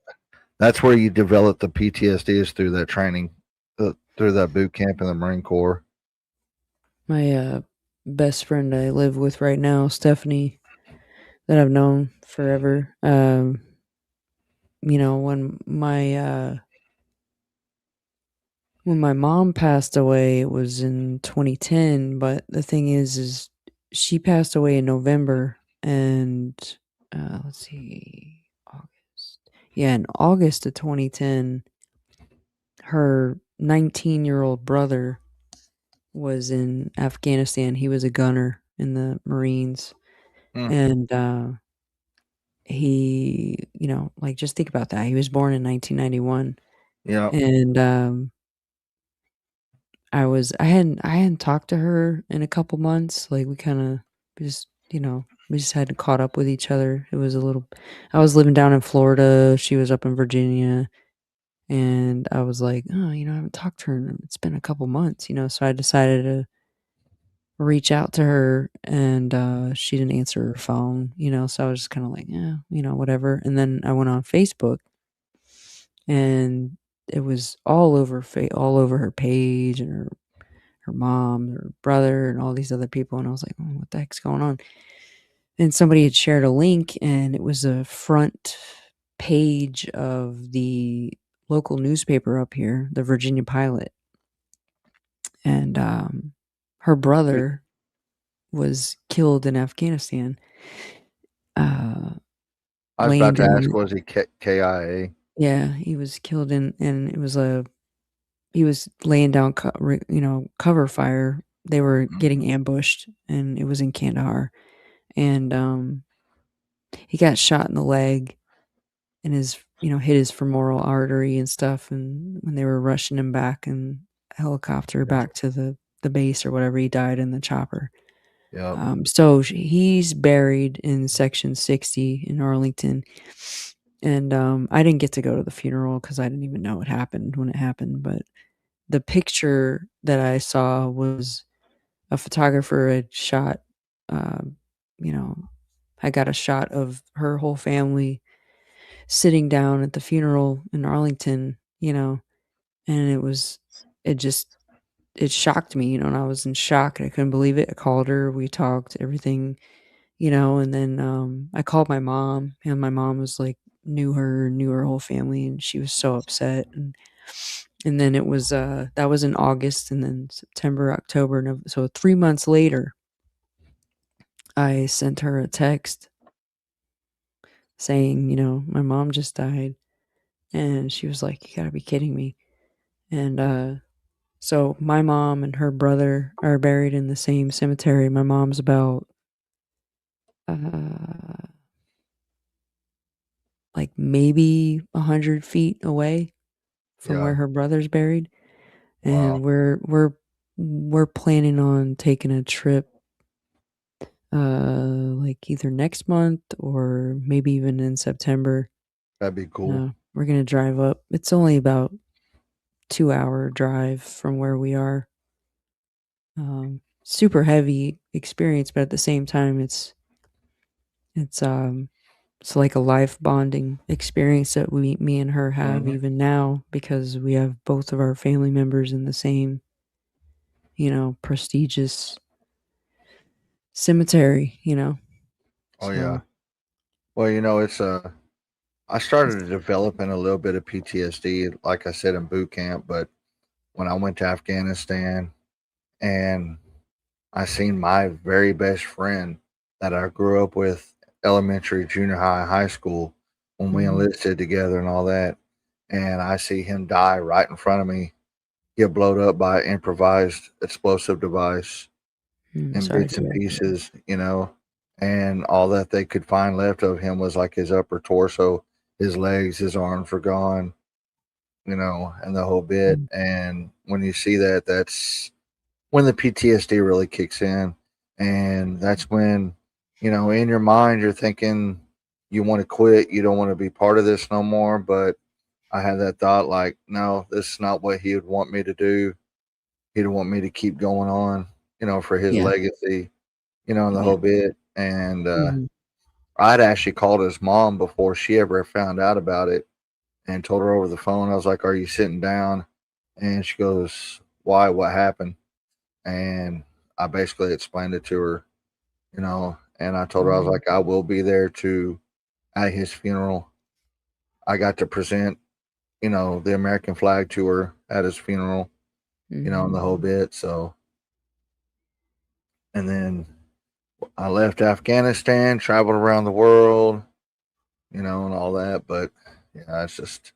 [SPEAKER 4] that's where you develop the PTSD, is through that training, through that boot camp in the Marine Corps.
[SPEAKER 1] my best friend I live with right now, Stephanie, that I've known forever. When my mom passed away, it was in 2010, but the thing is she passed away in November, and let's see, August. Yeah, in August of 2010, her 19-year-old brother was in Afghanistan. He was a gunner in the Marines. And he, like, just think about that. He was born in 1991.
[SPEAKER 4] Yeah.
[SPEAKER 1] And I hadn't talked to her in a couple months. Like, we just hadn't caught up with each other. It was I was living down in Florida. She was up in Virginia. And I was like, oh, I haven't talked to her. It's been a couple months, so I decided to reach out to her, and she didn't answer her phone, so I was just kind of like, yeah, whatever. And then I went on Facebook, and it was all over her page, and her mom, her brother, and all these other people, and I was like, oh, what the heck's going on? And somebody had shared a link, and it was a front page of the local newspaper up here, the Virginia Pilot. And her brother was killed in Afghanistan.
[SPEAKER 4] I was about to ask, was he KIA?
[SPEAKER 1] Yeah, he was killed and it was he was laying down cover fire. They were getting ambushed, and it was in Kandahar. And he got shot in the leg, and hit his femoral artery and stuff. And when they were rushing him back in a helicopter back to the base or whatever, he died in the chopper.
[SPEAKER 4] Yeah.
[SPEAKER 1] So he's buried in Section 60 in Arlington. And I didn't get to go to the funeral because I didn't even know it happened when it happened. But the picture that I saw was a photographer had shot, I got a shot of her whole family sitting down at the funeral in Arlington, and it shocked me, and I was in shock, and I couldn't believe it. I called her, we talked, everything, and then I called my mom, and my mom was like, knew her whole family, and she was so upset. And then it was that was in August, and then September, October, November, so 3 months later, I sent her a text saying, my mom just died. And she was like, you gotta be kidding me. And so my mom and her brother are buried in the same cemetery. My mom's about like maybe 100 feet away from where her brother's buried. And we're planning on taking a trip like either next month or maybe even in September
[SPEAKER 4] That'd be cool.
[SPEAKER 1] We're gonna drive up. It's only about 2-hour drive from where we are. Super heavy experience, but at the same time, it's like a life bonding experience that me and her have
[SPEAKER 4] Mhm.
[SPEAKER 1] even now, because we have both of our family members in the same, prestigious cemetery.
[SPEAKER 4] Oh
[SPEAKER 1] So
[SPEAKER 4] yeah. Well, it's I started developing a little bit of PTSD, like I said, in boot camp, but when I went to Afghanistan and I seen my very best friend that I grew up with elementary, junior high, high school when we
[SPEAKER 1] mhm,
[SPEAKER 4] enlisted together and all that. And I see him die right in front of me, get blown up by an improvised explosive device in
[SPEAKER 1] sorry
[SPEAKER 4] bits
[SPEAKER 1] to
[SPEAKER 4] and
[SPEAKER 1] hear that.
[SPEAKER 4] pieces, and all that they could find left of him was like his upper torso, his legs, his arms were gone, and the whole bit.
[SPEAKER 1] Mm,
[SPEAKER 4] And when you see that, that's when the PTSD really kicks in. And that's when, in your mind, you're thinking you want to quit. You don't want to be part of this no more. But I had that thought like, no, this is not what he would want me to do. He'd want me to keep going on, for his
[SPEAKER 1] Yeah.
[SPEAKER 4] legacy, and the
[SPEAKER 1] Yeah.
[SPEAKER 4] whole bit. And
[SPEAKER 1] Mhm.
[SPEAKER 4] I'd actually called his mom before she ever found out about it and told her over the phone. I was like, "Are you sitting down?" And she goes, "Why? What happened?" And I basically explained it to her, and I told her, I was
[SPEAKER 1] Mhm.
[SPEAKER 4] like, "I will be there at his funeral." I got to present, the American flag to her at his funeral, and
[SPEAKER 1] Mhm.
[SPEAKER 4] the whole bit. So, and then I left Afghanistan, traveled around the world, and all that. But yeah, it's just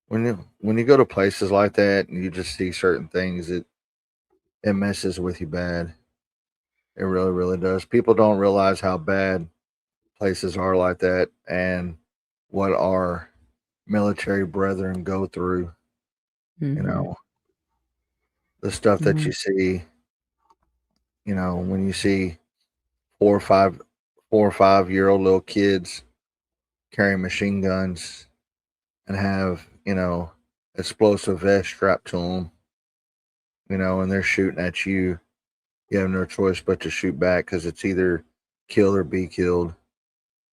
[SPEAKER 4] when you go to places like that and you just see certain things, it messes with you bad. It really, really does. People don't realize how bad places are like that and what our military brethren go through. You
[SPEAKER 1] Mhm.
[SPEAKER 4] know, the stuff that
[SPEAKER 1] Yeah.
[SPEAKER 4] you see. When you see 4 or 5 year old little kids carrying machine guns and have explosive vests strapped to them, and they're shooting at you. You have no choice but to shoot back because it's either kill or be killed.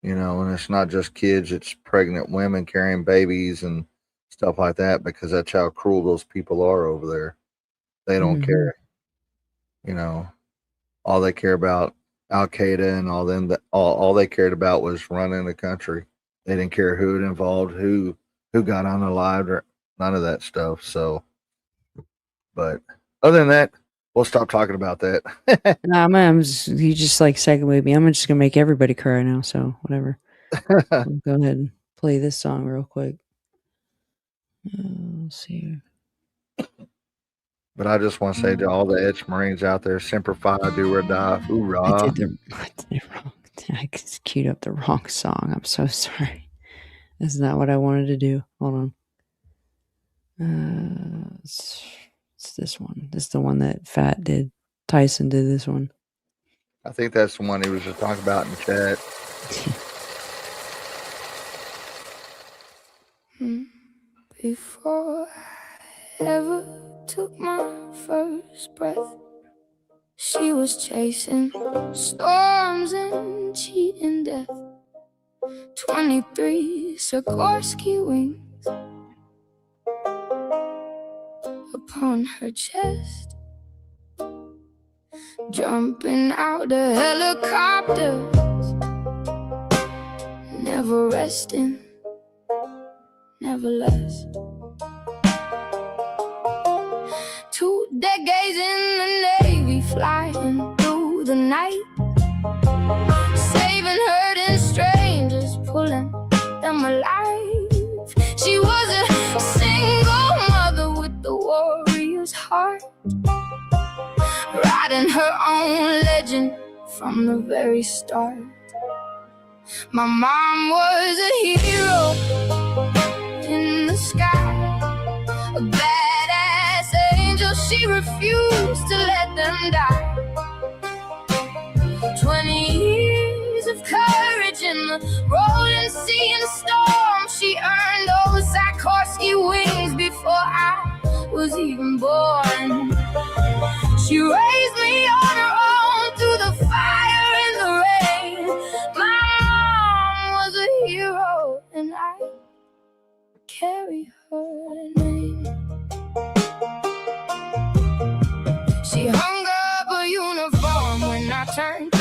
[SPEAKER 4] And it's not just kids, it's pregnant women carrying babies and stuff like that because that's how cruel those people are over there. They don't
[SPEAKER 1] Mhm.
[SPEAKER 4] care, you know. All they care about Al Qaeda and all them that all they cared about was running the country. They didn't care who it involved, who got unalived or none of that stuff. So but other than that, we'll stop talking about that.
[SPEAKER 1] Nah, you just like segued me. I'm just gonna make everybody cry now, so whatever. I'll go ahead and play this song real quick. Let's see.
[SPEAKER 4] But I just want to say to all the Edge Marines out there, Semper Fi, do or die, hoorah.
[SPEAKER 1] I did it wrong. I just queued up the wrong song. I'm so sorry. That's not what I wanted to do. Hold on. It's this one. This is the one that Fat did. Tyson did this one.
[SPEAKER 4] I think that's the one he was just talking about in the chat.
[SPEAKER 5] Before I ever took my first breath, she was chasing storms and cheating death. 23 Sikorsky wings upon her chest, jumping out of helicopters, never resting, never less. 2 decades in the Navy, flying through the night, saving hurting strangers, pulling them alive. She was a single mother with the warrior's heart, writing her own legend from the very start. My mom was a hero in the sky, a badass angel, she refused to let them die. 20 years of courage in the rolling sea and storm, She earned those Sikorsky wings before I was even born. She raised me on her own through the fire and the rain. My mom was a hero, and I carry her name. She hung up a uniform when I turned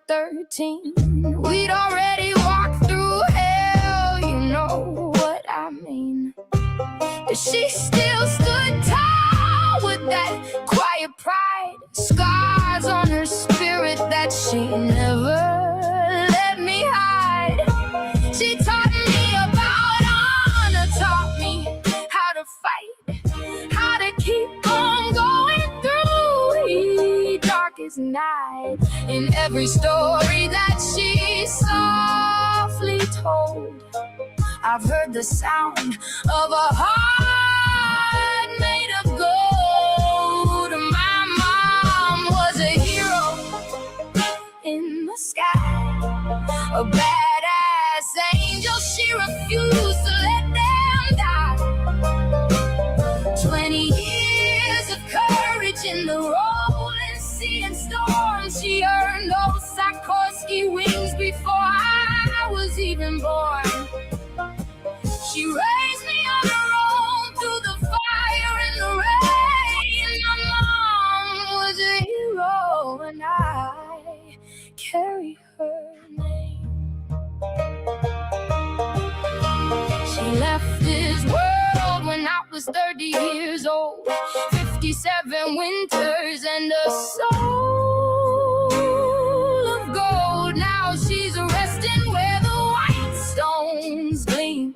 [SPEAKER 5] 13. We'd already walked through hell, you know what I mean. But she still stood tall with that quiet pride, scars on her spirit that she never let me hide. She taught me about honor, taught me how to fight, how to keep on going through the darkest night. In every story that she softly told, I've heard the sound of a heart made of gold. My mom was a hero in the sky, a badass angel. She refused to let them die. 20 years of courage in the rolling sea and storm. She earned those Sikorsky wings before I was even born. She raised me on her own through the fire and the rain. My mom was a hero, and I carry her name. She left this world when I was 30 years old. 57 winters and a soul of gold. Now she's resting where the white stones gleam,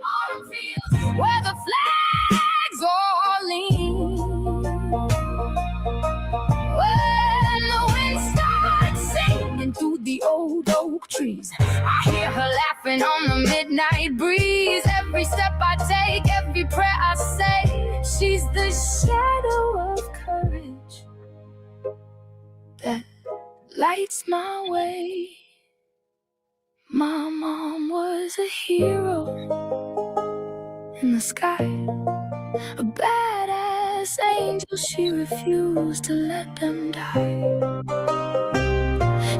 [SPEAKER 5] where the flags all lean. When the wind starts singing through the old oak trees, I hear her laughing on the midnight breeze. Every step I take, every prayer I say, she's the shadow of courage that lights my way. My mom was a hero in the sky, a badass angel. She refused to let them die.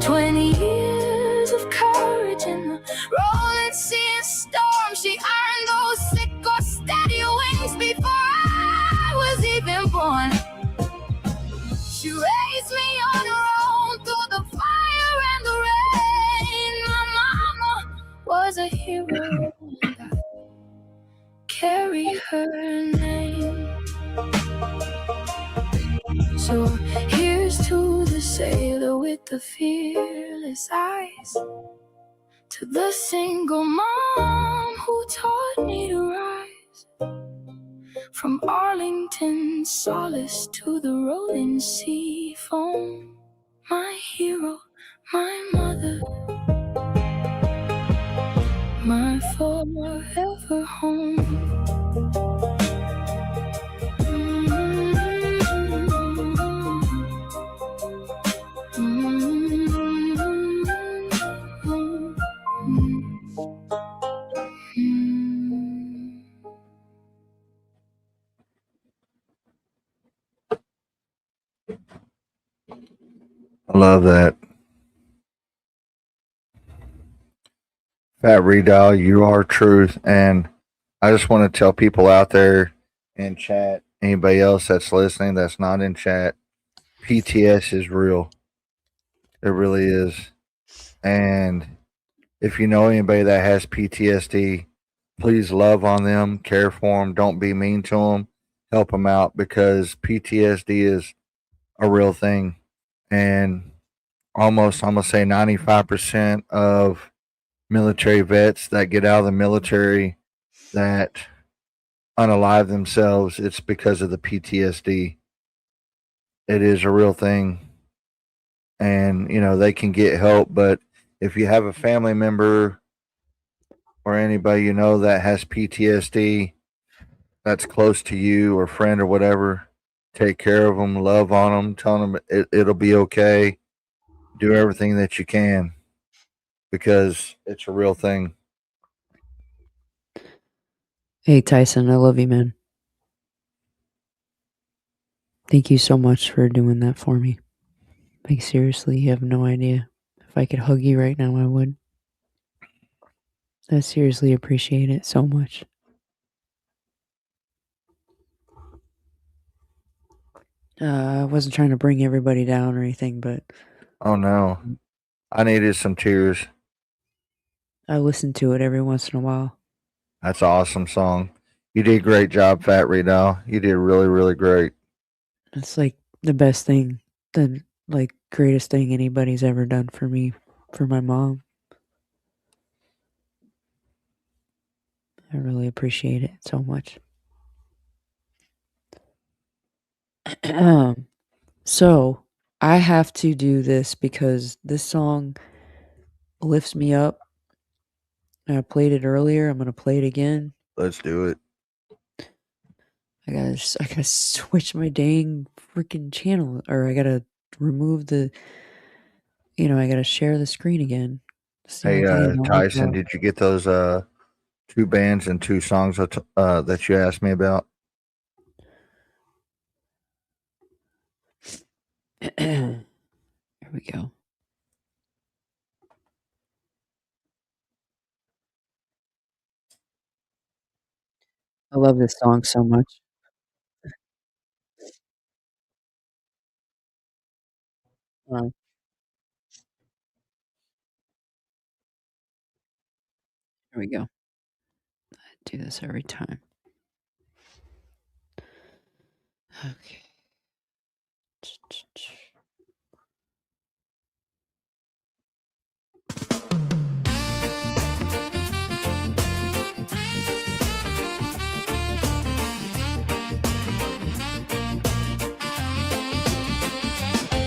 [SPEAKER 5] 20 years of courage in the rolling sea and storm. She earned those sick or steady wings before I was even born. She raised me on her own through the fire and the rain. My mama was a hero, and I carry her name. So here's to the sailor with the fearless eyes, to the single mom who taught me to rise. From Arlington's solace to the rolling sea foam, my hero, my mother, my forever home.
[SPEAKER 4] I love that. Fat Redial, you are truth. And I just want to tell people out there in chat, anybody else that's listening that's not in chat, PTS is real. It really is. And if you know anybody that has PTSD, please love on them, care for them, don't be mean to them, help them out, because PTSD is a real thing. And almost, I'm going to say 95% of military vets that get out of the military that unalive themselves, it's because of the PTSD. It is a real thing. And, you know, they can get help, but if you have a family member or anybody you know that has PTSD that's close to you or friend or whatever, take care of them, love on them, tell them it'll be okay. Do everything that you can because it's a real thing.
[SPEAKER 1] Hey, Tyson, I love you, man. Thank you so much for doing that for me. Like, seriously, you have no idea. If I could hug you right now, I would. I seriously appreciate it so much. I wasn't trying to bring everybody down or anything, but
[SPEAKER 4] Oh no, I needed some tears.
[SPEAKER 1] I listen to it every once in a while.
[SPEAKER 4] That's an awesome song. You did a great job, Fat Reno. You did really, really great.
[SPEAKER 1] It's like the best thing, the like greatest thing anybody's ever done for me, for my mom. I really appreciate it so much. So I have to do this because this song lifts me up. I played it earlier. I'm gonna play it again.
[SPEAKER 4] Let's do it.
[SPEAKER 1] I gotta switch my dang freaking channel, or I gotta remove the. I gotta share the screen again. That's the
[SPEAKER 4] Hey,
[SPEAKER 1] only thing I don't like
[SPEAKER 4] Tyson,
[SPEAKER 1] about-
[SPEAKER 4] did you get those 2 bands and 2 songs that you asked me about?
[SPEAKER 1] Here we go. I love this song so much. Uh, Here we go. I do this every time. Okay.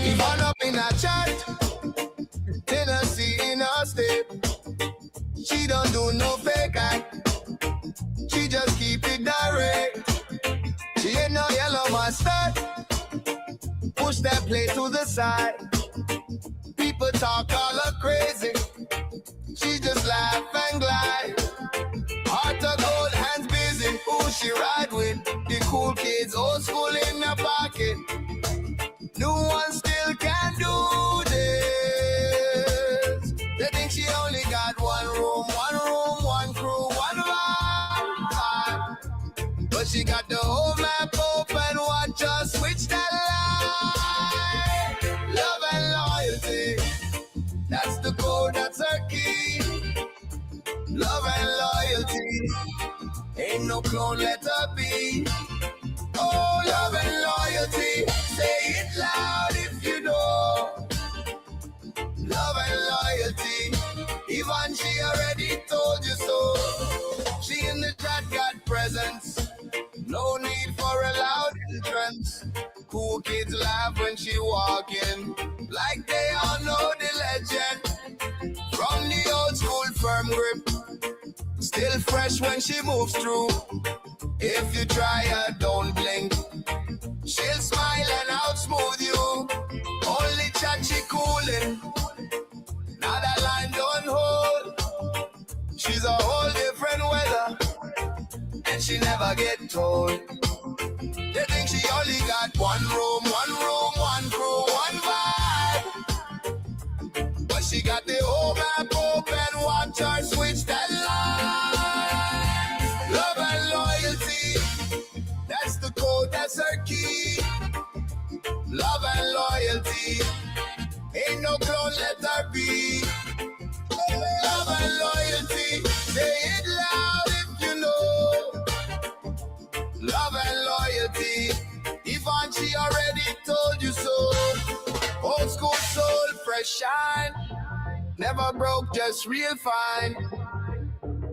[SPEAKER 5] Yvonne up in a chat, Tennessee in a state. She don't do no fake act. She just keep it direct. She ain't no yellow mustard. Push that plate to the side. People talk all her crazy. She just laugh and glide. Heart of gold, hands busy. Who she ride with? The cool kids, old school in her pocket. No one still can do this. They think she only got one room, one crew, one vibe. But she got the whole map open, watch her switch that line. Love and loyalty, that's the code, that's her key. Love and loyalty, ain't no clone, let her be. Oh, love and loyalty, say it loud if you know. Love and loyalty, even she already told you so. She in the chat got presence, no need for a loud entrance. Cool kids laugh when she walk in, like they all know the legend. From the old school firm grip, still fresh when she moves through. If you try her, don't blink. She'll smile and outsmooth you. Only chat she coolin'. Now that line don't hold. She's a whole different weather, and she never get told. They think she only got one room, one crew, one vibe. But she got the whole map open, watch her switch that line. Love and loyalty, that's the code, that's her key. Love and loyalty, ain't no clone, let her be. Love and loyalty, say it loud if you know. Love and loyalty, Yvonne, she already told you so. Old school soul, fresh shine, never broke, just real fine.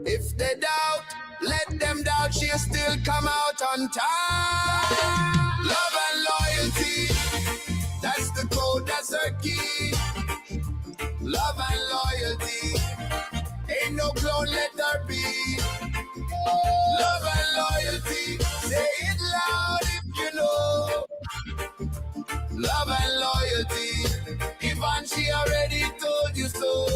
[SPEAKER 5] If they doubt, let them doubt, she'll still come out on time. Love and loyalty, that's the code, that's her key. Love and loyalty, ain't no clone, let her be. Love and loyalty, say it loud if you know. Love and loyalty, Yvonne, she already told you so.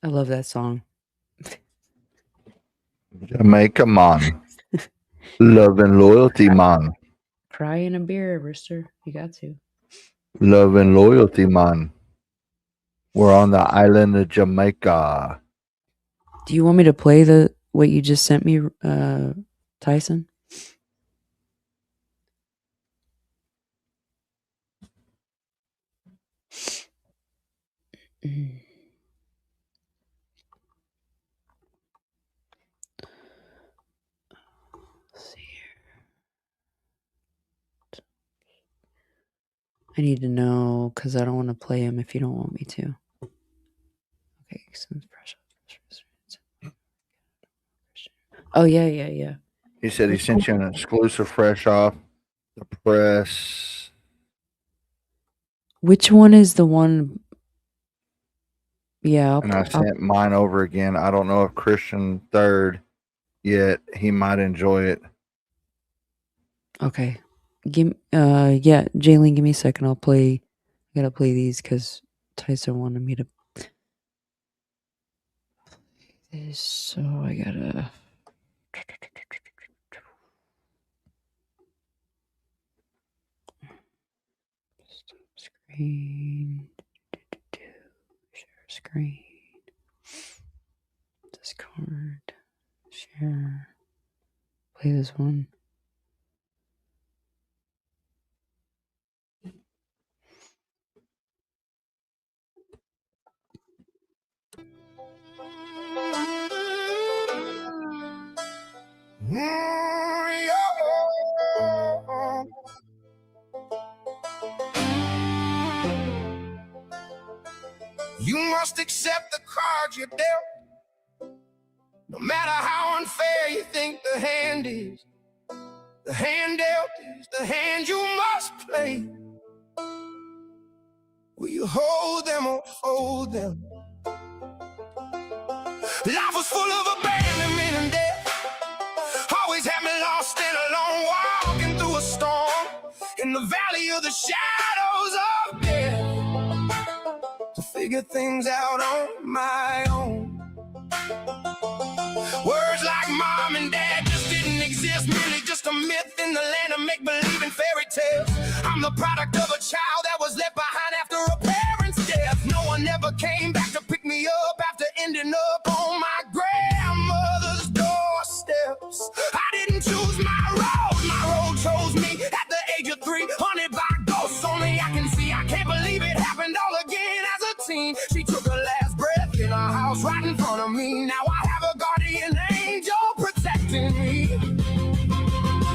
[SPEAKER 1] I love that song.
[SPEAKER 4] Jamaica man. Love and loyalty man.
[SPEAKER 1] Cry in a beer, Rister. You got to.
[SPEAKER 4] Love and loyalty man. We're on the island of Jamaica.
[SPEAKER 1] Do you want me to play what you just sent me, Tyson? Let's see here. I need to know because I don't want to play him if you don't want me to. Okay, some fresh. Oh yeah.
[SPEAKER 4] He said he sent you an exclusive fresh off the press.
[SPEAKER 1] Which one is the one? Yeah,
[SPEAKER 4] And I sent mine over again. I don't know if Christian third yet. He might enjoy it.
[SPEAKER 1] Okay. Jalen, give me a second. I gotta play these because Tyson wanted me to play this, so I gotta. Stop screen. Share screen. Discord. Share. Play this one.
[SPEAKER 5] You must accept the cards you're dealt. No matter how unfair you think the hand is, the hand dealt is the hand you must play. Will you hold them or fold them? Life was full of abandonment and death. Always had me lost and alone, walking through a storm in the valley of the shadows of death. To figure things out on my own. Words like mom and dad just didn't exist, merely just a myth in the land of make-believe and fairy tales. I'm the product of a child that was left behind after a parent's death. No one ever came back to pick me up after ending up on my grandmother's doorsteps. I didn't choose my road chose me at the age of 3, haunted by ghosts only I can see. I can't believe it happened all again as a teen. She took her last breath in our house right in front of me. Now I have a guardian angel protecting me.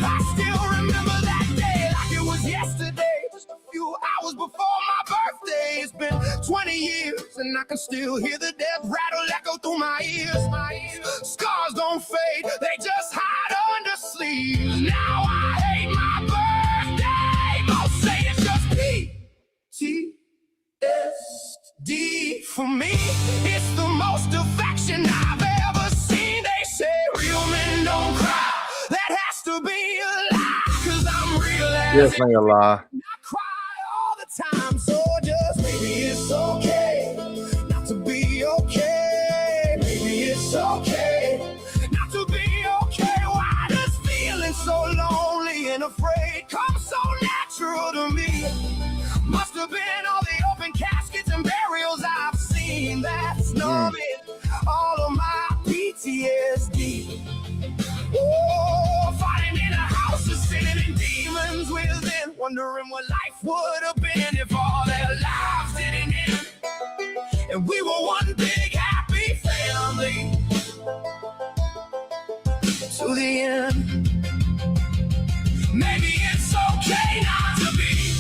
[SPEAKER 5] I still remember that day like it was yesterday, just a few hours before my birthday. It's been 20 years and I can still hear the death rattle echo through my ears. Scars don't fade, they just hide under sleeves. Now I hate my birthday. Most say it's just PTSD. For me, it's the most affection I've ever seen. They say real men don't cry. That has to be a lie, 'cause I'm real as
[SPEAKER 4] Definitely a lie.
[SPEAKER 5] I cry all the time, so just maybe it's okay not to be okay. Maybe it's okay not to be okay. Why does feeling so lonely and afraid come so natural to me? Must have been all the open caskets and burials I've seen that's numbing all of my PTSD. Oh, fighting in a house of sin and demons within, wondering what life would have been if all their lives didn't end, and we were one big happy family to the end. Maybe it's okay not to be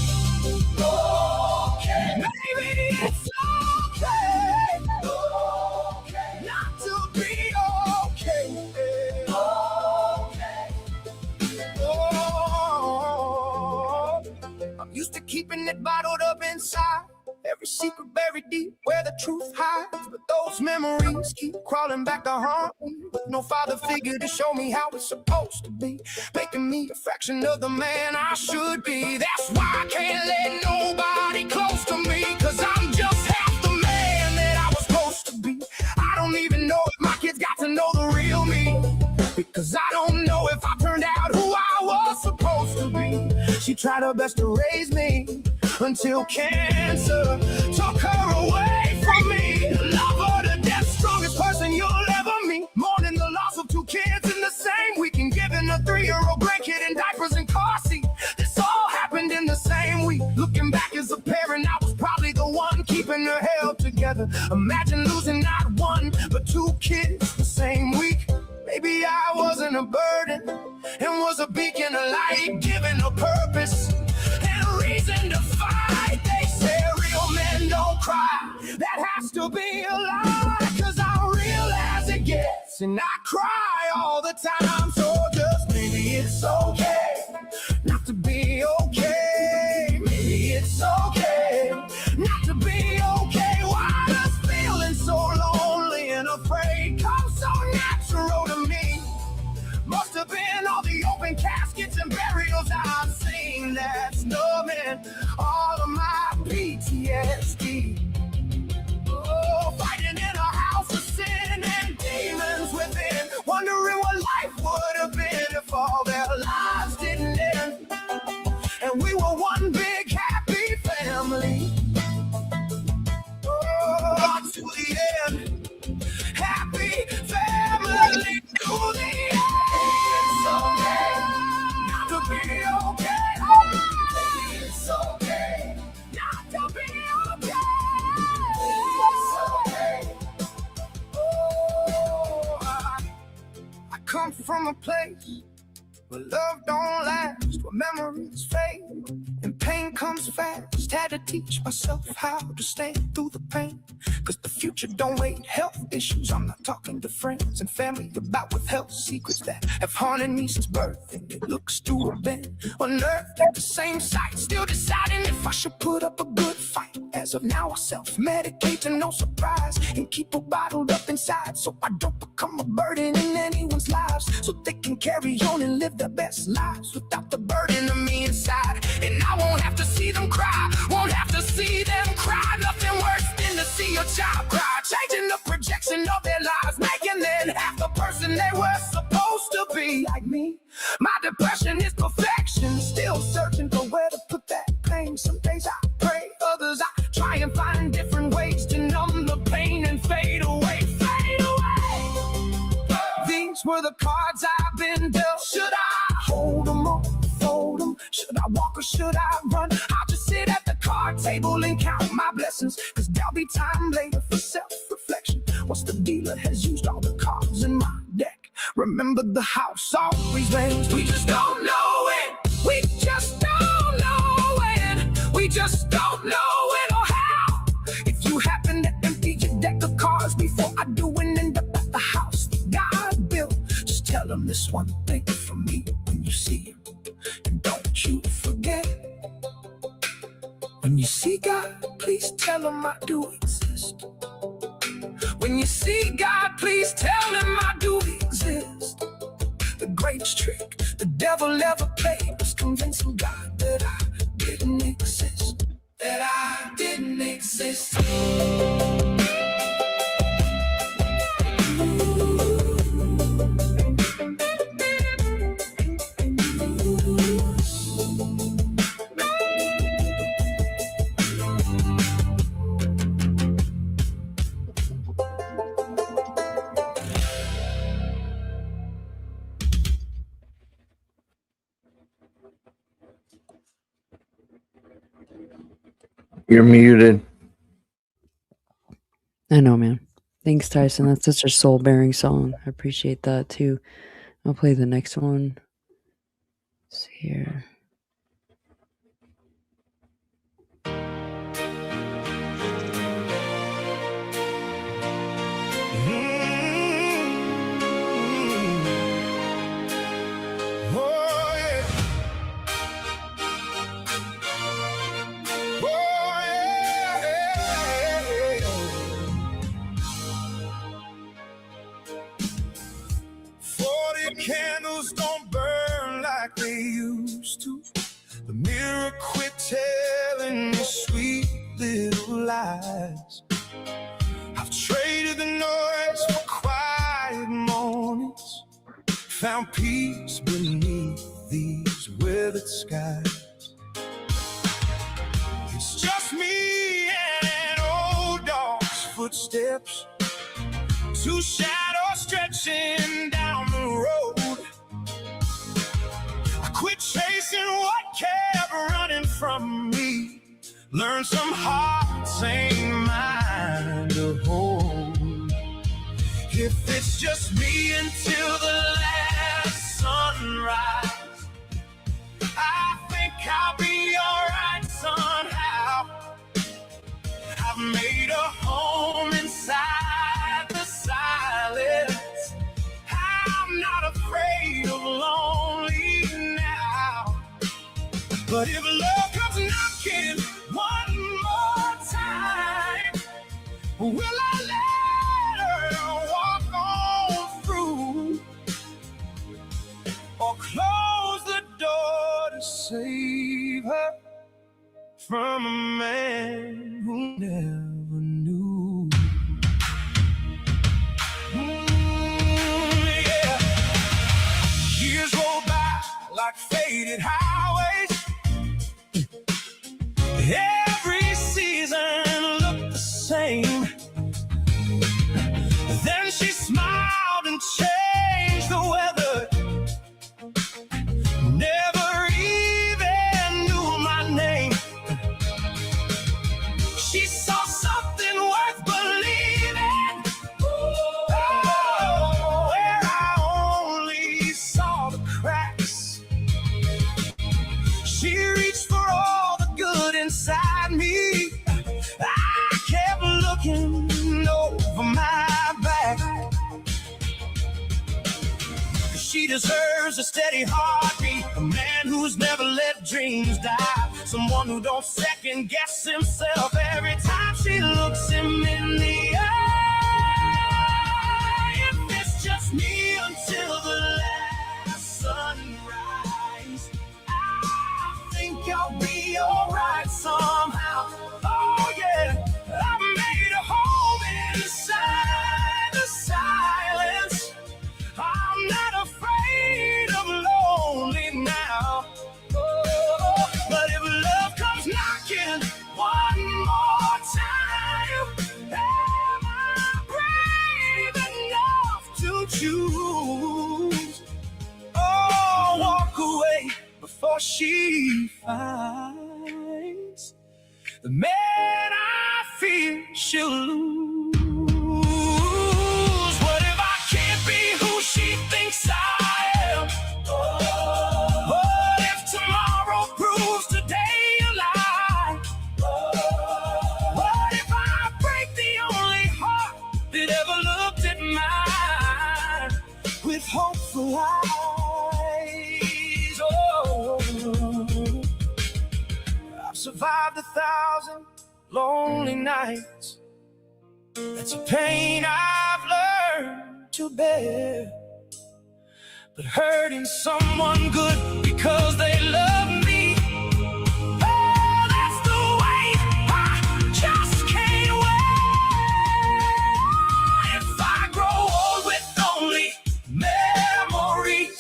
[SPEAKER 5] okay. Maybe it's okay not to be okay. I'm used to keeping it bottled up inside, every secret buried deep where the truth hides. But those memories keep crawling back to haunt me, with no father figure to show me how it's supposed to be, making me a fraction of the man I should be. That's why I can't let nobody close to me, 'cause I'm just half the man that I was supposed to be. I tried her best to raise me until cancer took her away from me. Love her to death, strongest person you'll ever meet. Mourning the loss of 2 kids in the same week, and giving a 3-year-old grandkid in diapers and car seat. This all happened in the same week. Looking back as a parent, I was probably the one keeping her held together. Imagine losing not 1 but 2 kids the same week. Maybe I wasn't a burden and was a beacon of light, giving a purpose and a reason to fight. They say real men don't cry. That has to be a lie, 'cause I'm real as it gets, and I cry all the time. So just maybe it's okay not to be okay. Maybe it's okay not to be okay. Why does feeling so lonely and afraid come so natural to me? Must have been all the open caskets and burials I've seen that's numbing all of my PTSD. Oh, fighting in a house of sin and demons within, wondering what life would have been if all their lives didn't end, and we were one big happy family. Oh, to the end, happy family to the end. It's okay not to be okay. It's okay not to be okay. It's okay. Oh, I come from a place where love don't last, where memories fade and pain comes fast. Had to teach myself how to stay through the pain, 'cause the future don't wait. Health issues, I'm not talking to friends and family about withheld secrets that have haunted me since birth. And it looks to have been unearthed at the same site, still deciding if I should put up a good fight. As of now, I self-medicate to no surprise and keep it bottled up inside, so I don't become a burden in anyone's lives, so they can carry on and live their best lives without the burden of me inside. And I won't have to see them cry, won't have to see them cry. Nothing worse than to see your child cry, changing the projection of their lives, making them half the person they were supposed to be. Like me, my depression is perfection, still searching for where to put that pain. Some days I pray, others I try and find different ways to numb the pain and fade away, fade away. These were the cards I've been dealt. Should I hold them or fold them? Should I walk or should I run? I'll just sit at the card table and count my blessings, 'cause there'll be time later for self-reflection once the dealer has used all the cards in my deck. Remember, the house always rings. We just don't know it. We just don't know it. We just don't know it or how. If you happen to empty your deck of cards before I do and end up at the house that God built, just tell them this one thing from me when you see him. And don't you forget, when you see God, please tell him I do exist. When you see God, please tell him I do exist. The greatest trick the devil ever played was convincing God that I didn't exist. That I didn't exist.
[SPEAKER 4] You're muted.
[SPEAKER 1] I know, man. Thanks, Tyson. That's such a soul-bearing song. I appreciate that, too. I'll play the next one. Let's see here.
[SPEAKER 5] Candles don't burn like they used to. The mirror quit telling me sweet little lies. I've traded the noise for quiet moments, found peace beneath these weathered skies. just me and an old dog's footsteps, two shadows stretching down the road. I quit chasing what kept running from me, learned some hearts ain't mine to hold. If it's just me until the last sunrise, I think I'll be alright somehow. I've made a home inside the silence. I'm not afraid of lonely now. But if love comes knocking one more time, will I let her walk on through, or close the door to save her from a man who never knew? Yeah. Years roll by like faded highways. Every season looked the same. Then she smiled and changed the weather. Never even knew my name. She saw something worth believing. Oh, where I only saw the cracks. She reached for all the good inside me. I kept looking over my back. She deserves a steady heartbeat, a man who's never let dreams die, someone who don't second guess himself every time she looks him in the eye. If it's just me until the last sunrise, I think I'll be alright somehow. Oh yeah, I made a home inside the silence. I'm not afraid of lonely now. Oh, but if love comes knocking one more time, am I brave enough to choose? Oh, walk away before she finds the man I fear she'll lose. What if I can't be who she thinks I am? What if tomorrow proves today a lie? What if I break the only heart that ever looked at mine with hopeful eyes? Oh, I've survived 1,000 lonely nights. That's a pain I've learned to bear. But hurting someone good because they love me, oh, that's the way I just can't wait. If I grow old with only memories,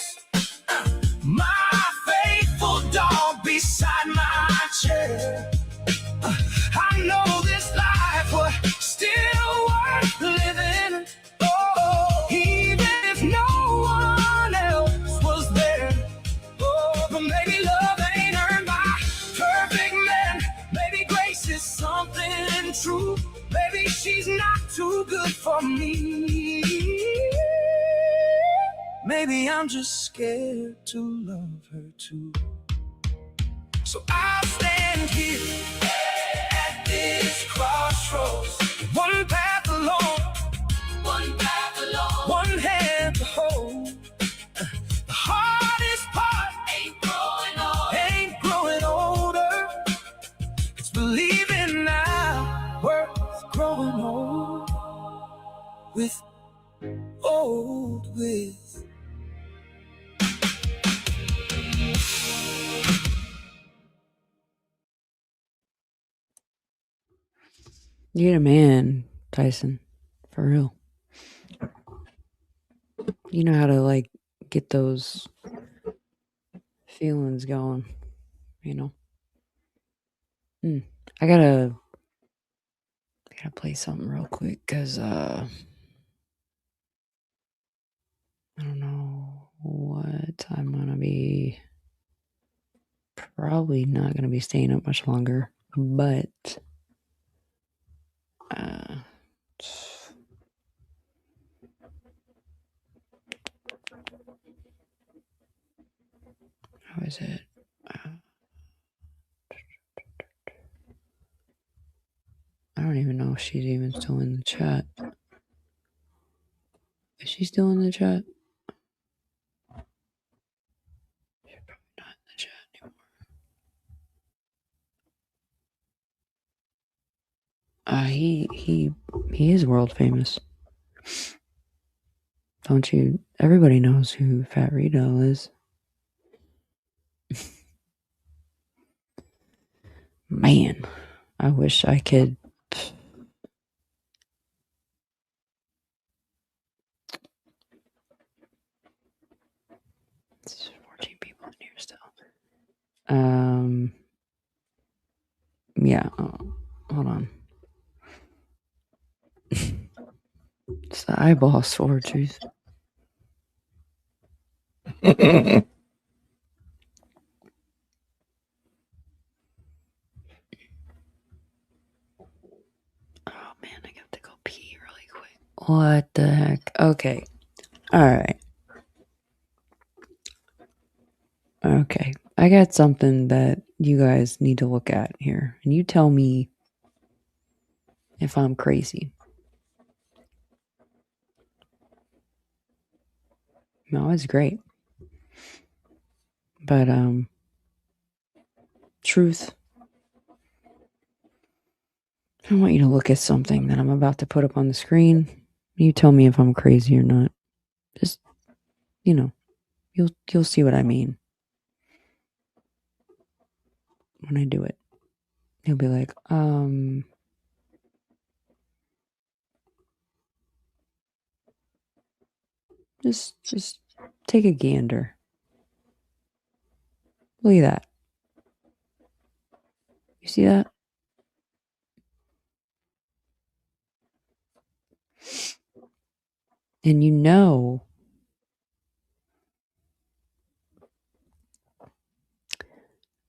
[SPEAKER 5] my faithful dog beside my chair, I know this life was still worth living. Oh, even if no one else was there. Oh, but maybe love ain't earned by perfect men. Maybe grace is something true. Maybe she's not too good for me. Maybe I'm just scared to love her too. So I'll stand here at this crossroads, one path alone, one hand to hold. The hardest part ain't growing older. It's believing I'm worth growing old with.
[SPEAKER 1] You're a man, Tyson. For real. You know how to, like, get those feelings going, you know? I gotta play something real quick because I don't know what I'm gonna be. Probably not gonna be staying up much longer, but how is it? I don't even know if she's even still in the chat. Is she still in the chat? She's probably not in the chat anymore. He is world famous. Don't you? Everybody knows who Fat Rito is. Man, I wish I could. It's 14 people in here still. Yeah. Hold on. It's the eyeball sword truth. Oh man, I got to go pee really quick. What the heck? Okay. Alright. Okay. I got something that you guys need to look at here. And you tell me if I'm crazy. No, it's great. But truth. I want you to look at something that I'm about to put up on the screen. You tell me if I'm crazy or not. Just, you'll see what I mean when I do it. You'll be like, just take a gander. Look at that. You see that? And you know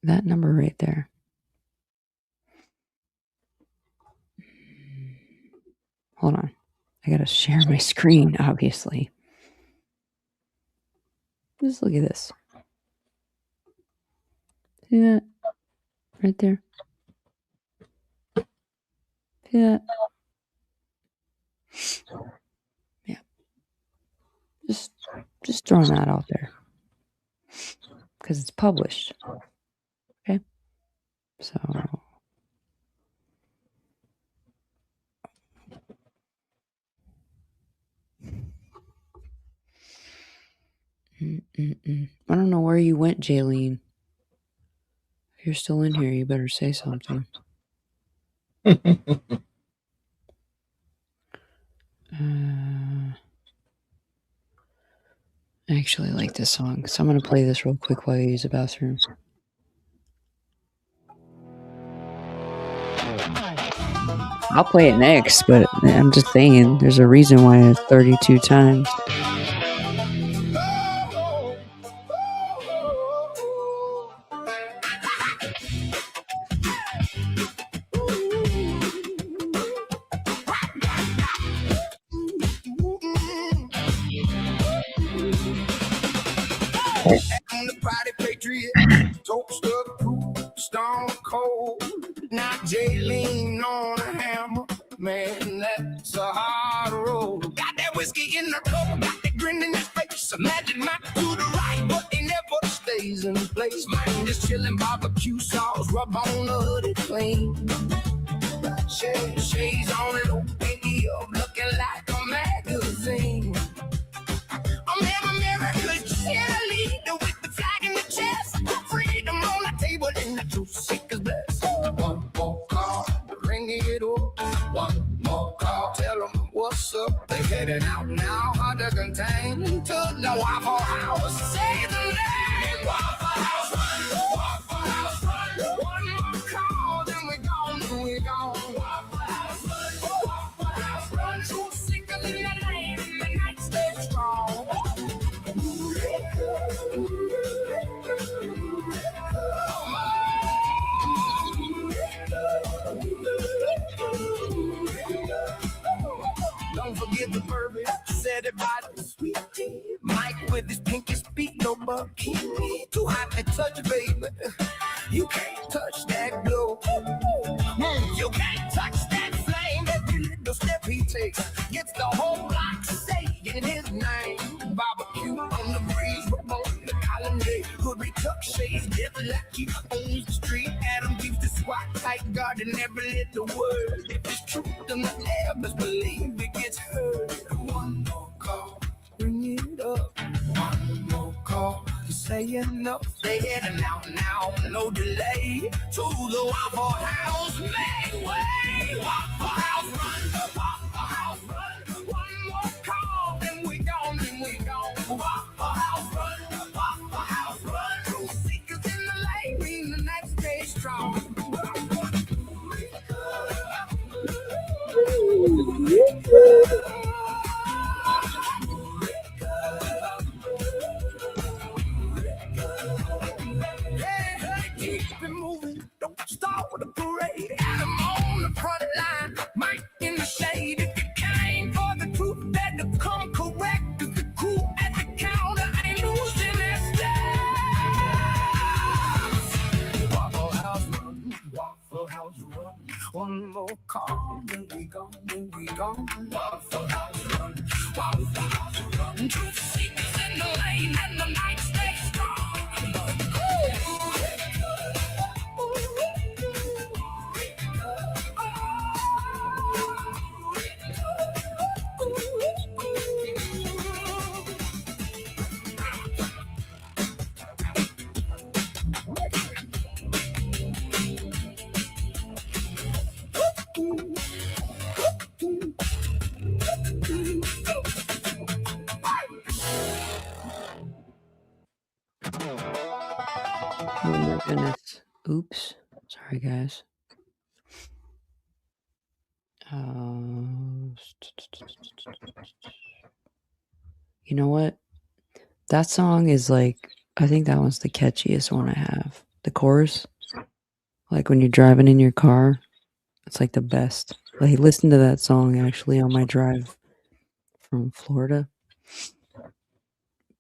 [SPEAKER 1] that number right there. Hold on. I gotta share my screen, obviously. Just look at this. See that? Right there. See that? Yeah. Just throwing that out there. Because it's published. Okay? So I don't know where you went, Jaylene. If you're still in here, you better say something. I actually like this song, so I'm going to play this real quick while you use the bathroom. I'll play it next, but I'm just saying, there's a reason why it's 32 times.
[SPEAKER 2] I'm the party patriot, toast of the proof, stone cold. Now Jaylene on a hammer, man, that's a hard road. Got that whiskey in the cup, got that grin in his face. Imagine not to the right, but he never stays in place. Man, just chillin', barbecue sauce, rub on the hoodie clean. Shades on it, open up, looking like a magazine. I'm an American cheerleader with the flag in the chest. Freedom on the table and the truth seekers blessed. One more call, ring it up. One more call, tell them what's up. They heading out now, hard to contain. To the Waffle House, say the name. Waffle House, run, Waffle House, run. One more call, then we gone.
[SPEAKER 5] Don't forget the bourbon, said it by the sweet tea. Mike with his pinky speak, no bikini. Too hot to touch, baby. You can't touch that glow. You can't touch that flame. Every little step he takes gets the whole block saying his name. Barbecue on the breeze, promoting the colonnade. Hood retuck shades, get lucky, owns the street. Adam keeps the SWAT tight guard in every little word. If it's true, then the neighbors believe it gets heard. One more call, bring it up. One more call, you saying no. They heading out now, no delay. To the Waffle House, make way. Waffle House, run, Waffle House, run. One more call, then we gone, then we gone. Waffle House, run, Waffle House, run. Truth seekers in the lane, mean the next day strong. Keep it moving, don't start with a parade. Adam on the front line, Mike in the shade. If you came for the truth, better come correct. Cause the crew at the counter ain't losing their steps. Waffle House run, Waffle House run. One more call, then we gone, then we gone. Waffle House run, Waffle House run. Truth seekers in the lane and the night stays strong.
[SPEAKER 1] Oh my goodness. Oops. Sorry, guys. You know what? That song is like, I think that one's the catchiest one I have. The chorus, like when you're driving in your car, it's like the best. Like, listen to that song actually on my drive from Florida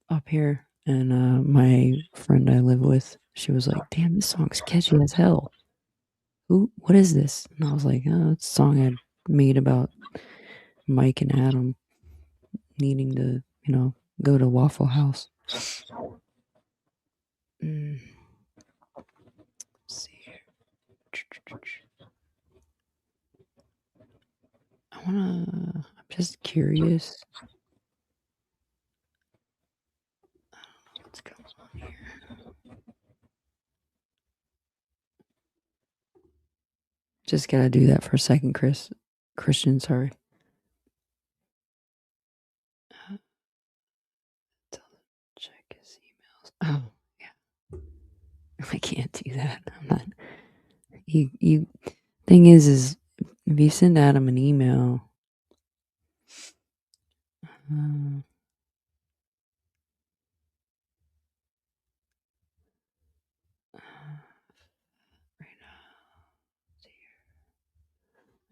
[SPEAKER 1] up here. And my friend I live with, she was like, damn, this song's catchy as hell. What is this? And I was like, oh, it's a song I made about Mike and Adam needing to, go to Waffle House. Let's see here. I'm just curious. I don't know what's going on here. Just gotta do that for a second, Christian, sorry. Check his emails. Oh, yeah. I can't do that. I'm not. You. Thing is if you send Adam an email, right now,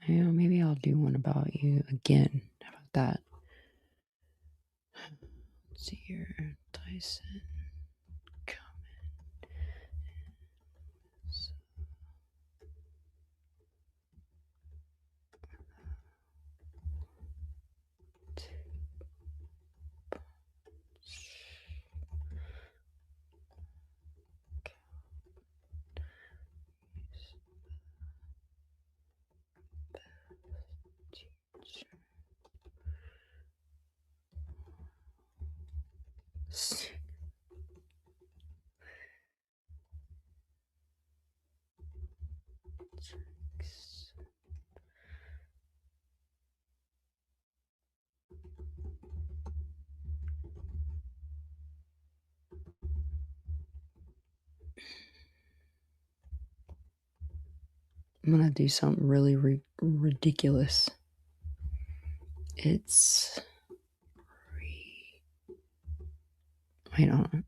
[SPEAKER 1] yeah, maybe I'll do one about you again. How about that? Let's see here, Tyson. I'm gonna do something really ridiculous. It's wait on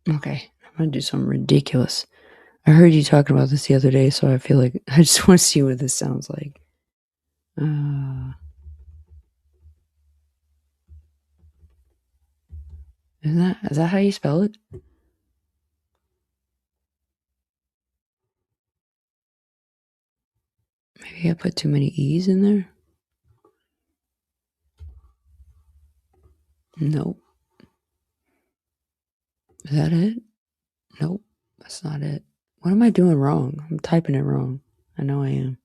[SPEAKER 1] Okay, I'm gonna do something ridiculous. I heard you talking about this the other day, so I feel like I just want to see what this sounds like. Is that how you spell it? Maybe I put too many E's in there? Nope. Is that it? Nope, that's not it. What am I doing wrong? I'm typing it wrong. I know I am.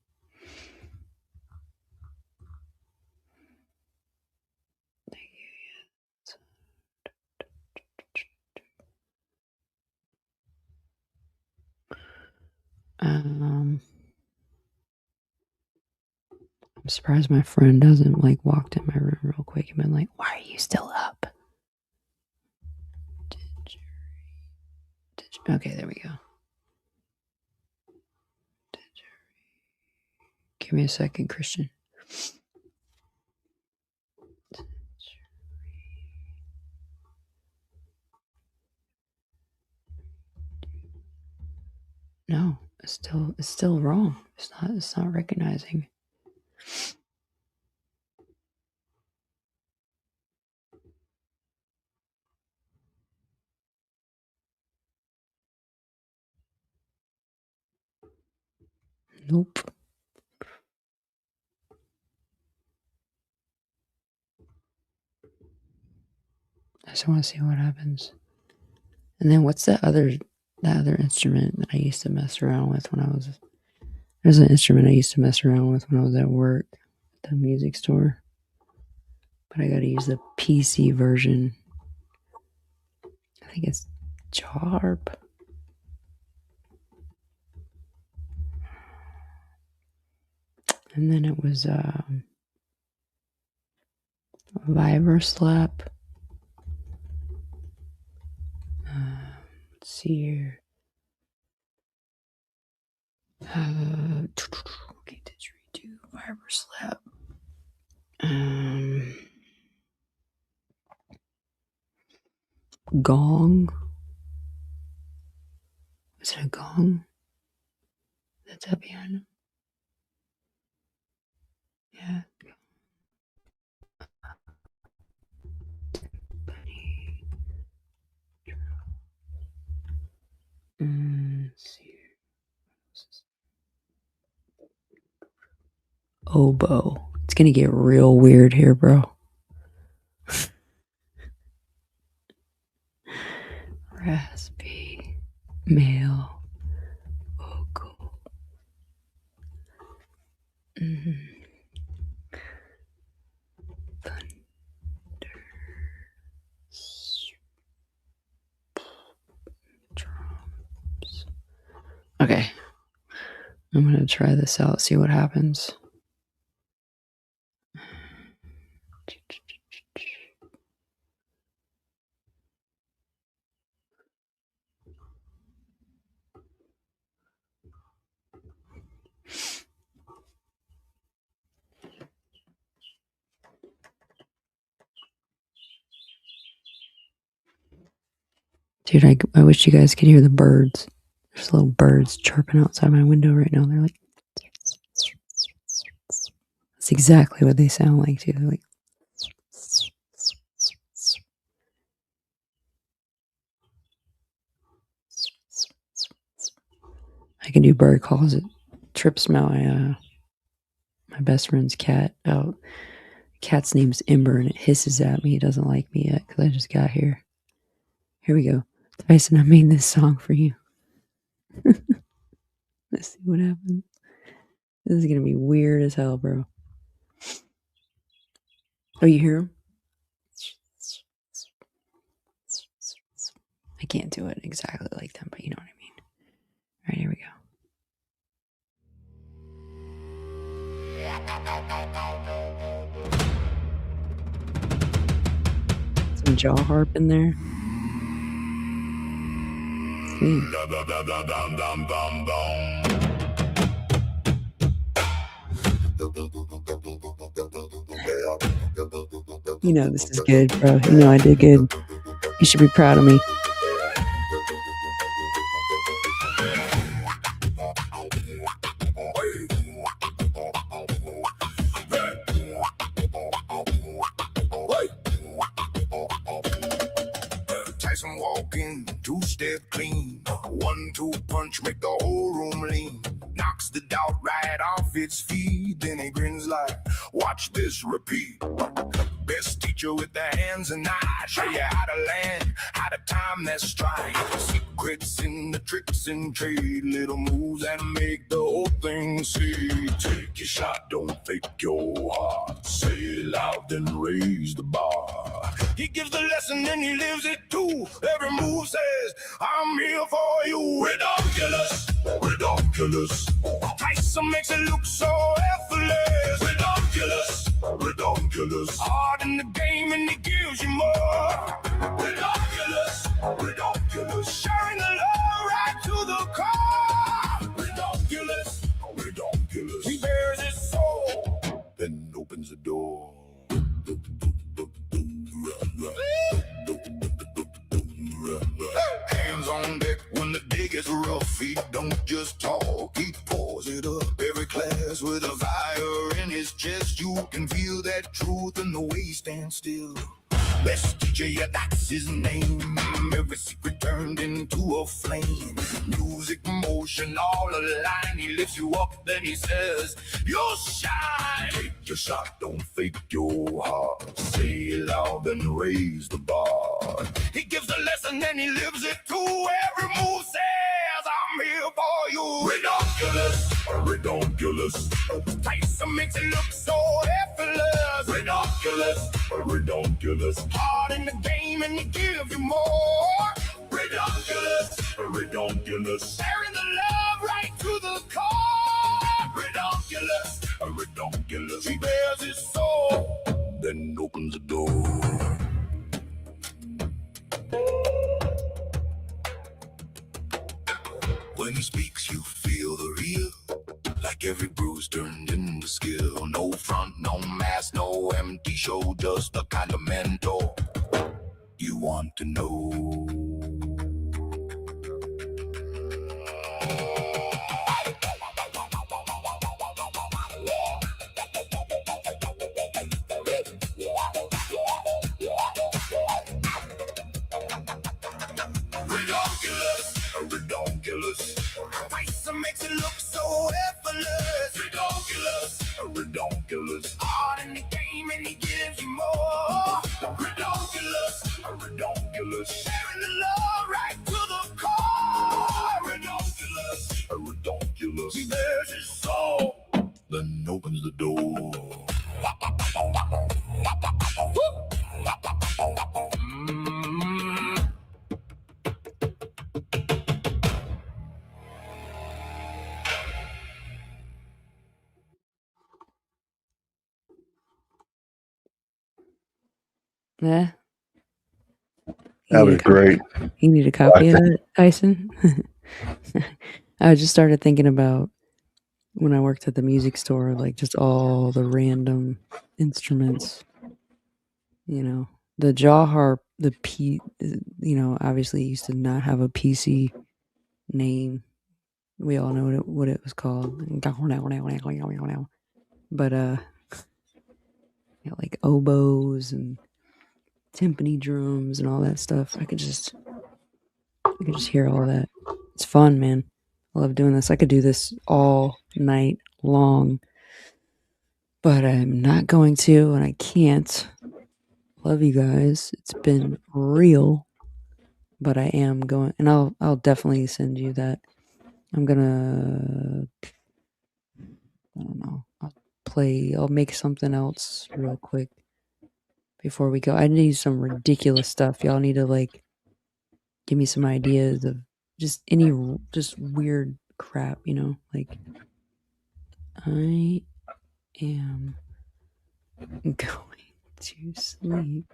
[SPEAKER 1] I'm surprised my friend doesn't like walked in my room real quick and been like, "Why are you still up?" Okay, there we go. Give me a second, Christian. No, it's still wrong. It's not recognizing. Nope. I just want to see what happens. And then what's that other instrument that I used to mess around with when I was... There's an instrument I used to mess around with when I was at work at the music store. But I gotta use the PC version. I think it's jaw harp. And then it was Vibra Slap. Let's see here. Okay, didgeridoo, Vibra Slap. Gong. Is it a gong? That's that behind him? Yeah. Let's see. Oboe. It's gonna get real weird here, bro. Raspy. Male. Vocal. Thunder. Drums. Okay. I'm gonna try this out, see what happens. Dude, I wish you guys could hear the birds. There's little birds chirping outside my window right now. They're like... That's exactly what they sound like, too. They're like... I can do bird calls. It trips my best friend's cat out. Cat's name's Ember, and it hisses at me. He doesn't like me yet because I just got here. Here we go. Tyson, I made this song for you. Let's see what happens. This is going to be weird as hell, bro. Oh, you hear him? I can't do it exactly like them, but you know what I mean. All right, here we go. Some jaw harp in there. You know this is good, bro. You know I did good. You should be proud of me.
[SPEAKER 5] in, two-step clean. 1-2 punch, make the whole room lean. Knocks the doubt right off its feet. Then he grins like, watch this repeat. Best teacher with the hands and eyes. Show you how to land, how to time that stride. Secrets in the tricks and trade. Little moves that make the whole thing see. Take your shot, don't fake your heart. Say it loud, then raise the bar. He gives the lesson and he lives it too. Every move says, I'm here for you. Ridiculous, ridiculous. Tyson makes it look so effortless. Ridiculous, ridiculous. Hard in the game and he gives you more. Ridiculous, ridiculous. Sharing the love right to the core. Ridiculous, ridiculous. He bears his soul, then opens the door. Hands on deck when the day gets rough. He don't just talk, he pours it up. Every class with a fire in his chest. You can feel that truth in the way he stands still. Best teacher, yeah, that's his name. Every secret turned into a flame. Music, motion, all aligned. He lifts you up, then he says, you'll shine. Take your shot, don't fake your heart. Say it loud, then raise the bar. He gives a lesson and he lives it too. Every move says, I'm here for you. Ridiculous, ridiculous. Tyson makes it look so effortless. Ridiculous, ridiculous. Hard in the game and he gives you more. Ridiculous, ridiculous. Sharing the love right to the core. Ridiculous, ridiculous. He bears his soul, then opens the door. When he speaks, you feel the real. Like every bruise turned into skill. No front, no mask, no empty show. Just the kind of mentor you want to know. Ridiculous. Tyson makes it look so effortless. Ridiculous, ridiculous. Hard in the game and he gives you more. Ridiculous, ridiculous. Sharing the love right to the core. Ridiculous, ridiculous. He bears his soul, then opens the door.
[SPEAKER 1] Yeah.
[SPEAKER 4] That was great.
[SPEAKER 1] You need a copy of that, Tyson? I just started thinking about when I worked at the music store, like just all the random instruments. You know, the jaw harp, obviously used to not have a PC name. We all know what it was called. But like oboes and timpani drums and all that stuff. I could just hear all that. It's fun, man. I love doing this. I could do this all night long, but I'm not going to, and I can't. Love you guys. It's been real, but I am going, and I'll definitely send you that. I'm gonna, I don't know. I'll make something else real quick before we go. I need some ridiculous stuff. Y'all need to like give me some ideas of just weird crap, like I am going to sleep.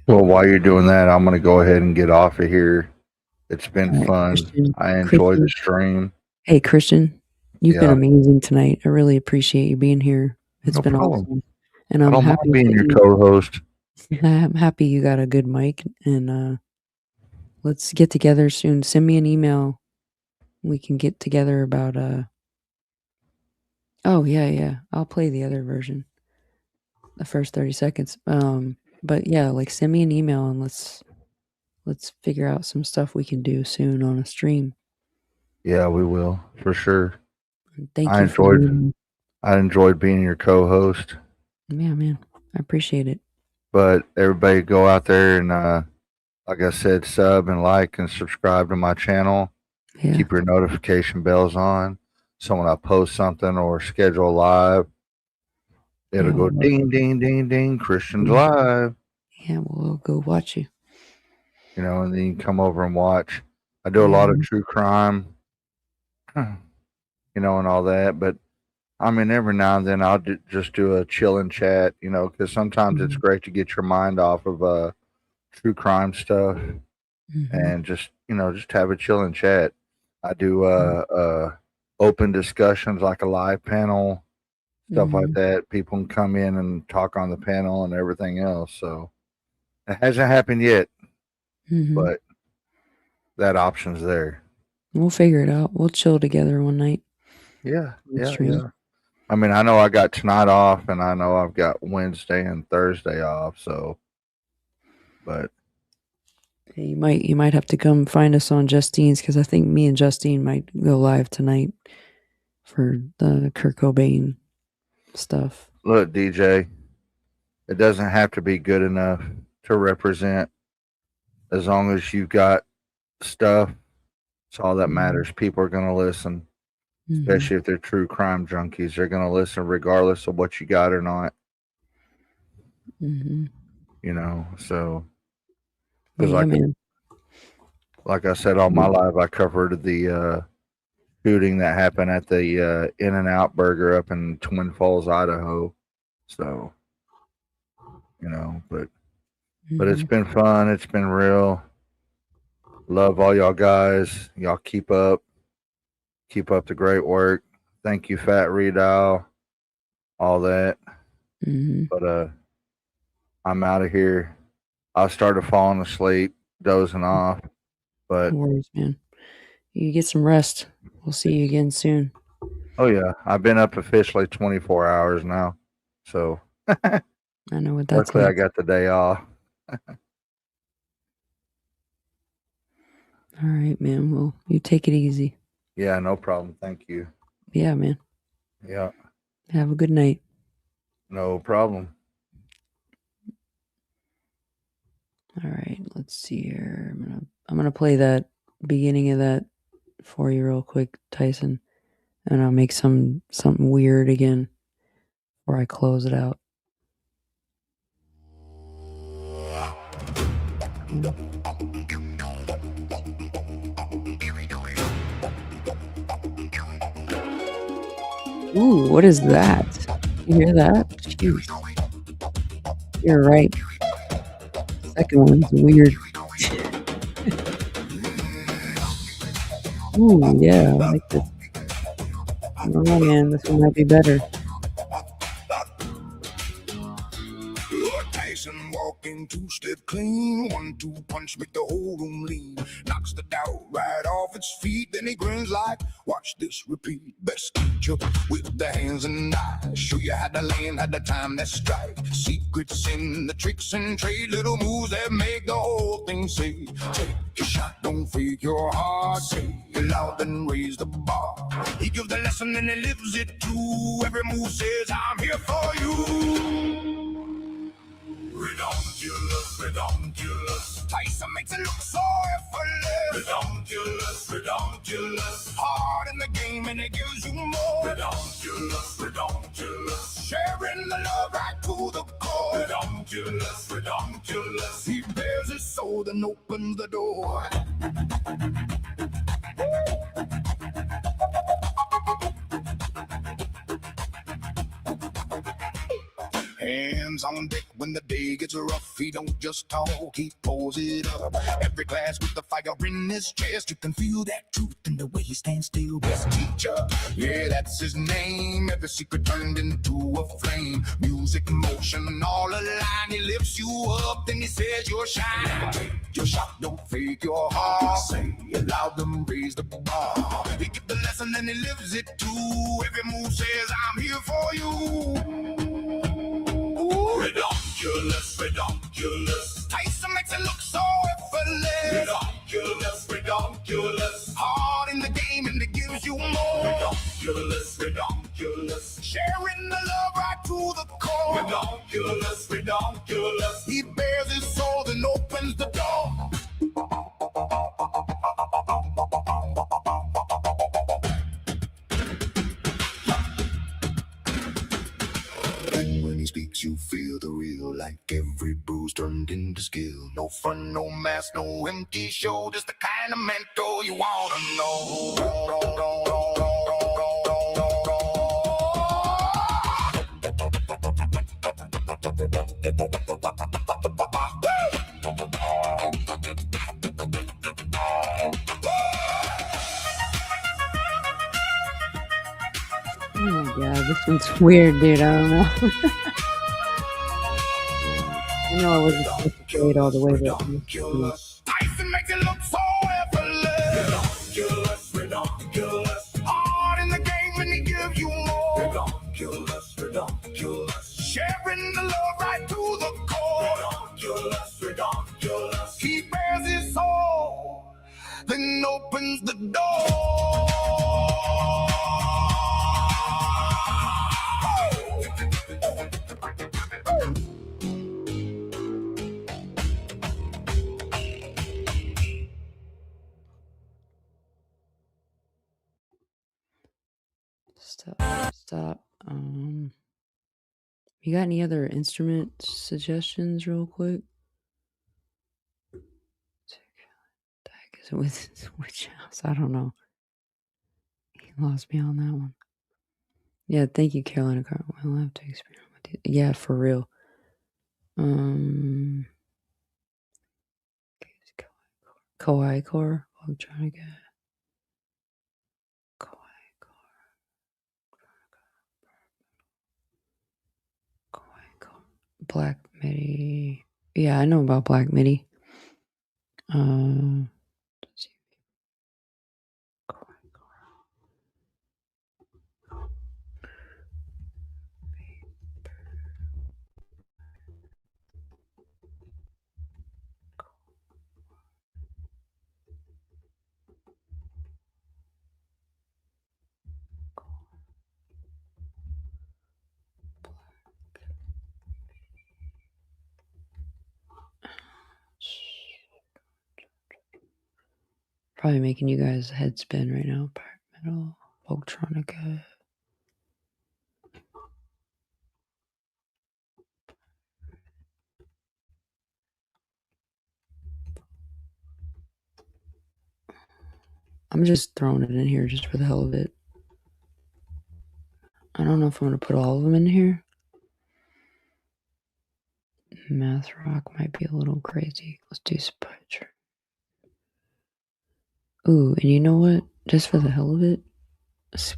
[SPEAKER 4] Well, while you're doing that, I'm going to go ahead and get off of here. It's been fun.
[SPEAKER 1] Christian,
[SPEAKER 4] I enjoyed the stream.
[SPEAKER 1] Hey, Christian, you've been amazing tonight. I really appreciate you being here. It's been awesome. And I'm happy
[SPEAKER 4] being your co-host.
[SPEAKER 1] I'm happy you got a good mic, and let's get together soon. Send me an email. We can get together about oh yeah, I'll play the other version. The first 30 seconds. But yeah, like send me an email and let's figure out some stuff we can do soon on a stream.
[SPEAKER 4] Yeah, we will for sure.
[SPEAKER 1] And thank
[SPEAKER 4] I
[SPEAKER 1] you for
[SPEAKER 4] enjoyed being your co-host.
[SPEAKER 1] Yeah, man. I appreciate it.
[SPEAKER 4] But everybody go out there and like I said, sub and like and subscribe to my channel.
[SPEAKER 1] Yeah.
[SPEAKER 4] Keep your notification bells on. So when I post something or schedule live, it'll go ding, ding, ding, ding, Christian's live.
[SPEAKER 1] Yeah, we'll go watch you.
[SPEAKER 4] You know, and then you can come over and watch. I do a lot of true crime, you know, and all that. But I mean, every now and then I'll just do a chill and chat, you know, because sometimes it's great to get your mind off of true crime stuff and just, you know, just have a chill and chat. I do open discussions like a live panel, stuff like that. People can come in and talk on the panel and everything else. So it hasn't happened yet, but that option's there.
[SPEAKER 1] We'll figure it out. We'll chill together one night.
[SPEAKER 4] Yeah. I mean, I know I got tonight off, and I know I've got Wednesday and Thursday off. So, but
[SPEAKER 1] you might have to come find us on Justine's, because I think me and Justine might go live tonight for the Kurt Cobain stuff.
[SPEAKER 4] Look, DJ, it doesn't have to be good enough to represent. As long as you've got stuff, it's all that matters. People are going to listen, especially if they're true crime junkies. They're going to listen regardless of what you got or not. You know, so because like I said on my live, I covered the shooting that happened at the In-N-Out Burger up in Twin Falls, Idaho. So, you know, but it's been fun. It's been real. Love all y'all guys. Y'all keep up the great work. Thank you, Fat Redal, all that. But I'm out of here. I started falling asleep, dozing off. But
[SPEAKER 1] no worries, man. You get some rest. We'll see you again soon.
[SPEAKER 4] Oh yeah, I've been up officially 24 hours now. So
[SPEAKER 1] I know what that's
[SPEAKER 4] luckily
[SPEAKER 1] like.
[SPEAKER 4] I got the day off.
[SPEAKER 1] All right, man. Well, you take it easy.
[SPEAKER 4] Yeah, no problem. Thank you.
[SPEAKER 1] Yeah, man.
[SPEAKER 4] Yeah.
[SPEAKER 1] Have a good night.
[SPEAKER 4] No problem.
[SPEAKER 1] All right, let's see here. I'm gonna play that beginning of that for you real quick, Tyson, and I'll make something weird again before I close it out. Ooh, what is that? You hear that? Jeez. You're right. Second one's weird. Ooh, yeah, I like this. I don't know, man. This one might be better.
[SPEAKER 5] Tyson walking 2-step clean, 1-2 punch make the whole room lean. Knocks the doubt right off its feet, then he grins like, watch this repeat. Best teacher with the hands and eyes, show you how to land, how to time that strike. Secrets in the tricks and trade, little moves that make the whole thing say. Take your shot, don't fake your heart. Say it loud and raise the bar. He gives the lesson and he lives it too. Every move says, I'm here for you. Redonkulous, redonkulous. Tyson makes it look so effortless. Redonkulous, redonkulous. Hard in the game and it gives you more. Redonkulous, redonkulous. Sharing the love right to the core. Redonkulous, redonkulous. He bears his soul and opens the door. Hands on deck when the day gets rough. He don't just talk, he pulls it up. Every glass with the fire in his chest. You can feel that truth in the way he stands still. Best teacher, yeah, that's his name. Every secret turned into a flame. Music, motion, all aligned. He lifts you up, then he says you're shine. Take your shot, don't fake your heart. Say it loud and raise the bar. He gives the lesson and he lives it too. Every move says I'm here for you. Redonkulous, redonkulous. Redonkulous, redonkulous. He bears his soul and opens the door. And when he speaks, you feel the real, like every bruise turned into skill. No fun, no mask, no empty show, just the kind of mentor you wanna know.
[SPEAKER 1] Oh my god, this one's weird, dude. I don't know. I know I wasn't supposed to play it all the way, but
[SPEAKER 5] Tyson makes it look so effortless. Redonkulous. Hard in the game and he gives you more. Redonkulous. Sharing the love right to the core. Redonkulous. He bears his soul, then opens the door.
[SPEAKER 1] Stop. You got any other instrument suggestions, real quick? The heck is it with Witch House? I don't know. He lost me on that one. Yeah, thank you, Carolina Carter. We'll have to experiment with it. Yeah, for real. Kawaii Core. I'm trying to get Kawaii Core. Black MIDI. Yeah, I know about Black MIDI. Let's see. Kawaii Core. Probably making you guys head spin right now. Pirate Metal, Voltronica. I'm just throwing it in here just for the hell of it. I don't know if I'm going to put all of them in here. Math rock might be a little crazy. Let's do Spytron. Ooh, and you know what? Just for the hell of it. It's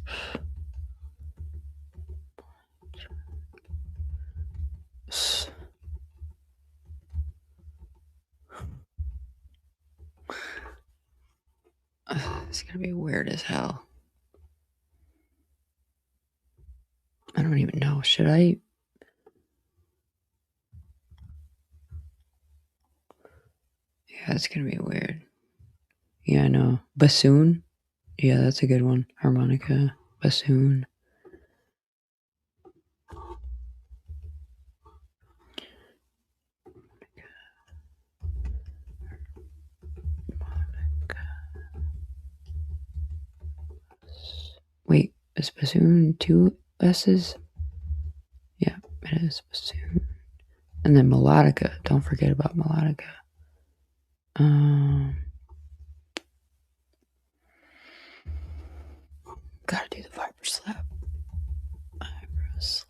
[SPEAKER 1] going to be weird as hell. I don't even know. Should I? Yeah, it's going to be weird. Yeah, I know. Bassoon? Yeah, that's a good one. Harmonica. Bassoon. Wait, is bassoon 2 S's? Yeah, it is bassoon. And then melodica. Don't forget about melodica. Gotta do the Viper slap. Viper slap.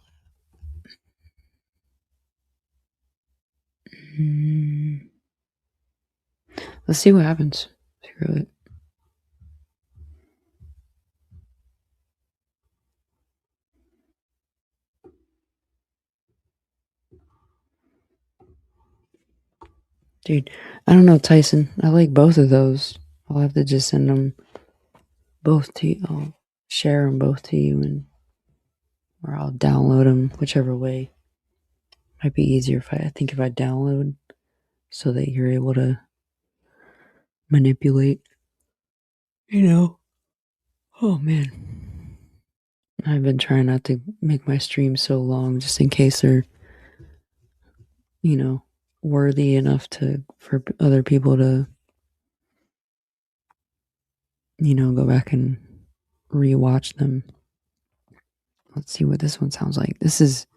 [SPEAKER 1] Let's see what happens. Screw it. Dude, I don't know, Tyson. I like both of those. I'll have to just send them both to you. I'll share them both to you, or I'll download them, whichever way. Might be easier if I download so that you're able to manipulate. Oh man. I've been trying not to make my streams so long just in case they're worthy enough for other people to, go back and rewatch them. Let's see what this one sounds like. This is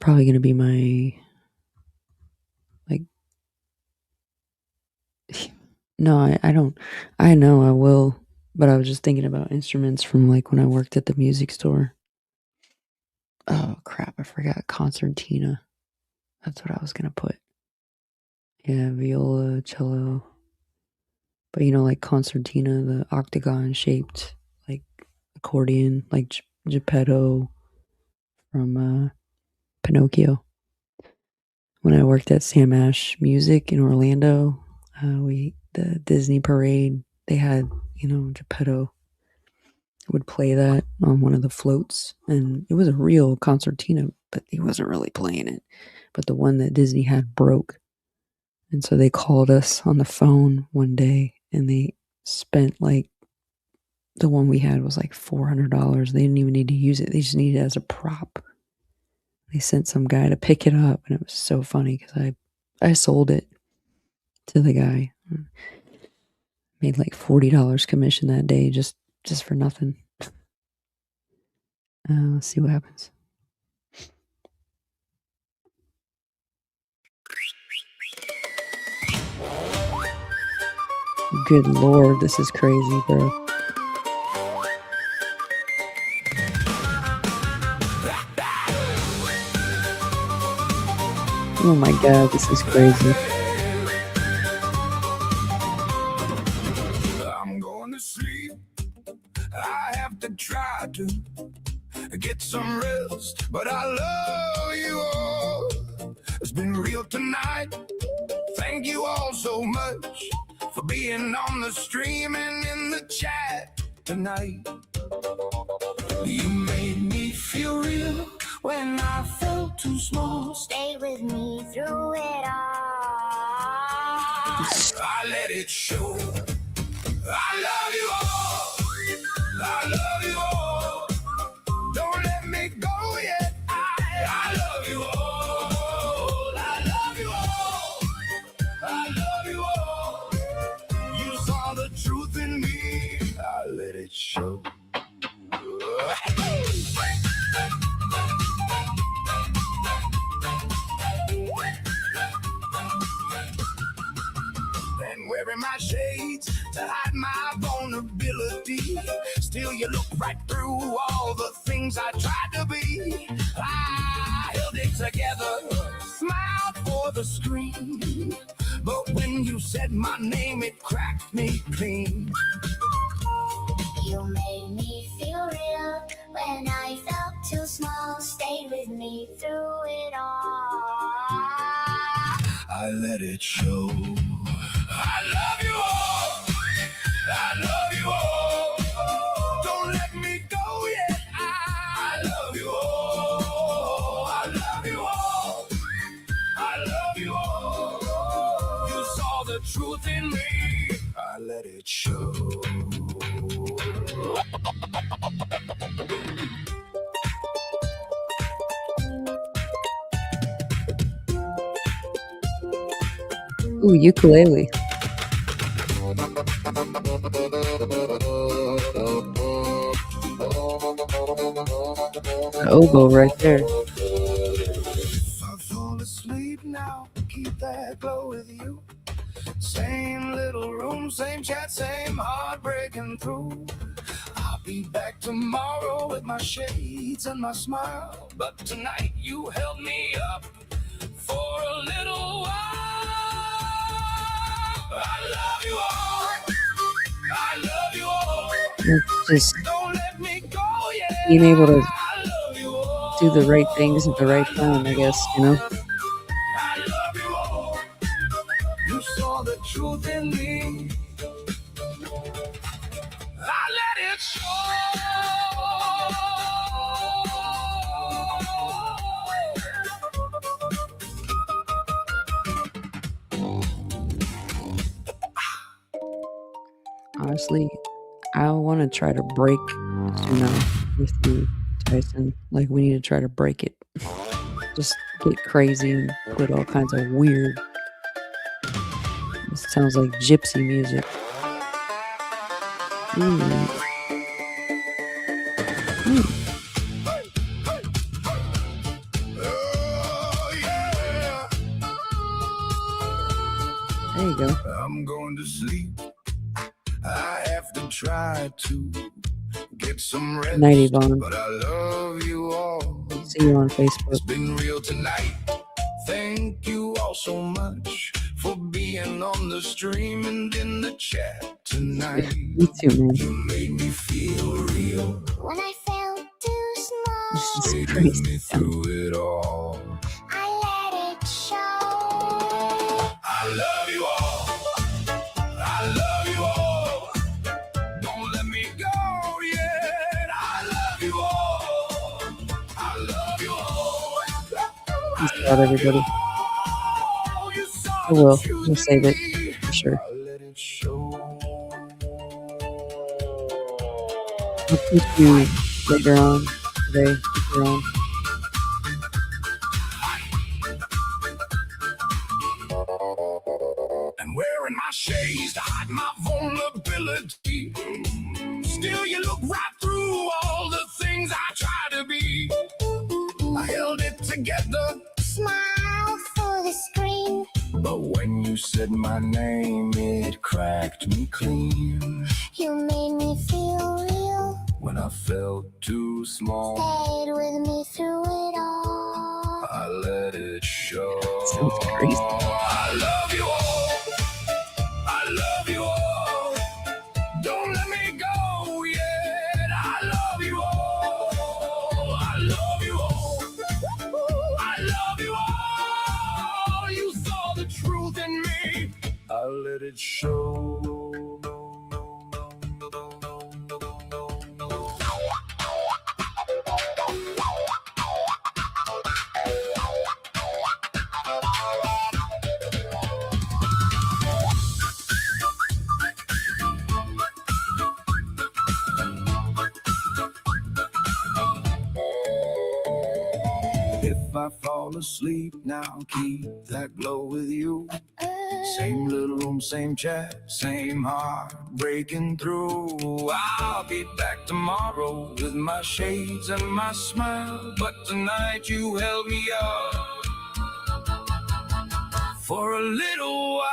[SPEAKER 1] probably going to be my, like, no, I don't, I know I will, but I was just thinking about instruments from like when I worked at the music store. Oh crap, I forgot concertina. That's what I was going to put. Yeah, viola, cello. But like concertina, the octagon shaped like accordion, like Geppetto from Pinocchio. When I worked at Sam Ash Music in Orlando, the Disney parade, they had, Geppetto would play that on one of the floats, and it was a real concertina, but he wasn't really playing it. But the one that Disney had broke. And so they called us on the phone one day, and they spent like, the one we had was like $400. They didn't even need to use it. They just needed it as a prop. They sent some guy to pick it up, and it was so funny because I sold it to the guy. Made like $40 commission that day just for nothing. Let's see what happens. Good Lord, this is crazy, bro. Oh my God, this is crazy.
[SPEAKER 5] I'm going to sleep. I have to try to get some rest, but I love you all. It's been real tonight. Thank you all so much for being on the stream and in the chat tonight. You made me feel real when I felt too small.
[SPEAKER 6] Stay with me through it all.
[SPEAKER 5] I let it show. I love you all. I love you all. Don't let me go yet. I love you all. I love you all. I love you all. You saw the truth in me. I let it show. And wearing my shades to hide my vulnerability. Still you look right through all the things I tried to be. I held it together, smiled for the screen. But when you said my name, it cracked me clean.
[SPEAKER 6] You made me feel real when I felt too small. Stay with me through it all.
[SPEAKER 5] I let it show. I love you all. I love you all. Don't let me go yet. I love you all. I love you all. I love you all. You saw the truth in me. I let it show.
[SPEAKER 1] Ooh, ukulele. The oboe right there.
[SPEAKER 5] I fall asleep now, keep that glow with you. Same little room, same chat, same heart breaking through. I'll be back tomorrow with my shades and my smile. But tonight you held me up for a little while. I love you all. I love you all.
[SPEAKER 1] It's just
[SPEAKER 5] Don't let me go yet.
[SPEAKER 1] being able to
[SPEAKER 5] I love you all.
[SPEAKER 1] do the right things at the right time, I guess,
[SPEAKER 5] I love you all. You saw the truth in me. I let it show.
[SPEAKER 1] Honestly, I want to try to break with you, Tyson. Like, we need to try to break it. just get crazy and put all kinds of weird. It sounds like gypsy music. There you go.
[SPEAKER 5] I'm going to sleep. I have to try to get some rest.
[SPEAKER 1] Night, Yvonne.
[SPEAKER 5] But I love you all.
[SPEAKER 1] See you on Facebook.
[SPEAKER 5] It's been real tonight. Thank you all so much for being on the stream and in the chat tonight.
[SPEAKER 1] Me too, man.
[SPEAKER 5] You made me feel real.
[SPEAKER 6] When I felt too small,
[SPEAKER 1] This is
[SPEAKER 5] Stayed with
[SPEAKER 1] crazy.
[SPEAKER 5] me through it all.
[SPEAKER 6] I let it show.
[SPEAKER 5] I love you all. I love you all. Don't let me go yet. I love you all. I love you all.
[SPEAKER 1] Peace out, everybody. I will. We'll save it for sure.
[SPEAKER 5] I let it show.
[SPEAKER 1] I'll keep you later on today. Later on.
[SPEAKER 5] And wearing my shades to hide my vulnerability. Still, you look right through all the things I try to be. I held it together,
[SPEAKER 6] Smile for the screen.
[SPEAKER 5] but when you said my name, it cracked me clean.
[SPEAKER 6] You made me feel real.
[SPEAKER 5] When I felt too small,
[SPEAKER 6] Stayed with me through it all.
[SPEAKER 5] I let it show.
[SPEAKER 1] Sounds crazy.
[SPEAKER 5] I love you all. I love you all. Don't let me go yet. I love you all. I love you all. I love you all. You saw the truth in me. I let it show. If I fall asleep now, keep that glow with you. Same little room, same chat, same heart breaking through. I'll be back tomorrow with my shades and my smile. But tonight you held me up for a little while.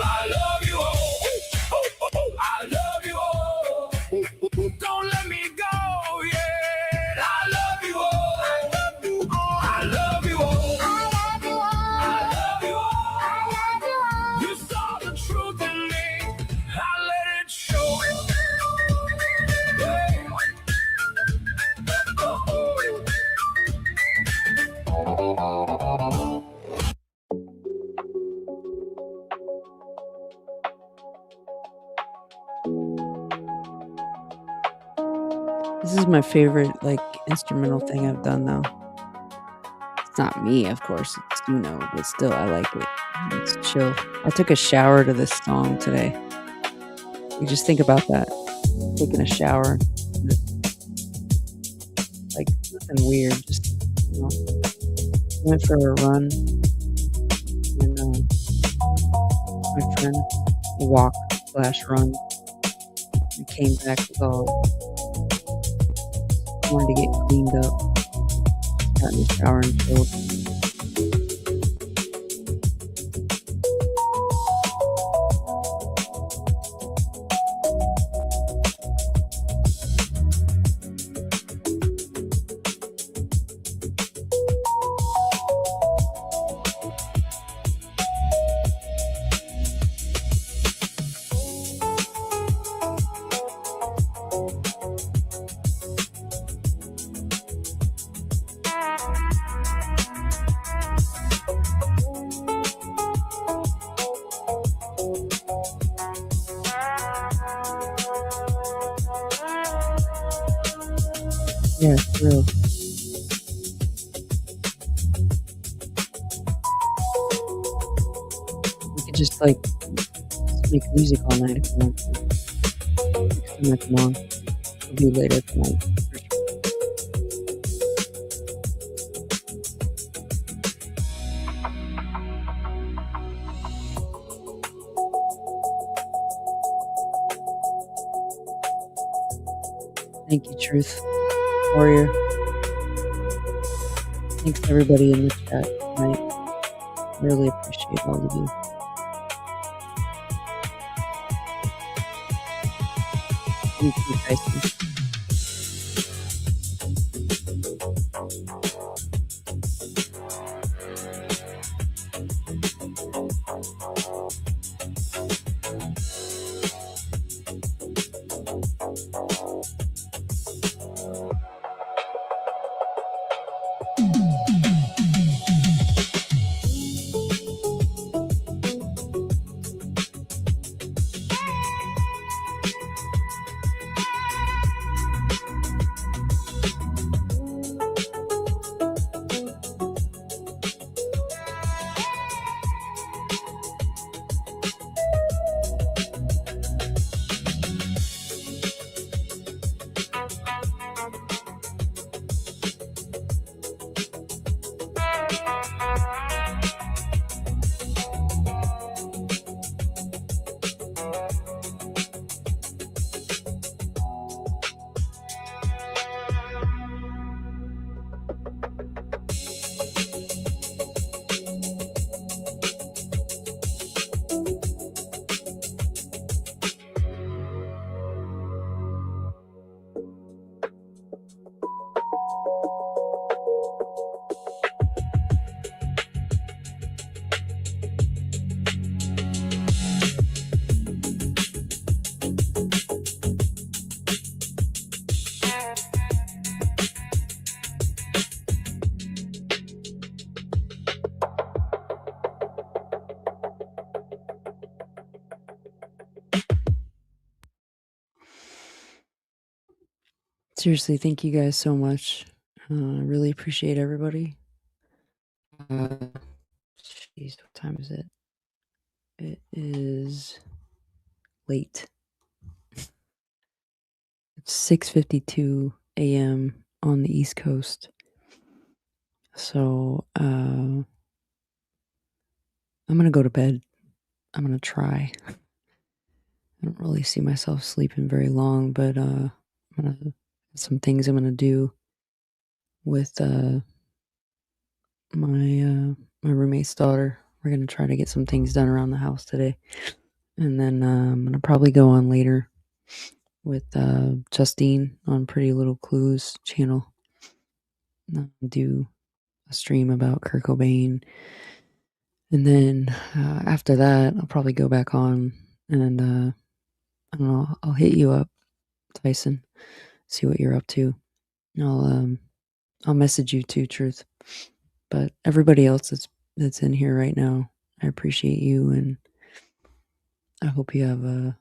[SPEAKER 5] I love you all. I love you all. Don't let me go yet. I love you all. I love you all.
[SPEAKER 6] I love you all.
[SPEAKER 5] I love you all.
[SPEAKER 6] I love you all.
[SPEAKER 5] You saw the truth in me. I let it show.
[SPEAKER 1] This is my favorite, like, instrumental thing I've done, though. It's not me, of course. It's Juno, but still, I like it. It's chill. I took a shower to this song today. You just think about that. Taking a shower. Like, nothing weird. Just, you know, went for a run. And my friend, walk/run. And came back with all wanted to get cleaned up. Got in the shower and chilled. Yeah, it's real. We could just like make music all night if we want to. Next time I come on, we'll do later tonight. For sure. Thank you, Truth Warrior. Thanks to everybody in the chat tonight. Really appreciate all of you. You too, Tyson. Seriously, thank you guys so much. I really appreciate everybody. Jeez, what time is it? It is late. It's 6:52 a.m. on the East Coast. So I'm gonna go to bed. I'm gonna try. I don't really see myself sleeping very long, but I'm gonna some things I'm gonna do with my roommate's daughter. We're gonna try to get some things done around the house today, and then I'm gonna probably go on later with Justine on Pretty Little Clues channel. Do a stream about Kurt Cobain, and then after that, I'll probably go back on and I don't know. I'll hit you up, Tyson. See what you're up to. I'll message you too, Truth. But everybody else that's in here right now, I appreciate you, and I hope you have a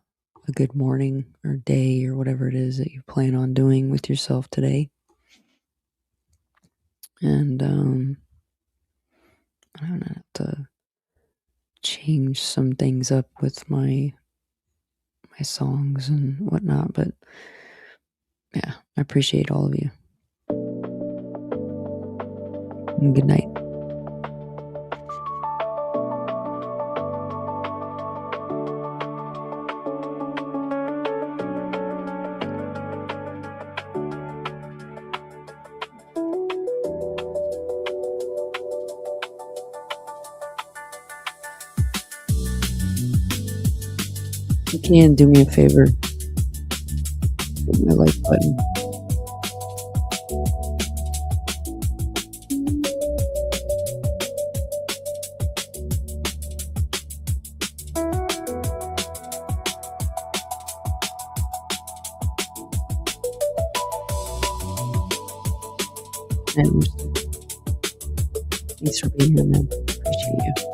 [SPEAKER 1] good morning or day or whatever it is that you plan on doing with yourself today. And I'm gonna have to change some things up with my songs and whatnot, but yeah, I appreciate all of you. And good night. You can do me a favor. Hit my like button. And thanks for being here, man. Appreciate you.